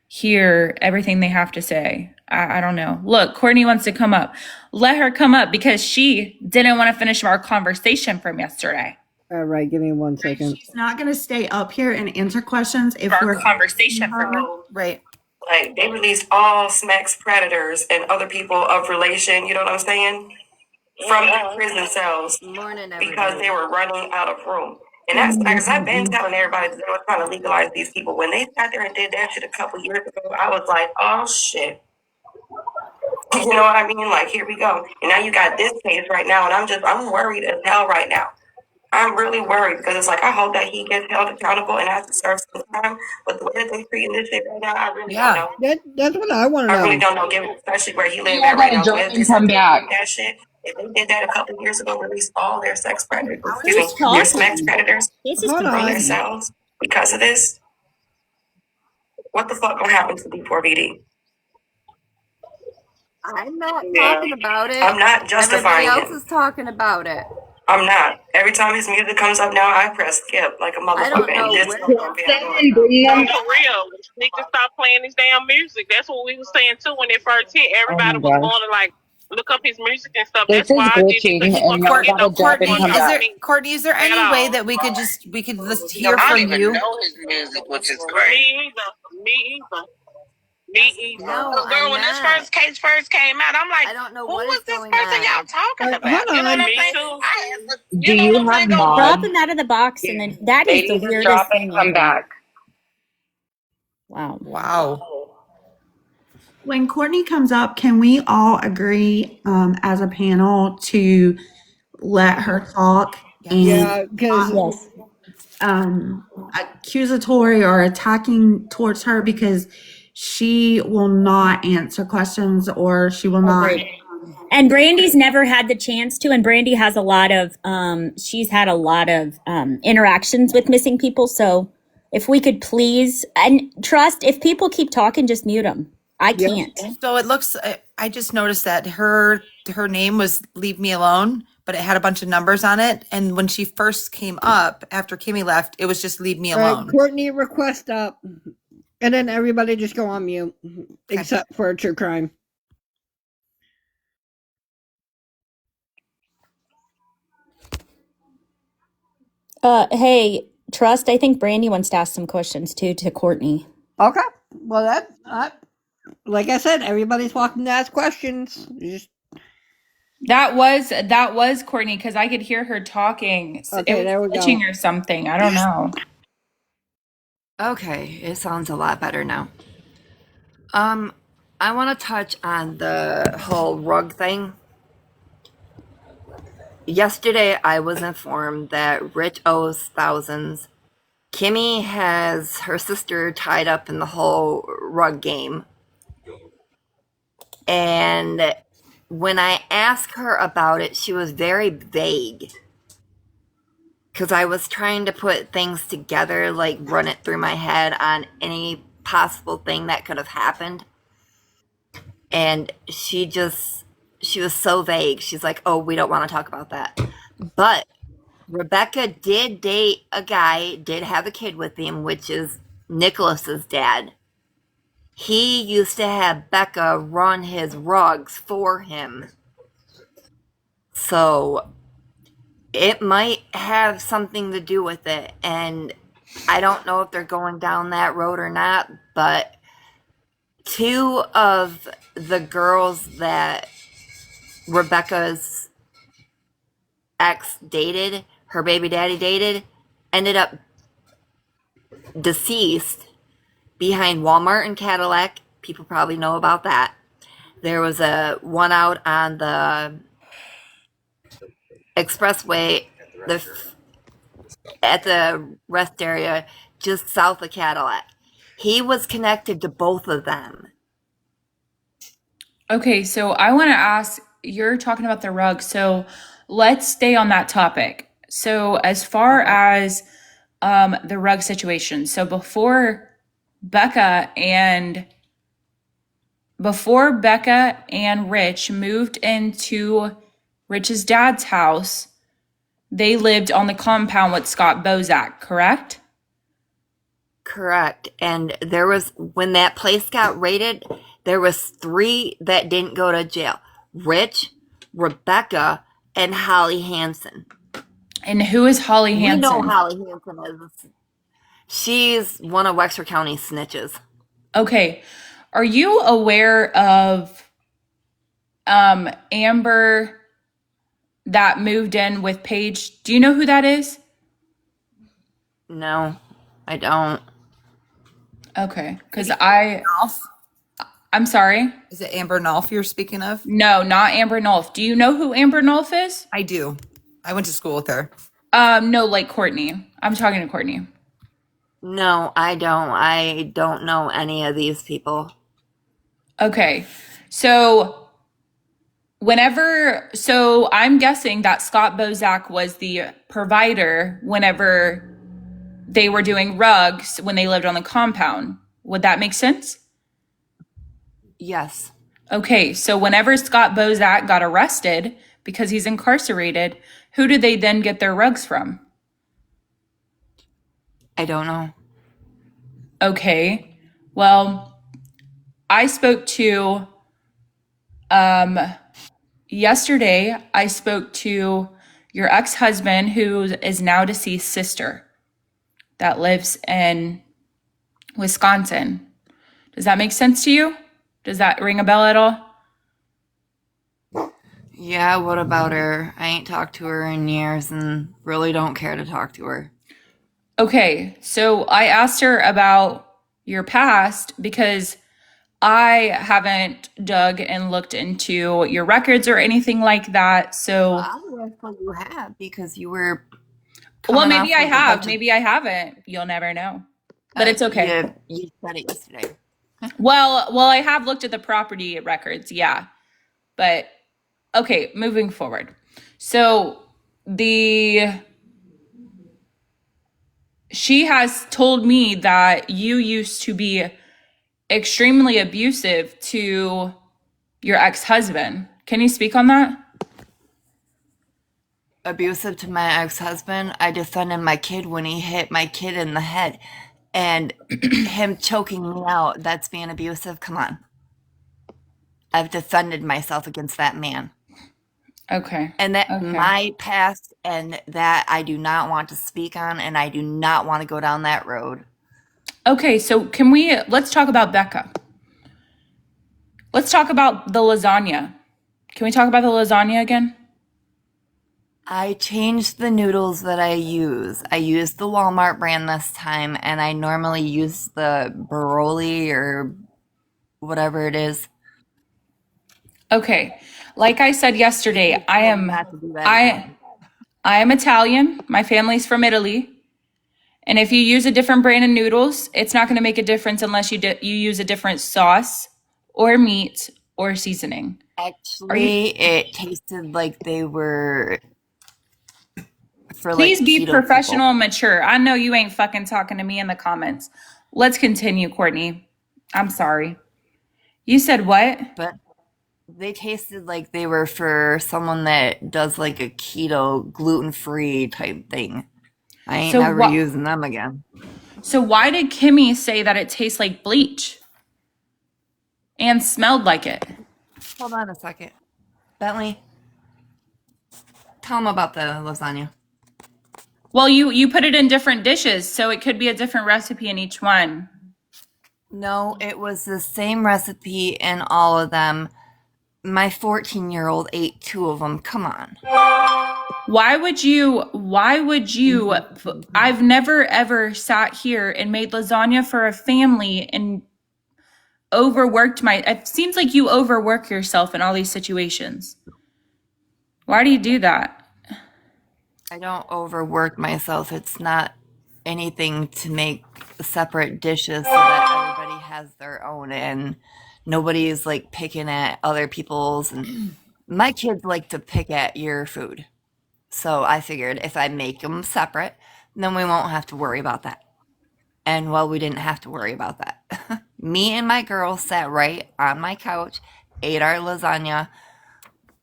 hear everything they have to say. I don't know. Look, Courtney wants to come up. Let her come up because she didn't want to finish our conversation from yesterday. All right, give me 1 second. She's not going to stay up here and answer questions if Our we're conversation from Right. Like they released all Smack's predators and other people of relation, you know what I'm saying? From their prison cells because they were running out of room. And that's because I've been telling everybody that they were trying to legalize these people. When they sat there and did that shit a couple years ago, I was like, oh shit. You know what I mean? Like, here we go. And now you got this case right now, and I'm worried as hell right now. I'm really worried because it's like I hope that he gets held accountable and has to serve some time. But the way that they're treating this shit right now, I really don't know. That's what I want to know. I really don't know, given especially where he lived You all at right gotta now. join Where and come back. that shit. If they did that a couple of years ago, release all their sex predators, Who's their sex talking? predators This is Hold from their on. confusing. cells because of this. What the fuck gonna happen to D4VD? I'm not Yeah. talking about it. I'm not Everybody justifying else him. is talking about it. I'm not. Every time his music comes up now, I press skip like a I don't motherfucker. know And this where is gonna be annoying. No, for real. Need to stop playing this damn music. That's what we was saying too when it first hit. Oh my Everybody was gosh. going to like look up his music and stuff. This That's is why I did it glitching because he and wasn't gonna y'all get gotta no drop and pushback come back. Courtney, is there at any way all. that we could just You know, hear I from don't even you? know his music, which is great. Me either. Me either. Me either. No, Girl, I'm when this not. first case first came out, I'm like, I don't know who what was is this going person y'all on. talking about? Hold You know on. what I'm saying? I had to, Do you know you what I'm have saying? Go Drop mods? him out of the box, and then that is the Ladies, weirdest drop and thing come ever. back. Wow. Wow. when Courtney comes up, can we all agree as a panel to let her talk and Yeah, because not Yes. accusatory or attacking towards her because she will not answer questions or she will not. Agreed. And Brandy's never had the chance to, and Brandy has a lot of she's had a lot of interactions with missing people. So if we could please and trust, if people keep talking, just mute them. I Yep. can't. So it looks. I just noticed that her name was "Leave Me Alone," but it had a bunch of numbers on it. And when she first came up after Kimmy left, it was just "Leave Me Alone." Courtney, request up. And then everybody just go on mute. Except for true crime. Hey, trust. I think Brandy wants to ask some questions too to Courtney. Okay. Well, that like I said, everybody's welcome to ask questions. Just That was Courtney because I could hear her talking. So okay. it There we was glitching go. or something. I don't know. Okay, it sounds a lot better now. I want to touch on the whole rug thing. Yesterday, I was informed that Rich owes thousands. Kimmy has her sister tied up in the whole rug game. And when I asked her about it, she was very vague. Because I was trying to put things together, like run it through my head on any possible thing that could have happened. And she was so vague. She's like, oh, we don't want to talk about that. But Rebecca did date a guy, did have a kid with him, which is Nicholas's dad. he used to have Becca run his rugs for him. So it might have something to do with it. And I don't know if they're going down that road or not, but 2 of the girls that Rebecca's ex dated, her baby daddy dated, ended up deceased behind Walmart and Cadillac. People probably know about that. There was a one out on the expressway, at the rest area just south of Cadillac. He was connected to both of them. Okay, so I want to ask, you're talking about the rug, so let's stay on that topic. So as far as the rug situation, so Becca and before Becca and Rich moved into Rich's dad's house, they lived on the compound with Scott Bozak, correct? Correct. And there was, when that place got raided, there was 3 that didn't go to jail. Rich, Rebecca, and Holly Hansen. And who is Holly Hansen? We know Holly Hansen is. She's one of Wexford County snitches. Okay. Are you aware of Amber that moved in with Paige? Do you know who that is? No, I don't. Okay, because Nolf? I'm sorry? Is it Amber Nolf you're speaking of? No, not Amber Nolf. Do you know who Amber Nolf is? I do. I went to school with her. No, like Courtney. I'm talking to Courtney. No, I don't. I don't know any of these people. Okay, so I'm guessing that Scott Bozak was the provider whenever they were doing rugs when they lived on the compound. Would that make sense? Yes. Okay, so whenever Scott Bozak got arrested because he's incarcerated, who did they then get their rugs from? I don't know. Okay, well, yesterday I spoke to your ex-husband, who is now deceased sister that lives in Wisconsin. Does that make sense to you? Does that ring a bell at all? Yeah, what about her? I ain't talked to her in years and really don't care to talk to her. Okay, so I asked her about your past because I haven't dug and looked into your records or anything like that. So, Obviously you have, because you were. Well, maybe I have, maybe I haven't. You'll never know. But it's okay. You said it yesterday. Well, I have looked at the property records, yeah. But okay, moving forward. So she has told me that you used to be extremely abusive to your ex-husband. Can you speak on that? Abusive to my ex-husband? I defended my kid when he hit my kid in the head. And him choking me out, that's being abusive? Come on. I've defended myself against that man. Okay. And that my past, and that I do not want to speak on, and I do not want to go down that road. Okay, so let's talk about Becca. Let's talk about the lasagna. Can we talk about the lasagna again? I changed the noodles that I use. I used the Walmart brand this time, and I normally use the Baroli or whatever it is. Okay. Like I said yesterday, I am Italian. My family's from Italy. And if you use a different brand of noodles, it's not going to make a difference unless you use a different sauce or meat or seasoning. Actually, it tasted like they were for Please like be keto professional people. and mature. I know you ain't fucking talking to me in the comments. Let's continue, Courtney. I'm sorry. You said what? But they tasted like they were for someone that does like a keto, gluten-free type thing. I ain't never using them again. So why did Kimmy say that it tastes like bleach? and smelled like it. Hold on a second. Bentley, tell them about the lasagna. Well, you put it in different dishes, so it could be a different recipe in each one. No, it was the same recipe in all of them. My 14-year-old ate 2 of them. Come on. Why would you, I've never ever sat here and made lasagna for a family and it seems like you overwork yourself in all these situations. Why do you do that? I don't overwork myself. It's not anything to make separate dishes so that everybody has their own and nobody's like picking at other people's. And my kids like to pick at your food. So I figured if I make them separate, then we won't have to worry about that. And well, we didn't have to worry about that. Me and my girls sat right on my couch, ate our lasagna.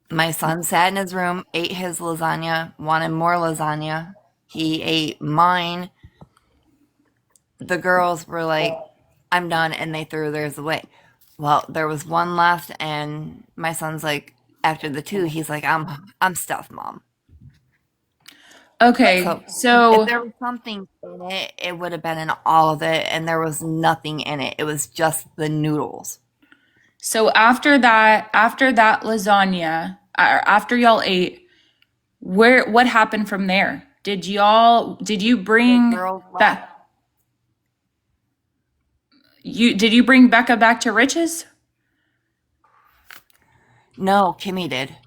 My son sat in his room, ate his lasagna, wanted more lasagna. He ate mine. The girls were like, I'm done, and they threw theirs away. Well, there was one left, and my son's like, after the 2, he's like, I'm stuffed, Mom. Okay, So if there was something in it, it would have been in all of it, and there was nothing in it. It was just the noodles. So after that lasagna, after y'all ate, what happened from there? Did you bring that? Did you bring Becca back to Rich's? No, Kimmy did.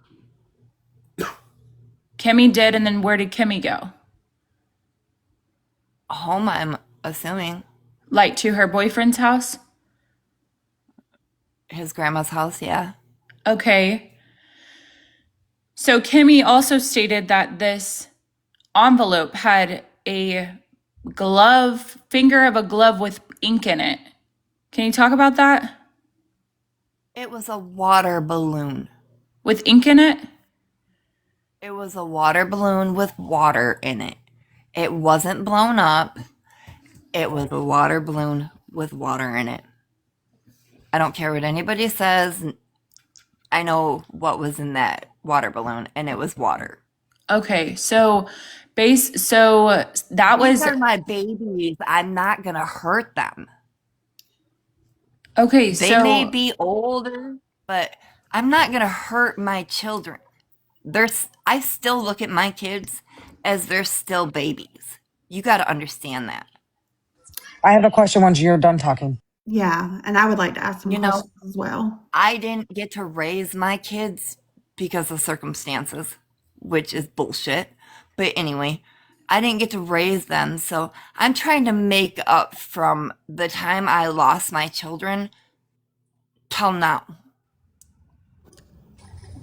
Kimmy did, and then where did Kimmy go? Home, I'm assuming. Like to her boyfriend's house? His grandma's house, yeah. Okay. So Kimmy also stated that this envelope had a finger of a glove with ink in it. Can you talk about that? It was a water balloon. With ink in it? It was a water balloon with water in it. It wasn't blown up. It was a water balloon with water in it. I don't care what anybody says. I know what was in that water balloon, and it was water. Okay, so that was... These are my babies. I'm not going to hurt them. Okay, they may be older, but I'm not going to hurt my children. I still look at my kids as they're still babies. You got to understand that. I have a question once you're done talking. Yeah, and I would like to ask some questions as well. I didn't get to raise my kids because of circumstances, which is bullshit. But anyway, I didn't get to raise them, so I'm trying to make up from the time I lost my children till now.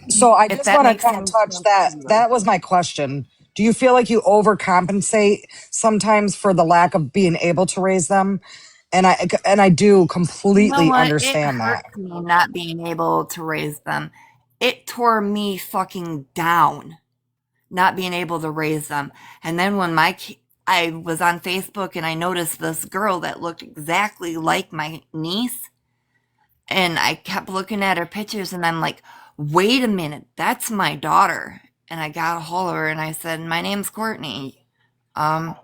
So I just want to kind of touch that. That was my question. Do you feel like you overcompensate sometimes for the lack of being able to raise them? And I do completely understand that. It hurts me not being able to raise them. It tore me fucking down not being able to raise them. And then when I was on Facebook and I noticed this girl that looked exactly like my niece, and I kept looking at her pictures and I'm like, wait a minute, that's my daughter. And I got a hold of her and I said, my name's Courtney. I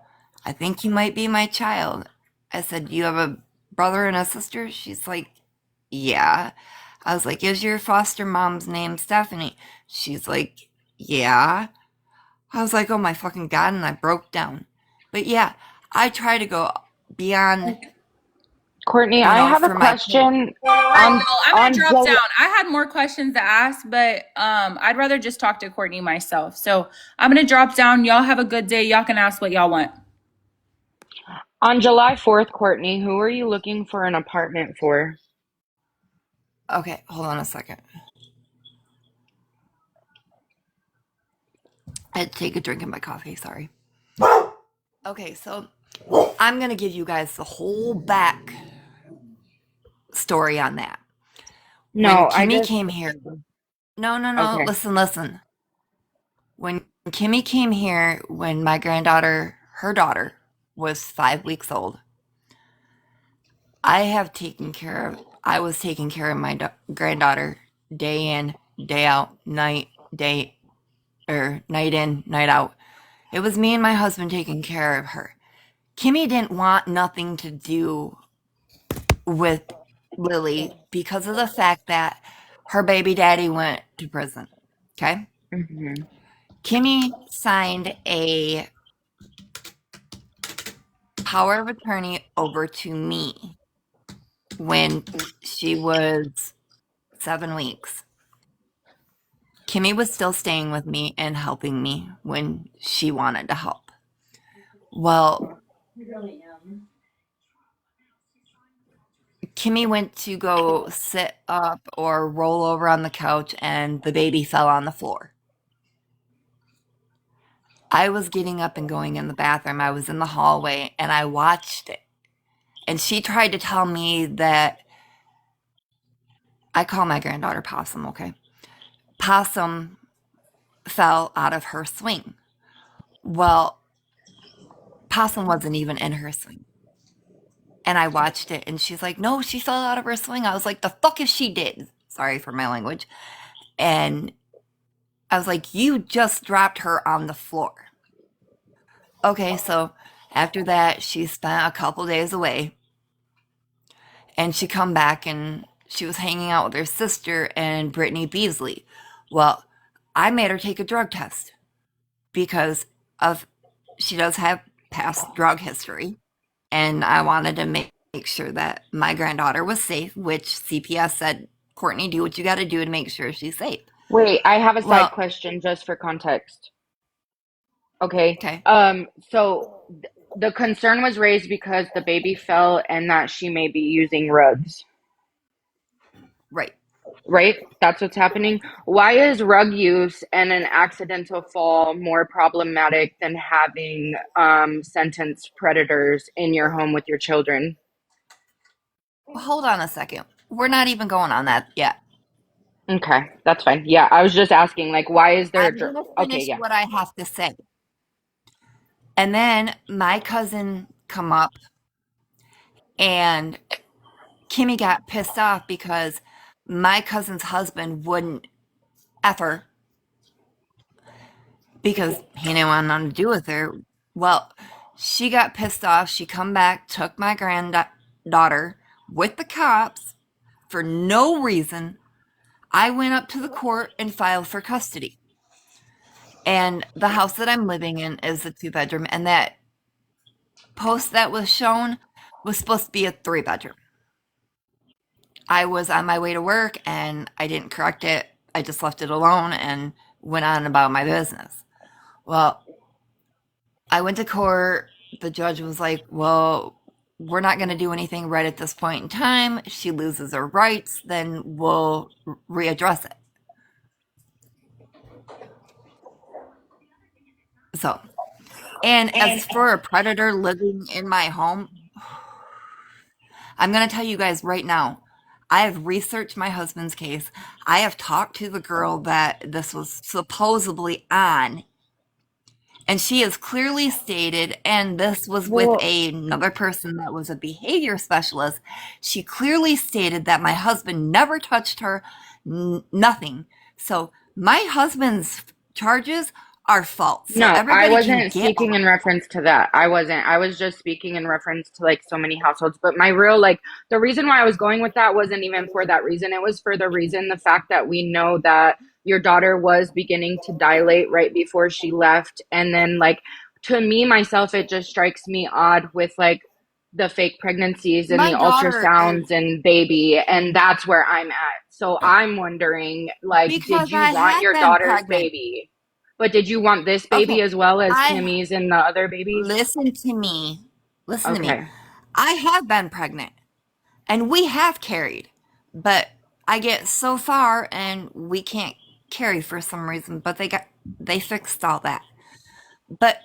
think you might be my child. I said, you have a brother and a sister? She's like, yeah. I was like, is your foster mom's name Stephanie? She's like, yeah. I was like, oh my fucking God, and I broke down. But yeah, I try to go beyond. Courtney, I have a question. I'm gonna drop down. I had more questions to ask, but I'd rather just talk to Courtney myself. So I'm gonna drop down. Y'all have a good day. Y'all can ask what y'all want. On July 4th, Courtney, who are you looking for an apartment for? Okay, hold on a second. I had to take a drink of my coffee, sorry. Okay, so I'm going to give you guys the whole back story on that. No, when Kimmy came here. No, okay. Listen. When Kimmy came here, when my granddaughter, her daughter, was 5 weeks old, I have taken care of I was taking care of my granddaughter day in, day out, night in, night out. It was me and my husband taking care of her. Kimmy didn't want nothing to do with Lily because of the fact that her baby daddy went to prison. Okay? Mm-hmm. Kimmy signed a power of attorney over to me when she was 7 weeks. Kimmy was still staying with me and helping me when she wanted to help. Well, Kimmy went to go sit up or roll over on the couch and the baby fell on the floor. I was getting up and going in the bathroom. I was in the hallway and I watched it. And she tried to tell me that I call my granddaughter Possum, okay? Possum fell out of her swing. Well, Possum wasn't even in her swing. And I watched it and she's like, no, she fell out of her swing. I was like, the fuck if she did? Sorry for my language. And I was like, you just dropped her on the floor. Okay, so after that, she spent a couple days away and she come back and she was hanging out with her sister and Brittany Beasley. Well, I made her take a drug test because of she does have past drug history and I wanted to make sure that my granddaughter was safe, which CPS said, Courtney, do what you got to do to make sure she's safe. Wait, I have a side Well, question just for context. Okay. okay, So the concern was raised because the baby fell and that she may be using rugs, right. right? That's what's happening. Why is rug use and an accidental fall more problematic than having sentenced predators in your home with your children? Hold on a second. We're not even going on that yet. Okay, that's fine. Yeah, I was just asking, like, why is there I'm going to okay, finish yeah. what I have to say. And then my cousin come up and Kimmy got pissed off because my cousin's husband wouldn't F her because he didn't want nothing to do with her. Well, she got pissed off. She come back, took my granddaughter with the cops for no reason. I went up to the court and filed for custody. And the house that I'm living in is a 2-bedroom, and that post that was shown was supposed to be a 3-bedroom. I was on my way to work and I didn't correct it. I just left it alone and went on about my business. Well, I went to court. The judge was like, well, we're not going to do anything right at this point in time. If she loses her rights, then we'll readdress it. So, and as for a predator living in my home, I'm going to tell you guys right now, I have researched my husband's case. I have talked to the girl that this was supposedly on, and she has clearly stated, and this was with Well, another person that was a behavior specialist. She clearly stated that my husband never touched her, nothing. So my husband's charges are false. So no, I everybody can wasn't get speaking off. in reference to that. I wasn't. I was just speaking in reference to like so many households. But my real, like, the reason why I was going with that wasn't even for that reason. It was for the reason, the fact that we know that your daughter was beginning to dilate right before she left. And then, like, to me, myself, it just strikes me odd with like the fake pregnancies and the My daughter is ultrasounds and baby. And that's where I'm at. So I'm wondering, like, did because you I want have your been daughter's pregnant. baby? But did you want this baby Okay, as well as I Kimmy's and the other babies? listen to me. Listen to me. Okay. I have been pregnant and we have carried, but I get so far and we can't carry for some reason, but they fixed all that. But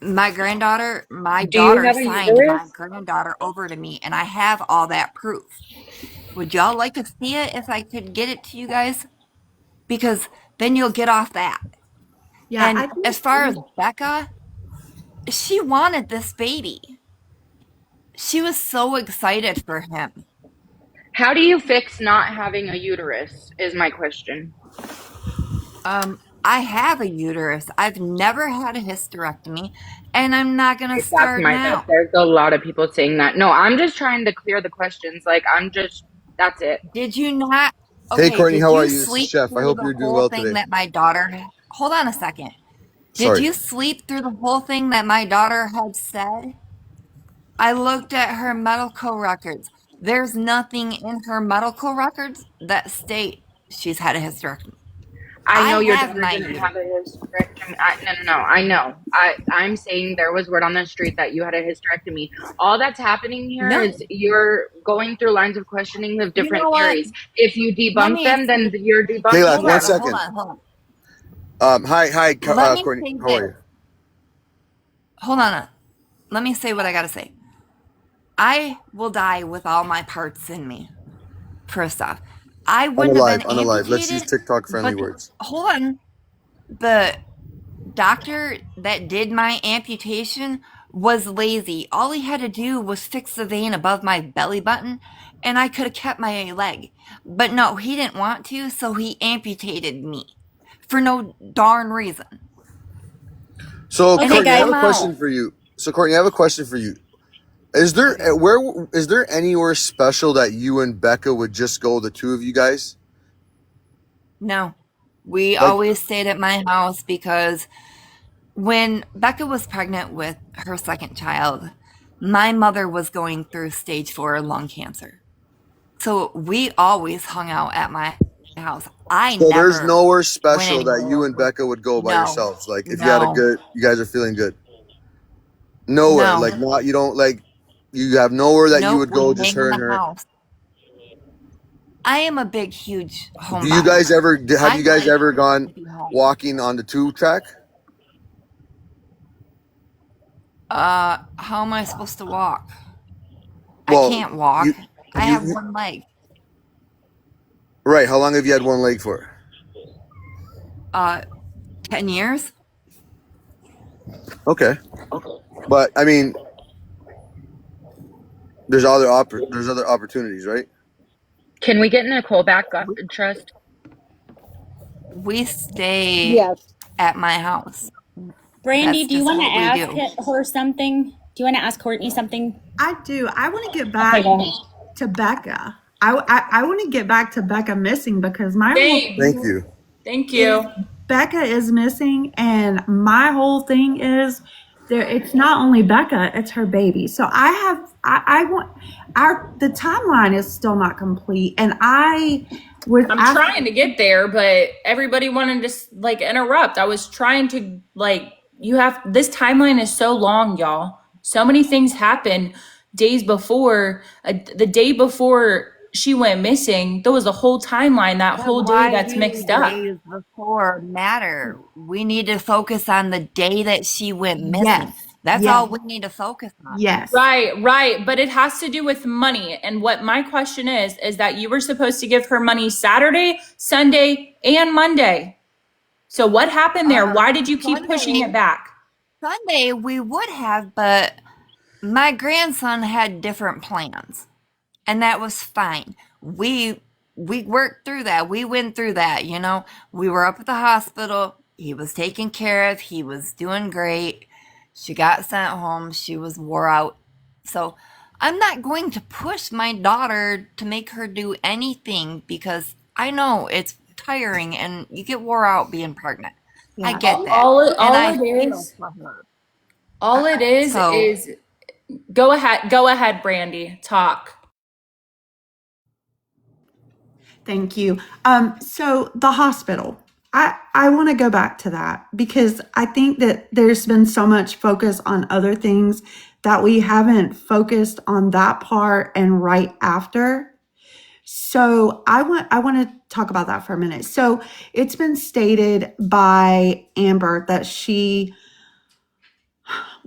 my Do you daughter have a signed my uterus? granddaughter over to me and I have all that proof. Would y'all like to see it if I could get it to you guys? Because then you'll get off that. Yeah, And I think as far as Becca, she wanted this baby. She was so excited for him. How do you fix not having a uterus is my question. I have a uterus. I've never had a hysterectomy, and I'm not gonna That's start my bet. now. There's a lot of people saying that. No, I'm just trying to clear the questions. Like, that's it. Did you not? Hey, Okay, Courtney, did how are you you? This is sleep Chef. I through hope the you're doing whole well thing today. that my daughter? Hold on a second. Did Sorry. you sleep through the whole thing that my daughter had said? I looked at her medical records. There's nothing in her medical records that state she's had a hysterectomy. I I know your have daughter my didn't uterus. have a hysterectomy. No. I know. I'm saying there was word on the street that you had a hysterectomy. All that's happening here No. is you're going through lines of questioning of You different know what? theories. If you Let debunk me them, then say, you're debunking Kayla, hold one on, them. hold second. on, hold on. Hi, Let me Courtney. say How are this. you? Hold on. Let me say what I gotta say. I will die with all my parts in me. First off, I wouldn't have been Unalive. Let's use amputated, TikTok friendly but words. hold on. The doctor that did my amputation was lazy. All he had to do was fix the vein above my belly button, and I could have kept my leg. But no, he didn't want to, so he amputated me for no darn reason. So, And Okay, it Courtney, I have guys. a come out. question for you. Is there Okay. is there anywhere special that you and Becca would just go, the two of you guys? No. We Like, always stayed at my house because when Becca was pregnant with her second child, my mother was going through stage 4 lung cancer. So we always hung out at my house. I so there's never nowhere went special that you anywhere and with, Becca would go by no, yourselves. Like, if you had a no, good, you guys are feeling good. Nowhere. no. Like, not, you don't, like, you have nowhere that you Nope, would we go, just hang in her and the her. house. I am a big, huge Do you homebody. guys ever, have I you guys like ever gone to be home. walking on the 2 track? How am I supposed to walk? I Well, can't walk. you, I have you, one leg. right. How long have you had one leg for? Uh, 10 years? Okay. But, I mean, there's other opportunities, right? Can we get Nicole back, Trust? We stay Yes. at my house. Brandy, That's do you just want to what we ask do. her something? Do you want to ask Courtney something? I do. I want to get Okay, back go ahead. to Becca. I want to get back to Becca missing because my whole Same. Thank thing you. Thank is you. Becca is missing, and my whole thing is there. It's not only Becca; it's her baby. So I want the timeline is still not complete, and I was I'm asking. trying to get there, but everybody wanted to like interrupt. I was trying to you have this timeline is so long, y'all. So many things happen days before the day before she went missing. There was a whole timeline that But whole day why that's do mixed up. days before matter? We need to focus on the day that she went Yes, missing. That's yes, all we need to focus on. yes. Right. But it has to do with money. And what my question is that you were supposed to give her money Saturday, Sunday, and Monday. So what happened there? Why did you keep pushing it back? Sunday we would have, but my grandson had different plans, and that was fine. We worked through that. We went through that, you know. We were up at the hospital. He was taken care of. He was doing great. She got sent home. She was wore out. So I'm not going to push my daughter to make her do anything because I know it's tiring and you get wore out being pregnant. I Yeah. get that. And All I it feel is, for her. all it So is go ahead, Brandy, talk. Thank you. So the hospital. I want to go back to that because I think that there's been so much focus on other things that we haven't focused on that part and right after. So I want to talk about that for a minute. So it's been stated by Amber that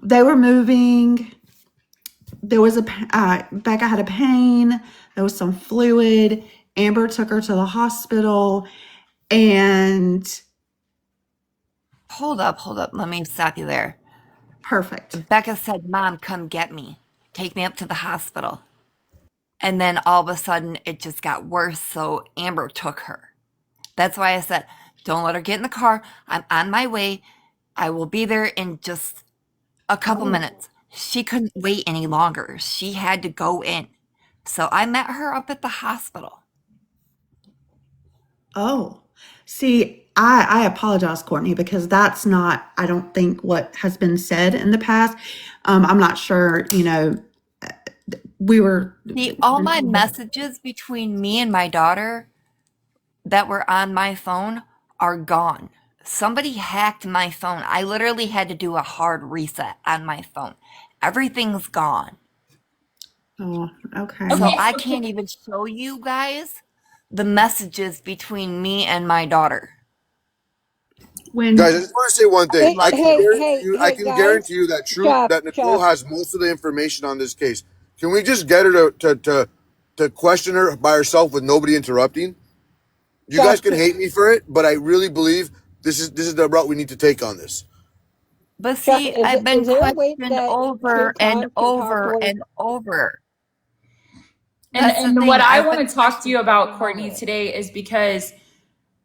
they were moving. There was Becca had a pain. There was some fluid. Amber took her to the hospital, and hold up. Let me stop you there. perfect. Becca said, "Mom, come get me. Take me up to the hospital." And then all of a sudden it just got worse. So Amber took her. That's why I said, don't let her get in the car. I'm on my way. I will be there in just a couple minutes. She couldn't wait any longer. She had to go in. So I met her up at the hospital. Oh, see, I apologize, Courtney, because that's not, I don't think, what has been said in the past. I'm not sure, we were. See, all my messages between me and my daughter that were on my phone are gone. Somebody hacked my phone. I literally had to do a hard reset on my phone. Everything's gone. Oh, okay. So I can't even show you guys the messages between me and my daughter. Guys, I just want to say one thing. I can guarantee you that that Nicole has most of the information on this case. Can we just get her to question her by herself with nobody interrupting? You guys can hate me for it, but I really believe this is the route we need to take on this. But see, I've been questioned over and over and over. And what I want to talk to you about, Courtney, today is because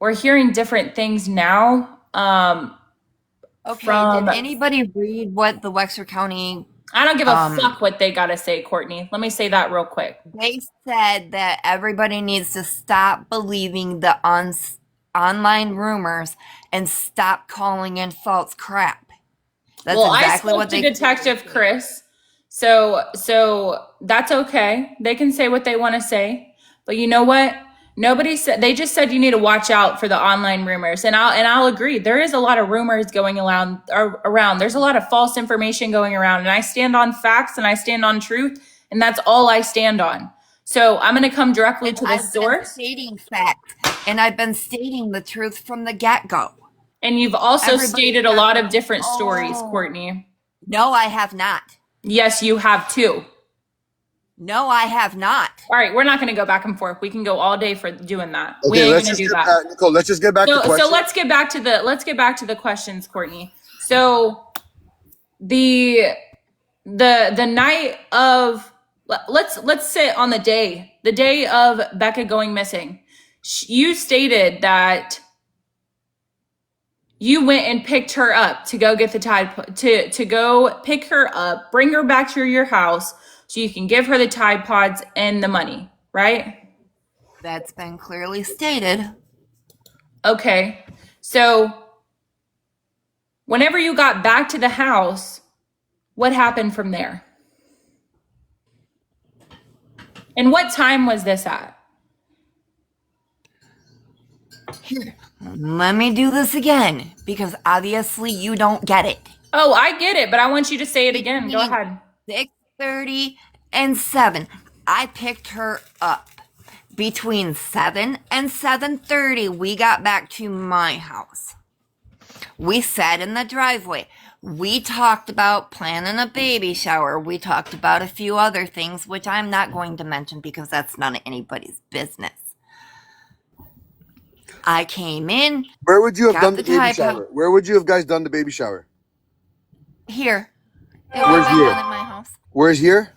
we're hearing different things now. Okay, did anybody read what the Wexner County... I don't give a fuck what they got to say, Courtney. Let me say that real quick. They said that everybody needs to stop believing the online rumors and stop calling in false crap. That's exactly what they... Detective Chris. So that's okay. They can say what they want to say. But you know what? Nobody said, they just said you need to watch out for the online rumors. And I'll agree. There is a lot of rumors going around. There's a lot of false information going around. And I stand on facts and I stand on truth. And that's all I stand on. So I'm going to come directly to the source. I've been stating facts. And I've been stating the truth from the get-go. And you've also stated a lot of different stories, Courtney. No, I have not. Yes, you have too. No, I have not. All right, we're not going to go back and forth. We can go all day for doing that. Okay, we ain't going to do that. Nicole, let's just get back to questions. So let's get back to the questions, Courtney. So the night of, let's say on the day of Becca going missing, you stated that you went and picked her up to go get the Tide, to go pick her up, bring her back to your house so you can give her the Tide Pods and the money, right? That's been clearly stated. Okay. So whenever you got back to the house, what happened from there? And what time was this at? Here, let me do this again, because obviously you don't get it. Oh, I get it, but I want you to say it again. Go ahead. 6:30 and 7. I picked her up. Between 7 and 7:30, we got back to my house. We sat in the driveway. We talked about planning a baby shower. We talked about a few other things, which I'm not going to mention because that's none of anybody's business. I came in. Where would you have done the baby shower? Where would you have guys done the baby shower? Here. Where's here? At my house. Where's here?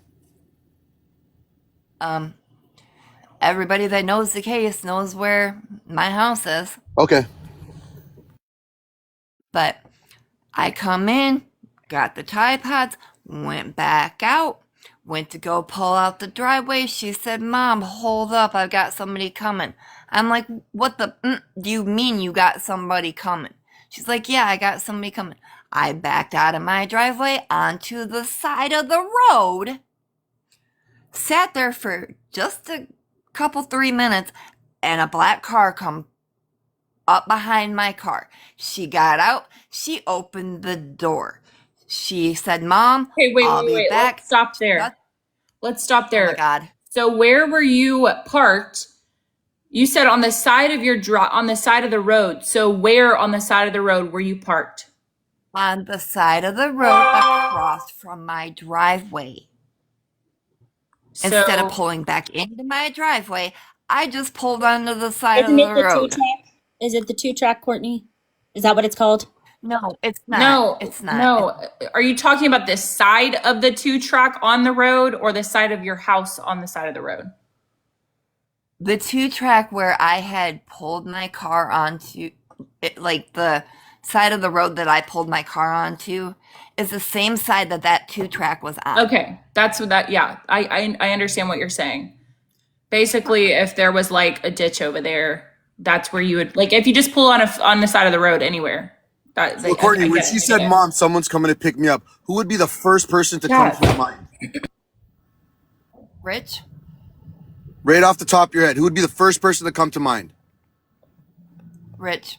Everybody that knows the case knows where my house is. Okay. But I come in, got the Tide Pods, went back out, went to go pull out the driveway. She said, "Mom, hold up, I've got somebody coming." I'm like, "What the do you mean you got somebody coming?" She's like, "Yeah, I got somebody coming." I backed out of my driveway onto the side of the road, sat there for just a couple 3 minutes, and a black car come up behind my car. She got out, she opened the door. She said, "Mom, I'll be back." Let's stop there. Let's stop there. Oh my God. So where were you parked? You said on the side of on the side of the road. So where on the side of the road were you parked? On the side of the road across from my driveway. Instead of pulling back into my driveway, I just pulled onto the side of the road. Is it the 2-track, Courtney? Is that what it's called? No, it's not. No, It's not. no. Are you talking about the side of the 2-track on the road or the side of your house on the side of the road? The 2-track where I had pulled my car onto, like the side of the road that I pulled my car onto, is the same side that that 2-track was on. Okay, that's what that. Yeah, I understand what you're saying. Basically, if there was like a ditch over there, that's where you would like if you just pull on the side of the road anywhere. So, Courtney, when she said, "Mom, someone's coming to pick me up," who would be the first person to come to your mind? Rich? Right off the top of your head, who would be the first person to come to mind? Rich.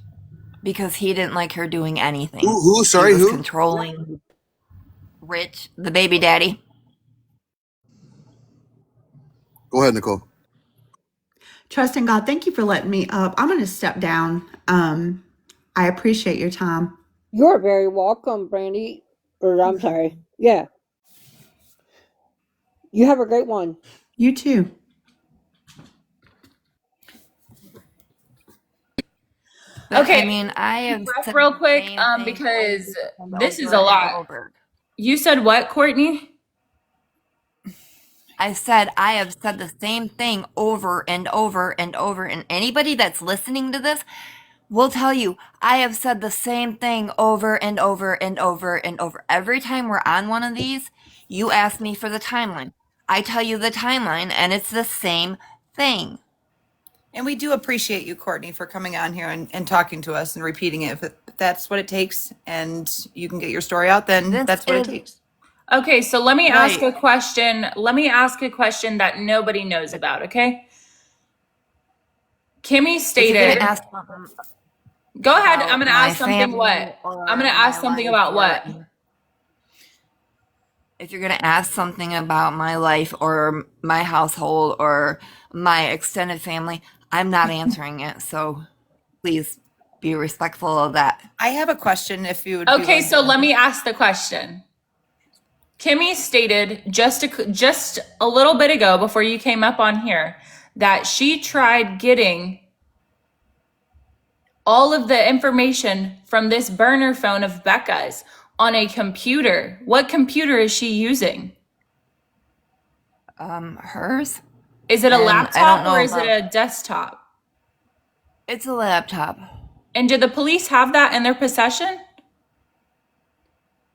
Because he didn't like her doing anything. Who? Sorry, he was who? Controlling. Rich, the baby daddy. Go ahead, Nicole. Trusting God, thank you for letting me up. I'm going to step down. I appreciate your time. You're very welcome, Brandy. Or I'm sorry. Yeah. You have a great one. You too. But, Okay. I mean, I have said real quick, the same thing because over this is and a lot. over. You said what, Courtney? I said I have said the same thing over and over and over, and anybody that's listening to this will tell you I have said the same thing over and over and over and over. Every time we're on one of these, you ask me for the timeline. I tell you the timeline, and it's the same thing. And we do appreciate you, Courtney, for coming on here and talking to us and repeating it. If that's what it takes and you can get your story out, then that's what it takes. Okay, so let me ask Right. a question. Let me ask a question that nobody knows about, okay? Kimmy If you're stated. gonna ask something Go ahead. about I'm going to my ask something what? family or I'm going to ask my something life about or- what? If you're gonna ask something about my life or my household or my extended family, I'm not answering it. So please be respectful of that. I have a question if you would Okay, so let me ask the question. Kimmy stated just a little bit ago before you came up on here that she tried getting all of the information from this burner phone of Becca's on a computer. What computer is she using? Hers? Is it a And I laptop don't know or is it about- a desktop? It's a laptop. And did the police have that in their possession?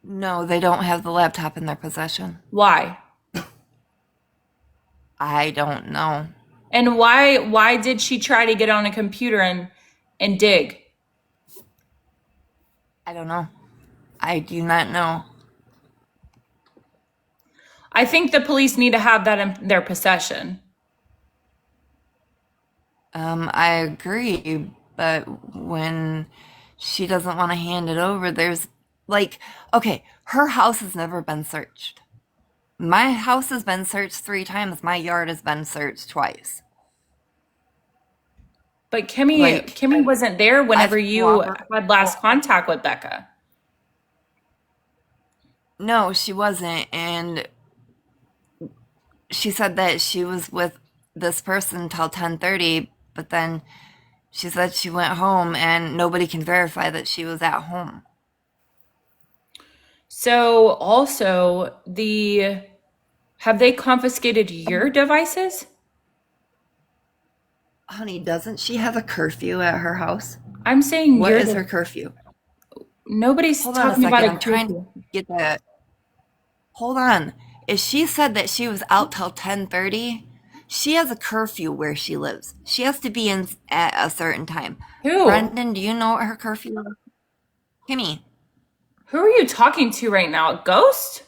No, they don't have the laptop in their possession. Why? I don't know. And why did she try to get on a computer and dig? I don't know. I do not know. I think the police need to have that in their possession. I agree, but when she doesn't want to hand it over, there's like, okay, her house has never been searched. My house has been searched 3 times. My yard has been searched twice. But Kimmy wasn't there whenever you had last contact with Becca. No, she wasn't, and she said that she was with this person till 10:30, but then she said she went home and nobody can verify that she was at home. So also have they confiscated your devices? Honey, doesn't she have a curfew at her house? I'm saying what is her curfew? Nobody's Hold on talking a second. about I'm trying to get that. Hold on. If she said that she was out till 10:30, she has a curfew where she lives. She has to be in at a certain time. Who? Brendan, do you know what her curfew is? Kimmy. Who are you talking to right now? A ghost?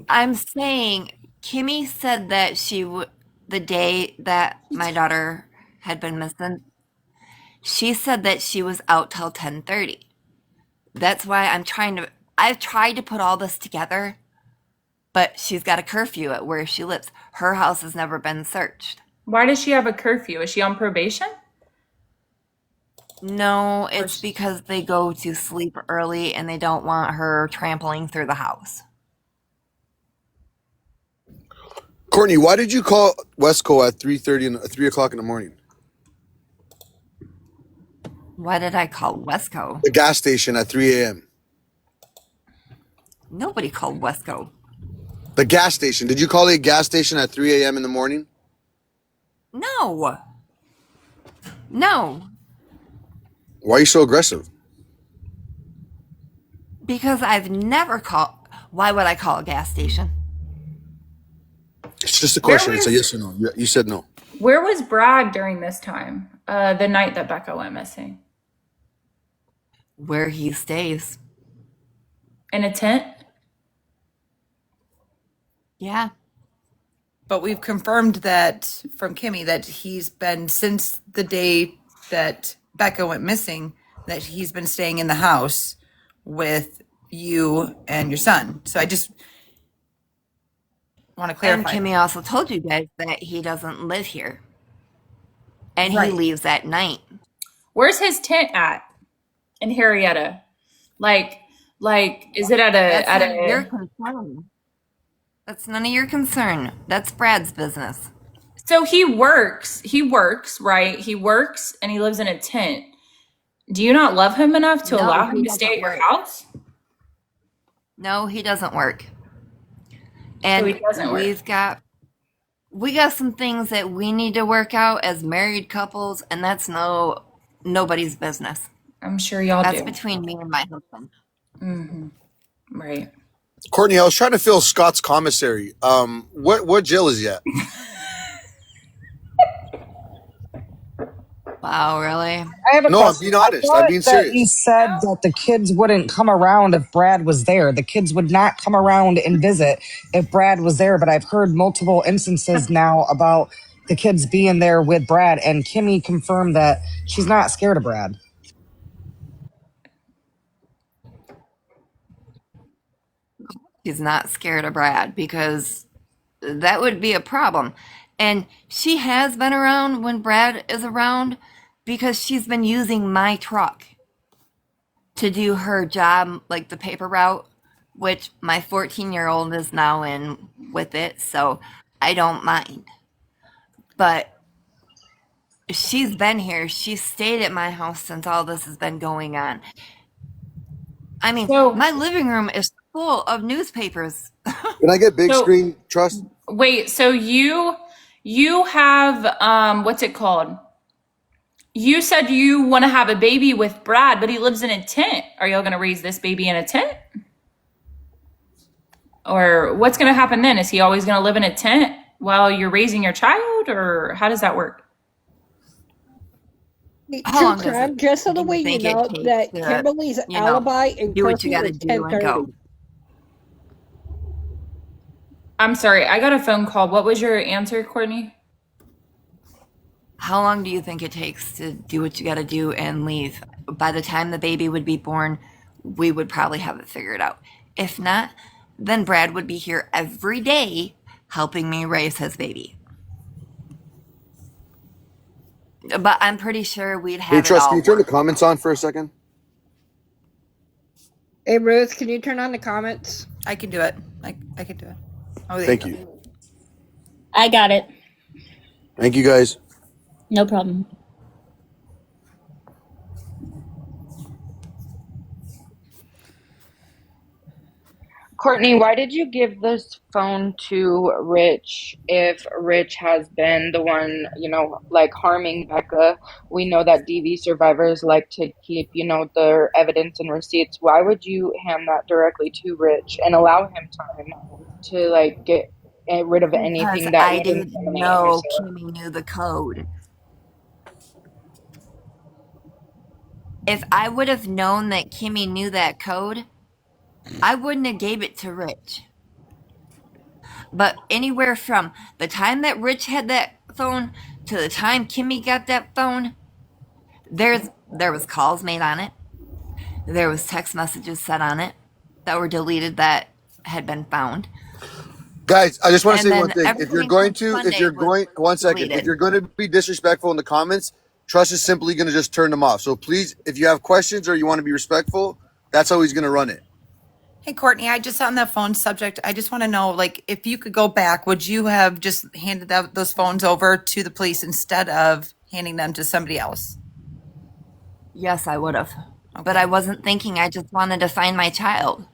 I'm saying Kimmy said that the day that my daughter had been missing, she said that she was out till 10:30. That's why I've tried to put all this together, but she's got a curfew at where she lives. Her house has never been searched. Why does she have a curfew? Is she on probation? No, it's because they go to sleep early and they don't want her trampling through the house. Courtney, why did you call Wesco at 3:30 and 3 o'clock in the morning? Why did I call Wesco? The gas station at 3 a.m. Nobody called Wesco. The gas station. Did you call a gas station at 3 a.m. in the morning? No. No. Why are you so aggressive? Because I've never called. Why would I call a gas station? It's just a question. It's a yes or no. You said no. Where was Brad during this time? The night that Becca went missing? Where he stays. In a tent? Yeah. But we've confirmed that from Kimmy that he's been, since the day that Becca went missing, that he's been staying in the house with you and your son. So I just want to clarify. And Kimmy also told you guys that he doesn't live here. And he leaves at night. Where's his tent at in Harrietta? Like, is it at a your concern. That's none of your concern. That's Brad's business. So he works, right? He works and he lives in a tent. Do you not love him enough to allow him to stay at your house? No, he doesn't work. And So he doesn't work. we got some things that we need to work out as married couples, and that's nobody's business. I'm sure y'all do. That's between me and my husband. Mm-hmm. Right. Courtney, I was trying to fill Scott's commissary. What jail is he at? Wow, really? I have a No, question. I'm being honest. I I'm being thought that serious. you said that the kids wouldn't come around if Brad was there. The kids would not come around and visit if Brad was there. But I've heard multiple instances now about the kids being there with Brad, and Kimmy confirmed that she's not scared of Brad. She's not scared of Brad because that would be a problem. And she has been around when Brad is around because she's been using my truck to do her job, like the paper route, which my 14-year-old is now in with it, so I don't mind. But she's been here. She's stayed at my house since all this has been going on. I mean, my living room is full of newspapers. Can I get big screen trust? Wait, so you have what's it called? You said you want to have a baby with Brad, but he lives in a tent. Are y'all going to raise this baby in a tent? Or what's going to happen then? Is he always going to live in a tent while you're raising your child, or how does that work? How long does it? Just so the way you know that Kimberly's alibi and do what you curfew gotta is do and 10:30. go. I'm sorry, I got a phone call. What was your answer, Courtney? How long do you think it takes to do what you gotta do and leave? By the time the baby would be born, we would probably have it figured out. If not, then Brad would be here every day helping me raise his baby. But I'm pretty sure we'd have Hey, it Trust, all can you turn the worked. comments on for a second? Hey, Ruth, can you turn on the comments? I can do it. I can do it. Oh, Thank you. I got it. Thank you, guys. No problem. Courtney, why did you give this phone to Rich if Rich has been the one, like harming Becca? We know that DV survivors like to keep, their evidence and receipts. Why would you hand that directly to Rich and allow him time to get rid of anything Because that I would didn't incriminate know yourself? Kimmy knew the code. If I would have known that Kimmy knew that code, I wouldn't have gave it to Rich. But anywhere from the time that Rich had that phone to the time Kimmy got that phone, there was calls made on it. There was text messages set on it that were deleted that had been found. Guys, I just want to And say one then thing. If you're going to, one second, deleted. if you're going to be disrespectful in the comments, Trust is simply going to just turn them off. So please, if you have questions or you want to be respectful, that's how he's going to run it. Hey, Courtney, I just on the phone subject, I just want to know, if you could go back, would you have just handed those phones over to the police instead of handing them to somebody else? Yes, I would have. Okay. But I wasn't thinking. I just wanted to find my child.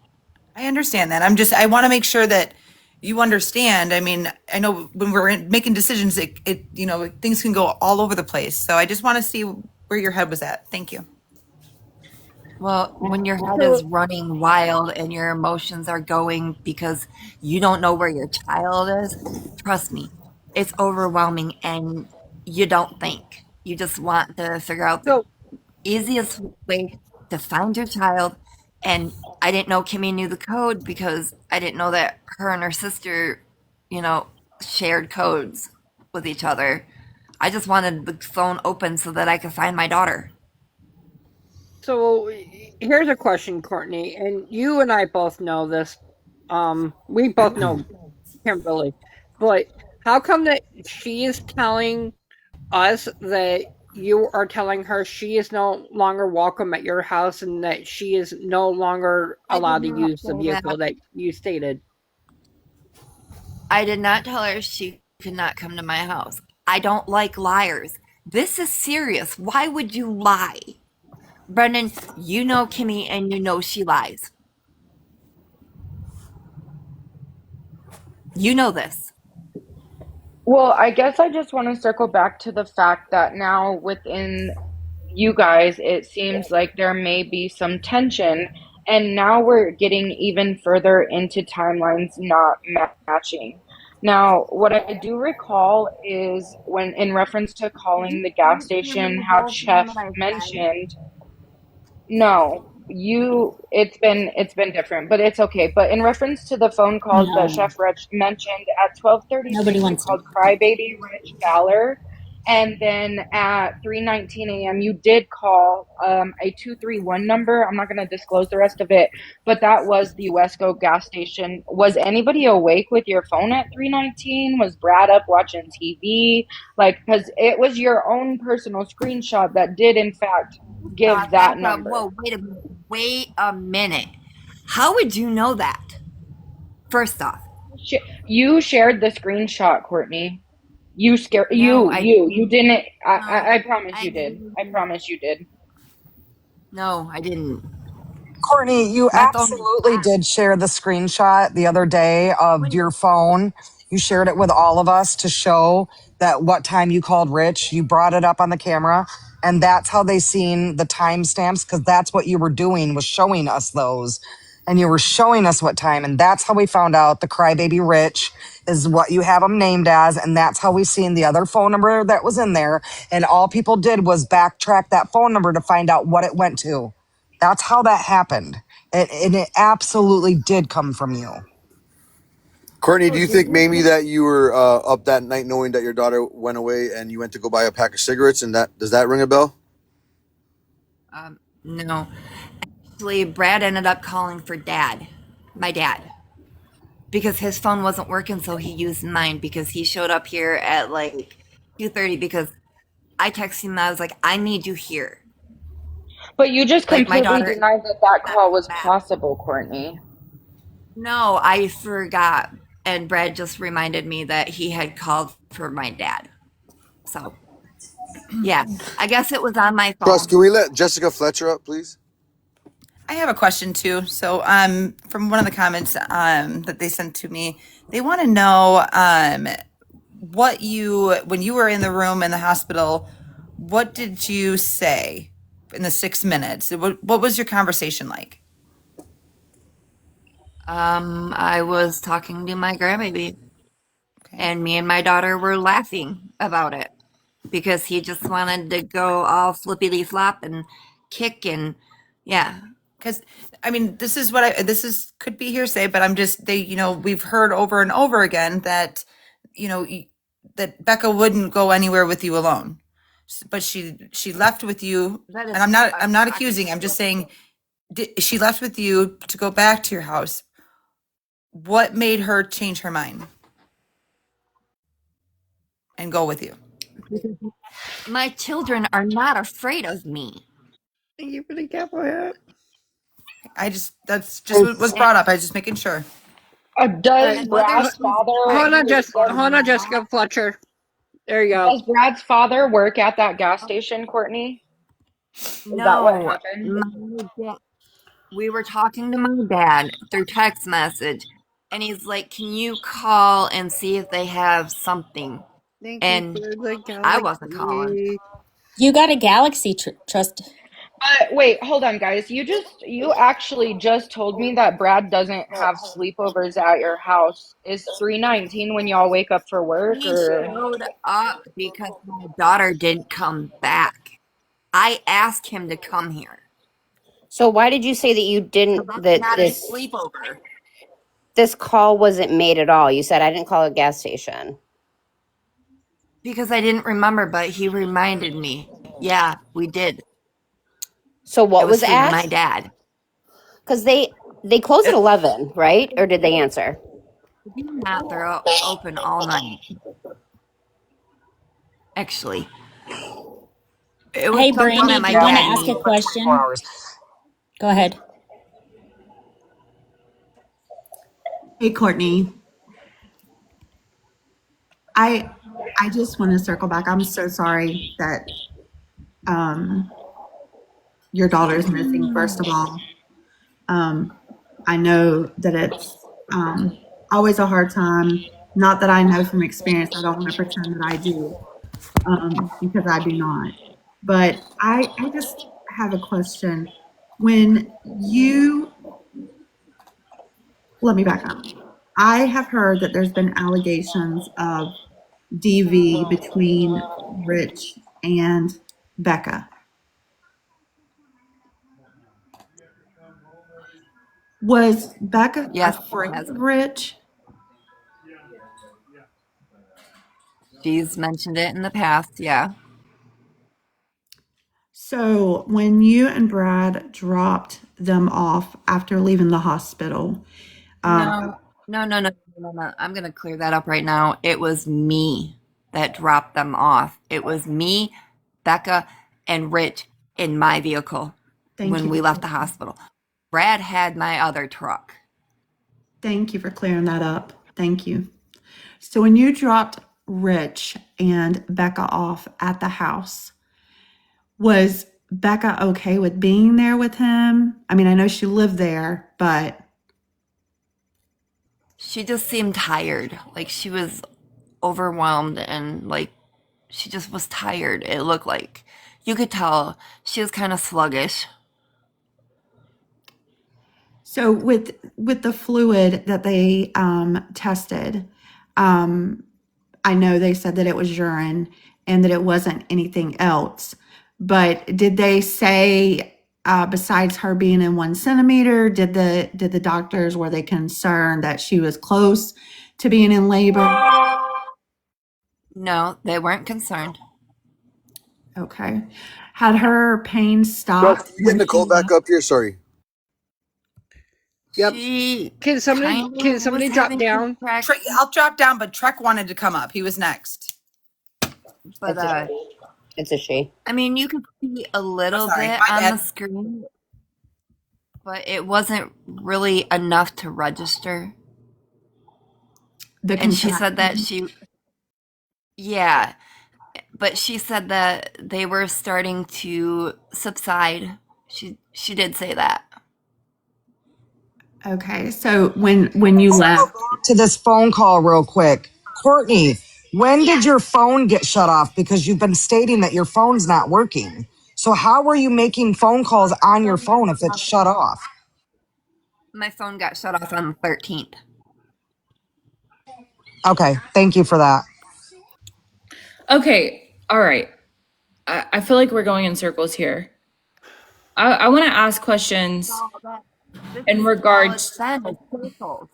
I understand that. I want to make sure that you understand. I mean, I know when we're making decisions, things can go all over the place. So I just want to see where your head was at. Thank you. Well, when your head is running wild and your emotions are going because you don't know where your child is, trust me, it's overwhelming and you don't think. You just want to figure out the easiest way to find your child. And I didn't know Kimmy knew the code because I didn't know that her and her sister, shared codes with each other. I just wanted the phone open so that I could find my daughter. So here's a question, Courtney, and you and I both know this. We both know Kimberly, but how come that she is telling us that you are telling her she is no longer welcome at your house and that she is no longer allowed to use the vehicle that you stated? I did not tell her she could not come to my house. I don't like liars. This is serious. Why would you lie? Brendan, you know Kimmy and you know she lies. You know this. Well, I guess I just want to circle back to the fact that now within you guys, it seems like there may be some tension, and now we're getting even further into timelines not matching. Now, what I do recall is when, in reference to calling the gas station, how Chef mentioned no, it's been different, but it's okay. But in reference to the phone calls that No, Chef Rich mentioned at nobody 12:36, you wants to. called Crybaby Rich Fowler, and then at 3:19 a.m. you did call a 231 number. I'm not going to disclose the rest of it, but that was the Wesco gas station. Was anybody awake with your phone at 3:19? Was Brad up watching TV? Like, because it was your own personal screenshot that did in fact give that number. Whoa, wait a minute. How would you know that? First off, you shared the screenshot, Courtney. You scared no, you didn't. No, I promise you did. I promise you did. No, I didn't. Courtney, you My phone was absolutely flat. did share the screenshot the other day of your phone. You shared it with all of us to show that what time you called Rich. You brought it up on the camera, and that's how they seen the timestamps because that's what you were doing was showing us those. And you were showing us what time, and that's how we found out the Crybaby Rich is what you have him named as, and that's how we seen the other phone number that was in there. And all people did was backtrack that phone number to find out what it went to. That's how that happened. And it absolutely did come from you. Courtney, do you think maybe that you were up that night knowing that your daughter went away and you went to go buy a pack of cigarettes, and does that ring a bell? No. Actually, Brad ended up calling for my dad, because his phone wasn't working, so he used mine because he showed up here at like 2:30 because I texted him. I was like, I need you here. But you just Like, my completely daughter. denied that call was possible, Courtney. No, I forgot. And Brad just reminded me that he had called for my dad. So, yeah, I guess it was on my Trust, phone. can we let Jessica Fletcher up, please? I have a question too. So, from one of the comments that they sent to me, they want to know when you were in the room in the hospital, what did you say in the 6 minutes? What was your conversation like? I was talking to my grandbaby, and me and my daughter were laughing about it because he just wanted to go all flippity flop and kick and yeah. Because I mean, this could be hearsay, but we've heard over and over again that that Becca wouldn't go anywhere with you alone, but she left with you. And I'm not accusing. I'm just saying she left with you to go back to your house. What made her change her mind and go with you? My children are not afraid of me. Thank you for the careful hit. That's just what was brought up. I was just making sure. Does Brad's father Hold on, Jessica Fletcher. There you go. Does Brad's father work at that gas station, Courtney? Is that what No, happened? we were talking to my dad through text message, and he's like, "Can you call and see if they have something?" Thank you And for the I wasn't calling. galaxy. You got a galaxy trust. Wait, hold on, guys. You actually just told me that Brad doesn't have sleepovers at your house. Is 3:19 when y'all wake up for work, He or? showed up because my daughter didn't come back. I asked him to come here. So why did you say that you didn't that Had a this sleepover? this call wasn't made at all? You said I didn't call a gas station. Because I didn't remember, but he reminded me. Yeah, we did. So It what was was through my asked? dad. Because they close at 11, right? Or did they answer? Not they're open all night. Actually, it was Hey, something that Brandy, do my you want to dad ask a needs. For 24 question? hours. Go ahead. Hey, Courtney. I I just want to circle back. I'm so sorry that um, your daughter's missing. First of all, I know that it's always a hard time. Not that I know from experience. I don't want to pretend that I do, because I do not. But I just have a question. When you Let me back up. I have heard that there's been allegations of DV between Rich and Becca. Was Becca Yes, afraid has of Rich? she's mentioned it in the past. Yeah. So when you and Brad dropped them off after leaving the hospital, No, no. I'm gonna clear that up right now. It was me that dropped them off. It was me, Becca, and Rich in my vehicle thank when you we for left the hospital. Brad had my other truck. thank you for clearing that up. Thank you. So when you dropped Rich and Becca off at the house, was Becca okay with being there with him? I mean, I know she lived there, but She just seemed tired. Like she was overwhelmed and like she just was tired. It looked like you could tell she was kind of sluggish. so with the fluid that they tested, um, I know they said that it was urine and that it wasn't anything else. But did they say, besides her being in 1 centimeter, did the doctors, were they concerned that she was close to being in labor? No, they weren't concerned. Okay. Had her pain Trust, stopped can you get when she Nicole back left? up here? Sorry. Yep. She Can kind of was somebody drop having down? contractions, I'll drop down, but Trek wanted to come up. He was next. but It's a it's a she. I mean, you could see a Oh, little sorry. bit My on the bad. screen, but it wasn't really enough to register. The And she said that contraction. yeah, but she said that they were starting to subside. She did say that. Okay. So when you left, To this phone call real quick. Courtney, when did your phone get shut off? Because you've been stating that your phone's not working. So how were you making phone calls on your phone if it's shut off? My phone got shut off on the 13th. Okay, thank you for that. Okay, all right. I feel like we're going in circles here. I want to ask questions This in is all it's regards. been is circles.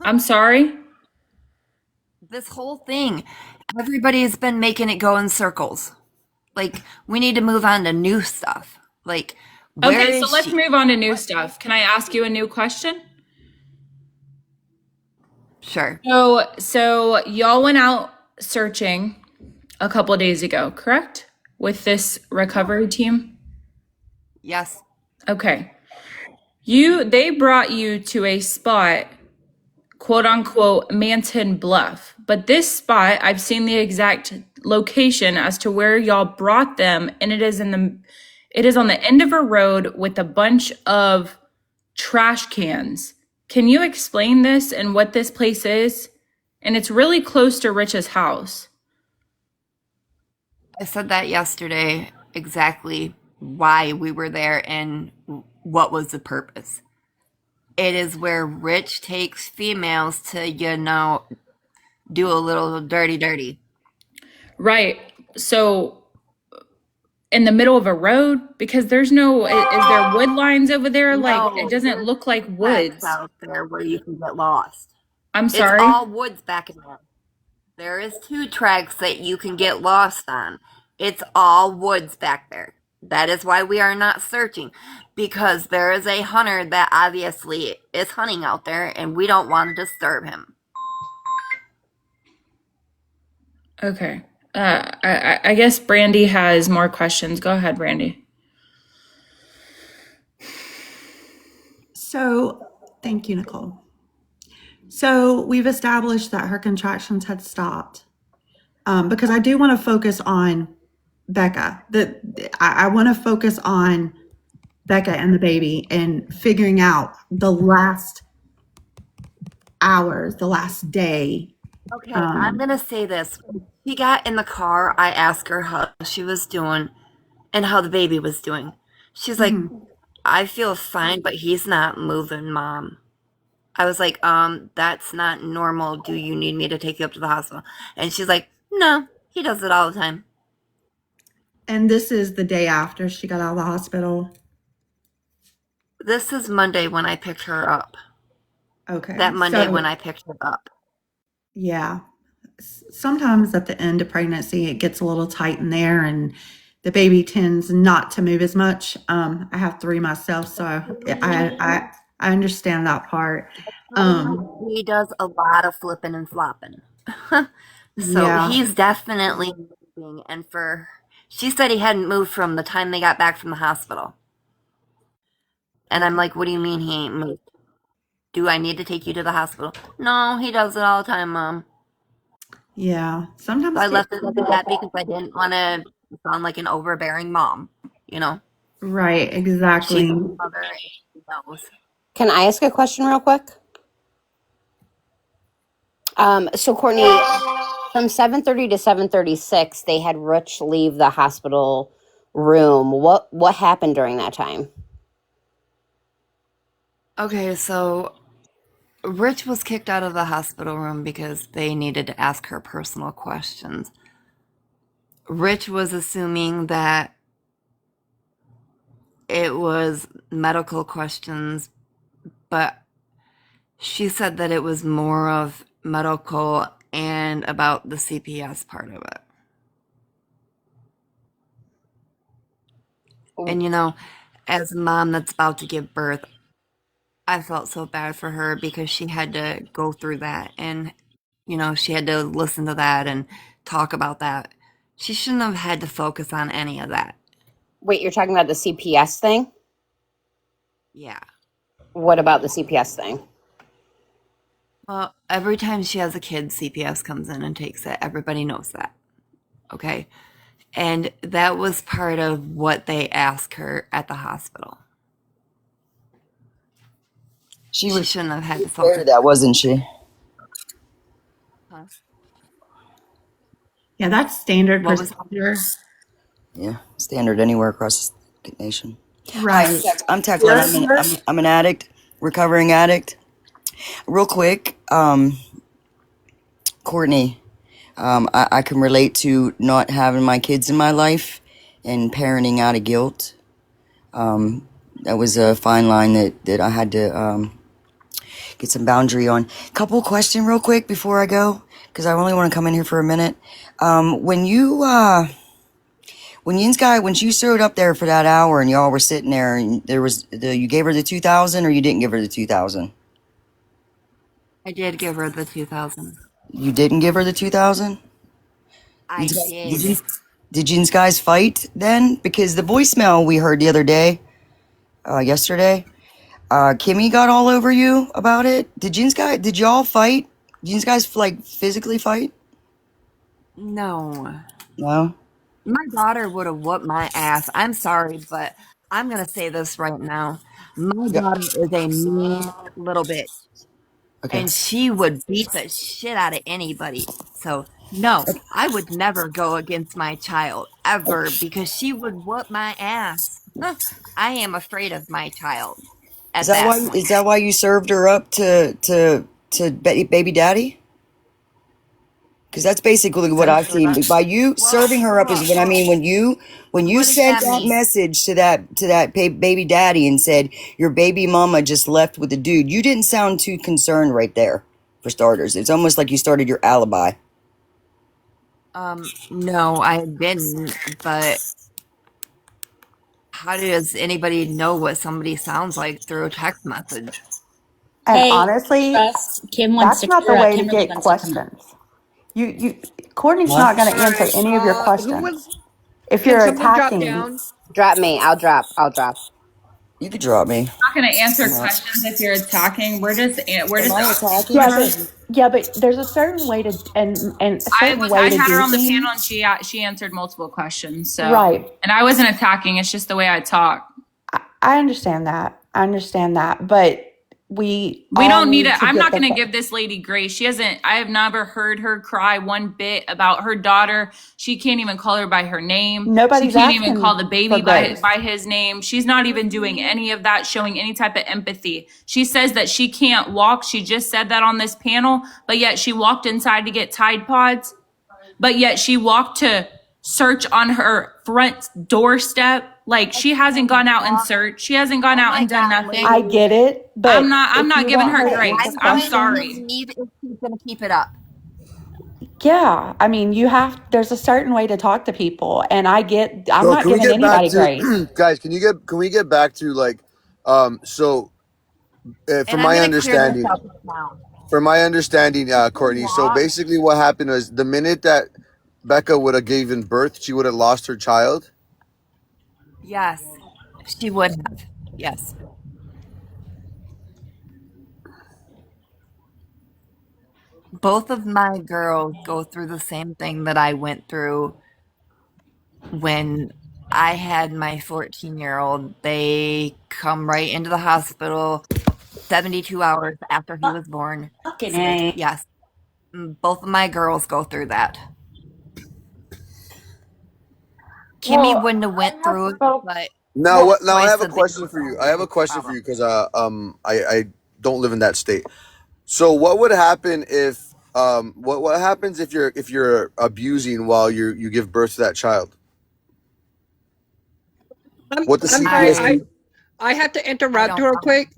I'm sorry. This whole thing, everybody's been making it go in circles. Like, we need to move on to new stuff. Like, where Okay, so is let's she? move on to new stuff. Can I ask you a new question? Sure. So y'all went out searching a couple of days ago, correct? With this recovery team? Yes. Okay. They brought you to a spot, quote unquote, Manton Bluff. But this spot, I've seen the exact location as to where y'all brought them, and It is on the end of a road with a bunch of trash cans. Can you explain this and what this place is? And it's really close to Rich's house. I said that yesterday, exactly why we were there and what was the purpose. It is where Rich takes females to, do a little dirty. Right. So in the middle of a road, because there's no, is there wood lines over there? Like, it doesn't look like woods out there where you can get lost. I'm It's sorry. all woods back in there. There is 2 tracks that you can get lost on. It's all woods back there. That is why we are not searching, because there is a hunter that obviously is hunting out there, and we don't want to disturb him. Okay. I guess Brandy has more questions. Go ahead, Brandy. So, thank you, Nicole. So, we've established that her contractions had stopped. Because I do want to focus on Becca. I want to focus on Becca and the baby and figuring out the last hours, the last day. Okay, I'm going to say this. When she got in the car, I asked her how she was doing and how the baby was doing. She's like, I feel fine, but he's not moving, Mom. I was like, that's not normal. Do you need me to take you up to the hospital? And she's like, no, he does it all the time. And this is the day after she got out of the hospital? This is Monday when I picked her up. Okay. That Monday when I picked her up. Yeah. Sometimes at the end of pregnancy, it gets a little tight in there and the baby tends not to move as much. I have 3 myself, so I understand that part. He does a lot of flipping and flopping. So he's definitely moving. And she said he hadn't moved from the time they got back from the hospital. And I'm like, what do you mean he ain't moved? Do I need to take you to the hospital? No, he does it all the time, Mom. Yeah. Sometimes I left it at that because I didn't want to sound like an overbearing mom, Right, exactly. She's a mother and she knows. Can I ask a question real quick? So Courtney, from 7:30 to 7:36, they had Rich leave the hospital room. What happened during that time? Okay, so Rich was kicked out of the hospital room because they needed to ask her personal questions. Rich was assuming that it was medical questions, but she said that it was more of medical and about the CPS part of it. And as a mom that's about to give birth, I felt so bad for her because she had to go through that and, she had to listen to that and talk about that. She shouldn't have had to focus on any of that. Wait, you're talking about the CPS thing? Yeah. What about the CPS thing? Well, every time she has a kid, CPS comes in and takes it. Everybody knows that. Okay. And that was part of what they asked her at the hospital. She shouldn't have had to focus. That wasn't she? Huh? Yeah, that's standard procedure. Yeah, standard anywhere across the nation. Right. I'm Tecklin. I'm an addict, recovering addict. Real quick, Courtney, I can relate to not having my kids in my life and parenting out of guilt. That was a fine line that I had to get some boundary on. Couple question real quick before I go, because I only want to come in here for a minute. When you showed up there for that hour and y'all were sitting there and you gave her the 2,000 or you didn't give her the 2,000? I did give her the 2,000. You didn't give her the 2,000? I did. Did you guys fight then? Because the voicemail we heard the other day, yesterday, Kimmy got all over you about it. Did y'all fight? Did you guys physically fight? No. No? My daughter would have whooped my ass. I'm sorry, but I'm going to say this right now. My Yeah. daughter is a mean little bitch, Okay. and she would beat the shit out of anybody. So, no, I would never go against my child ever because she would whoop my ass. I am afraid of my child Is at that that why? point. Is that why you served her up to baby daddy? Because that's basically what Serve I've her seen. up. By you Whoa, serving her up whoa, is what I whoa. mean. When you What does sent that that mean? message to that baby daddy and said your baby mama just left with a dude, you didn't sound too concerned right there. For starters, it's almost like you started your alibi. No, I didn't, but how does anybody know what somebody sounds like through a text message? And Hey, honestly, Russ, Kim wants that's to, not the or way to Kimberly get wants to come up. questions. Courtney's What? not going All to answer right. any of your Who questions. was? If Can you're someone drop attacking, down? Drop me. I'll drop. I'll drop. You could drop me. Not going to answer I'm not. questions if you're attacking. We're Am just I asking attacking? yeah, questions. but there's a certain way to and a certain way I to had her do on the panel things. and she answered multiple questions. So, Right. and I wasn't attacking. It's just the way I talk. I understand that. I understand that, but we We all don't need need it. to I'm get not the going to give this lady grace. She hasn't, I have never heard her cry one bit about her daughter. She can't even call her by her name. She nobody's can't even call asking the for baby grace. by his name. She's not even doing any of that, showing any type of empathy. She says that she can't walk. She just said that on this panel, but yet she walked inside to get Tide Pods, but yet she walked to search on her front doorstep. Like I she hasn't can't gone out and walk. searched. She hasn't gone Oh out my and done God, nothing. I lady. get it, but I'm if not you giving want her her to grace. answer I I'm don't even sorry. questions, believe if she's going to keep it up. yeah, I mean, there's a certain way to talk to people, and I'm So not can we giving get back anybody grace. to guys? Can we get back to like so And from I'm my going to clear this understanding up now. Courtney. So Walk. basically, what happened was the minute that Becca would have given birth, she would have lost her child. Yes, she would have. Yes. Both of my girls go through the same thing that I went through when I had my 14-year-old. They come right into the hospital 72 hours after he was born. Fucking So, A. yes, both of my girls go through that. Kimmy Well, wouldn't have I went have through it, spoke. but Now the what? Now I boys have a said they question would for you. have I have the a same question for problem. you because I don't live in that state. So what would happen if what happens if you're abusing while you give birth to that child? What the I'm sorry. CPS I do? I have to I interrupt don't real know. quick.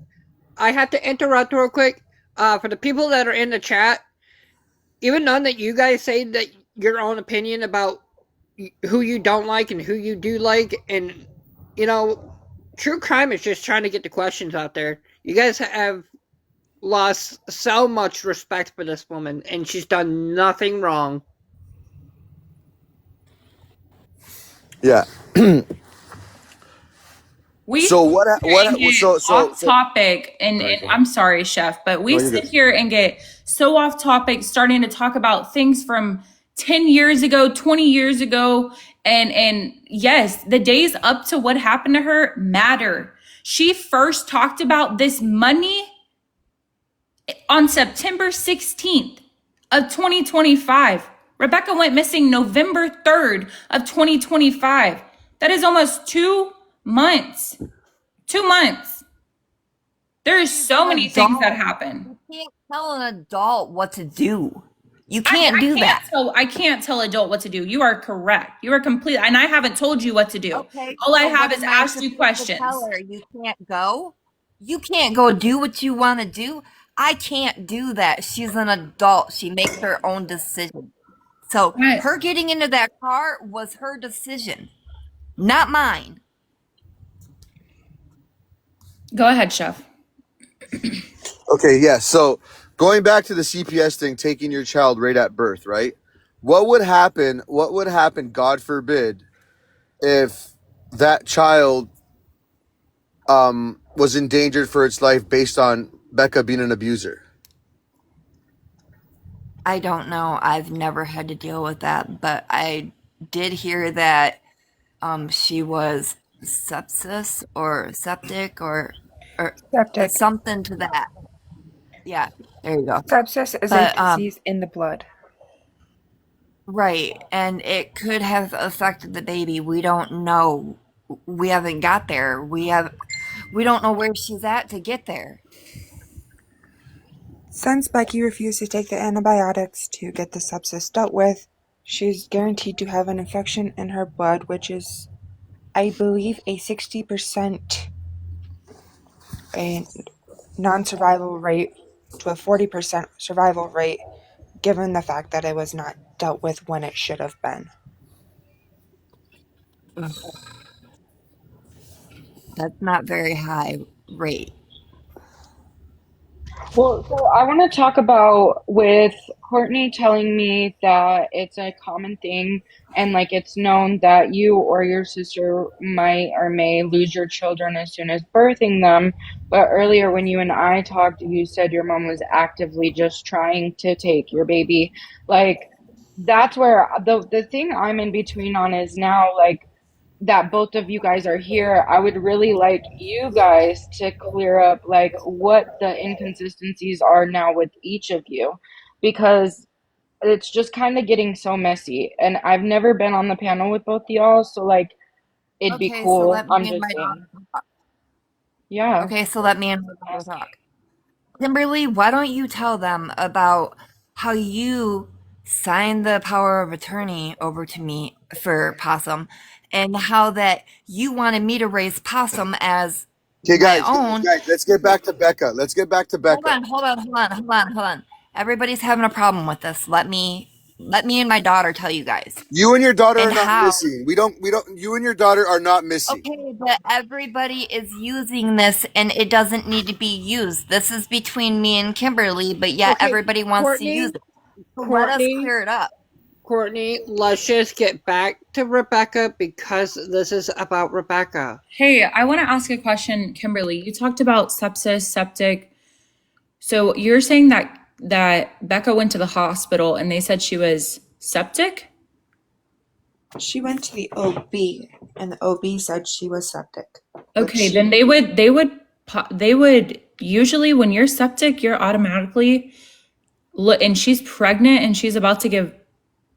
I have to interrupt real quick. For the people that are in the chat, even none that you guys say that your own opinion about who you don't like and who you do like, and you know, true crime is just trying to get the questions out there. You guys have lost so much respect for this woman, and she's done nothing wrong. Yeah. We So what? sit here and get off So. topic, and Sorry, go ahead. I'm sorry, Chef, but we No, you're sit good. here and get so off topic, starting to talk about things from 10 years ago, 20 years ago. And yes, the days up to what happened to her matter. She first talked about this money on September 16th of 2025. Rebecca went missing November 3rd of 2025. That is almost 2 months. 2 months. There's She's so an many things that adult. happen. You can't tell an adult what to do. You I, can't do that. I can't tell adult what to do. You are correct. You are complete, and I haven't told you what to do. Okay, All I so have what is am I asked you supposed to tell questions. her? You can't go? You can't go do what you want to do? I can't do that. She's an adult. She makes her own decision. So Right. her getting into that car was her decision, not mine. Go ahead, Chef. Okay, yeah. So going back to the CPS thing, taking your child right at birth, right? What would happen? What would happen? God forbid, if that child was endangered for its life based on Becca being an abuser. I don't know. I've never had to deal with that, but I did hear that she was sepsis or septic or Septic. something to that. Yeah, there you go. Sepsis is a disease in the blood. Right, and it could have affected the baby. We don't know. We haven't got there. We don't know where she's at to get there. Since Becky refused to take the antibiotics to get the sepsis dealt with, she's guaranteed to have an infection in her blood, which is, I believe, a 60% a non-survival rate to a 40% survival rate, given the fact that it was not dealt with when it should have been. That's not very high rate. Well, so I want to talk about with Courtney telling me that it's a common thing and like it's known that you or your sister might or may lose your children as soon as birthing them. But earlier when you and I talked, you said your mom was actively just trying to take your baby. Like that's where the thing I'm in between on is now like that both of you guys are here, I would really like you guys to clear up like what the inconsistencies are now with each of you because it's just kind of getting so messy. And I've never been on the panel with both y'all, so like it'd be Okay, so cool. let I'm me and just my saying. daughter talk. Yeah. Okay, so let me and my daughter talk. Kimberly, why don't you tell them about how you signed the power of attorney over to me for Possum and how that you wanted me to raise Possum as Okay, my guys, own. let's get back to Becca. Hold on. Everybody's having a problem with this. Let me and my daughter tell you guys. You and your daughter And are not how. missing. You and your daughter are not missing. Okay, but everybody is using this and it doesn't need to be used. This is between me and Kimberly, but yet Okay, everybody wants to use it. So let us clear it up. Courtney, let's just get back to Rebecca because this is about Rebecca. Hey, I want to ask a question, Kimberly. You talked about sepsis, septic. So you're saying that Becca went to the hospital and they said she was septic? She went to the OB, and the OB said she was septic. Okay, then they would usually when you're septic, you're automatically and she's pregnant and she's about to give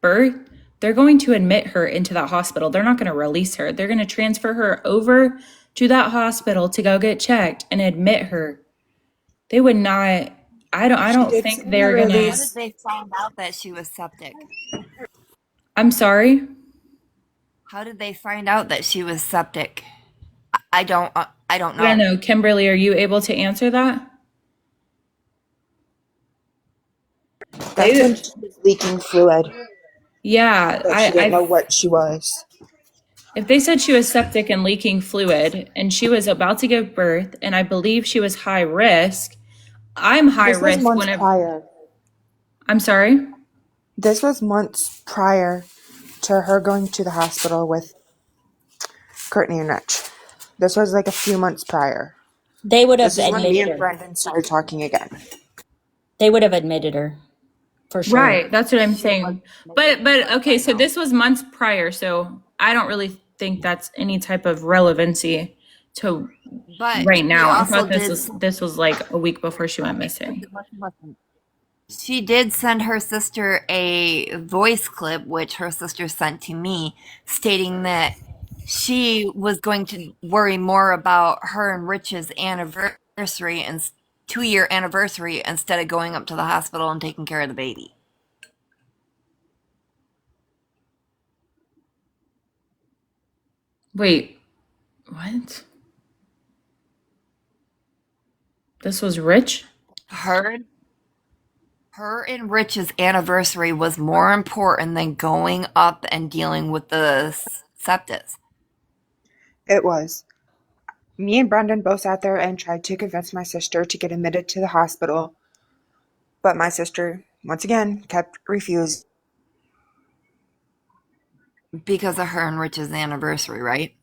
birth, they're going to admit her into that hospital. They're not going to release her. They're going to transfer her over to that hospital to go get checked and admit her. They would not. I don't think they're going to. How did they find out that she was septic? I'm sorry? How did they find out that she was septic? I don't know. I don't know. Kimberly, are you able to answer that? That's when she was leaking fluid. Yeah, But she didn't know what she was. If they said she was septic and leaking fluid and she was about to give birth, and I believe she was high risk, I'm high This was risk months prior. I'm sorry? This was months prior to her going to the hospital with Courtney and Rich. This was like a few months prior. They would have This is when me admitted and her. Brendan started talking again. They would have admitted her. For sure. Right, that's what I'm saying. But okay, so this was months prior, so I don't really think that's any type of relevancy to But right now. I also thought this was like a week before she went missing. She did send her sister a voice clip, which her sister sent to me, stating that she was going to worry more about her and Rich's anniversary and 2-year anniversary instead of going up to the hospital and taking care of the baby. Wait, what? This was Rich? Her and Rich's anniversary was more important than going up and dealing with the septis. It was. Me and Brendan both sat there and tried to convince my sister to get admitted to the hospital. But my sister, once again, kept refusing. Because of her and Rich's anniversary, right?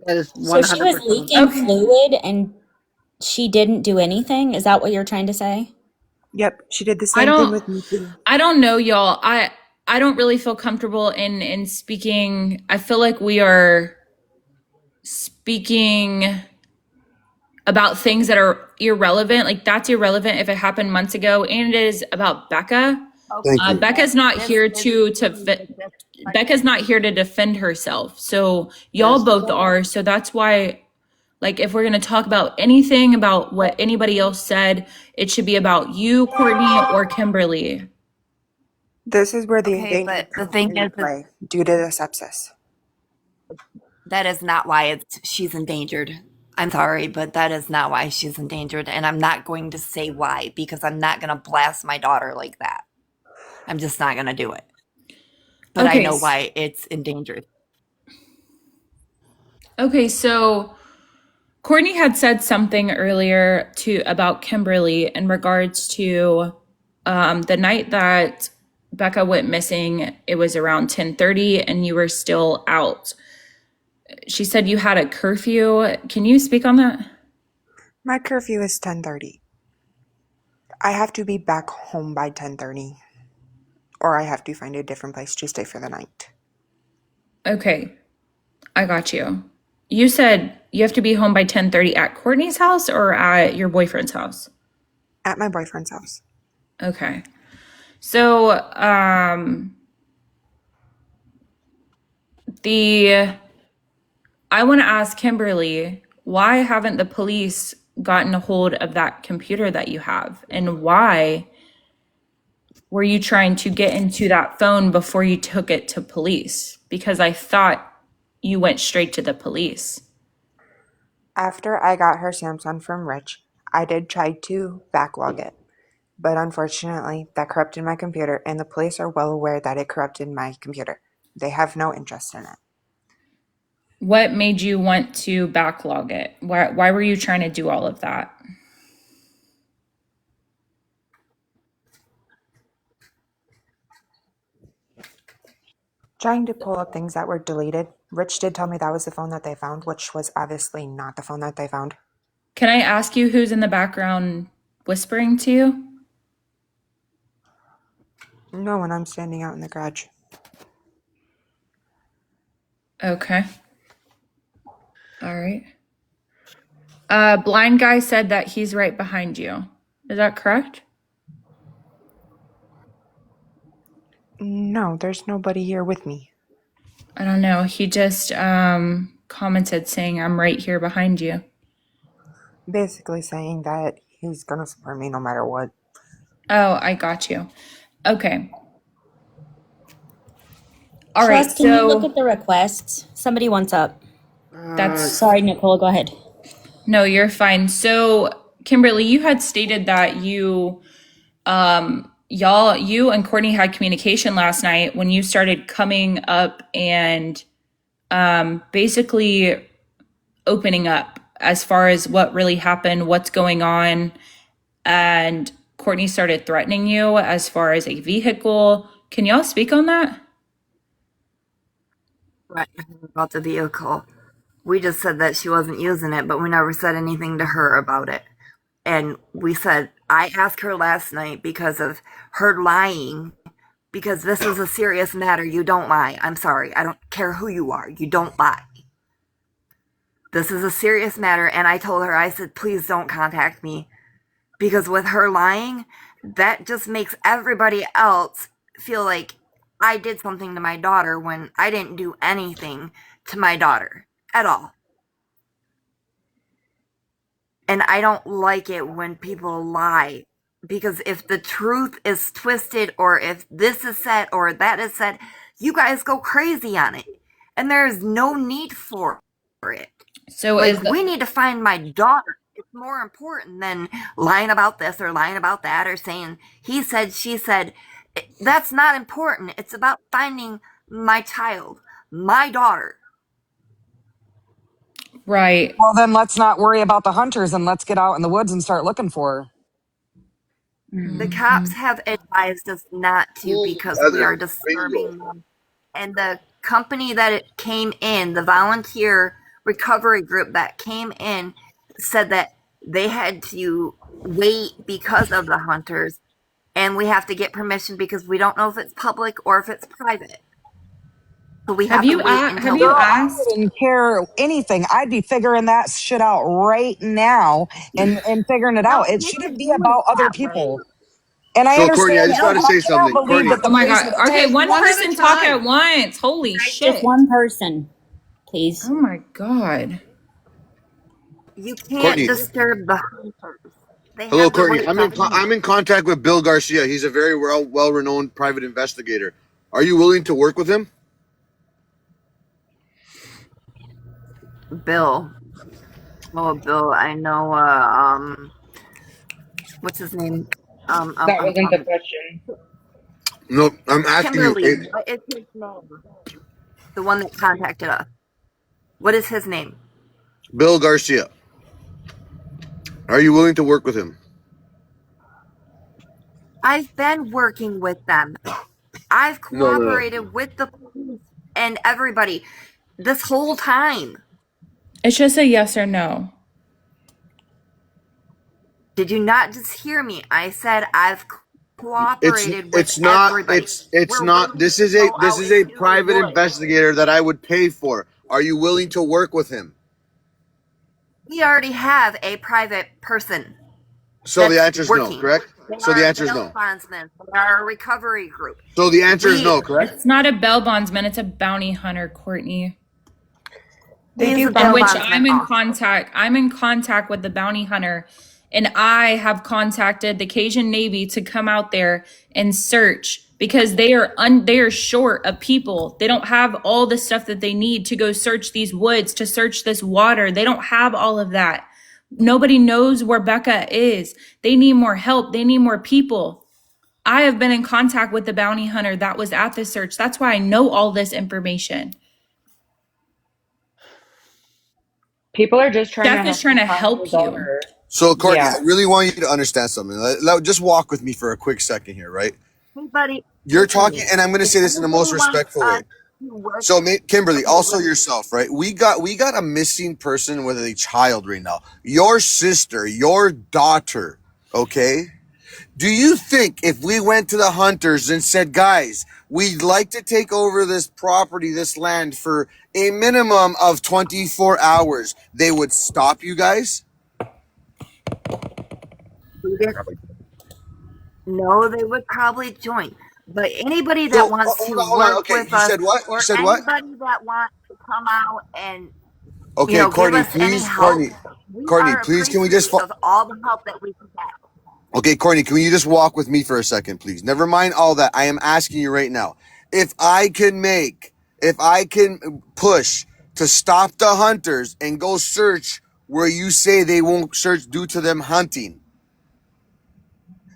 That is 100%. So she was leaking fluid and she didn't do anything? Is that what you're trying to say? Yep, she did the same thing with me too. I don't know, y'all. I don't really feel comfortable in speaking. I feel like we are speaking about things that are irrelevant. Like that's irrelevant if it happened months ago, and it is about Becca. Thank you. Becca's not here Becca's not here to defend herself. So y'all both are. So that's why, like, if we're gonna talk about anything about what anybody else said, it should be about you, Courtney, or Kimberly. This is where the Okay, endangerment but the comes thing into is, play due to the sepsis. that is not why she's endangered. I'm sorry, but that is not why she's endangered, and I'm not going to say why because I'm not going to blast my daughter like that. I'm just not going to do it. But I Okay. know why it's endangered. Okay, so Courtney had said something earlier about Kimberly in regards to the night that Becca went missing. It was around 10:30, and you were still out. She said you had a curfew. Can you speak on that? My curfew is 10:30. I have to be back home by 10:30, or I have to find a different place to stay for the night. Okay, I got you. You said you have to be home by 10:30 at Courtney's house or at your boyfriend's house? At my boyfriend's house. Okay. So, I want to ask Kimberly, why haven't the police gotten a hold of that computer that you have? And why were you trying to get into that phone before you took it to police? Because I thought you went straight to the police. After I got her Samsung from Rich, I did try to backlog it. But unfortunately, that corrupted my computer, and the police are well aware that it corrupted my computer. They have no interest in it. What made you want to backlog it? Why were you trying to do all of that? Trying to pull up things that were deleted. Rich did tell me that was the phone that they found, which was obviously not the phone that they found. Can I ask you who's in the background whispering to you? No, when I'm standing out in the garage. Okay. All right. Blind guy said that he's right behind you. Is that correct? No, there's nobody here with me. I don't know. He just commented saying I'm right here behind you. Basically saying that he's gonna support me no matter what. Oh, I got you. Okay. All right. Trust, can you look So at the requests? Somebody wants up. that's Sorry, Nicole, go ahead. no, you're fine. So Kimberly, you had stated that you and Courtney had communication last night when you started coming up and basically opening up as far as what really happened, what's going on, and Courtney started threatening you as far as a vehicle. Can y'all speak on that? Right about the vehicle. We just said that she wasn't using it, but we never said anything to her about it. And we said, I asked her last night because of her lying, because this is a serious matter. You don't lie. I'm sorry. I don't care who you are. You don't lie. This is a serious matter. And I told her, I said, please don't contact me. Because with her lying, that just makes everybody else feel like I did something to my daughter when I didn't do anything to my daughter at all. And I don't like it when people lie, because if the truth is twisted or if this is said or that is said, you guys go crazy on it. And there is no need for it. So like, we need to find my daughter. It's more important than lying about this or lying about that or saying he said, she said. That's not important. It's about finding my child, my daughter. Right. Well, then let's not worry about the hunters and let's get out in the woods and start looking for her. The cops have advised us not to because we are disturbing them. And the company that it came in, the volunteer recovery group that came in, said that they had to wait because of the hunters. and we have to get permission because we don't know if it's public or if it's private. So we have to wait until. Girl, I wouldn't care anything. I'd be figuring that shit out right now and figuring it out. It shouldn't be about other people. And I So, Courtney, I understand just that got to I say cannot something. believe Courtney. that the Oh my police god. would Okay, take one one at person a talk at time. once. Holy shit. Just one person, please. Oh my god. You can't Courtney. disturb the hunters. They Hello, have the Courtney. right to hunt. I'm in contact with Bill Garcia. He's a very well renowned private investigator. Are you willing to work with him? Bill. Oh, Bill, I know. What's his name? That wasn't the question. No, I'm asking you. Kimberly. What is his name? The one that contacted us. What is his name? Bill Garcia. Are you willing to work with him? I've been working with them. I've No. cooperated with the police and everybody this whole time. It's just a yes or no. Did you not just hear me? I said I've cooperated with It's not. everybody. It's We're not. waiting to go out A into the private woods. investigator that I would pay for. Are you willing to work with him? We already have a private person. So the answer is no, correct? So the answer is bail no. bondsmen. They are a recovery group. So the answer is no, correct? It's not a bail bondsman, it's a bounty hunter, Courtney. They do On which I'm in contact. I'm in contact with the bounty hunter, and I have contacted the Cajun Navy to come out there and search because they are short of people. They don't have all the stuff that they need to go search these woods, to search this water. They don't have all of that. Nobody knows where Becca is. They need more help. They need more people. I have been in contact with the bounty hunter that was at the search. That's why I know all this information. People are just trying Jeff is trying to help you. So, Courtney, Yeah. I really want you to understand something. Just walk with me for a quick second here, right? Everybody, You're talking, and I'm going to say this in the most respectful way. So, Kimberly, also yourself, right? We got a missing person with a child right now. Your sister, your daughter, okay? Do you think if we went to the hunters and said, guys, we'd like to take over this property, this land for a minimum of 24 hours, they would stop you guys? No, they would probably join. But anybody that wants to hold on. work Okay, with you us, said what? or You said what? anybody that wants to come out and Okay, give Courtney, us any please, help, we Courtney, are please, can we just? appreciative of all the help that we can get. Okay, Courtney, can you just walk with me for a second, please? Never mind all that. I am asking you right now. If I can push to stop the hunters and go search where you say they won't search due to them hunting,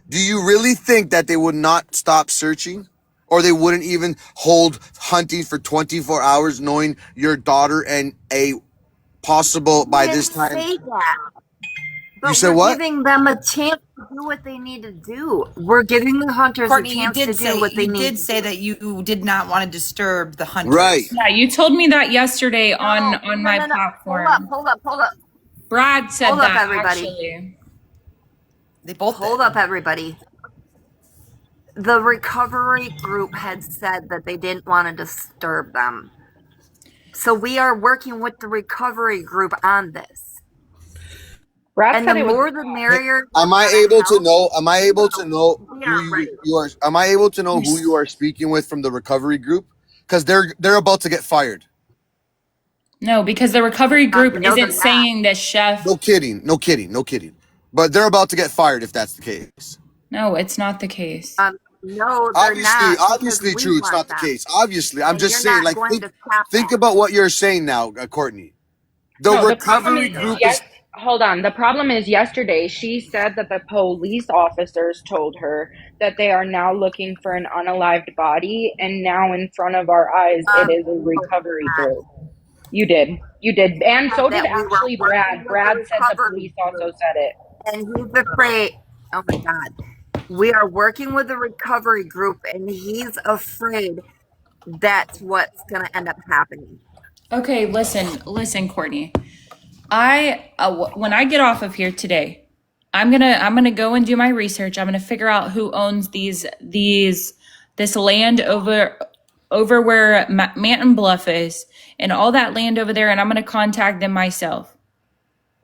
do you really think that they would not stop searching? Or they wouldn't even hold hunting for 24 hours knowing your daughter and a possible by this time? Say that. But You said we're what? giving them a chance to do what they need to do. We're giving the hunters Courtney, a chance to do what they need. You did say that you did not want to disturb the hunters. Right. Yeah, you told me that yesterday on my platform. Hold up. Brad said Hold up, that, everybody. actually. They both Hold up, everybody. The recovery group had said that they didn't want to disturb them. So we are working with the recovery group on this. Brad And said the it was more the merrier. Am I able to know who you are? Am I able to know who you are speaking with from the recovery group? Because they're about to get fired. No, because the recovery group isn't saying that Chef. No kidding. But they're about to get fired if that's the case. No, it's not the case. No, they're not. Obviously true. It's not the case. Obviously, I'm just saying. Like, think about what you're saying now, Courtney. The recovery group is. Hold on. The problem is yesterday she said that the police officers told her that they are now looking for an unalived body, and now in front of our eyes it is a recovery group. You did. And so did actually Brad. Brad said the police also said it. And he's afraid. Oh my God. We are working with the recovery group, and he's afraid that's what's going to end up happening. Okay, listen, Courtney. When I get off of here today, I'm gonna go and do my research. I'm gonna figure out who owns this land over where Manton Bluff is and all that land over there, and I'm gonna contact them myself.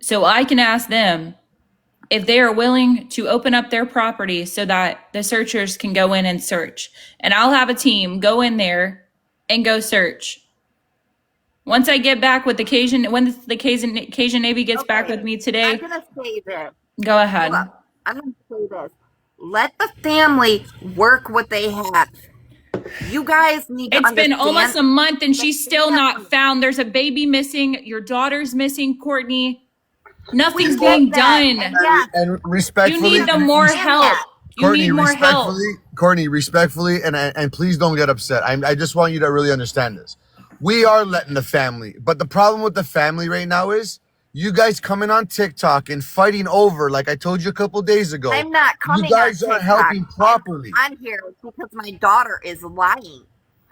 So I can ask them if they are willing to open up their property so that the searchers can go in and search. And I'll have a team go in there and go search. Once I get back with when the Cajun Navy gets back with me today. I'm gonna say this. Go ahead. Hold up. I'm gonna say this. Let the family work what they have. You guys need to It's been understand. almost a month and she's still not found. There's a baby missing. Your daughter's missing, Courtney. Nothing's being done. And respectfully, you need more help. You need more help. Courtney, respectfully, and please don't get upset. I just want you to really understand this. We are letting the family, but the problem with the family right now is you guys coming on TikTok and fighting over, like I told you a couple days ago. I'm not coming. You guys aren't helping properly. I'm here because my daughter is lying.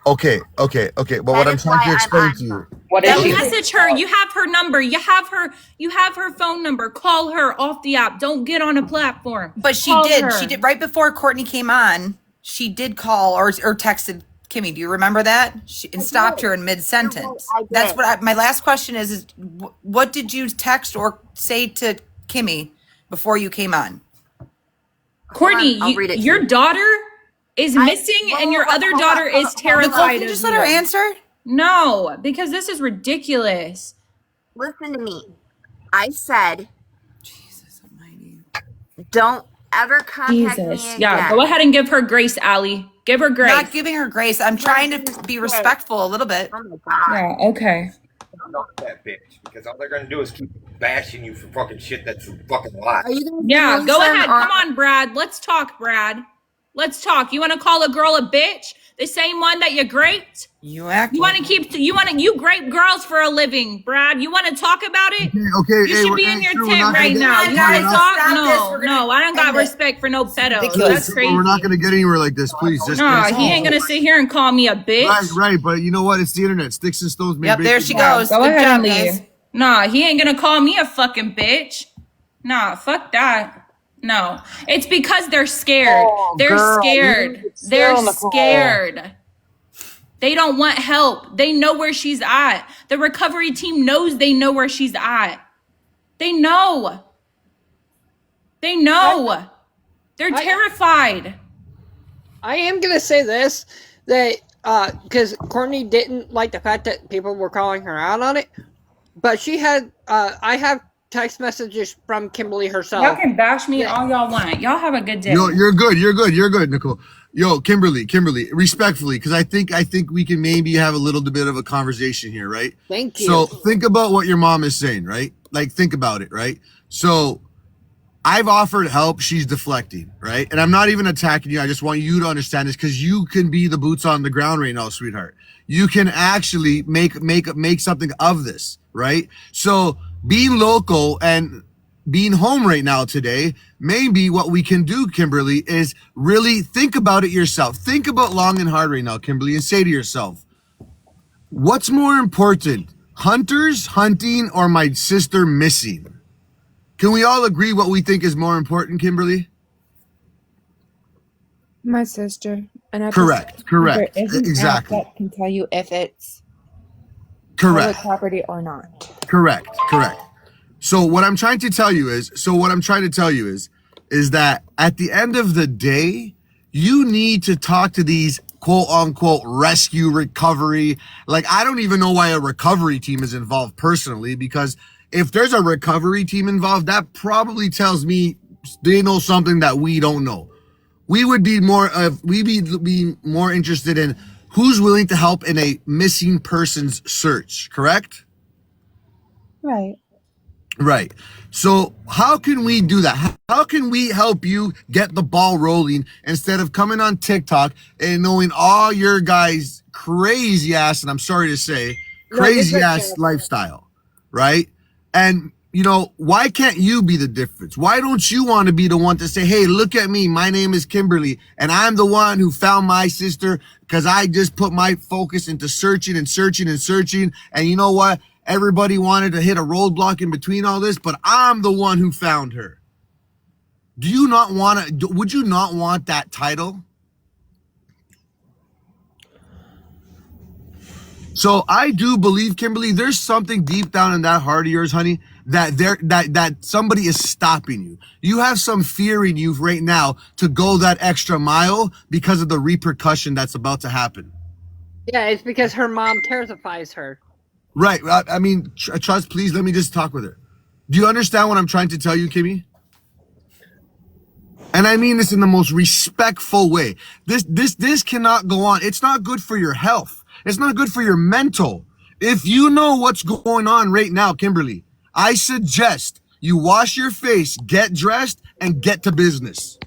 Okay. But what I'm trying to explain to you. Message her. You have her number. You have her phone number. Call her off the app. Don't get on a platform. But she did right before Courtney came on. She did call or texted Kimmy. Do you remember that? And stopped her in mid sentence. That's what my last question is what did you text or say to Kimmy before you came on? Courtney, your daughter is missing and your other daughter is terrified. Nicole, can you just let her answer? No, because this is ridiculous. Listen to me. I said, Jesus Almighty, don't ever contact me again. Yeah, go ahead and give her grace, Allie. Give her grace. Not giving her grace. I'm trying to be respectful a little bit. Oh my God. Yeah, okay. Not that bitch, because all they're gonna do is keep bashing you for fucking shit that's fucking lie. Yeah, go ahead. Come on, Brad. Let's talk, Brad. Let's talk. You want to call a girl a bitch? The same one that you graped? You grape girls for a living, Brad. You want to talk about it? Okay. You should be in your tent right now. You want to talk? No, I don't got respect for no pedos. That's crazy. We're not gonna get anywhere like this, please. He ain't gonna sit here and call me a bitch. Right, but you know what? It's the internet. Sticks and stones may break. There she goes. Go ahead and leave. Nah, he ain't gonna call me a fucking bitch. Nah, fuck that. No, it's because they're scared. They're scared. They don't want help. They know where she's at. The recovery team knows they know where she's at. They know. They're terrified. I am going to say this, that because Courtney didn't like the fact that people were calling her out on it, but she had, I have text messages from Kimberly herself. Y'all can bash me all y'all want. Y'all have a good day. You're good, Nicole. Yo, Kimberly, respectfully, because I think we can maybe have a little bit of a conversation here, right? Thank you. So think about what your mom is saying, right? Like, think about it, right? So I've offered help. She's deflecting, right? And I'm not even attacking you. I just want you to understand this because you can be the boots on the ground right now, sweetheart. You can actually make something of this, right? So being local and being home right now today, maybe what we can do, Kimberly, is really think about it yourself. Think about long and hard right now, Kimberly, and say to yourself, what's more important, hunters hunting or my sister missing? Can we all agree what we think is more important, Kimberly? My sister. And correct. There is an exactly. app that can tell you if it's correct public property or not. Correct. So what I'm trying to tell you is that at the end of the day, you need to talk to these quote unquote rescue recovery. Like, I don't even know why a recovery team is involved personally, because if there's a recovery team involved, that probably tells me they know something that we don't know. We would be more interested in who's willing to help in a missing persons search, correct? Right. So how can we do that? How can we help you get the ball rolling instead of coming on TikTok and knowing all your guys' crazy ass, and I'm sorry to say, crazy ass lifestyle, right? And you know, why can't you be the difference? Why don't you want to be the one to say, hey, look at me. My name is Kimberly, and I'm the one who found my sister because I just put my focus into searching. And you know what? Everybody wanted to hit a roadblock in between all this, but I'm the one who found her. Do you not want to? Would you not want that title? So I do believe, Kimberly, there's something deep down in that heart of yours, honey, that somebody is stopping you. You have some fear in you right now to go that extra mile because of the repercussion that's about to happen. Yeah, it's because her mom terrifies her. Right. I mean, trust, please, let me just talk with her. Do you understand what I'm trying to tell you, Kimmy? And I mean this in the most respectful way. This cannot go on. It's not good for your health. It's not good for your mental. If you know what's going on right now, Kimberly, I suggest you wash your face, get dressed, and get to business.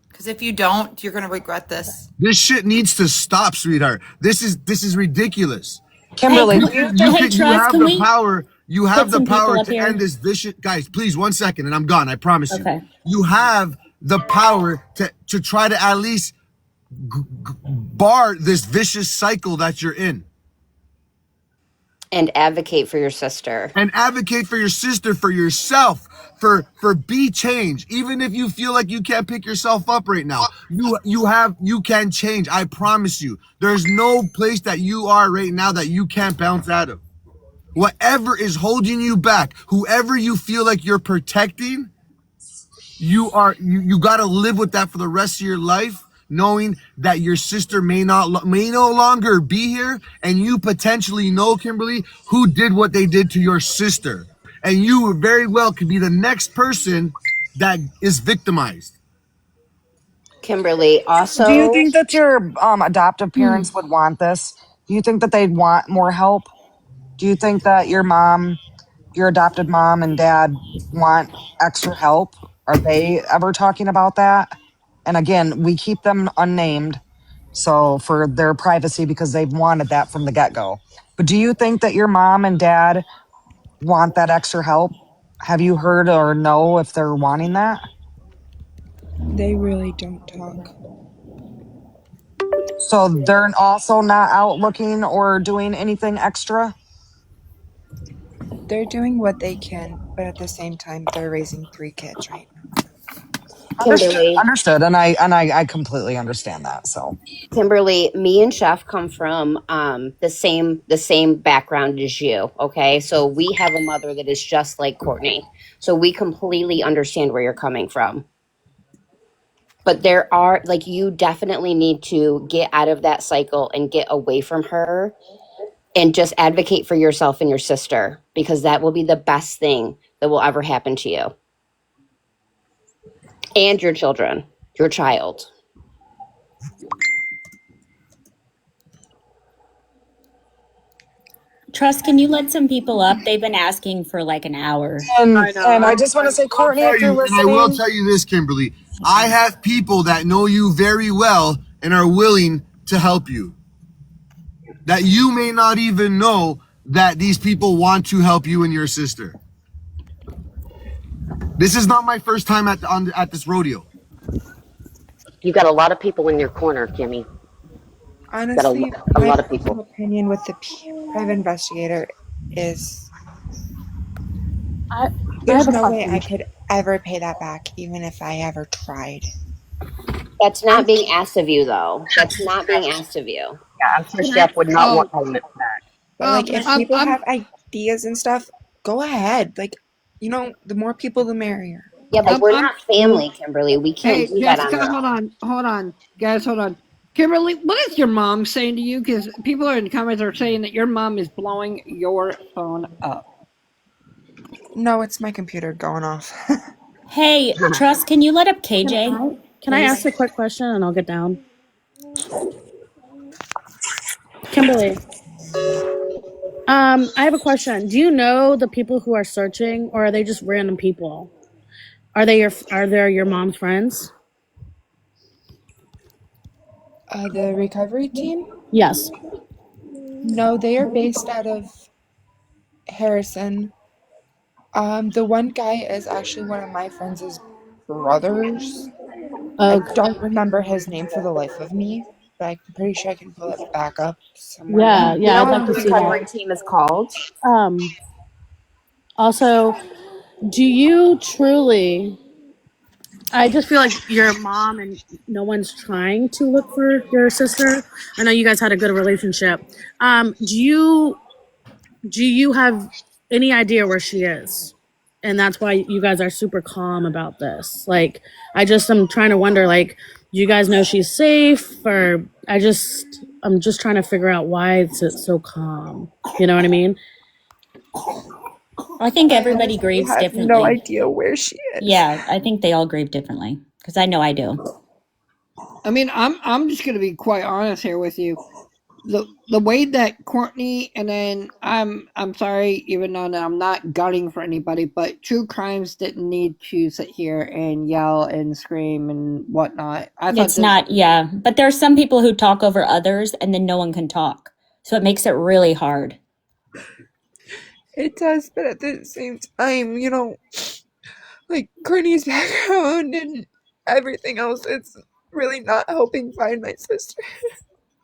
Because if you don't, you're going to regret this. This shit needs to stop, sweetheart. This is ridiculous. Hey, Kimberly, can do we, you You think hey, can you Trust, have can the we power. You have get the some power people up to here? end this vicious. Guys, please, 1 second, and I'm gone. I promise you. Okay. You have the power to try to at least bar this vicious cycle that you're in. And advocate for your sister. And advocate for your sister, for yourself, for be change. Even if you feel like you can't pick yourself up right now, you can change. I promise you. There's no place that you are right now that you can't bounce out of. Whatever is holding you back, whoever you feel like you're protecting, you got to live with that for the rest of your life, knowing that your sister may no longer be here, and you potentially know, Kimberly, who did what they did to your sister, and you very well could be the next person that is victimized. Kimberly, do you also, think that your adoptive parents would want this? Do you think that they'd want more help? Do you think that your adopted mom and dad want extra help? Are they ever talking about that? And again, we keep them unnamed, so for their privacy because they've wanted that from the get-go. But do you think that your mom and dad want that extra help? Have you heard or know if they're wanting that? They really don't talk. So they're also not out looking or doing anything extra? They're doing what they can, but at the same time, they're raising 3 kids right now. Kimberly, Understood. And I completely understand that. So Kimberly, me and Chef come from the same background as you. Okay, so we have a mother that is just like Courtney, so we completely understand where you're coming from. But there are, like, you definitely need to get out of that cycle and get away from her and just advocate for yourself and your sister, because that will be the best thing that will ever happen to you and your children, your child. Trust, can you let some people up? They've been asking for like an hour. I know. and I just want to say, Courtney, if you're And I will listening, tell you this, Kimberly. I have people that know you very well and are willing to help you. That you may not even know that these people want to help you and your sister. This is not my first time at this rodeo. You got a lot of people in your corner, Kimmy. Got Honestly, a my lot of people. personal opinion with the private investigator is I there's have a no way I question. could ever pay that back, even if I ever tried. That's not being asked of you, though. That's not being asked of you. Yeah, I'm sure Can I? Chef would not want Oh, payment back. But like, if people I'm have ideas and stuff, go ahead. Like, the more people, the merrier. Yeah, but we're I'm not family, Kimberly. We can't Hey, do that on Jessica, our own. hold on, guys, hold on. Kimberly, what is your mom saying to you? Because people in the comments are saying that your mom is blowing your phone up. No, it's my computer going off. Hey, Trust, can you let up KJ, Can I ask please? a quick question and I'll get down? Kimberly, I have a question. Do you know the people who are searching, or are they just random people? Are they your mom's friends? The recovery team? Yes. No, they are based out of Harrison. The one guy is actually one of my friends' brothers. I Okay. don't remember his name for the life of me, but I'm pretty sure I can pull it back up somewhere. Yeah, You yeah, know I'd what like the to see recovery that. team is called? Um, Also, do you truly? I just feel like your mom and no one's trying to look for your sister. I know you guys had a good relationship. Do you have any idea where she is? And that's why you guys are super calm about this. Like, I'm trying to wonder, like, do you guys know she's safe? Or I'm just trying to figure out why it's so calm. You know what I mean? I think I everybody honestly grieves have no differently. idea where she is. Yeah, I think they all grieve differently because I know I do. I mean, I'm just gonna be quite honest here with you. The way that Courtney, and then I'm sorry, even though I'm not gunning for anybody, but True Crimes didn't need to sit here and yell and scream and whatnot. I thought It's this. not, yeah. But there are some people who talk over others and then no one can talk. So it makes it really hard. It does, but at the same time, like Courtney's background and everything else, it's really not helping find my sister.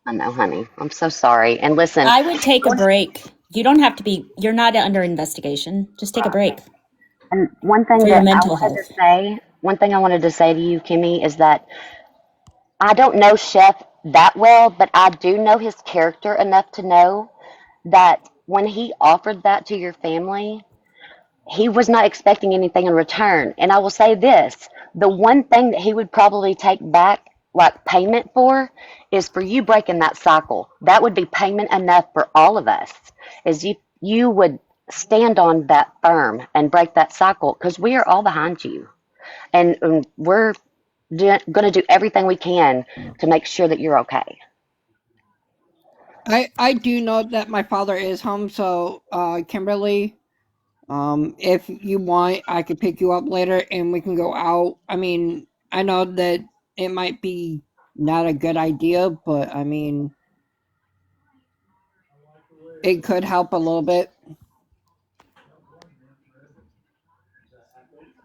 I know, honey. I'm so sorry. And listen, I would take a break. You don't have to be, you're not under investigation. Just take a break and one thing for your that I mental wanted health. to say, one thing I wanted to say to you, Kimmy, is that I don't know Chef that well, but I do know his character enough to know that when he offered that to your family, he was not expecting anything in return. And I will say this, the one thing that he would probably take back, like payment for, is for you breaking that cycle. That would be payment enough for all of us, is you would stand on that firm and break that cycle because we are all behind you. And we're going to do everything we can to make sure that you're okay. I do know that my father is home, so Kimberly, if you want, I could pick you up later and we can go out. I mean, I know that it might be not a good idea, but I mean, it could help a little bit.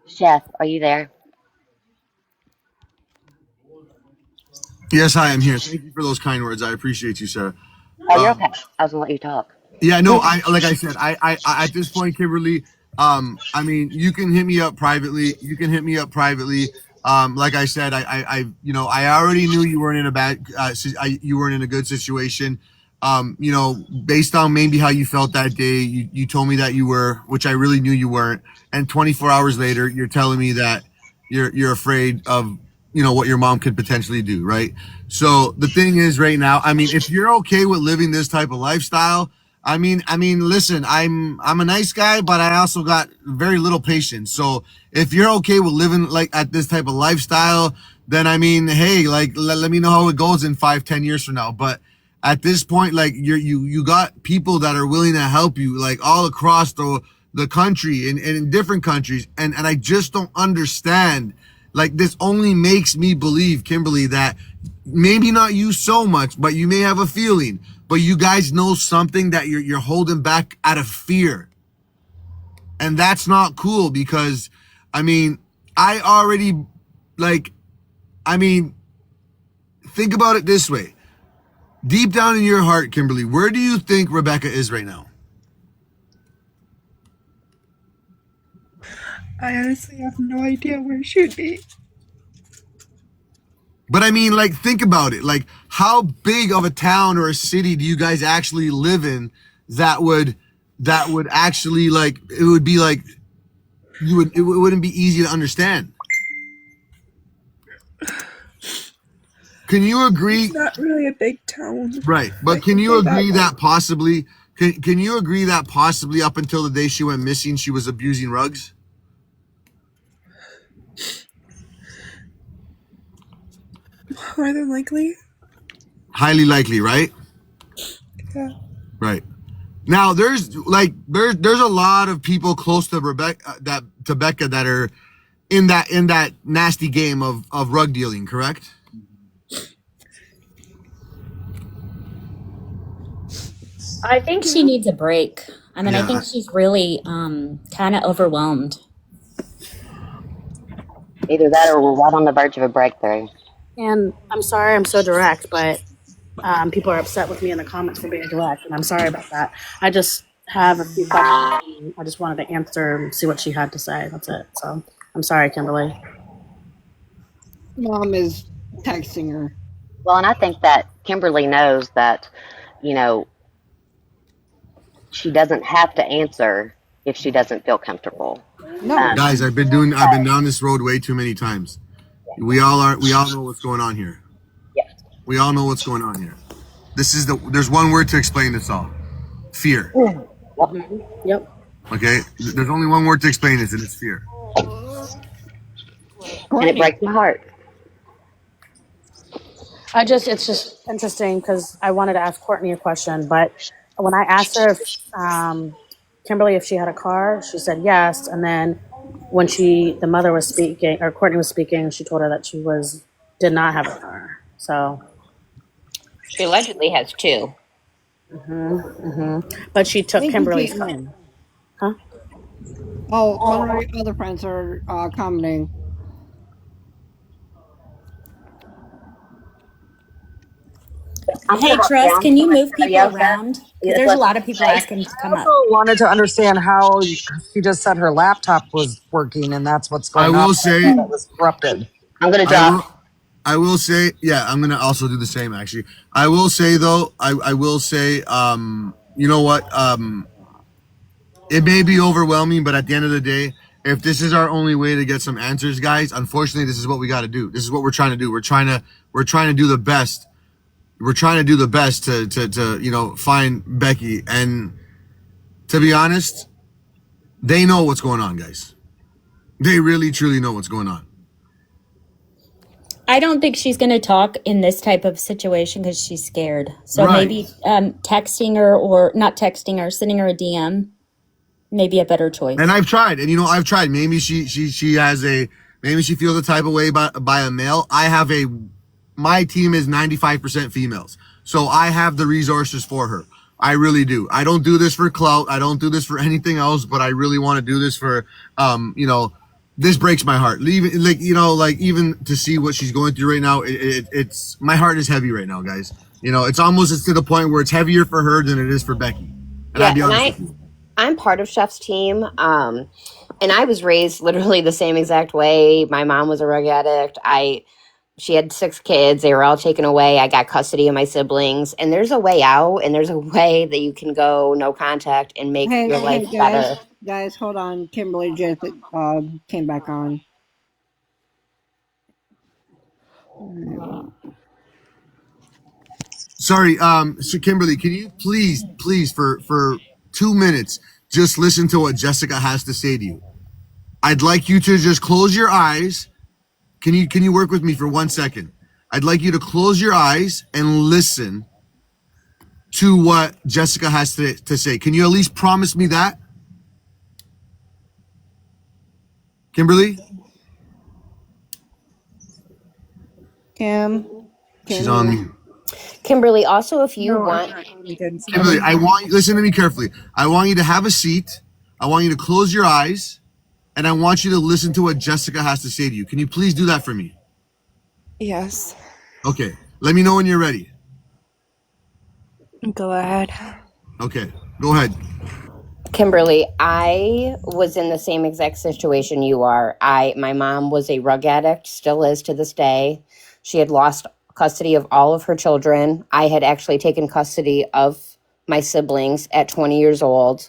Chef, are you there? Yes, I am here. Thank you for those kind words. I appreciate you, sir. Oh, you're okay. Um, I was going to let you talk. Yeah, no, I like I said, I at this point, Kimberly, I mean, you can hit me up privately. You can hit me up privately. Like I said, I already knew you weren't in a bad, you weren't in a good situation. Based on maybe how you felt that day, you told me that you were, which I really knew you weren't. And 24 hours later, you're telling me that you're afraid of, what your mom could potentially do, right? So the thing is right now, I mean, if you're okay with living this type of lifestyle, listen, I'm a nice guy, but I also got very little patience. So if you're okay with living like at this type of lifestyle, then I mean, hey, like let me know how it goes in 5, 10 years from now. But at this point, like you got people that are willing to help you, like all across the country and in different countries, and I just don't understand. Like this only makes me believe, Kimberly, that maybe not you so much, but you may have a feeling, but you guys know something that you're holding back out of fear. And that's not cool because I mean, I already like I mean, think about it this way. Deep down in your heart, Kimberly, where do you think Rebecca is right now? I honestly have no idea where she'd be. But I mean, like, think about it. Like, how big of a town or a city do you guys actually live in that would actually like it would be like it wouldn't be easy to understand. Can you agree? It's not really a big town. Right, I but can can you say that agree much. that possibly can you agree that possibly up until the day she went missing, she was abusing Ruggs? More than likely. Highly likely, right? Yeah. Right. Now there's a lot of people close to Rebecca to Becca that are in that nasty game of rug dealing, correct? I think she needs a break. I mean, I Yeah. think she's really kind of overwhelmed. Either that or we're right on the verge of a breakthrough. And I'm sorry I'm so direct, but people are upset with me in the comments for being direct, and I'm sorry about that. I just have a few questions. I just wanted to answer and see what she had to say. That's it. So I'm sorry, Kimberly. Mom is texting her. Well, and I think that Kimberly knows that, you know, she doesn't have to answer if she doesn't feel comfortable. No. Guys, I've been down this road way too many times. We all know what's going on here. Yeah. We all know what's going on here. There's one word to explain this all. Fear. Yep. Okay? There's only one word to explain this, and it's fear. And it Courtney. breaks my heart. It's just interesting because I wanted to ask Courtney a question, but when I asked her if Kimberly, if she had a car, she said yes. And then when the mother was speaking, or Courtney was speaking, she told her that did not have a car. So. She allegedly has two. But she took Thank you, Kimberly's car. Caitlin. Huh? Oh, one of my other friends are commenting. I'm gonna Hey, go Trust, down can to you my move people karaoke. around? Because That's there's a what lot of people I asking to I come also up. wanted to understand how she just said her laptop was working and that's what's I going on. will I say, thought it was corrupted. I'm gonna I drop. will, I will say, yeah, I'm gonna also do the same. Actually, I will say though, I will say, you know what, it may be overwhelming, but at the end of the day, if this is our only way to get some answers, guys, unfortunately, this is what we got to do. This is what we're trying to do. We're trying to do the best. We're trying to do the best to find Becky. And to be honest, they know what's going on, guys. They really truly know what's going on. I don't think she's going to talk in this type of situation because she's scared. So Right. maybe texting her or not texting her, sending her a DM, maybe a better And choice. I've tried, and I've tried. Maybe she has maybe she feels the type of way by a male. My team is 95% females, so I have the resources for her. I really do. I don't do this for clout. I don't do this for anything else, but I really want to do this for, this breaks my heart. Even to see what she's going through right now, it's my heart is heavy right now, guys. It's to the point where it's heavier for her than it is for Becky. And I'll Yeah, be and honest with you. I'm part of Chef's team. And I was raised literally the same exact way. My mom was a drug addict. She had 6 kids. They were all taken away. I got custody of my siblings. And there's a way out, and there's a way that you can go no contact and make Hey, your life better. guys, hold on. Kimberly just came back on. Sorry, so Kimberly, can you please, for 2 minutes, just listen to what Jessica has to say to you? I'd like you to just close your eyes. Can you work with me for 1 second? I'd like you to close your eyes and listen to what Jessica has to say. Can you at least promise me that? Kimberly? She's on Kimmy. mute. Kimberly, also, if you No, I want, already did Kimberly, speak. listen to me carefully. I want you to have a seat. I want you to close your eyes, and I want you to listen to what Jessica has to say to you. Can you please do that for me? Yes. Okay. Let me know when you're ready. Go ahead. Okay. Go ahead. Kimberly, I was in the same exact situation you are. My mom was a drug addict, still is to this day. She had lost custody of all of her children. I had actually taken custody of my siblings at 20 years old,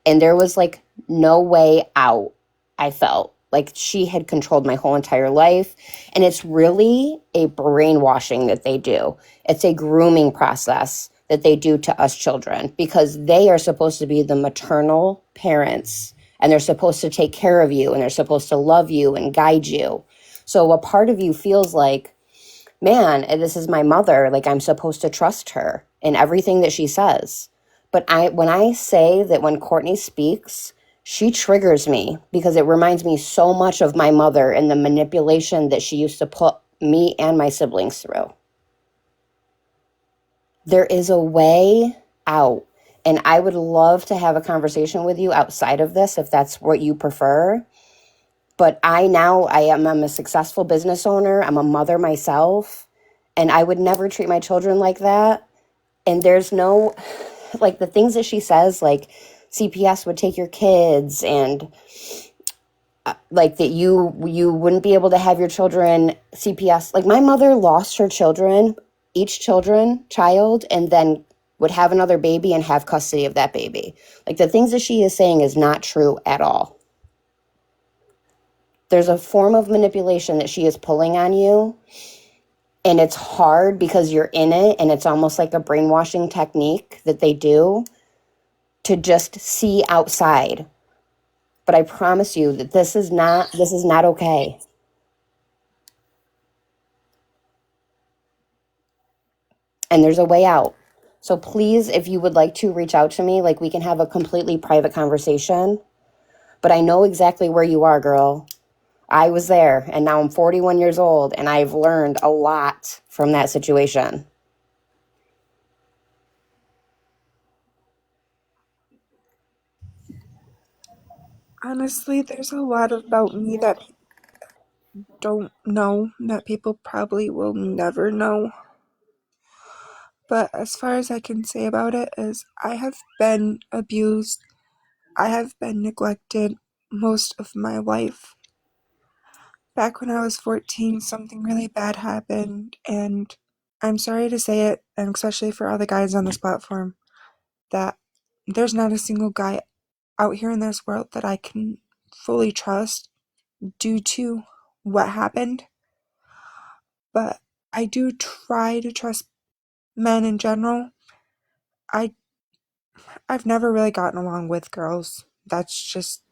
and there was like no way out. I felt like she had controlled my whole entire life, and it's really a brainwashing that they do. It's a grooming process that they do to us children because they are supposed to be the maternal parents, and they're supposed to take care of you, and they're supposed to love you and guide you. So a part of you feels like, man, this is my mother. Like, I'm supposed to trust her in everything that she says. But when I say that when Courtney speaks, she triggers me because it reminds me so much of my mother and the manipulation that she used to put me and my siblings through. There is a way out. And I would love to have a conversation with you outside of this if that's what you prefer. But I'm a successful business owner. I'm a mother myself. And I would never treat my children like that. And there's no, like the things that she says, like CPS would take your kids. And like that you wouldn't be able to have your children CPS. Like my mother lost her children, each child, and then would have another baby and have custody of that baby. Like the things that she is saying is not true at all. There's a form of manipulation that she is pulling on you, and it's hard because you're in it, and it's almost like a brainwashing technique that they do to just see outside. But I promise you that this is not okay. And there's a way out. So please, if you would like to reach out to me, like we can have a completely private conversation. But I know exactly where you are, girl. I was there, and now I'm 41 years old, and I've learned a lot from that situation. Honestly, there's a lot about me that people don't know, that people probably will never know. But as far as I can say about it is I have been abused. I have been neglected most of my life. Back when I was 14, something really bad happened, and I'm sorry to say it, and especially for all the guys on this platform, that there's not a single guy out here in this world that I can fully trust due to what happened. But I do try to trust men in general. I've never really gotten along with girls. That's just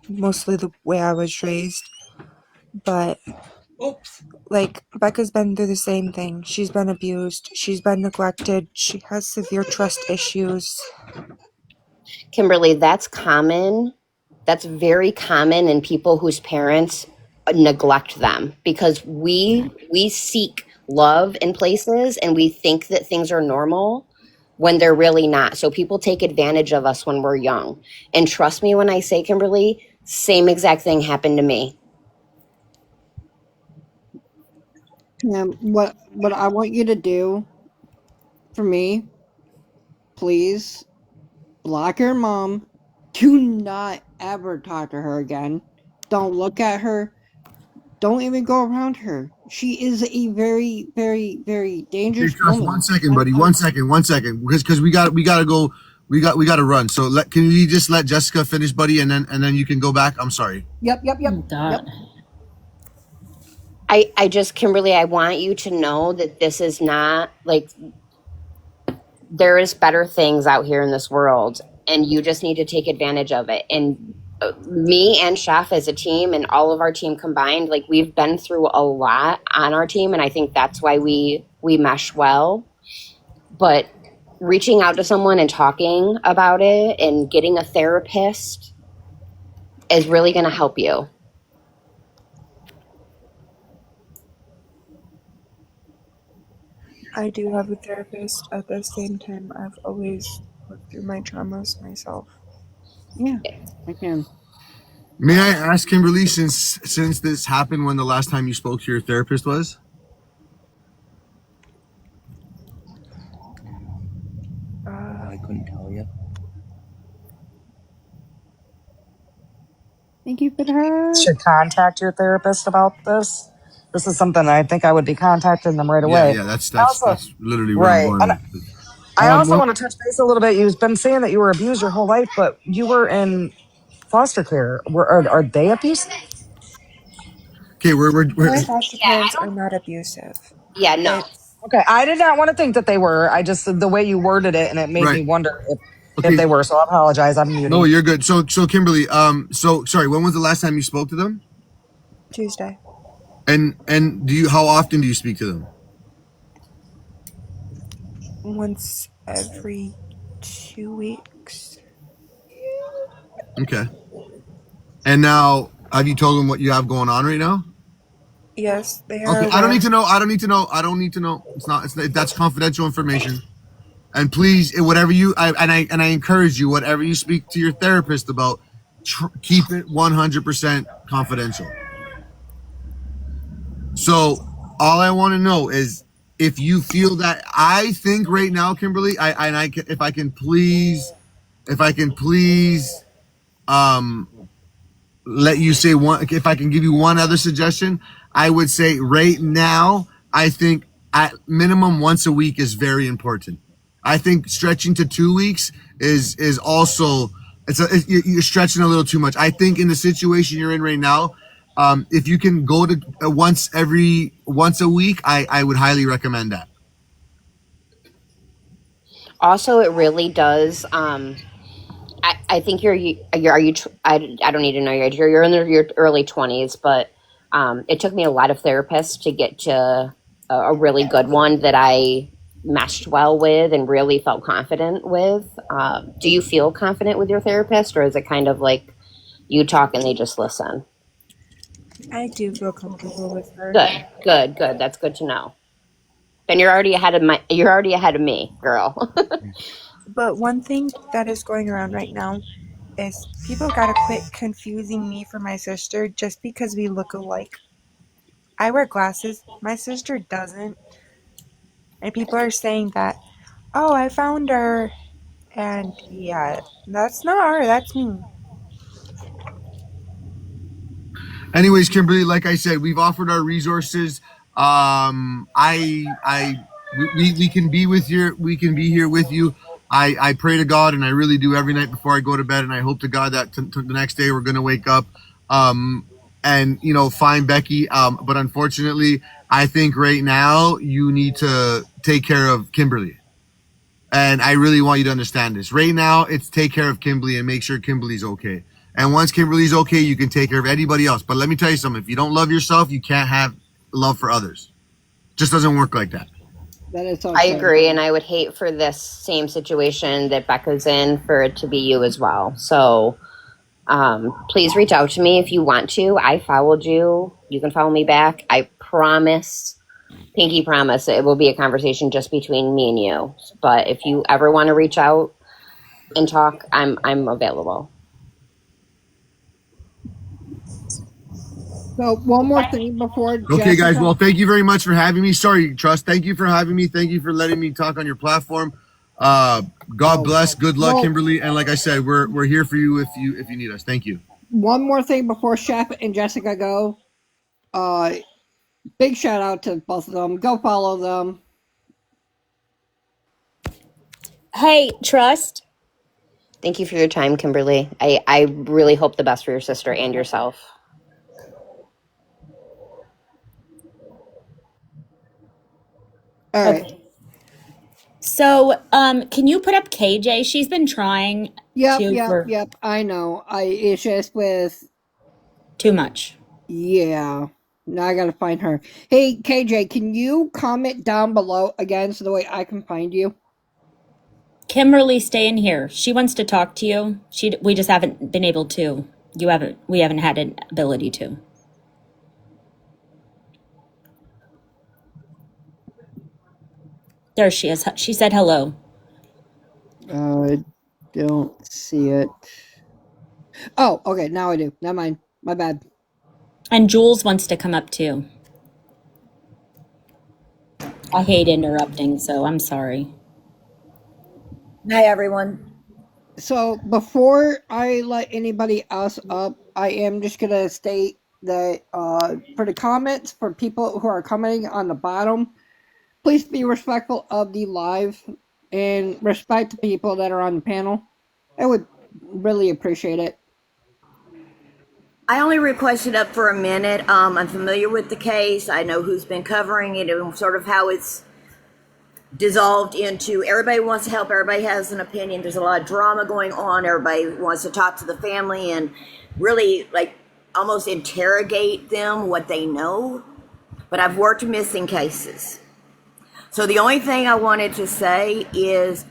mostly the way I was raised. But like Becca's been through the same thing. She's been abused. She's been neglected. She has severe trust issues. Kimberly, that's common. That's very common in people whose parents neglect them because we seek love in places and we think that things are normal when they're really not. So people take advantage of us when we're young. And trust me when I say, Kimberly, same exact thing happened to me. What I want you to do for me, please block your mom. Do not ever talk to her again. Don't look at her. Don't even go around her. She is a very, very, very Hey, dangerous Trust, woman. 1 second, buddy. 1 second, because we gotta go. We gotta run. So can you just let Jessica finish, buddy, and then you can go back. I'm sorry. Yep. God. I just, Kimberly, I want you to know that this is not like there is better things out here in this world and you just need to take advantage of it. And me and Chef as a team and all of our team combined, like we've been through a lot on our team, and I think that's why we mesh well. But reaching out to someone and talking about it and getting a therapist is really going to help you. I do have a therapist. At the same time, I've always worked through my traumas myself. Yeah, I can. May I ask, Kimberly, since this happened, when the last time you spoke to your therapist was? I couldn't tell you. Thank you for her. Should contact your therapist about this. This is something I think I would be contacting them right Yeah, away. yeah. That's I that's also, that's literally where I'm right. And going. I also One, want to touch base a little bit. You've been saying that you were abused your whole life, but you were in foster care. Are they abusive? okay, we're My foster Yeah, I parents are don't. not abusive. Yeah, no. It's Okay, I did not want to think that they were. I just the way you worded it, and it made right. me wonder if Okay, they were. So I apologize. I'm no, muting. you're good. So Kimberly, so sorry. When was the last time you spoke to them? Tuesday. And do you? How often do you speak to them? Once every 2 weeks. Okay. And now, have you told them what you have going on right now? Yes, they are Okay, I don't need aware. to know. I don't need to know. I don't need to know. It's not. That's confidential information. And please, whatever you, I encourage you, whatever you speak to your therapist about, keep it 100% confidential. So all I want to know is if you feel that. I think right now, Kimberly, if I can please, um, let you say one. If I can give you one other suggestion, I would say right now, I think at minimum once a week is very important. I think stretching to 2 weeks is also you're stretching a little too much. I think in the situation you're in right now, if you can go to once a week, I would highly recommend that. Also, it really does. I think are you I don't need to know your age. You're in your early 20s, but it took me a lot of therapists to get to a really good one that I meshed well with and really felt confident with. Do you feel confident with your therapist, or is it kind of like you talk and they just listen? I do feel comfortable with her. Good. That's good to know. Then you're already ahead of me, girl. But one thing that is going around right now is people gotta quit confusing me for my sister just because we look alike. I wear glasses, my sister doesn't. And people are saying that, oh, I found her. And yeah, that's not her, that's me. Anyways, Kimberly, like I said, we've offered our resources. We can be we can be here with you. I pray to God, and I really do every night before I go to bed, and I hope to God that the next day we're gonna wake up, and find Becky. But unfortunately, I think right now you need to take care of Kimberly. And I really want you to understand this. Right now, it's take care of Kimberly and make sure Kimberly's okay. And once Kimberly's okay, you can take care of anybody else. But let me tell you something. If you don't love yourself, you can't have love for others. Just doesn't work like that. That is so I true. agree, and I would hate for this same situation that Becca's in for it to be you as well. So please reach out to me if you want to. I followed you. You can follow me back. I promise, pinky promise, it will be a conversation just between me and you. But if you ever want to reach out and talk, I'm available. So one more thing before Okay, guys. Jessica. Well, thank you very much for having me. Sorry, Trust. Thank you for having me. Thank you for letting me talk on your platform. God bless. Good luck, Well, Kimberly. And like I said, we're here for you if you need us. Thank you. one more thing before Chef and Jessica go. Big shout out to both of them. Go follow them. Hey, Trust. Thank you for your time, Kimberly. I really hope the best for your sister and yourself. All right. Okay. So, can you put up KJ? She's been trying Yep. I know. It's just with too much. Yeah. Now I gotta find her. Hey, KJ, can you comment down below again so the way I can find you? Kimberly, stay in here. She wants to talk to you. We just haven't been able to. We haven't had an ability to. There she is. She said hello. I don't see it. Oh, okay, now I do. Never mind. My bad. And Jules wants to come up too. I hate interrupting, so I'm sorry. Hi, everyone. So before I let anybody else up, I am just gonna state that for the comments, for people who are commenting on the bottom, please be respectful of the live and respect the people that are on the panel. I would really appreciate it. I only requested up for a minute. I'm familiar with the case. I know who's been covering it and sort of how it's dissolved into everybody wants to help. Everybody has an opinion. There's a lot of drama going on. Everybody wants to talk to the family and really like almost interrogate them what they know. But I've worked missing cases. So the only thing I wanted to say is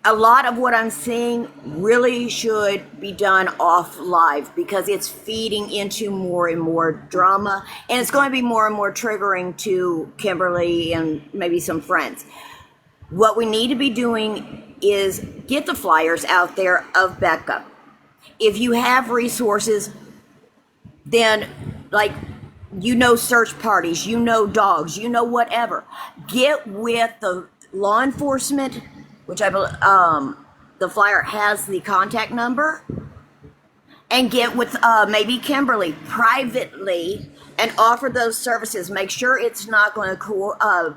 a lot of what I'm seeing really should be done off live because it's feeding into more and more drama, and it's going to be more and more triggering to Kimberly and maybe some friends. What we need to be doing is get the flyers out there of Becca. If you have resources, then search parties, dogs, whatever. Get with the law enforcement, which I believe the flyer has the contact number, and get with maybe Kimberly privately and offer those services. Make sure it's not going to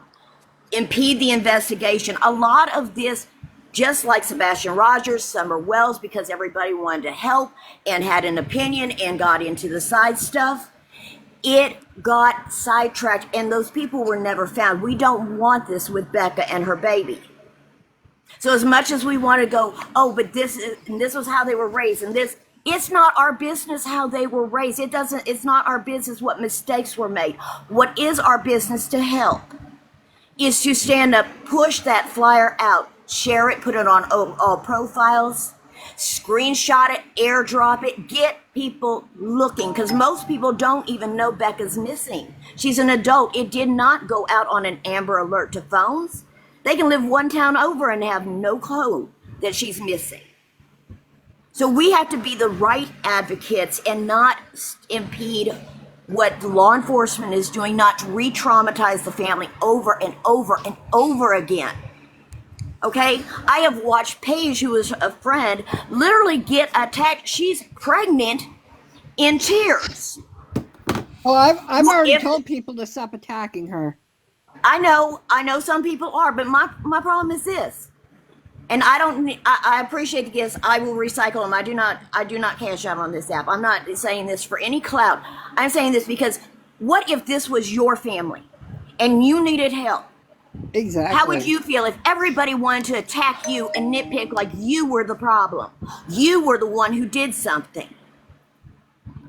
impede the investigation. A lot of this, just like Sebastian Rogers, Summer Wells, because everybody wanted to help and had an opinion and got into the side stuff, it got sidetracked and those people were never found. We don't want this with Becca and her baby. So as much as we want to go, oh, but this was how they were raised, and this, it's not our business how they were raised. It's not our business what mistakes were made. What is our business to help is to stand up, push that flyer out, share it, put it on all profiles, screenshot it, airdrop it, get people looking, because most people don't even know Becca's missing. She's an adult. It did not go out on an Amber Alert to phones. They can live one town over and have no clue that she's missing. So we have to be the right advocates and not impede what law enforcement is doing, not to re-traumatize the family over and over and over again. Okay? I have watched Paige, who is a friend, literally get attacked. She's pregnant in tears. Well, I've already told people to stop attacking her. I know some people are, but my problem is this. And I appreciate the gifts. I will recycle them. I do not cash out on this app. I'm not saying this for any clout. I'm saying this because what if this was your family and you needed help? Exactly. How would you feel if everybody wanted to attack you and nitpick like you were the problem? You were the one who did something.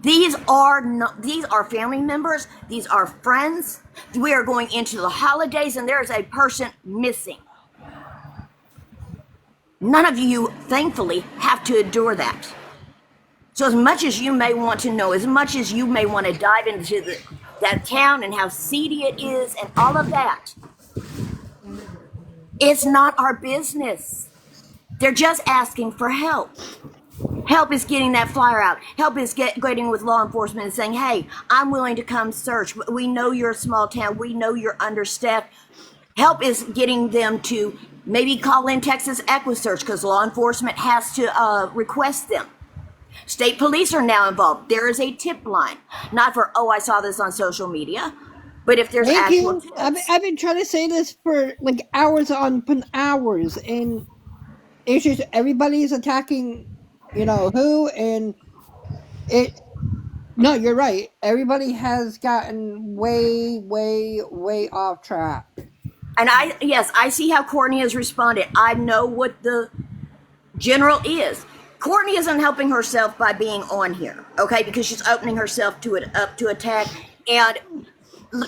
These are family members. These are friends. We are going into the holidays and there is a person missing. None of you, thankfully, have to endure that. So as much as you may want to know, as much as you may want to dive into that town and how seedy it is and all of that, it's not our business. They're just asking for help. Help is getting that flyer out. Help is getting with law enforcement and saying, hey, I'm willing to come search. We know you're a small town. We know you're understaffed. Help is getting them to maybe call in Texas EquiSearch because law enforcement has to request them. State police are now involved. There is a tip line. Not for, oh, I saw this on social media, but if there's actual tips. I've been trying to say this for like hours on hours, and it's just everybody's attacking, who, and it. No, you're right. Everybody has gotten way, way, way off track. And I see how Courtney has responded. I know what the general is. Courtney isn't helping herself by being on here, okay? Because she's opening herself up to attack. And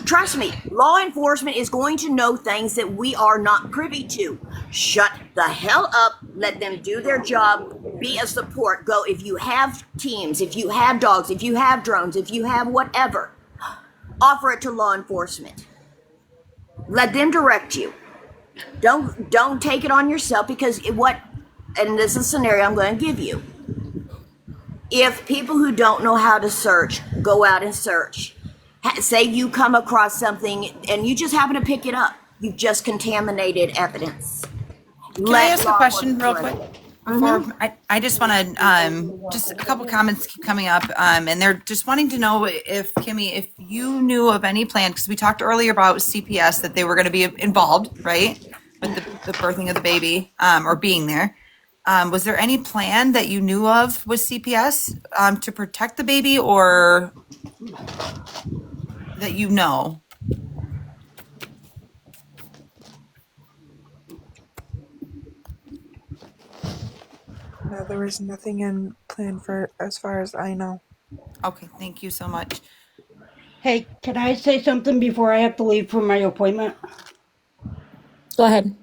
trust me, law enforcement is going to know things that we are not privy to. Shut the hell up. Let them do their job. Be a support. Go. If you have teams, if you have dogs, if you have drones, if you have whatever, offer it to law enforcement. Let them direct you. Don't take it on yourself because and this is a scenario I'm going to give you. If people who don't know how to search go out and search, say you come across something and you just happen to pick it up, you've just contaminated evidence. Can I ask a question real quick? I just want to, just a couple comments keep coming up, and they're just wanting to know if, Kimmy, if you knew of any plan, because we talked earlier about CPS, that they were going to be involved, right, with the birthing of the baby, or being there. Was there any plan that you knew of with CPS to protect the baby, or that you know? No, there was nothing in plan for as far as I know. Okay, thank you so much. Hey, can I say something before I have to leave for my appointment? Go ahead.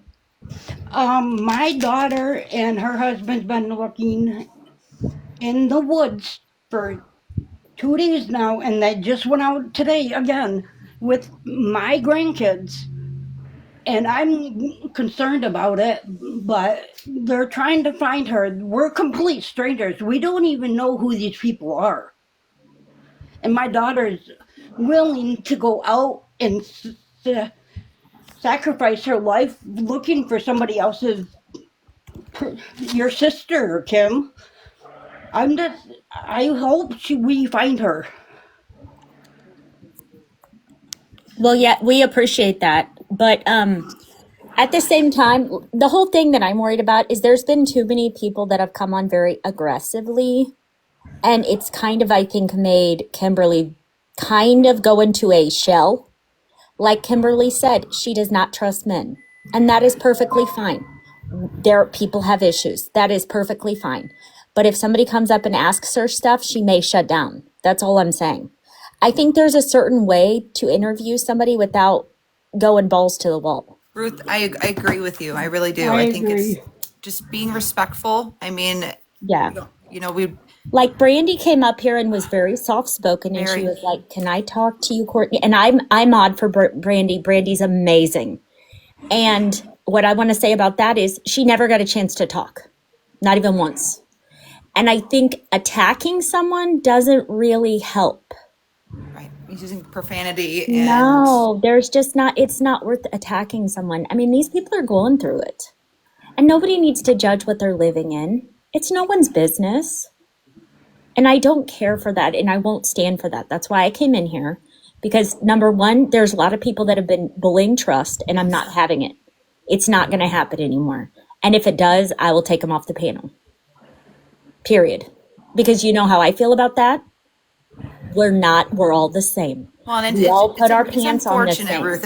My daughter and her husband's been looking in the woods for 2 days now, and they just went out today again with my grandkids. And I'm concerned about it, but they're trying to find her. We're complete strangers. We don't even know who these people are. And my daughter's willing to go out and sacrifice her life looking for somebody else's, your sister, Kim. I hope we find her. Well, yeah, we appreciate that. But at the same time, the whole thing that I'm worried about is there's been too many people that have come on very aggressively. And it's kind of, I think, made Kimberly kind of go into a shell. Like Kimberly said, she does not trust men. And that is perfectly fine. People have issues. That is perfectly fine. But if somebody comes up and asks her stuff, she may shut down. That's all I'm saying. I think there's a certain way to interview somebody without going balls to the wall. Ruth, I agree with you. I really do. I I think it's agree. just being respectful. I mean, Yeah. We Like Brandy came up here and was very soft spoken, and she was like, "Can I talk to you, Courtney?" And I'm odd for Brandy. Brandy's amazing. And what I want to say about that is she never got a chance to talk, not even once. And I think attacking someone doesn't really help. Right. He's using profanity and No, there's just not, it's not worth attacking someone. I mean, these people are going through it. And nobody needs to judge what they're living in. It's no one's business. And I don't care for that, and I won't stand for that. That's why I came in here. Because number one, there's a lot of people that have been bullying trust, and I'm not having it. It's not going to happen anymore. And if it does, I will take them off the panel. Period. Because you know how I feel about that? We're all the same. well, and We all put our it's pants on the unfortunate, same. Ruth.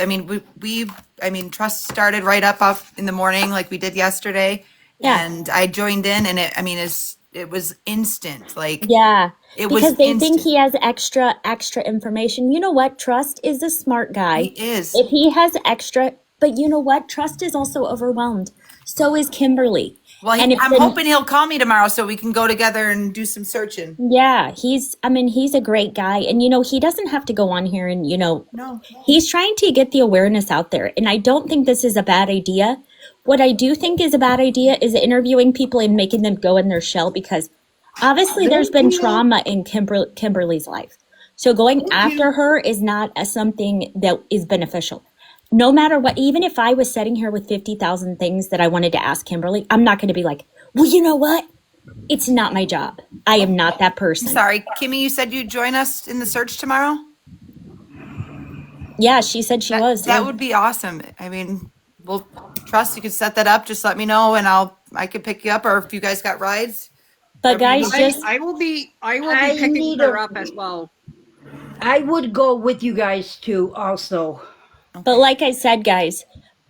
I mean, trust started right up in the morning like we did yesterday. Yeah. And I joined in, and it was instant. Like, yeah, it because was they instant. think he has extra information. You know what? Trust is a smart guy. He is. If he has extra, but you know what? Trust is also overwhelmed. So is Kimberly. Well, And I'm hoping he'll call me tomorrow so we can go together and do some searching. Yeah, he's a great guy. And, he doesn't have to go on here and, No. he's trying to get the awareness out there. And I don't think this is a bad idea. What I do think is a bad idea is interviewing people and making them go in their shell, because obviously there's been trauma in Kimberly's life. So going after her is not something that is beneficial. No matter what, even if I was sitting here with 50,000 things that I wanted to ask Kimberly, I'm not going to be like, well, you know what? It's not my job. I am not that person. Sorry, Kimmy, you said you'd join us in the search tomorrow? Yeah, she said she was. That would be awesome. I mean, we'll trust you could set that up. Just let me know and I could pick you up, or if you guys got rides. But guys, I will be picking her up as well. I would go with you guys too, also. But like I said, guys,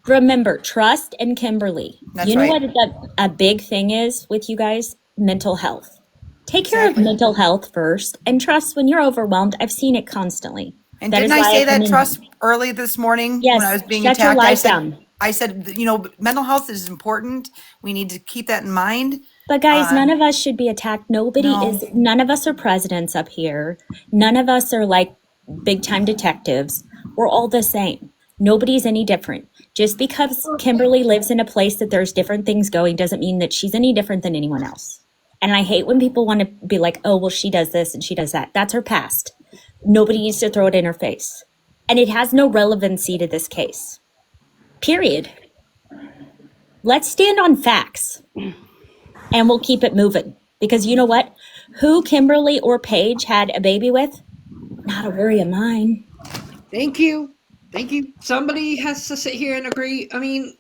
remember Trust and Kimberly. That's you know right. what a big thing is with you guys? Mental health. Take care of mental health first, and Trust, when you're overwhelmed, I've seen it constantly. And didn't I say that, Trust, early this morning when I was being shut attacked? your light down. I said, mental health is important. We need to keep that in mind. But guys, none of us should be attacked. None of us are presidents up here. None of us are like big time detectives. We're all the same. Nobody's any different. Just because Kimberly lives in a place that there's different things going doesn't mean that she's any different than anyone else. And I hate when people want to be like, oh, well, she does this and she does that. That's her past. Nobody needs to throw it in her face. And it has no relevancy to this case. Period. Let's stand on facts. And we'll keep it moving. Because you know what? Who Kimberly or Paige had a baby with? Not a worry of mine. Thank you. Somebody has to sit here and agree. I mean,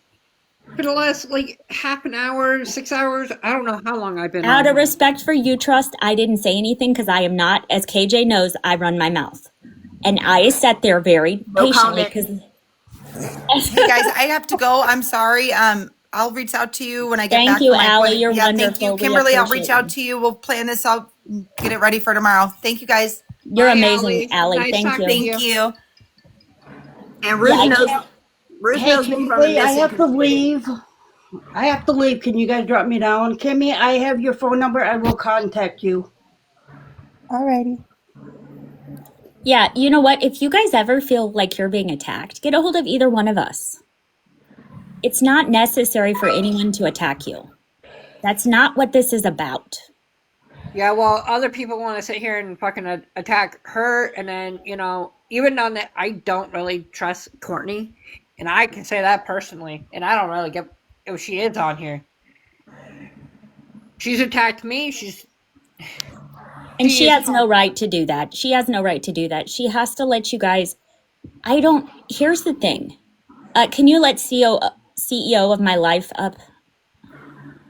for the last half an hour, 6 hours, I don't know how long I've been Out of respect for you, Trust, I didn't say anything because I am not, as KJ knows, I run my mouth. And I sat there very patiently because Hey guys, I have to go. I'm sorry. I'll reach out to you when I get back. Thank you, Allie. You're wonderful. Thank you, Kimberly. I'll reach out to you. We'll plan this out and get it ready for tomorrow. Thank you, guys. You're amazing, Allie. Nice Thank you. Thank you. And Ruth knows me from the I have to leave. Can you guys drop me down? Kimmy, I have your phone number. I will contact you. Alrighty. Yeah, you know what? If you guys ever feel like you're being attacked, get a hold of either one of us. It's not necessary for anyone to attack you. That's not what this is about. Yeah, well, other people want to sit here and fucking attack her, and then, even on that, I don't really trust Courtney, and I can say that personally, and I don't really get if she is on here. She's attacked me, she's And she has no right to do that. She has no right to do that. She has to let you guys. Here's the thing. Can you let CEO of my life up?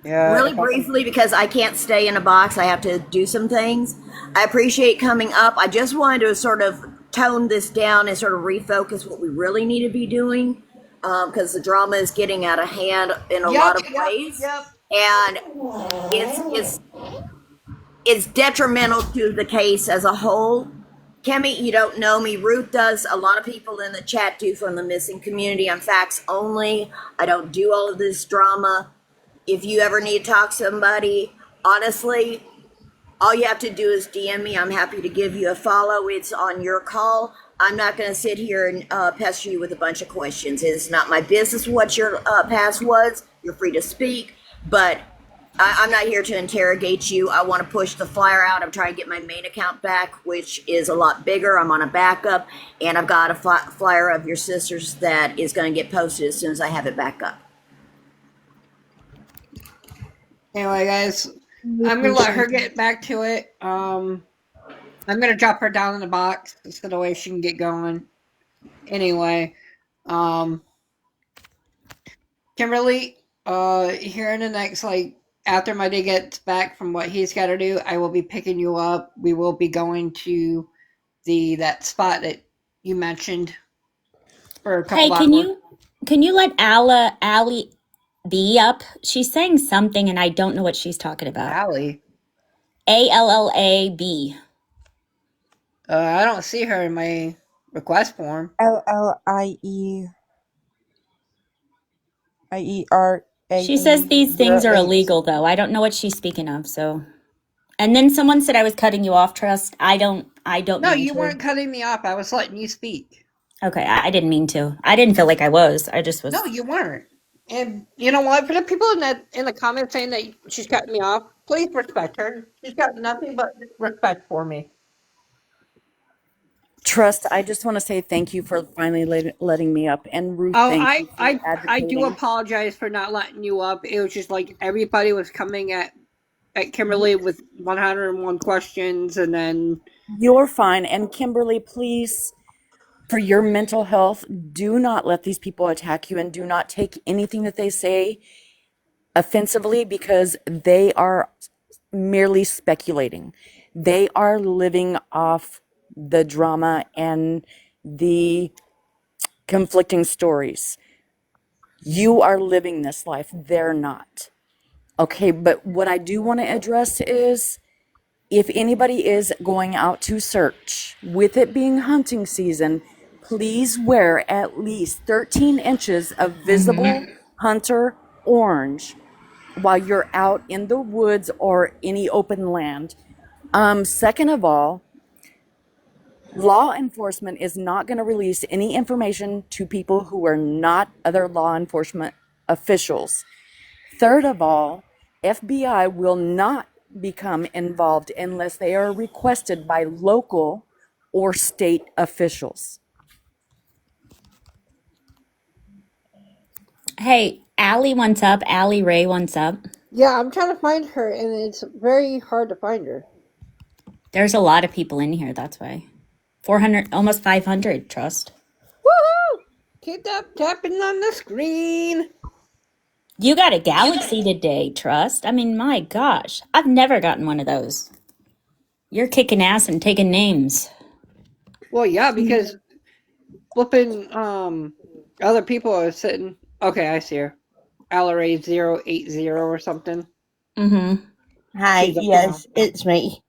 Yeah. Really briefly, because I can't stay in a box, I have to do some things. I appreciate coming up. I just wanted to sort of tone this down and sort of refocus what we really need to be doing, because the drama is getting out of hand in a lot of ways, and it's it's detrimental to the case as a whole. Kemi, you don't know me. Ruth does. A lot of people in the chat do from the missing community. I'm facts only. I don't do all of this drama. If you ever need to talk to somebody, honestly, all you have to do is DM me. I'm happy to give you a follow. It's on your call. I'm not going to sit here and pester you with a bunch of questions. It's not my business what your past was. You're free to speak, but I'm not here to interrogate you. I want to push the flyer out. I'm trying to get my main account back, which is a lot bigger. I'm on a backup, and I've got a flyer of your sisters that is going to get posted as soon as I have it back up. Anyway, guys, I'm gonna let her get back to it. I'm gonna drop her down in the box so the way she can get going. Anyway, Kimberly, here in the next after my day gets back from what he's got to do, I will be picking you up. We will be going to that spot that you mentioned for a couple hours. Hey, can you let Allie B up? She's saying something and I don't know what she's talking about. Allie. ALLAB. I don't see her in my request form. LLIEIERA. She says these things are illegal, though. I don't know what she's speaking of. So, and then someone said I was cutting you off, Trust. I don't. No, you weren't cutting me off. I was letting you speak. Okay, I didn't mean to. I didn't feel like I was. I just was. No, you weren't. And you know what? For the people in the comments saying that she's cutting me off, please respect her. She's got nothing but respect for me. Trust, I just want to say thank you for finally letting me up. And Ruth, thank you for advocating. I do apologize for not letting you up. It was just like everybody was coming at Kimberly with 101 questions, and then... You're fine. And Kimberly, please, for your mental health, do not let these people attack you, and do not take anything that they say offensively, because they are merely speculating. They are living off the drama and the conflicting stories. You are living this life. They're not. Okay, but what I do want to address is, if anybody is going out to search, with it being hunting season, please wear at least 13 inches of visible hunter orange while you're out in the woods or any open land. Second of all, law enforcement is not going to release any information to people who are not other law enforcement officials. Third of all, FBI will not become involved unless they are requested by local or state officials. Hey, Allie wants up. Allie Ray wants up. Yeah, I'm trying to find her, and it's very hard to find her. There's a lot of people in here, that's why. 400, almost 500, Trust. Woohoo! Keep tapping on the screen. You got a galaxy today, Trust. I mean, my gosh. I've never gotten one of those. You're kicking ass and taking names. Well, yeah, because flipping other people are sitting... Okay, I see her. Alleray 080 or something. Hi, yes, it's me.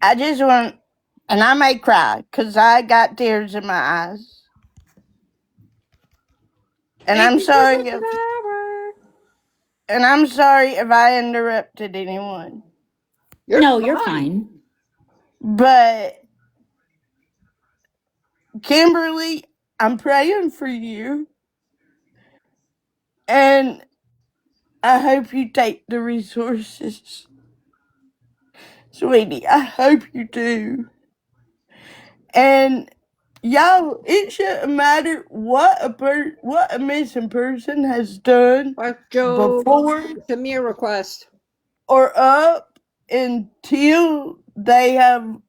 I just want, and I may cry because I got tears in my eyes. And I'm sorry if I interrupted anyone. You're fine. But Kimberly, I'm praying for you. And I hope you take the resources. Sweetie, I hope you do. And y'all, it shouldn't matter what a missing person has done before. Send me a request. or up until they have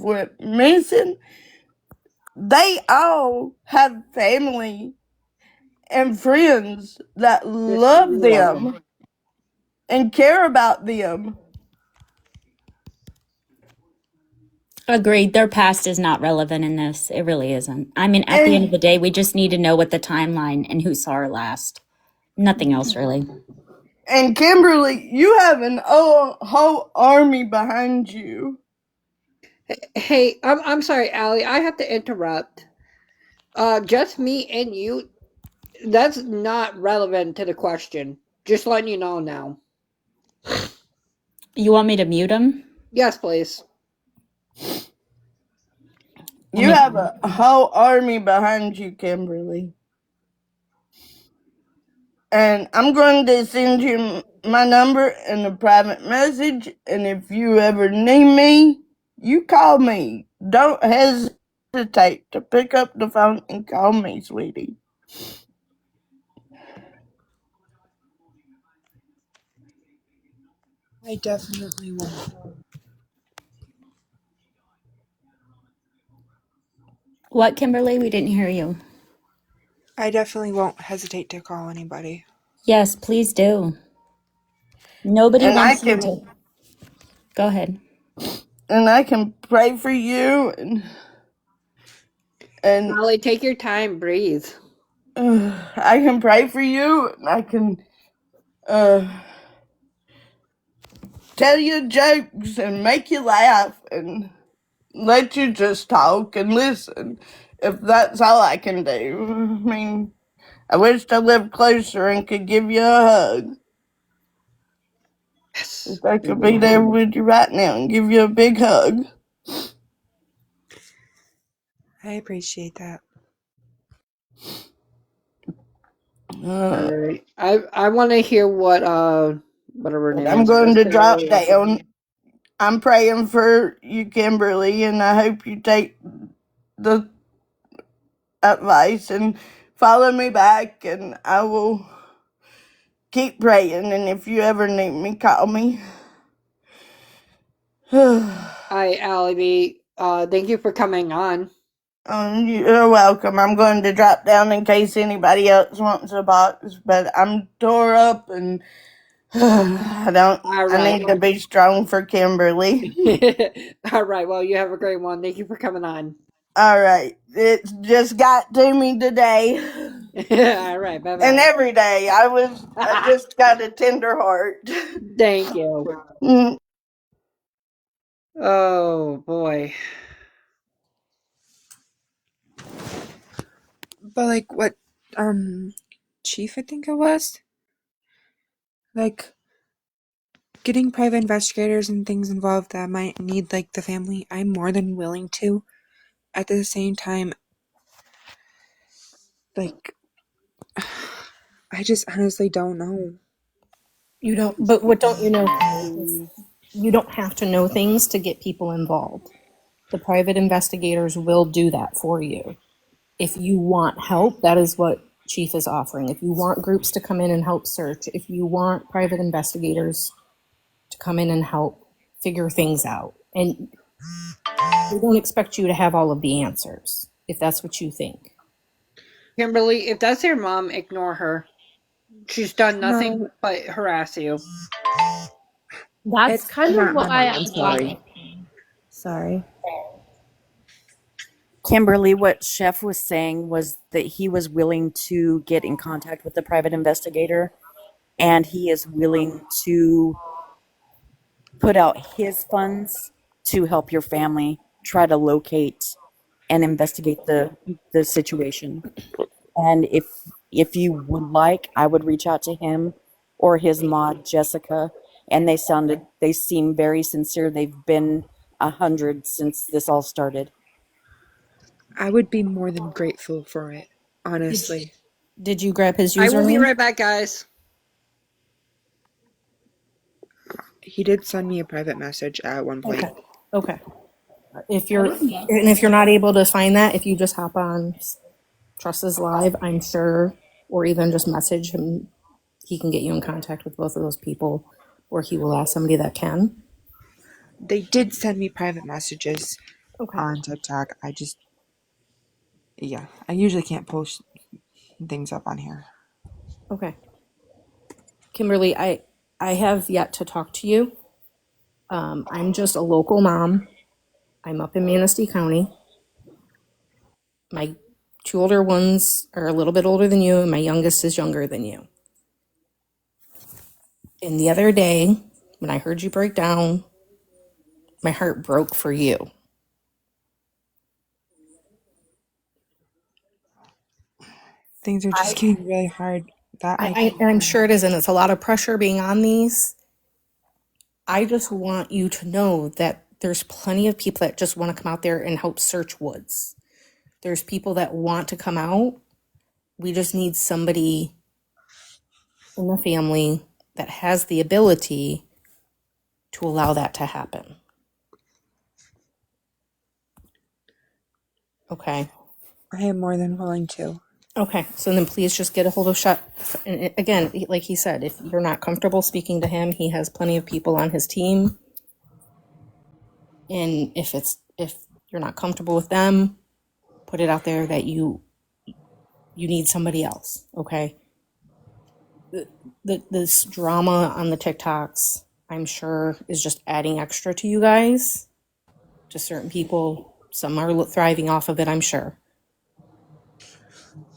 went missing, they all have family and friends that Just you love love them. them and care about them. Agreed. Their past is not relevant in this. It really isn't. I mean, at the end of And the day, we just need to know what the timeline and who saw her last. Nothing else, really. and Kimberly, you have an whole army behind you. Hey, I'm sorry, Allie. I have to interrupt. Just me and you. That's not relevant to the question. Just letting you know now. You want me to mute him? Yes, please. You have a whole army behind you, Kimberly. And I'm going to send you my number in a private message. And if you ever need me, you call me. Don't hesitate to pick up the phone and call me, sweetie. I definitely won't. What, Kimberly? We didn't hear you. I definitely won't hesitate to call anybody. Yes, please do. Nobody And I wants you can to. Go ahead. pray for you and Allie, take your time. Breathe. I can pray for you and I can tell you jokes and make you laugh and let you just talk and listen if that's all I can do. I mean, I wish I lived closer and could give you a hug. Yes. If I could be there with you right now and give you a big hug. I appreciate that. All right. I want to hear what whatever her name I'm is. going to drop Esther. down. I'm praying for you, Kimberly, and I hope you take the advice and follow me back, and I will keep praying. And if you ever need me, call me. Hi, Allie B. Thank you for coming on. You're welcome. I'm going to drop down in case anybody else wants a box, but I'm tore up and I need to be strong for Kimberly. All right. Well, you have a great one. Thank you for coming on. All right. It just got to me today. All right. Bye bye. And every day I just got a tender heart. Thank you. Mm. Oh boy. But like what Chief I think it was? Like getting private investigators and things involved that might need like the family, I'm more than willing to. At the same time, like I just honestly don't know. You don't, but what don't you know? You don't have to know things to get people involved. The private investigators will do that for you. If you want help, that is what Chief is offering. If you want groups to come in and help search, if you want private investigators to come in and help figure things out, and we don't expect you to have all of the answers, if that's what you think. Kimberly, if that's your mom, ignore her. She's done nothing No, but harass you. That's it's kind of not my why mom. I I'm wanted. sorry. Sorry. Kimberly, what Chef was saying was that he was willing to get in contact with the private investigator and he is willing to put out his funds to help your family try to locate and investigate the situation. And if you would like, I would reach out to him or his mod Jessica, and they seem very sincere. They've been 100 since this all started. I would be more than grateful for it, honestly. Did you grab his I will be username? right back, guys. He did send me a private message at one point. Okay. If you're not able to find that, if you just hop on Trust is Live, I'm sure or even just message him. He can get you in contact with both of those people, or he will ask somebody that can. They did send me private messages Okay. on TikTok. I usually can't post things up on here. Okay. Kimberly, I have yet to talk to you. I'm just a local mom. I'm up in Manistee County. My two older ones are a little bit older than you, and my youngest is younger than you. And the other day, when I heard you break down, my heart broke for you. Things are just getting really hard. And I'm sure it is, and it's a lot of pressure being on these. I just want you to know that there's plenty of people that just want to come out there and help search woods. There's people that want to come out. We just need somebody in the family that has the ability to allow that to happen. Okay. I am more than willing to. Okay, so then please just get a hold of Shep. And again, like he said, if you're not comfortable speaking to him, he has plenty of people on his team. And if you're not comfortable with them, put it out there that you need somebody else. Okay. This drama on the TikToks, I'm sure, is just adding extra to you guys, to certain people. Some are thriving off of it, I'm sure.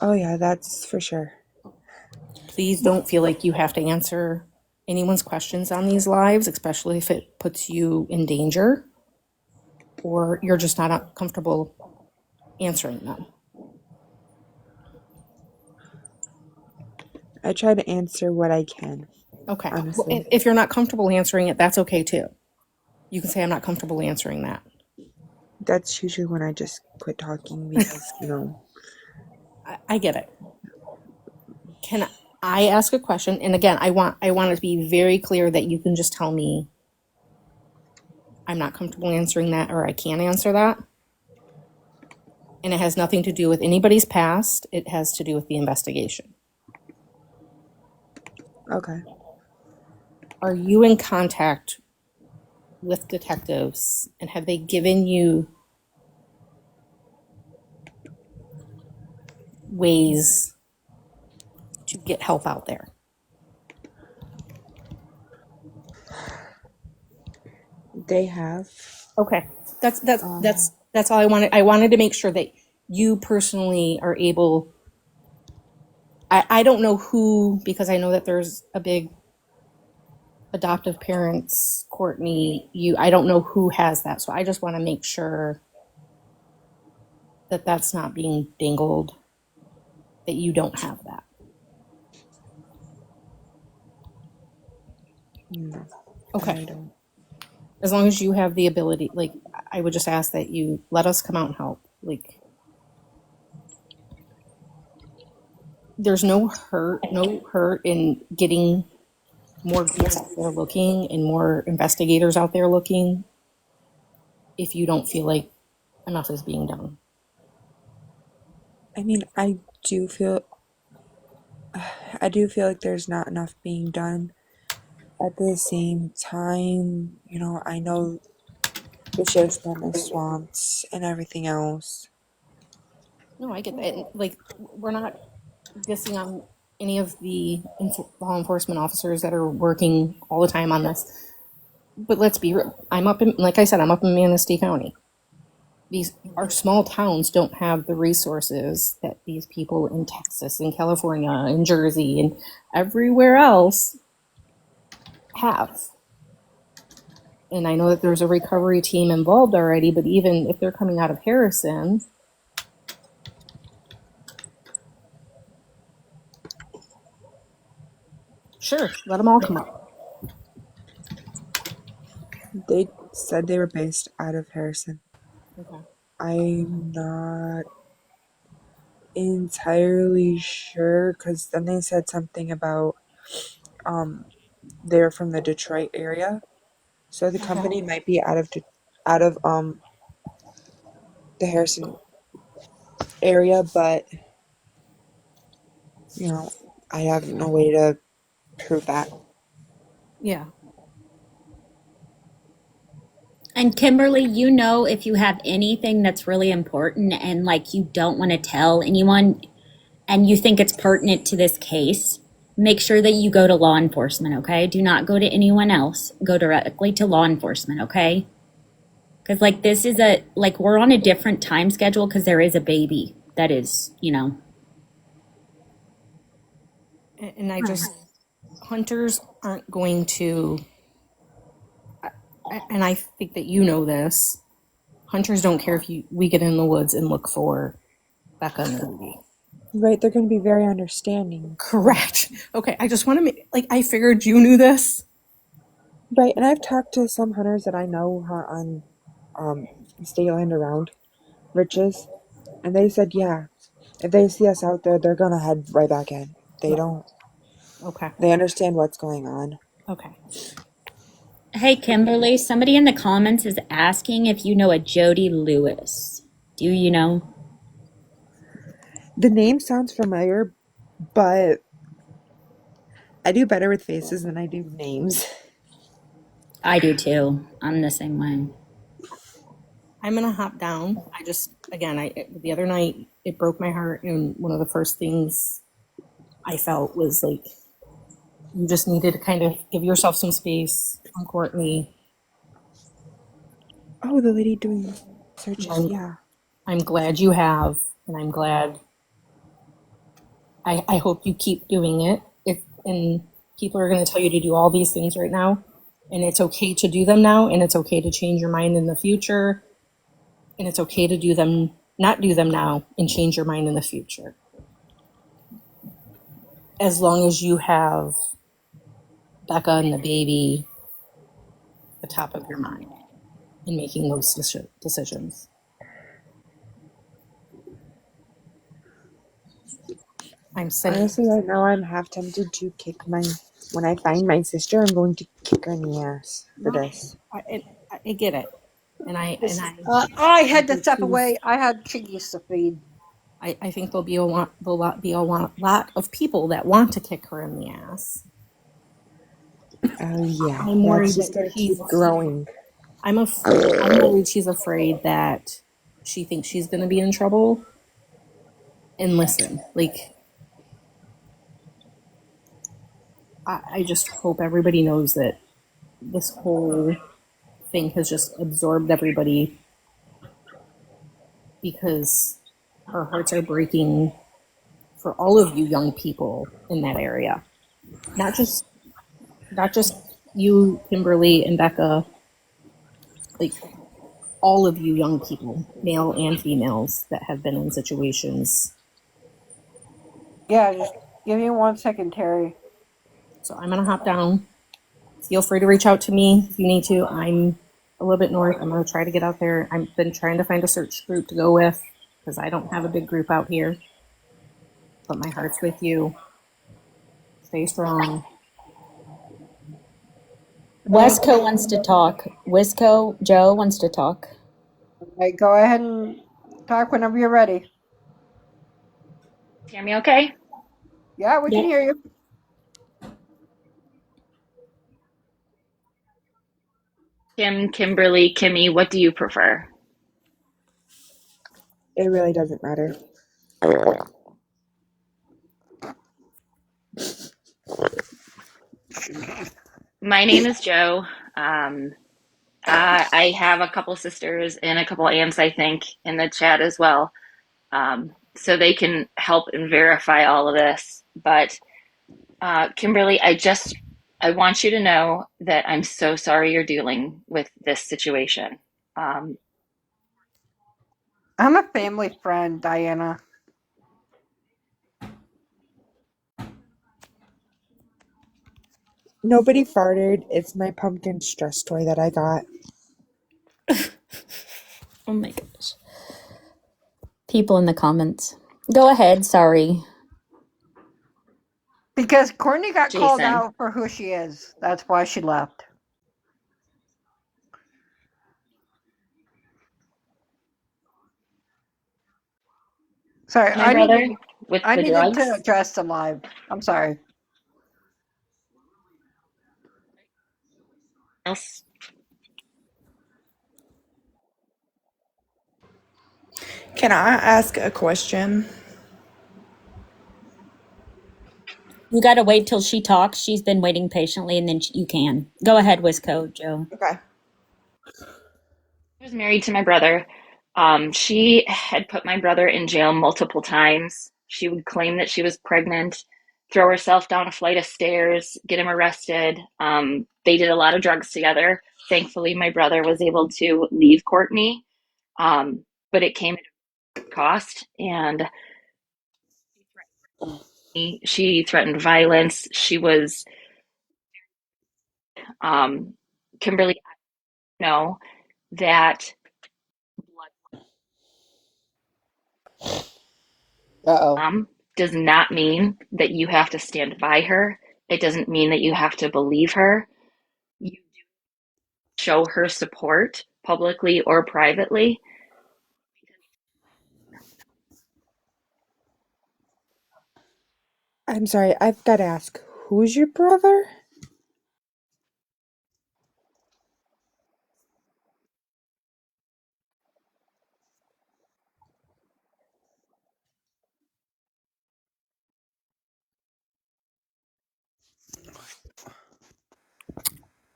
Oh yeah, that's for sure. Please don't feel like you have to answer anyone's questions on these lives, especially if it puts you in danger or you're just not comfortable answering them. I try to answer what I can. Okay. Honestly. Well, if you're not comfortable answering it, that's okay too. You can say, I'm not comfortable answering that. That's usually when I just quit talking because, I get it. Can I ask a question? And again, I want it to be very clear that you can just tell me I'm not comfortable answering that, or I can't answer that. And it has nothing to do with anybody's past. It has to do with the investigation. Okay. Are you in contact with detectives, and have they given you ways to get help out there? They have. Okay. That's all I wanted. I wanted to make sure that you personally are able. I don't know who, because I know that there's a big adoptive parents, Courtney, I don't know who has that. So I just want to make sure that that's not being dangled, that you don't have that. No. Okay. I don't. As long as you have the ability, like, I would just ask that you let us come out and help. Like, there's no hurt in getting more groups out there looking and more investigators out there looking if you don't feel like enough is being done. I mean, I do feel like there's not enough being done. At the same time, I know the sheriff's department swamps and everything else. No, I get that. And, like, we're not dissing on any of the law enforcement officers that are working all the time on this. But let's be real. Like I said, I'm up in Manistee County. Our small towns don't have the resources that these people in Texas and California and Jersey and everywhere else have. And I know that there's a recovery team involved already, but even if they're coming out of Harrison, sure, let them all come up. They said they were based out of Harrison. Okay. I'm not entirely sure because then they said something about they're from the Detroit area, so the company might be out of the Harrison area, but you know, I have no way to prove that. Yeah. And Kimberly, you know, if you have anything that's really important and like you don't want to tell anyone and you think it's pertinent to this case, make sure that you go to law enforcement, okay? Do not go to anyone else. Go directly to law enforcement, okay? Because like this is like we're on a different time schedule because there is a baby that is, you know. And I just, hunters aren't going to, and I think that you know this, hunters don't care if we get in the woods and look for Becca and the baby. Right, they're going to be very understanding. Correct. Okay, I just want to make, like, I figured you knew this. Right, and I've talked to some hunters that I know on state land around Riches, and they said, yeah, if they see us out there, they're going to head right back in. They don't. Okay. They understand what's going on. Okay. Hey, Kimberly, somebody in the comments is asking if you know a Jody Lewis. Do you know? The name sounds familiar, but I do better with faces than I do names. I do too. I'm the same way. I'm gonna hop down. I just, again, the other night it broke my heart, and one of the first things I felt was like you just needed to kind of give yourself some space from Courtney. Oh, the lady doing searches, yeah. I'm glad you have, and I'm glad. I hope you keep doing it. And people are going to tell you to do all these things right now, and it's okay to do them now, and it's okay to change your mind in the future, and it's okay to not do them now, and change your mind in the future. As long as you have Becca and the baby at the top of your mind in making those decisions. I'm sending. Honestly, right now I'm half tempted to when I find my sister, I'm going to kick her in the ass for this. I get it, and I I had to step away. I had chickies to feed. I think there'll be a lot of people that want to kick her in the ass. Oh yeah, I'm that's worried just that gonna keep growing. I'm worried she's afraid that she thinks she's going to be in trouble. And listen, like, I just hope everybody knows that this whole thing has just absorbed everybody because our hearts are breaking for all of you young people in that area. Not just you, Kimberly and Becca, like all of you young people, male and females, that have been in situations. Yeah, just give me 1 second, Terry. So I'm gonna hop down. Feel free to reach out to me if you need to. I'm a little bit north. I'm gonna try to get out there. I've been trying to find a search group to go with because I don't have a big group out here. But my heart's with you. Stay strong. Wesco wants to talk. Wisco, Joe wants to talk. Right, go ahead and talk whenever you're ready. Hear me okay? Yeah, we can hear you. Kim, Kimberly, Kimmy, what do you prefer? It really doesn't matter. My name is Joe. I have a couple sisters and a couple aunts, I think, in the chat as well. So they can help and verify all of this. But Kimberly, I want you to know that I'm so sorry you're dealing with this situation. Um, I'm a family friend, Diana. Nobody farted. It's my pumpkin stress toy that I got. Oh my gosh. People in the comments. Go ahead, sorry. Because Courtney got called Jason. out for who she is. That's why she left. Sorry, My brother. with I the needed to drugs. address them live. I'm sorry. Else? Can I ask a question? You got to wait till she talks. She's been waiting patiently, and then you can. Go ahead, Wisco, Joe. Okay. I was married to my brother. She had put my brother in jail multiple times. She would claim that she was pregnant, throw herself down a flight of stairs, get him arrested. They did a lot of drugs together. Thankfully, my brother was able to leave Courtney, but it came at a cost. And she threatened violence. She was, Kimberly, I know that Uh-oh. does not mean that you have to stand by her. It doesn't mean that you have to believe her. You show her support publicly or privately. I'm sorry, I've got to ask, who's your brother?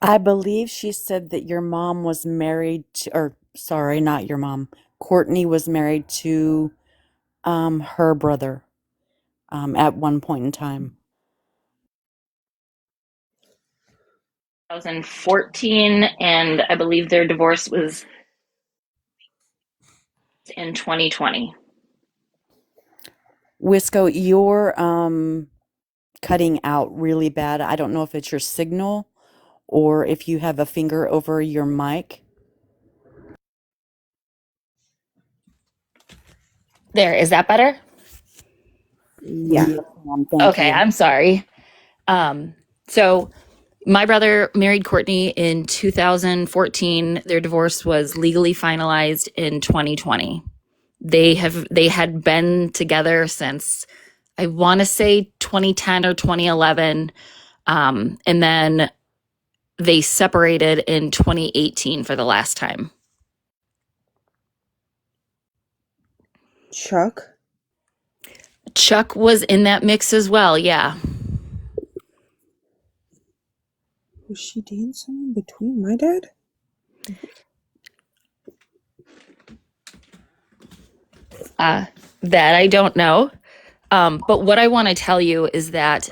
I believe she said that your mom was married to, or sorry, not your mom. Courtney was married to her brother at one point in time. 2014, and I believe their divorce was in 2020. Wisco, you're cutting out really bad. I don't know if it's your signal or if you have a finger over your mic. There, is that better? Yes, ma'am. Thank Okay, you. I'm sorry. So my brother married Courtney in 2014. Their divorce was legally finalized in 2020. They had been together since, I want to say, 2010 or 2011. And then they separated in 2018 for the last time. Chuck? Chuck was in that mix as well, yeah. Was she dating someone between my dad? That I don't know. But what I want to tell you is that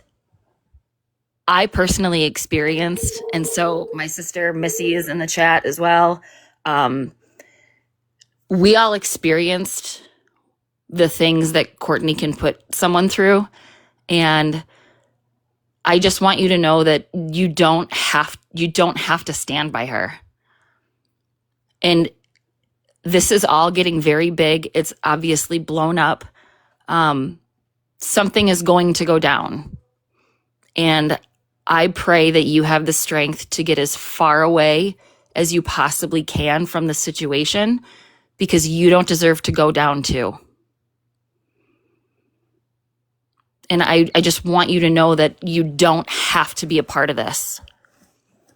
I personally experienced, and so my sister Missy is in the chat as well. We all experienced the things that Courtney can put someone through. And I just want you to know that you don't have to stand by her. And this is all getting very big. It's obviously blown up. Something is going to go down. And I pray that you have the strength to get as far away as you possibly can from the situation, because you don't deserve to go down too. And I just want you to know that you don't have to be a part of this.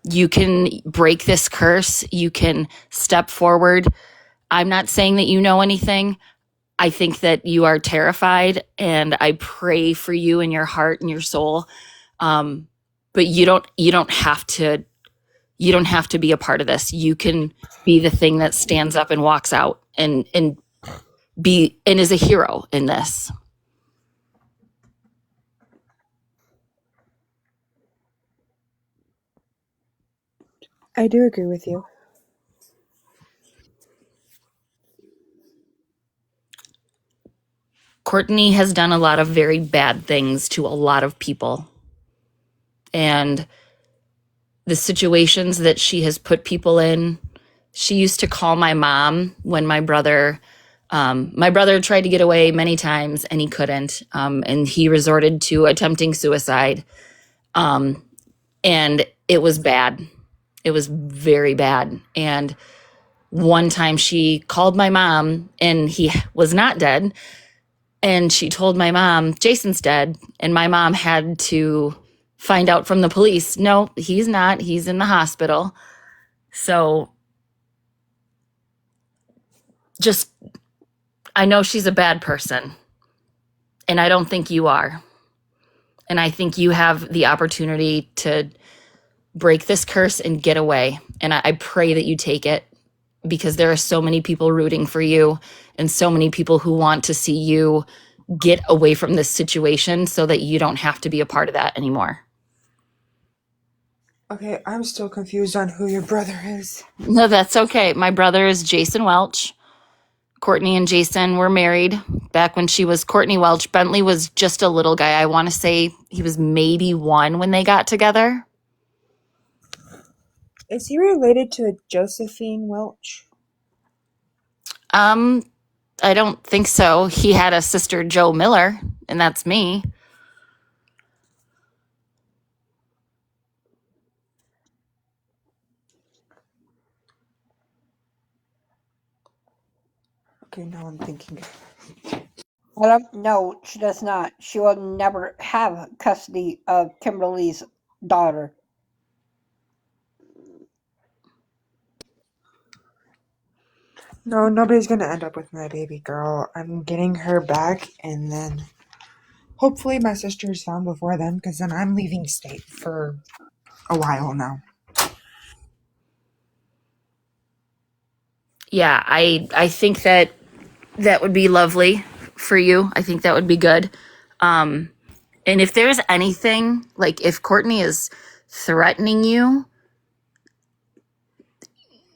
You can break this curse. You can step forward. I'm not saying that you know anything. I think that you are terrified, and I pray for you in your heart and your soul. But you don't have to be a part of this. You can be the thing that stands up and walks out and is a hero in this. I do agree with you. Courtney has done a lot of very bad things to a lot of people. And the situations that she has put people in, she used to call my mom when my brother tried to get away many times and he couldn't. And he resorted to attempting suicide. And it was bad. It was very bad. And one time she called my mom and he was not dead. And she told my mom, Jason's dead. And my mom had to find out from the police, no, he's not. He's in the hospital. So just, I know she's a bad person. And I don't think you are. And I think you have the opportunity to break this curse and get away. And I pray that you take it, because there are so many people rooting for you and so many people who want to see you get away from this situation so that you don't have to be a part of that anymore. Okay, I'm still confused on who your brother is. No, that's okay. My brother is Jason Welch. Courtney and Jason were married back when she was Courtney Welch. Bentley was just a little guy. I want to say he was maybe 1 when they got together. Is he related to Josephine Welch? I don't think so. He had a sister, Joe Miller, and that's me. Okay, now I'm thinking. No, she does not. She will never have custody of Kimberly's daughter. No, nobody's gonna end up with my baby girl. I'm getting her back, and then hopefully my sister is found before then, because then I'm leaving state for a while now. Yeah, I think that would be lovely for you. I think that would be good. And if there's anything, like if Courtney is threatening you,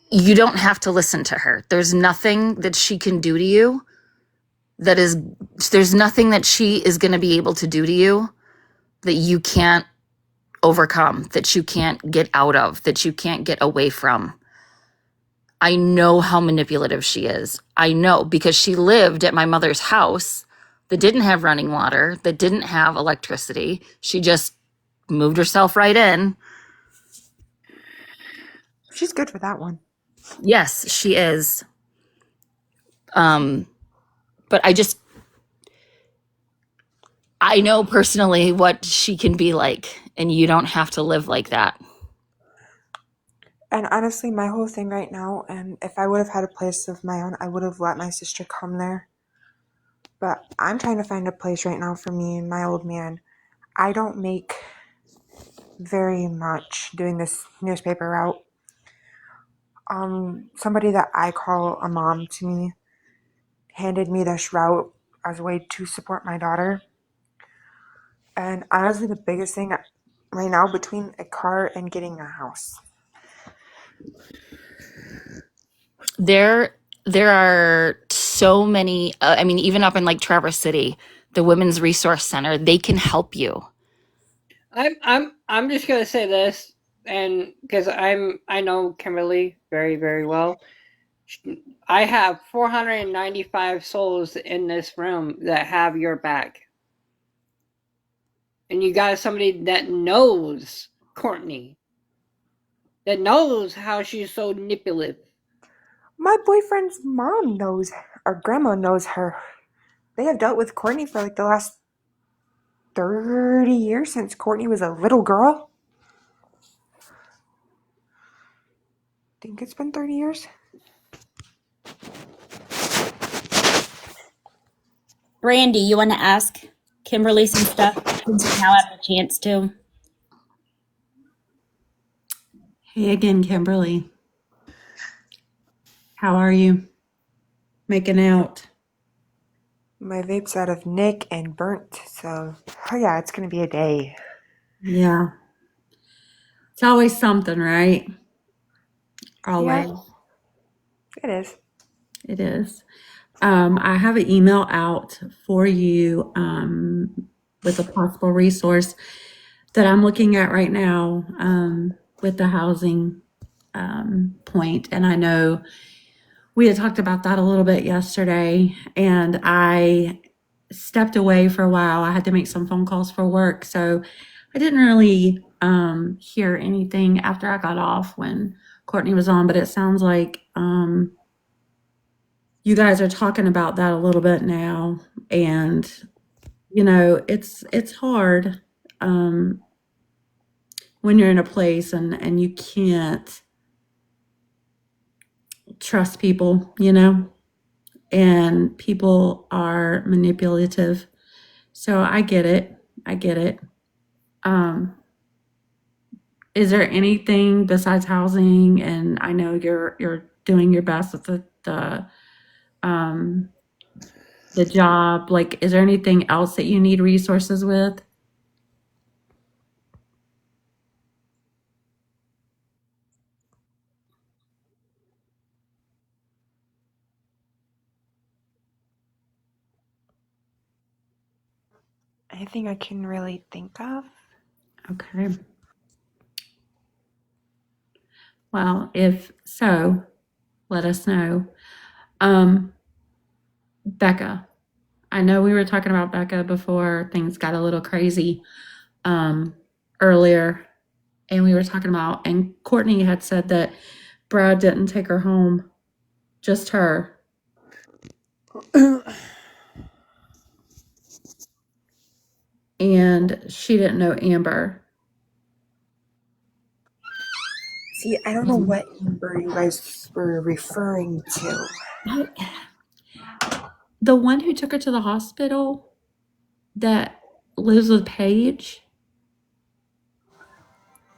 you don't have to listen to her. There's nothing that she can do to you there's nothing that she is going to be able to do to you that you can't overcome, that you can't get out of, that you can't get away from. I know how manipulative she is. I know, because she lived at my mother's house that didn't have running water, that didn't have electricity. She just moved herself right in. She's good for that one. Yes, she is. But I know personally what she can be like, and you don't have to live like that. And honestly, my whole thing right now, and if I would have had a place of my own, I would have let my sister come there. But I'm trying to find a place right now for me and my old man. I don't make very much doing this newspaper route. Somebody that I call a mom to me handed me this route as a way to support my daughter. And honestly, the biggest thing right now between a car and getting a house. There are so many, I mean, even up in like Traverse City, the Women's Resource Center, they can help you. I'm just gonna say this, and because I know Kimberly very, very well. I have 495 souls in this room that have your back. And you got somebody that knows Courtney, that knows how she's so manipulative. My boyfriend's mom knows, or grandma knows her. They have dealt with Courtney for like the last 30 years since Courtney was a little girl. I think it's been 30 years. Brandy, you want to ask Kimberly some stuff since you now have the chance to? Hey again, Kimberly. How are you? Making out? My vape's out of nick and burnt, so oh yeah, it's gonna be a day. Yeah. It's always something, right? Always. Yeah, it is. It is. I have an email out for you with a possible resource that I'm looking at right now with the housing point. And I know we had talked about that a little bit yesterday, and I stepped away for a while. I had to make some phone calls for work, so I didn't really hear anything after I got off when Courtney was on, but it sounds like you guys are talking about that a little bit now, and you know, it's hard when you're in a place and you can't trust people, you know, and people are manipulative. So I get it. I get it. Um, is there anything besides housing? And I know you're doing your best with um, the job. Like, is there anything else that you need resources with? Anything I can really think of? Okay. Well, if so, let us know. Becca, I know we were talking about Becca before things got a little crazy earlier, and we were talking about, and Courtney had said that Brad didn't take her home, just her. And she didn't know Amber. See, I don't know what number you guys were referring to. The one who took her to the hospital that lives with Paige.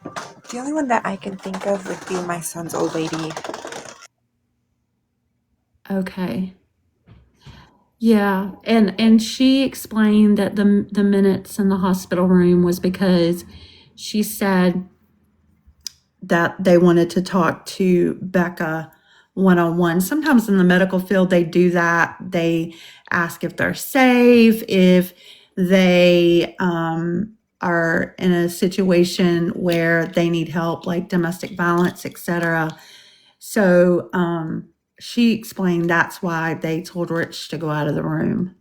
The only one that I can think of would be my son's old lady. Okay. Yeah, and she explained that the minutes in the hospital room was because she said that they wanted to talk to Becca one-on-one. Sometimes in the medical field they do that. They ask if they're safe, if they are in a situation where they need help, like domestic violence, etc. So she explained that's why they told Rich to go out of the room.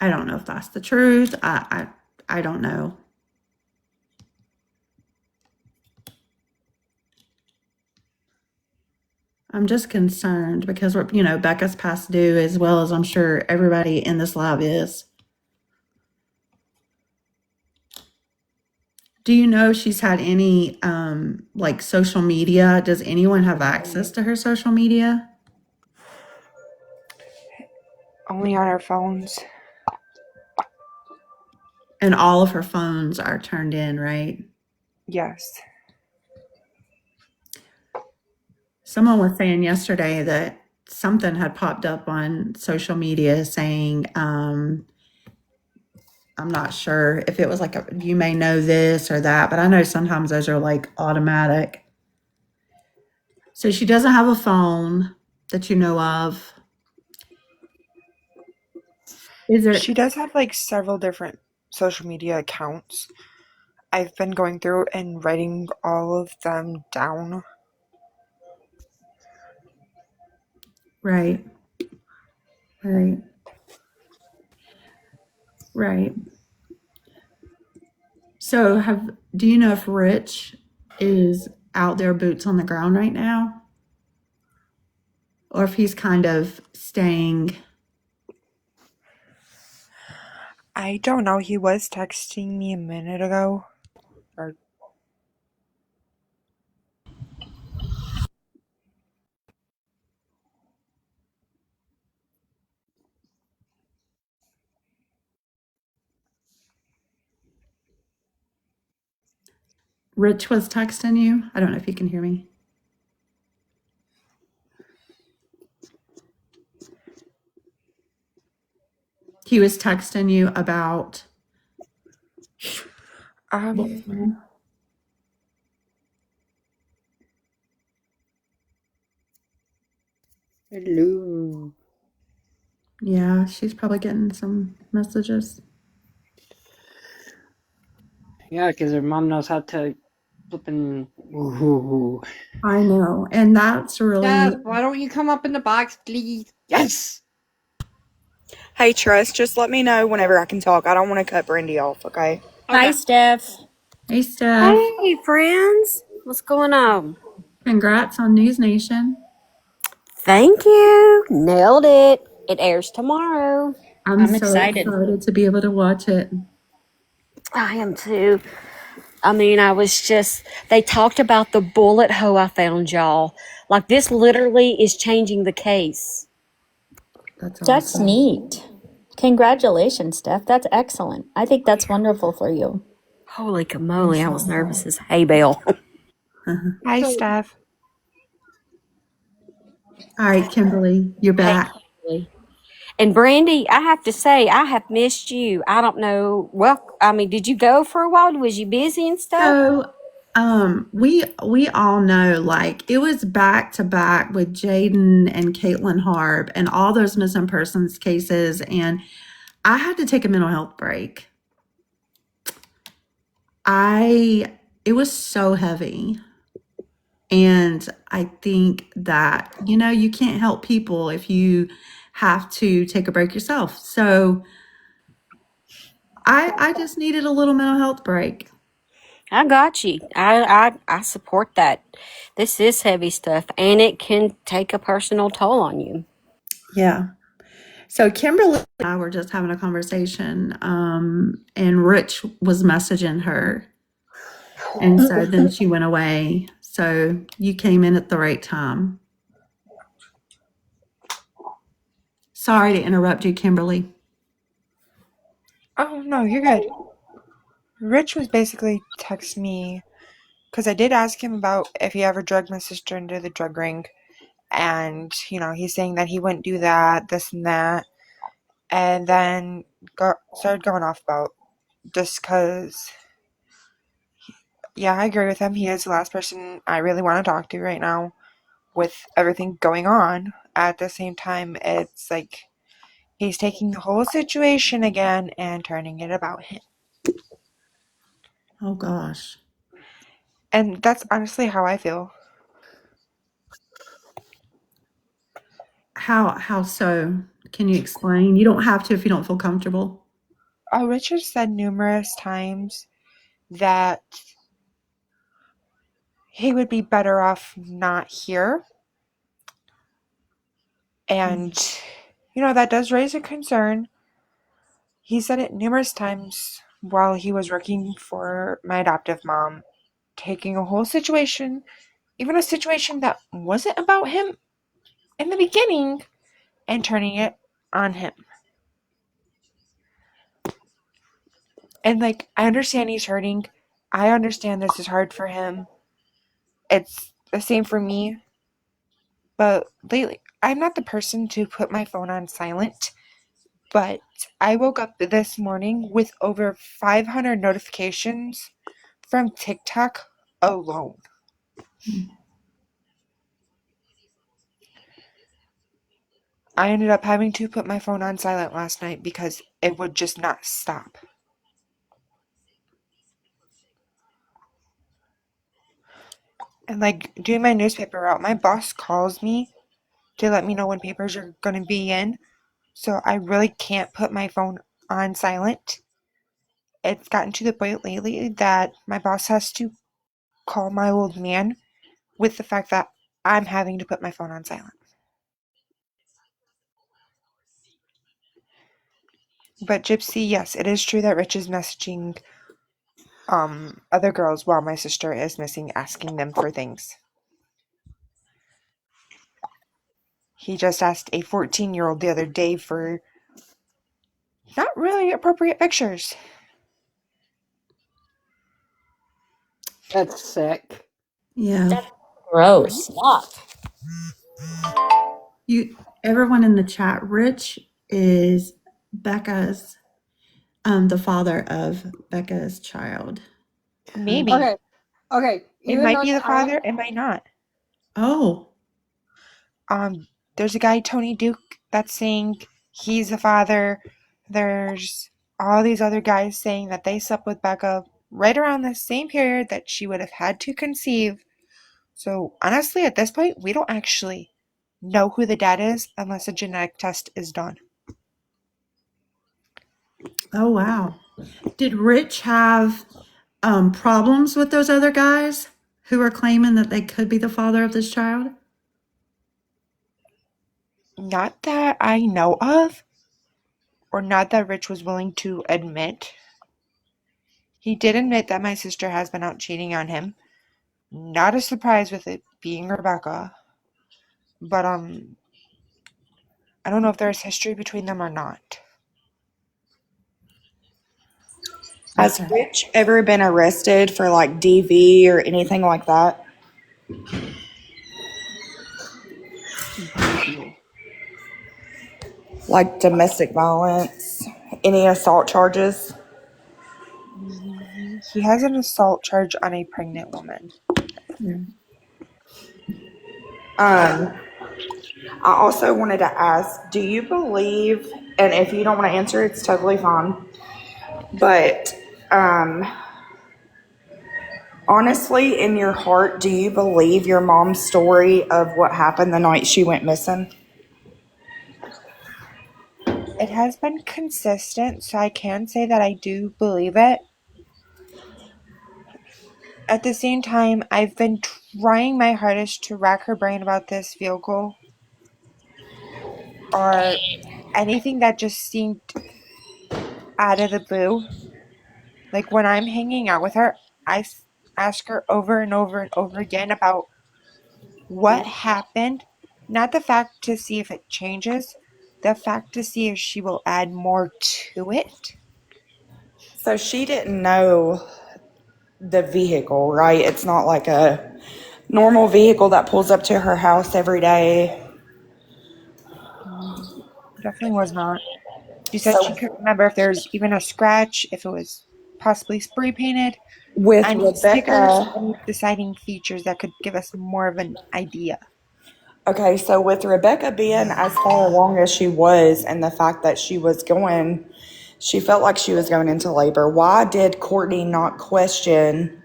I don't know if that's the truth. I don't know. I'm just concerned because we're, you know, Becca's past due as well as I'm sure everybody in this lab is. Do you know if she's had any like social media? Does anyone have access to her social media? Only on our phones. And all of her phones are turned in, right? Yes. Someone was saying yesterday that something had popped up on social media saying, I'm not sure if it was like, you may know this or that, but I know sometimes those are like automatic. So she doesn't have a phone that you know of. Is there? She does have like several different social media accounts. I've been going through and writing all of them down. Right. Right. Right. So do you know if Rich is out there boots on the ground right now? Or if he's kind of staying? I don't know. He was texting me a minute ago. Rich was texting you? I don't know if you can hear me. He was texting you about Hello. Yeah, she's probably getting some messages. Yeah, because her mom knows how to flipping. Ooh. I know, and that's really. Yes, why don't you come up in the box, please? Yes. Hey, Trust, just let me know whenever I can talk. I don't want to cut Brandy off, okay? Hi, Steph. Hey, Steph. Hey, friends. What's going on? Congrats on News Nation. Thank you. Nailed it. It airs tomorrow. I'm so excited to be able to watch it. I am too. I mean, they talked about the bullet hole I found, y'all. Like, this literally is changing the case. That's That's awesome. neat. Congratulations, Steph. That's excellent. I think that's wonderful for you. Holy camoly, I was nervous as hay bale. Hi, So, Steph. All right, Kimberly, you're Hey, back. Kimberly. And Brandy, I have to say, I have missed you. I don't know. Well, I mean, did you go for a while? Was you busy and stuff? So, we all know, like, it was back to back with Jaden and Caitlin Harb and all those missing persons cases, and I had to take a mental health break. It was so heavy. And I think that, you can't help people if you have to take a break yourself. So I just needed a little mental health break. I got you. I support that. This is heavy stuff, and it can take a personal toll on you. Yeah. So Kimberly and I were just having a conversation, and Rich was messaging her. And so then she went away. So you came in at the right time. Sorry to interrupt you, Kimberly. Oh, no, you're good. Rich was basically texting me because I did ask him about if he ever drugged my sister into the drug ring. And, he's saying that he wouldn't do that, this and that. And then started going off about just because, yeah, I agree with him. He is the last person I really want to talk to right now with everything going on. At the same time, it's like he's taking the whole situation again and turning it about him. Oh, gosh. And that's honestly how I feel. How so? Can you explain? You don't have to if you don't feel comfortable. Richard said numerous times that he would be better off not here. And, that does raise a concern. He said it numerous times while he was working for my adoptive mom, taking a whole situation, even a situation that wasn't about him in the beginning, and turning it on him. And, I understand he's hurting. I understand this is hard for him. It's the same for me. But lately, I'm not the person to put my phone on silent. But I woke up this morning with over 500 notifications from TikTok alone. I ended up having to put my phone on silent last night because it would just not stop. And doing my newspaper route, my boss calls me to let me know when papers are going to be in. So I really can't put my phone on silent. It's gotten to the point lately that my boss has to call my old man with the fact that I'm having to put my phone on silent. But Gypsy, yes, it is true that Rich is messaging other girls while my sister is missing, asking them for things. He just asked a 14-year-old the other day for not really appropriate pictures. that's sick. Yeah. That's gross. Yuck. Everyone in the chat, Rich is Becca's, the father of Becca's child. Maybe. Okay. It Even might though be the father, it might not. Oh. There's a guy, Tony Duke, that's saying he's the father. There's all these other guys saying that they slept with Becca right around the same period that she would have had to conceive. So honestly, at this point, we don't actually know who the dad is unless a genetic test is done. Oh, wow. Did Rich have problems with those other guys? who are claiming that they could be the father of this child? Not that I know of, or not that Rich was willing to admit. He did admit that my sister has been out cheating on him. Not a surprise with it being Rebecca. But I don't know if there's history between them or not. Has Rich ever been arrested for like DV or anything like that? Like domestic violence? Any assault charges? He has an assault charge on a pregnant woman. I also wanted to ask, do you believe, and if you don't want to answer, it's totally fine, but honestly, in your heart, do you believe your mom's story of what happened the night she went missing? It has been consistent, so I can say that I do believe it. At the same time, I've been trying my hardest to rack her brain about this vehicle or anything that just seemed out of the blue. Like when I'm hanging out with her, I ask her over and over and over again about what happened. Not the fact to see if it changes, the fact to see if she will add more to it. So she didn't know the vehicle, right? It's not like a normal vehicle that pulls up to her house every day. Definitely was not. She said she So couldn't remember if there's even a scratch, if it was possibly spray painted, with any stickers, Rebecca, any deciding features that could give us more of an idea. okay, so with Rebecca being as far along as she was and the fact that she felt like she was going into labor, why did Courtney not question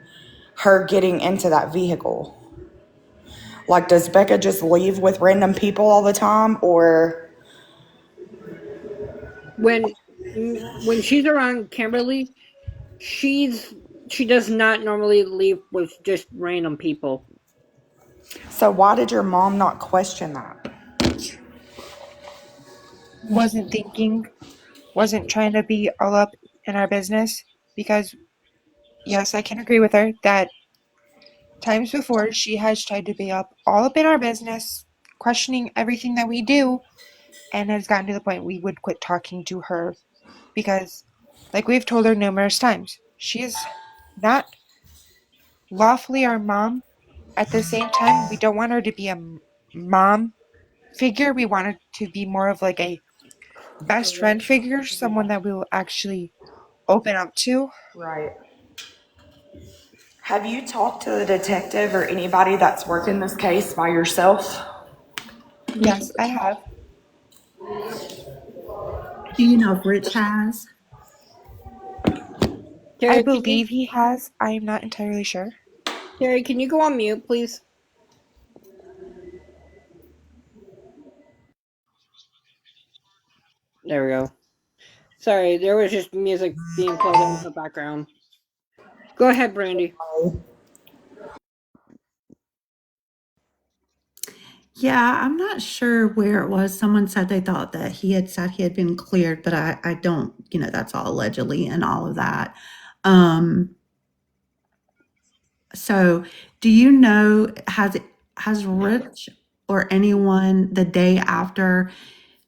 her getting into that vehicle? Like, does Becca just leave with random people all the time, or? When when she's around Kimberly, she does not normally leave with just random people. So why did your mom not question that? Wasn't thinking, wasn't trying to be all up in our business because, yes, I can agree with her that times before she has tried to be all up in our business, questioning everything that we do, and has gotten to the point we would quit talking to her because, like we've told her numerous times, she is not lawfully our mom. At the same time, we don't want her to be a mom figure. We want her to be more of like a best friend figure, someone that we will actually open up to. Right. Have you talked to the detective or anybody that's working this case by yourself? Yes, I have. Do you know if Rich has? I Terry, believe he has. I am not entirely sure. Can you go on mute, please? There we go. Sorry, there was just music being played in the background. Go ahead, Brandy. Yeah, I'm not sure where it was. Someone said they thought that he had said he had been cleared, but I don't, that's all allegedly and all of that. So do you know, has Rich or anyone the day after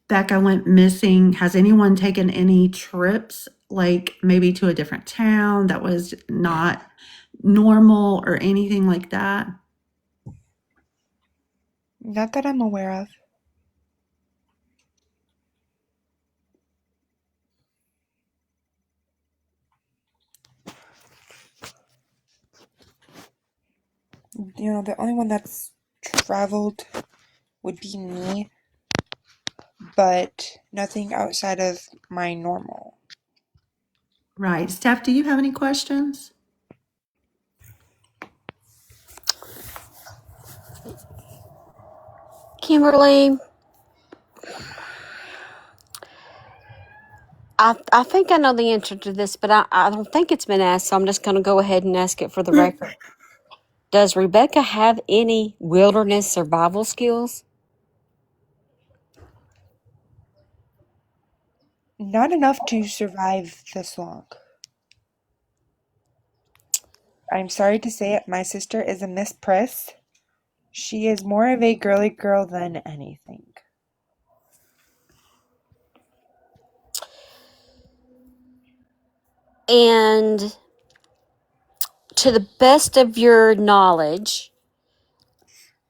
Becca went missing, has anyone taken any trips, like maybe to a different town that was not normal or anything like that? Not that I'm aware of. The only one that's traveled would be me, but nothing outside of my normal. Right. Steph, do you have any questions? Kimberly, I think I know the answer to this, but I don't think it's been asked, so I'm just going to go ahead and ask it for the record. Does Rebecca have any wilderness survival skills? Not enough to survive this long. I'm sorry to say it, my sister is a Miss Priss. She is more of a girly girl than anything. And to the best of your knowledge,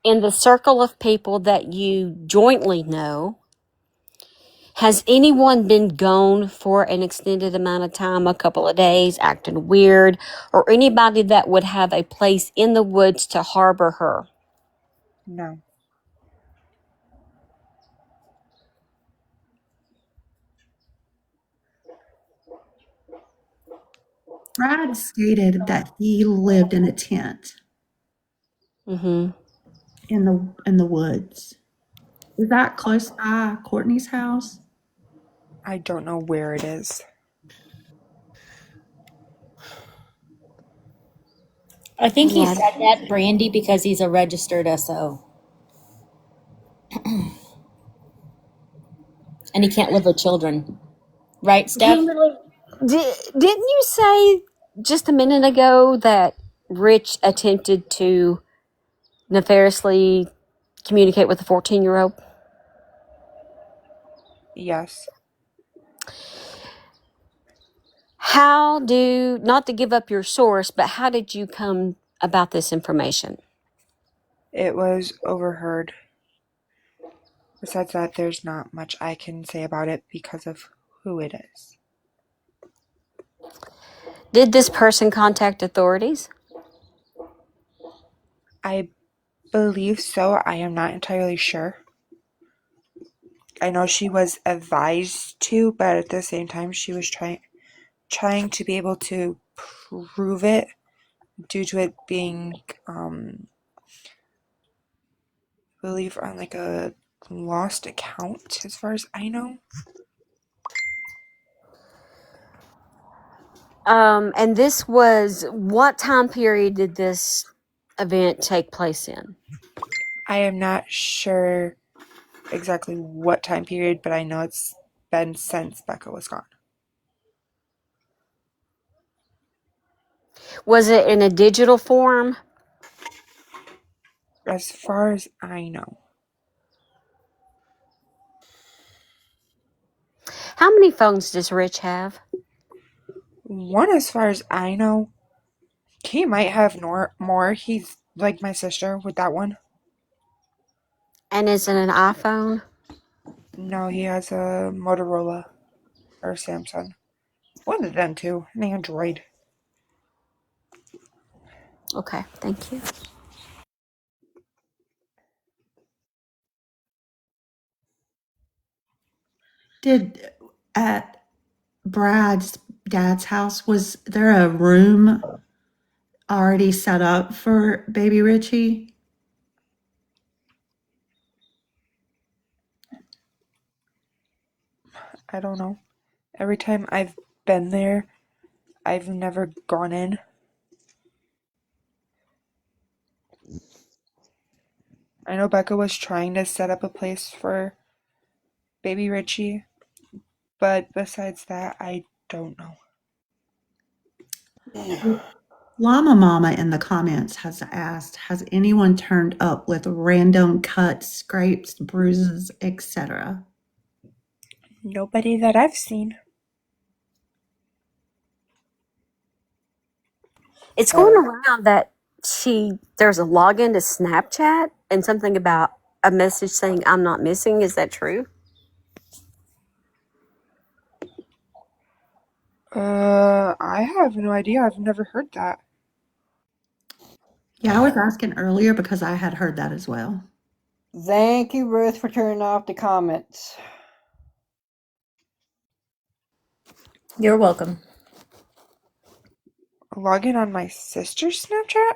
in the circle of people that you jointly know, has anyone been gone for an extended amount of time, a couple of days, acting weird, or anybody that would have a place in the woods to harbor her? No. Brad stated that he lived in a tent Mm-hmm. in the woods. Is that close by Courtney's house? I don't know where it is. I think he Yeah. said that, Brandy, because he's a registered SO. And he can't live with children. Right, Steph? Kimberly, didn't you say just a minute ago that Rich attempted to nefariously communicate with a 14-year-old? Yes. Not to give up your source, but how did you come about this information? It was overheard. Besides that, there's not much I can say about it because of who it is. Did this person contact authorities? I believe so. I am not entirely sure. I know she was advised to, but at the same time, she was trying to be able to prove it due to it being, I believe, on like a lost account, as far as I know. And this was, what time period did this event take place in? I am not sure exactly what time period, but I know it's been since Becca was gone. Was it in a digital form? As far as I know. How many phones does Rich have? One, as far as I know. He might have more. He's like my sister with that one. And is it an iPhone? No, he has a Motorola or Samsung. One of them two. An Android. Okay, thank you. Did at Brad's dad's house, was there a room already set up for baby Richie? I don't know. Every time I've been there, I've never gone in. I know Becca was trying to set up a place for baby Richie, but besides that, I don't know. Llama Mama in the comments has asked, has anyone turned up with random cuts, scrapes, bruises, etc.? Nobody that I've seen. It's going around that there's a login to Snapchat and something about a message saying I'm not missing. Is that true? I have no idea. I've never heard that. Yeah, I was asking earlier because I had heard that as well. Thank you, Ruth, for turning off the comments. You're welcome. Log in on my sister's Snapchat?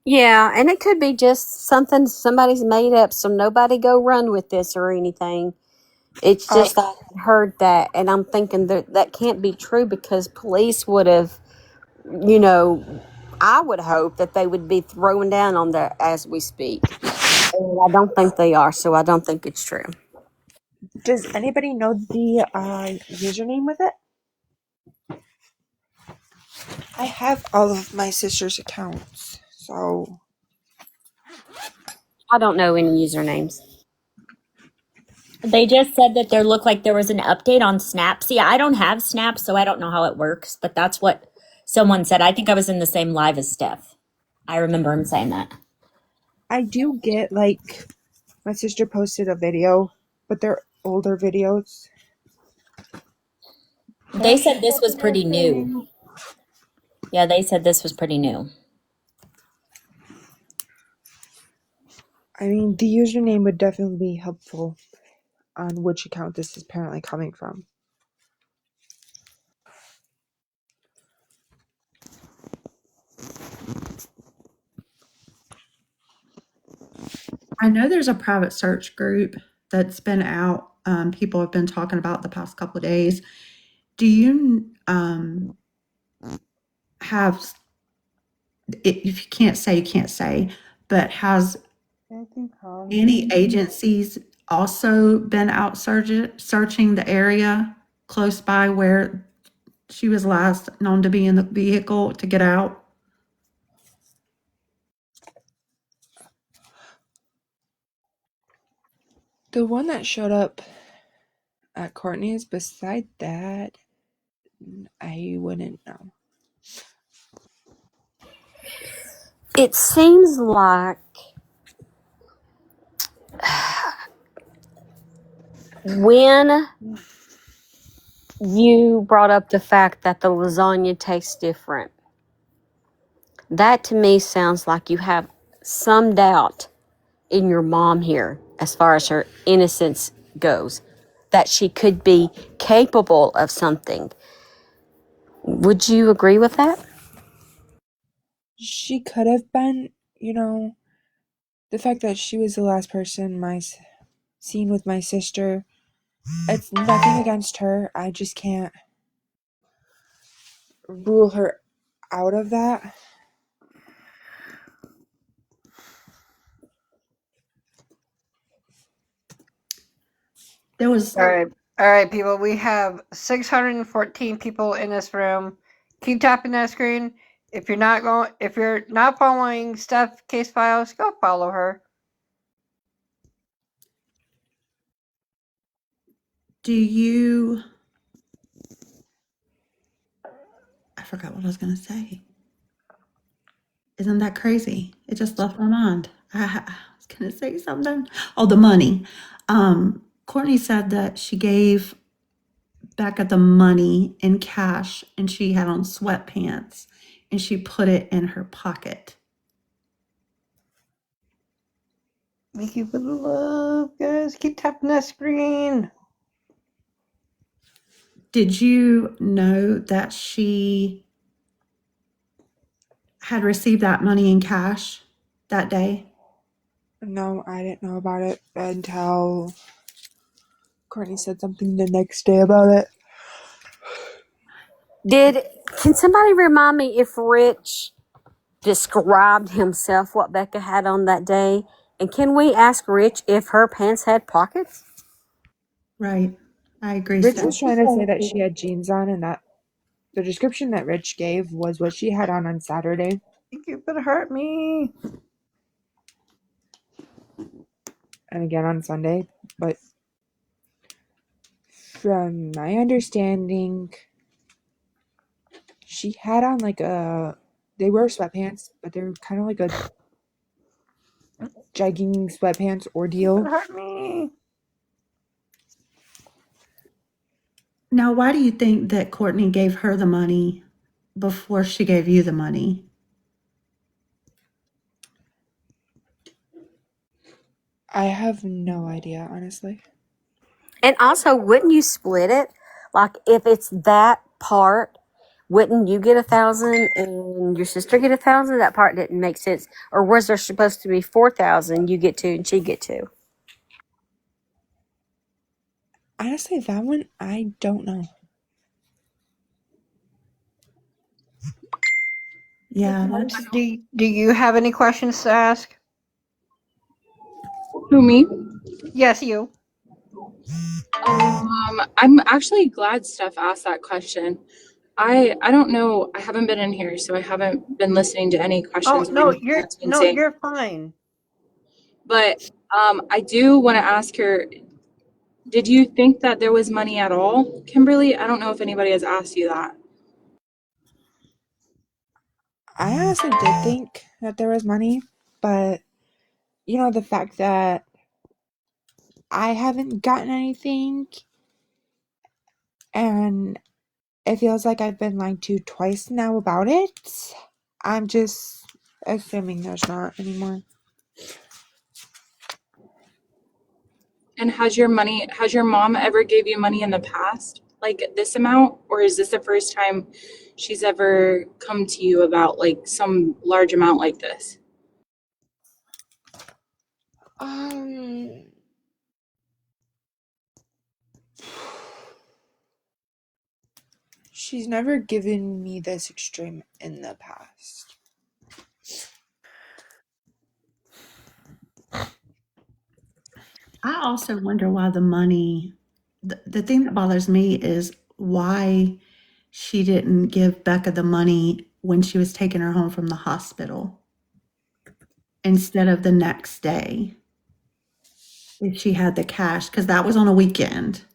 Yeah, and it could be just something somebody's made up, so nobody go run with this or anything. It's just I heard that, and I'm thinking that can't be true because police would have, you know, I would hope that they would be throwing down on there as we speak. And I don't think they are, so I don't think it's true. Does anybody know the username with it? I have all of my sister's accounts, so I don't know any usernames. They just said that there looked like there was an update on Snap. See, I don't have Snap, so I don't know how it works, but that's what someone said. I think I was in the same live as Steph. I remember him saying that. I do get, like, my sister posted a video, but they're older videos. They said this was pretty new. Yeah, they said this was pretty new. I mean, the username would definitely be helpful on which account this is apparently coming from. I know there's a private search group that's been out. People have been talking about the past couple of days. Do you have, if you can't say, you can't say, but has any agencies also been out searching the area close by where she was last known to be in the vehicle to get out? The one that showed up at Courtney's, beside that, I wouldn't know. It seems like when you brought up the fact that the lasagna tastes different, that to me sounds like you have some doubt in your mom here as far as her innocence goes, that she could be capable of something. Would you agree with that? She could have been, the fact that she was the last person seen with my sister. It's nothing against her. I just can't rule her out of that. There was All right, people. We have 614 people in this room. Keep tapping that screen. If you're not following Steph Case Files, go follow her. Do you, I forgot what I was going to say. Isn't that crazy? It just left my mind. I was going to say something. Oh, the money. Courtney said that she gave Becca the money in cash and she had on sweatpants and she put it in her pocket. Thank you for the love, guys. Keep tapping that screen. Did you know that she had received that money in cash that day? No, I didn't know about it until Courtney said something the next day about it. Can somebody remind me if Rich described himself what Becca had on that day? And can we ask Rich if her pants had pockets? Right. I agree, Rich Steph. was trying to say that she had jeans on, and that the description that Rich gave was what she had on Saturday. Thank you for hurt me. And again on Sunday. But from my understanding, she had on they were sweatpants, but they're kind of like a jegging sweatpants ordeal. Hurt me. Now, why do you think that Courtney gave her the money before she gave you the money? I have no idea, honestly. And also, wouldn't you split it? Like, if it's that part, wouldn't you get 1,000 and your sister get 1,000? That part didn't make sense. Or was there supposed to be 4,000? You get 2 and she get 2. Honestly, that one, I don't know. Yeah, that's Do you have any questions to ask? Who, me? Yes, you. I'm actually glad Steph asked that question. I don't know. I haven't been in here, so I haven't been listening to any Oh questions or no, anything that's been no, saying. you're fine. But I do want to ask her, did you think that there was money at all, Kimberly? I don't know if anybody has asked you that. I honestly did think that there was money, but the fact that I haven't gotten anything and it feels like I've been lied to twice now about it, I'm just assuming there's not anymore. And has your mom ever gave you money in the past, like this amount, or is this the first time she's ever come to you about like some large amount like this? Um, she's never given me this extreme in the past. I also wonder why the money, the thing that bothers me is why she didn't give Becca the money when she was taking her home from the hospital instead of the next day if she had the cash, because that was on a weekend.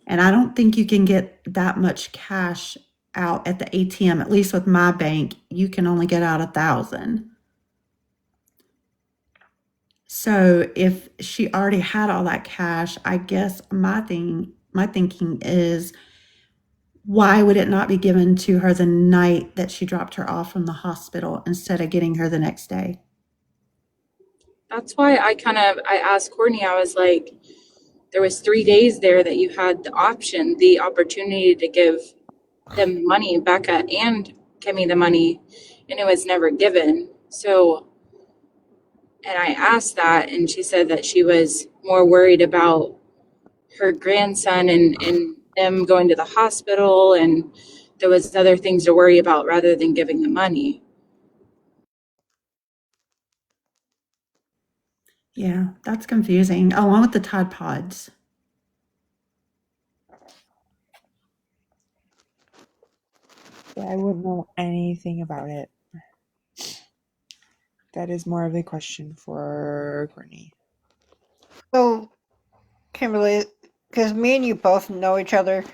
And I don't think you can get that much cash out at the ATM, at least with my bank, you can only get out 1,000. So if she already had all that cash, I guess my thinking is, why would it not be given to her the night that she dropped her off from the hospital instead of getting her the next day? That's why I asked Courtney. I was like, there was 3 days there that you had the opportunity to give them money, Becca and Kimmy the money, and it was never given. So, and I asked that, and she said that she was more worried about her grandson and them going to the hospital, and there was other things to worry about rather than giving the money. Yeah, that's confusing. Along with the Tide Pods. Yeah, I wouldn't know anything about it. That is more of a question for Courtney. So, Kimberly, because me and you both know each other,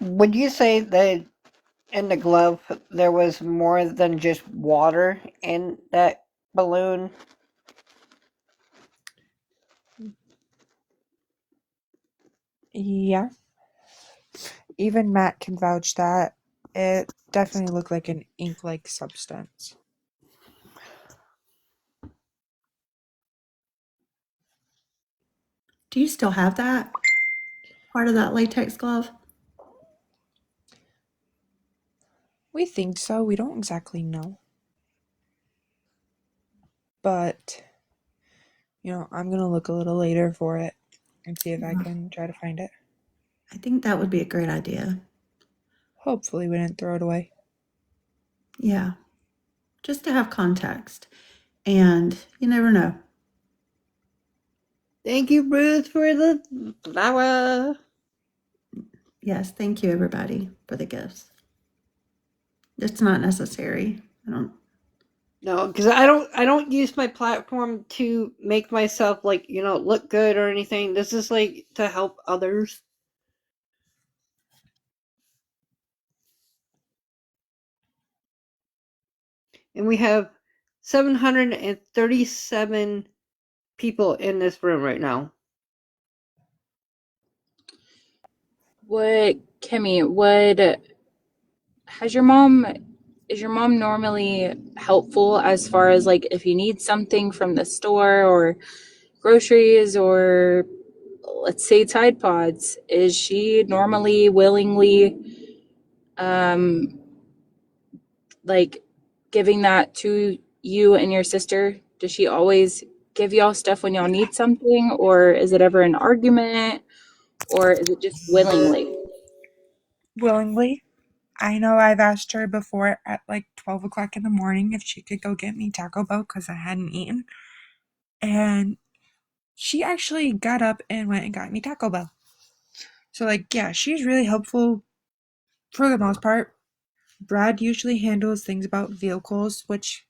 would you say that in the glove there was more than just water in that balloon? Yeah, even Matt can vouch that it definitely looked like an ink-like substance. Do you still have that part of that latex glove? We think so. We don't exactly know. But, I'm going to look a little later for it and see if I can try to find it. I think that would be a great idea. Hopefully we didn't throw it away. Yeah, just to have context. And you never know. Thank you, Bruce, for the flower. Yes, thank you everybody for the gifts. It's not necessary. I don't. No, because I don't use my platform to make myself look good or anything. This is like to help others. And we have 737 people in this room right now. Has your mom is your mom normally helpful as far as like if you need something from the store or groceries or let's say Tide Pods? Is she normally willingly like giving that to you and your sister? Does she always give y'all stuff when y'all need something, or is it ever an argument, or is it just willingly? Willingly. I know I've asked her before at like 12 o'clock in the morning if she could go get me Taco Bell because I hadn't eaten. And she actually got up and went and got me Taco Bell. So, like, yeah, she's really helpful for the most part. Brad usually handles things about vehicles, which,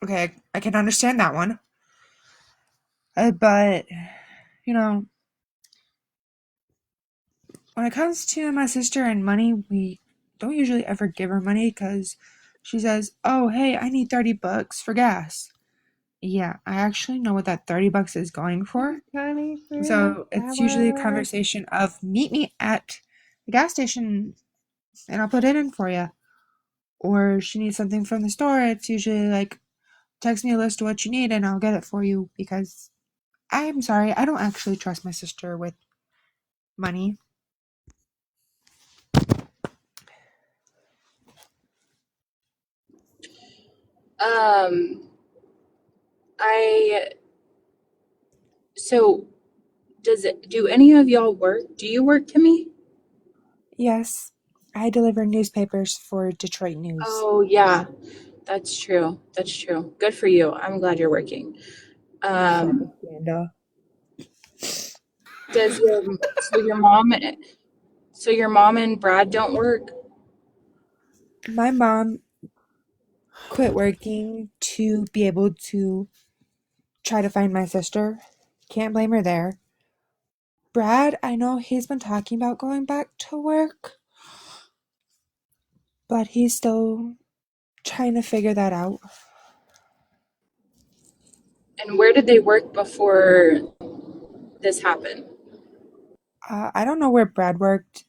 okay, I can understand that one. But, you know, when it comes to my sister and money, we don't usually ever give her money because she says, oh, hey, I need $30 for gas. Yeah, I actually know what that $30 is going for. So it's usually a conversation of meet me at the gas station and I'll put it in for you. Or she needs something from the store. It's usually like, text me a list of what you need and I'll get it for you because I'm sorry, I don't actually trust my sister with money. I so do any of y'all work? Do you work, Kimmy? Yes, I deliver newspapers for Detroit News. Oh yeah, that's true. That's true. Good for you. I'm glad you're working. Propaganda. Does your so your mom and Brad don't work? My mom quit working to be able to try to find my sister. Can't blame her there. Brad, I know he's been talking about going back to work, but he's still trying to figure that out. And where did they work before this happened? I don't know where Brad worked.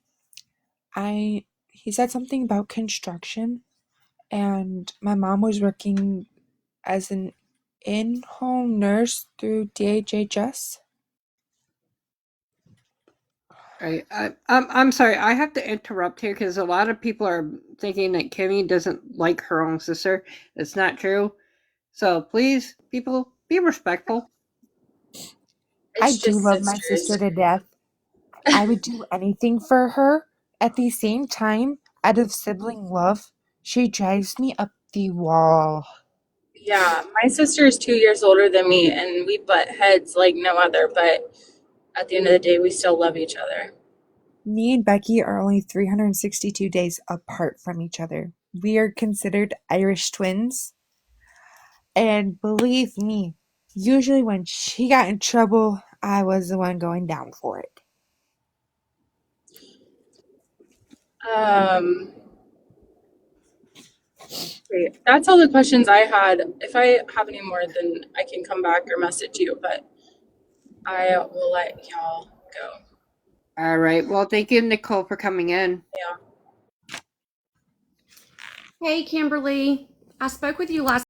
He said something about construction, and my mom was working as an in-home nurse through DHHS. I'm sorry. I have to interrupt here because a lot of people are thinking that Kimmy doesn't like her own sister. It's not true. So please, people, be respectful. I It's do just love my sister sisters. to death. I would do anything for her. At the same time, out of sibling love, she drives me up the wall. Yeah, my sister is 2 years older than me, and we butt heads like no other, but at the end of the day, we still love each other. Me and Becky are only 362 days apart from each other. We are considered Irish twins. And believe me, usually when she got in trouble, I was the one going down for it. Um, Great. That's all the questions I had. If I have any more, then I can come back or message you, but I will let y'all go. All right. Well, thank you, Nicole, for coming in. Yeah. Hey, Kimberly. I spoke with you last